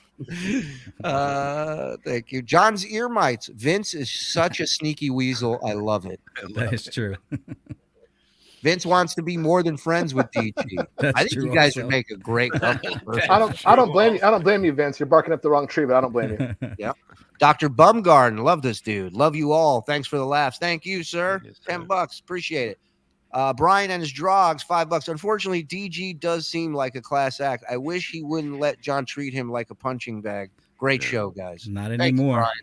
Thank you. John's ear mites. Vince is such a sneaky weasel. I love it. That is true. Vince wants to be more than friends with DG. That's I think true you guys also. would make a great couple. I don't blame you. I don't blame you, Vince. You're barking up the wrong tree, but I don't blame you. Yep. Dr. Bumgarden, love this dude. Love you all. Thanks for the laughs. Thank you, sir. Yes, $10. Appreciate it. Brian and his drogs, $5. Unfortunately, DG does seem like a class act. I wish he wouldn't let John treat him like a punching bag. Great show, guys. Not Thank you, anymore. Brian.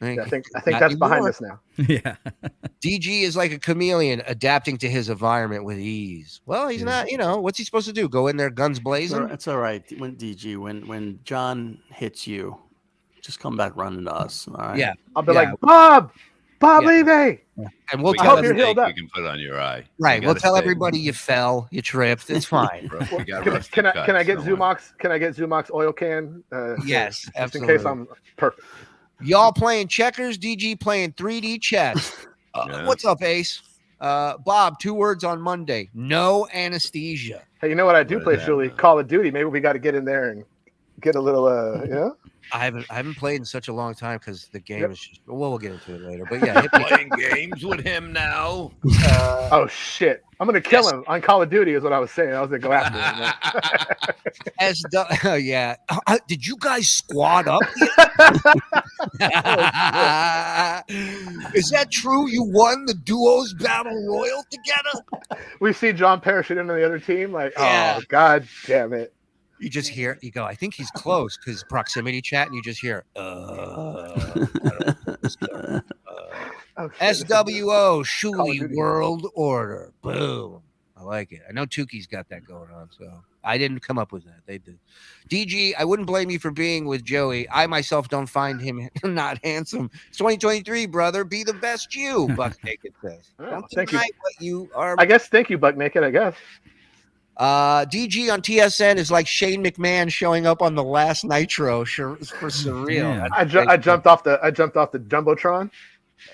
Yeah, I think Not that's behind anymore. us now. Yeah. DG is like a chameleon adapting to his environment with ease. Well, he's not, what's he supposed to do? Go in there guns blazing? It's all right. When DG, when John hits you, just come back running to us. All right. Yeah. I'll be Yeah. like, Bob Levy. And we'll We tell got a you're healed stake up. you can put on your eye. Right. We We'll got a tell stake. everybody you fell, you tripped. It's fine. We got Can rusty I cuts, get don't worry. Zumox? Can I get Zumox oil can? Yes, just absolutely. in case I'm perfect. Y'all playing checkers, DG playing 3D chess. Yeah. What's up, Ace? Bob, 2 words on Monday. No anesthesia. Hey, you know what I do What play, is that? Shuli? Call of Duty. Maybe we got to get in there and get a little, I haven't played in such a long time because the game Yep. is just. Well, we'll get into it later. But yeah, hit me. Playing games with him now. Oh shit! I'm gonna kill him on Call of Duty. Is what I was saying. I was gonna go after him. Oh yeah. Did you guys squad up? Is that true? You won the duos battle royal together? We see John parachute into the other team. Like, Yeah. oh god damn it! You just hear. You go. I think he's close because proximity chat, and you just hear. I don't know, sir. Oh, shit, this is- Call SWO of Shuli Duty. World Order. Boom. I like it. I know Tuki's got that going on, so I didn't come up with that. They did. DG, I wouldn't blame you for being with Joey. I myself don't find him not handsome. It's 2023, brother. Be the best you, Buck Naked says. Oh, Don't thank you. deny what you are. I guess. Thank you, Buck Naked. I guess. DG on TSN is like Shane McMahon showing up on the last Nitro for surreal. Yeah. I jumped off the jumbotron.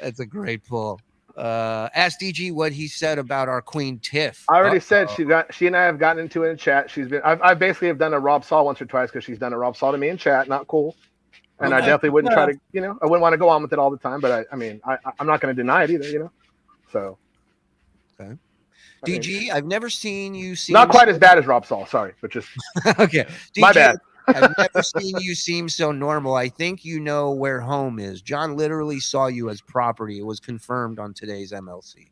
That's a great pull. Ask DG what he said about our Queen Tiff. I already said she and I have gotten into it in chat. I basically have done a Rob Saul once or twice because she's done a Rob Saul to me in chat. Not cool. And I definitely wouldn't try to, I wouldn't want to go on with it all the time. But I'm not going to deny it either, So. Okay. DG, I've never seen you seem not quite as bad as Rob Saul. Sorry, but just okay. DG, my bad. I've never seen you seem so normal. I think you know where home is. John literally saw you as property. It was confirmed on today's MLC.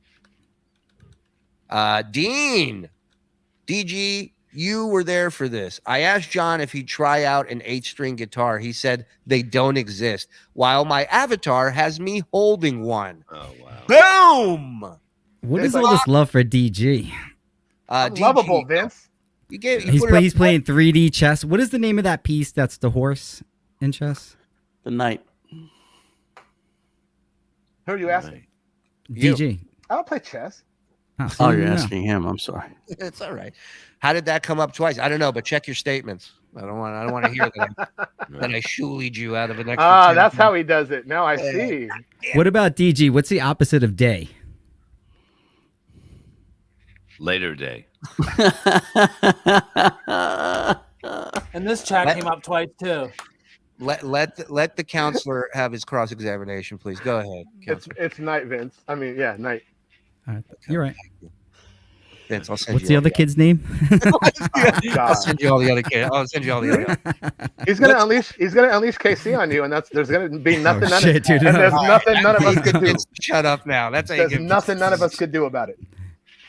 Dean, DG, you were there for this. I asked John if he'd try out an 8-string guitar. He said they don't exist, while my avatar has me holding one. Oh wow! Boom! What is all this love for DG? I'm lovable, Vince. He's playing 3D chess. What is the name of that piece that's the horse in chess? The knight. Who are you asking? DG. I don't play chess. Oh, you're asking him. I'm sorry. It's all right. How did that come up twice? I don't know, but check your statements. I don't want to hear that I shoolied you out of an extra. Ah, that's how he does it. Now I see. What about DG? What's the opposite of day? Later day. And this chat came up twice too. Let the counselor have his cross examination, please. Go ahead. It's night, Vince. I mean, yeah, night. All right, you're right. Vince, I'll send What's you the all other kid's name? I'll send you all the other kids. I'll send you all the other. He's gonna unleash KC on you, and there's gonna be nothing. Shit, dude. And there's nothing none of us could do. Shut up now. That's how you There's get nothing none of us could do about it.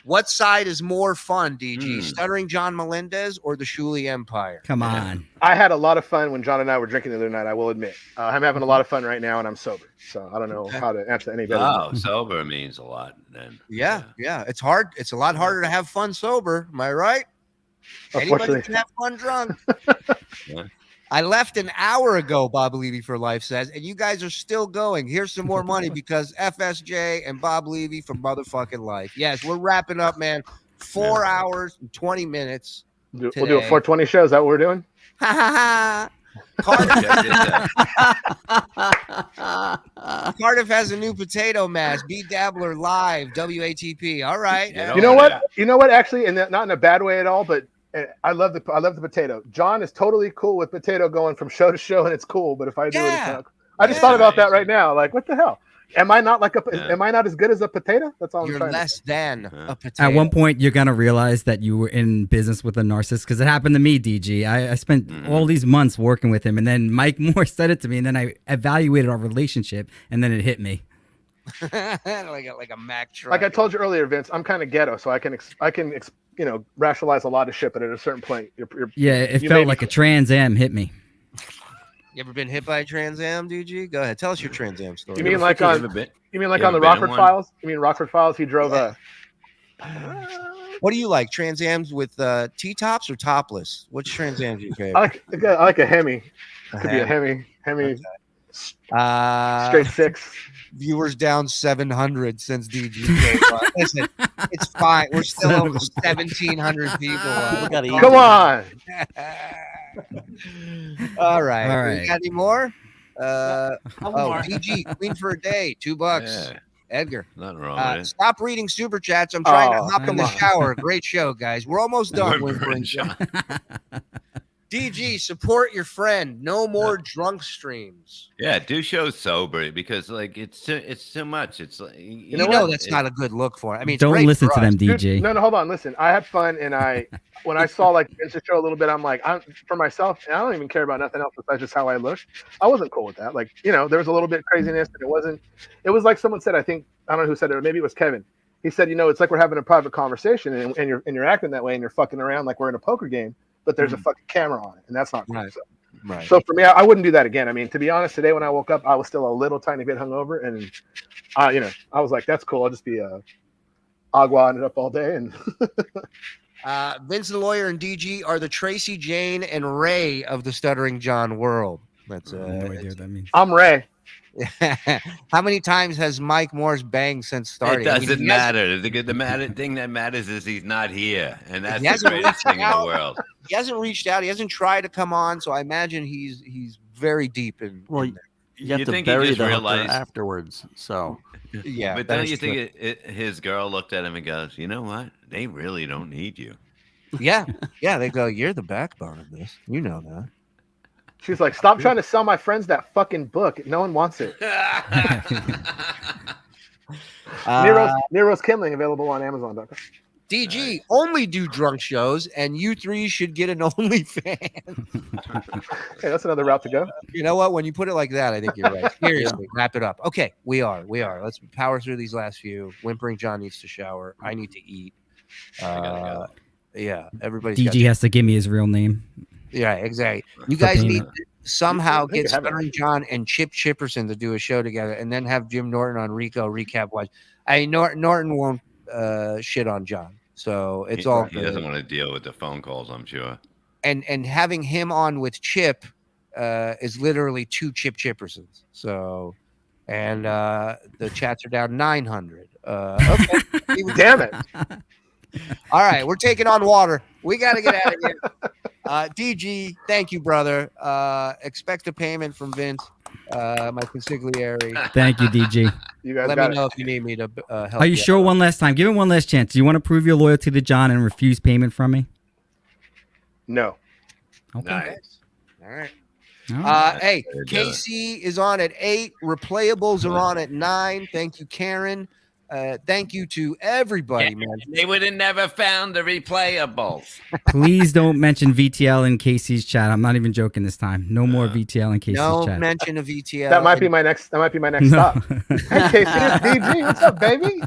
What side is more fun, DG? Stuttering John Melendez or the Shuli Empire? Come on. I had a lot of fun when John and I were drinking the other night. I will admit, I'm having a lot of fun right now, and I'm sober, so I don't know how to answer any better. Oh, sober means a lot then. Yeah. It's hard. It's a lot harder to have fun sober. Am I right? Anybody Unfortunately. can have fun drunk. Yeah. I left an hour ago, Bob Levy for Life says, and you guys are still going. Here's some more money because FSJ and Bob Levy for motherfucking life. Yes, we're wrapping up, man. 4 hours and 20 minutes. We'll do a 420 show. Is that what we're doing? Cardiff has a new potato mask. Be Dabbler live. WATP. All right. You know what? You know what? Actually, and not in a bad way at all, but I love the potato. John is totally cool with potato going from show to show, and it's cool. But if I do it, it's not. I just thought about that right now. Like, what the hell? Am I not like Am I not as good as a potato? That's all. You're I'm trying less to than a potato. At one point, you're gonna realize that you were in business with a narcissist, because it happened to me, DG. I spent all these months working with him, and then Mike Moore said it to me, and then I evaluated our relationship, and then it hit me. like a Mack truck. Like I told you earlier, Vince, I'm kind of ghetto, so I can rationalize a lot of shit. But at a certain point, It felt like a Trans Am hit me. You ever been hit by a Trans Am, DG? Go ahead, tell us your Trans Am story. You mean like on the Rockford Files? You mean Rockford Files? He drove a. What do you like? Trans Ams with T-tops or topless? Which Trans Am's your favorite? I like a Hemi. Could be a Hemi. Okay. Straight six. Viewers down 700 since DG came on. Listen, it's fine. We're still over 1,700 people. Come on. All right. All right. Got any more? more. DG, Queen for a Day, $2. Yeah. Edgar. Nothing wrong with it. Stop reading super chats. I'm trying to hop in the on. shower. Great show, guys. We're almost done. Whimpering John. DG, support your friend. No more drunk streams. Yeah, do shows sober because like it's too much. It's like You know that's not a good look for it. I mean, it's Don't great listen for to us. them, DG. Dude, no, hold on. Listen, I had fun, and when I saw like Vince's show a little bit, I'm like, for myself, and I don't even care about nothing else besides just how I look. I wasn't cool with that. Like, there was a little bit of craziness, and it was like someone said. I don't know who said it, or maybe it was Kevin. He said, it's like we're having a private conversation, and you're acting that way, and you're fucking around like we're in a poker game, but there's a fucking camera on it, and that's not cool. Right. Right. So for me, I wouldn't do that again. I mean, to be honest, today when I woke up, I was still a little tiny bit hungover, and I was like, "That's cool. I'll just be agua it up all day." And Vince the Lawyer and DG are the Tracy, Jane, and Ray of the Stuttering John world. That's no idea what that means. I'm Ray. How many times has Mike Morse banged since starting? It doesn't matter. The thing that matters is he's not here, and that's the greatest thing in the world. He hasn't reached out. He hasn't tried to come on, so I imagine he's very deep in. Well, in you have You to think he bury just the hooker realized- afterwards. So yeah, But don't you think his girl looked at him and goes, "You know what? They really don't need you." Yeah. They go, "You're the backbone of this. You know that." She's like, "Stop trying to sell my friends that fucking book. No one wants it." Nero's Kindling available on Amazon.com. DG only do drunk shows, and you three should get an OnlyFans. Hey, that's another route to go. You know what? When you put it like that, I think you're right. Seriously, wrap it up. Okay, we are. Let's power through these last few. Whimpering John needs to shower. I need to eat. I gotta go. Yeah, everybody's DG has to give me his real name. Yeah, exactly. You guys payment. need to somehow They get could have it. Stuttering John and Chip Chipperson to do a show together, and then have Jim Norton on Rico recap watch. Norton won't shit on John, so it's all He good. doesn't want to deal with the phone calls, I'm sure. And having him on with Chip is literally 2 Chip Chippersons. So, and the chats are down 900. Okay, Damn it. All right, we're taking on water. We got to get out of here. DG, thank you, brother. Expect a payment from Vince, my consigliere. Thank you, DG. You guys Let got me it. know if you need me to help. Are you sure? One last time. Give it one last chance. Do you want to prove your loyalty to John and refuse payment from me? No. Okay. Nice. All right. All right. Hey, There you go. Casey is on at 8. Replayables are on at 9. Thank you, Karen. Thank you to everybody, man. They would have never found the replayables. Please don't mention VTL in Casey's chat. I'm not even joking this time. No more VTL in Casey's No chat. mention of VTL. That might be my next No. stop. Hey, Casey, it's DG. What's up, baby?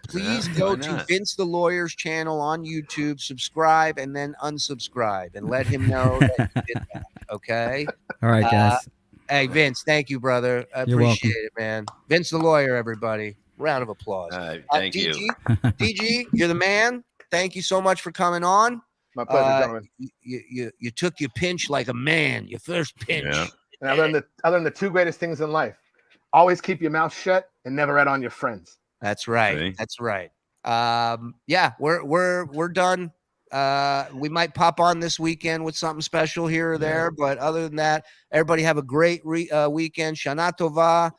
Please Yeah, go why to not? Vince the Lawyer's channel on YouTube, subscribe, and then unsubscribe, and let him know that you did that. Okay. All right, guys. Hey, Vince, thank you, brother. I You're appreciate it, man. Vince the Lawyer, everybody. Round of applause. Thank DG, you. DG, you're the man. Thank you so much for coming on. My pleasure, gentlemen. You took your pinch like a man. Your first pinch. Yeah. And I learned the 2 greatest things in life: always keep your mouth shut and never rat on your friends. That's right. See? That's right. Yeah, we're done. We might pop on this weekend with something special here or there, but other than that, everybody have a great weekend. Shana Tova.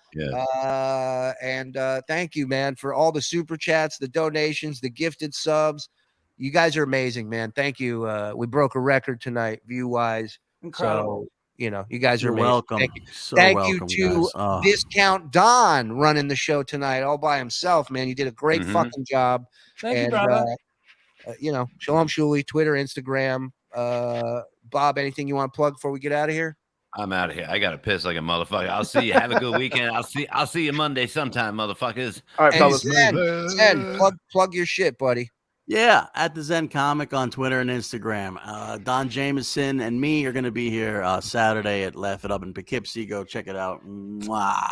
And thank you, man, for all the super chats, the donations, the gifted subs. You guys are amazing, man. Thank you. We broke a record tonight, view-wise. Incredible. So, you guys are You're amazing. welcome. Thank you. So Thank welcome, you to guys. Oh. Discount Don running the show tonight all by himself, man. You did a great fucking job. Thank you, And, brother. Shalom Shuli, Twitter, Instagram. Bob, anything you want to plug before we get out of here? I'm out of here. I got to piss like a motherfucker. I'll see you. Have a good weekend. I'll see you Monday sometime, motherfuckers. All right, fellas. Zen, plug your shit, buddy. Yeah, at the Zen Comic on Twitter and Instagram. Don Jameson and me are going to be here Saturday at Laugh It Up in Poughkeepsie. Go check it out. Mwah.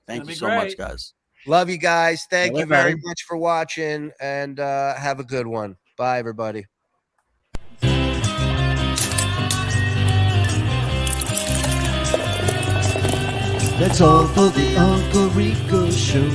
Thank you so much, guys. Love you guys. Thank Yeah, you very buddy. much for watching, and have a good one. Bye, everybody. That's all for the Uncle Rico Show.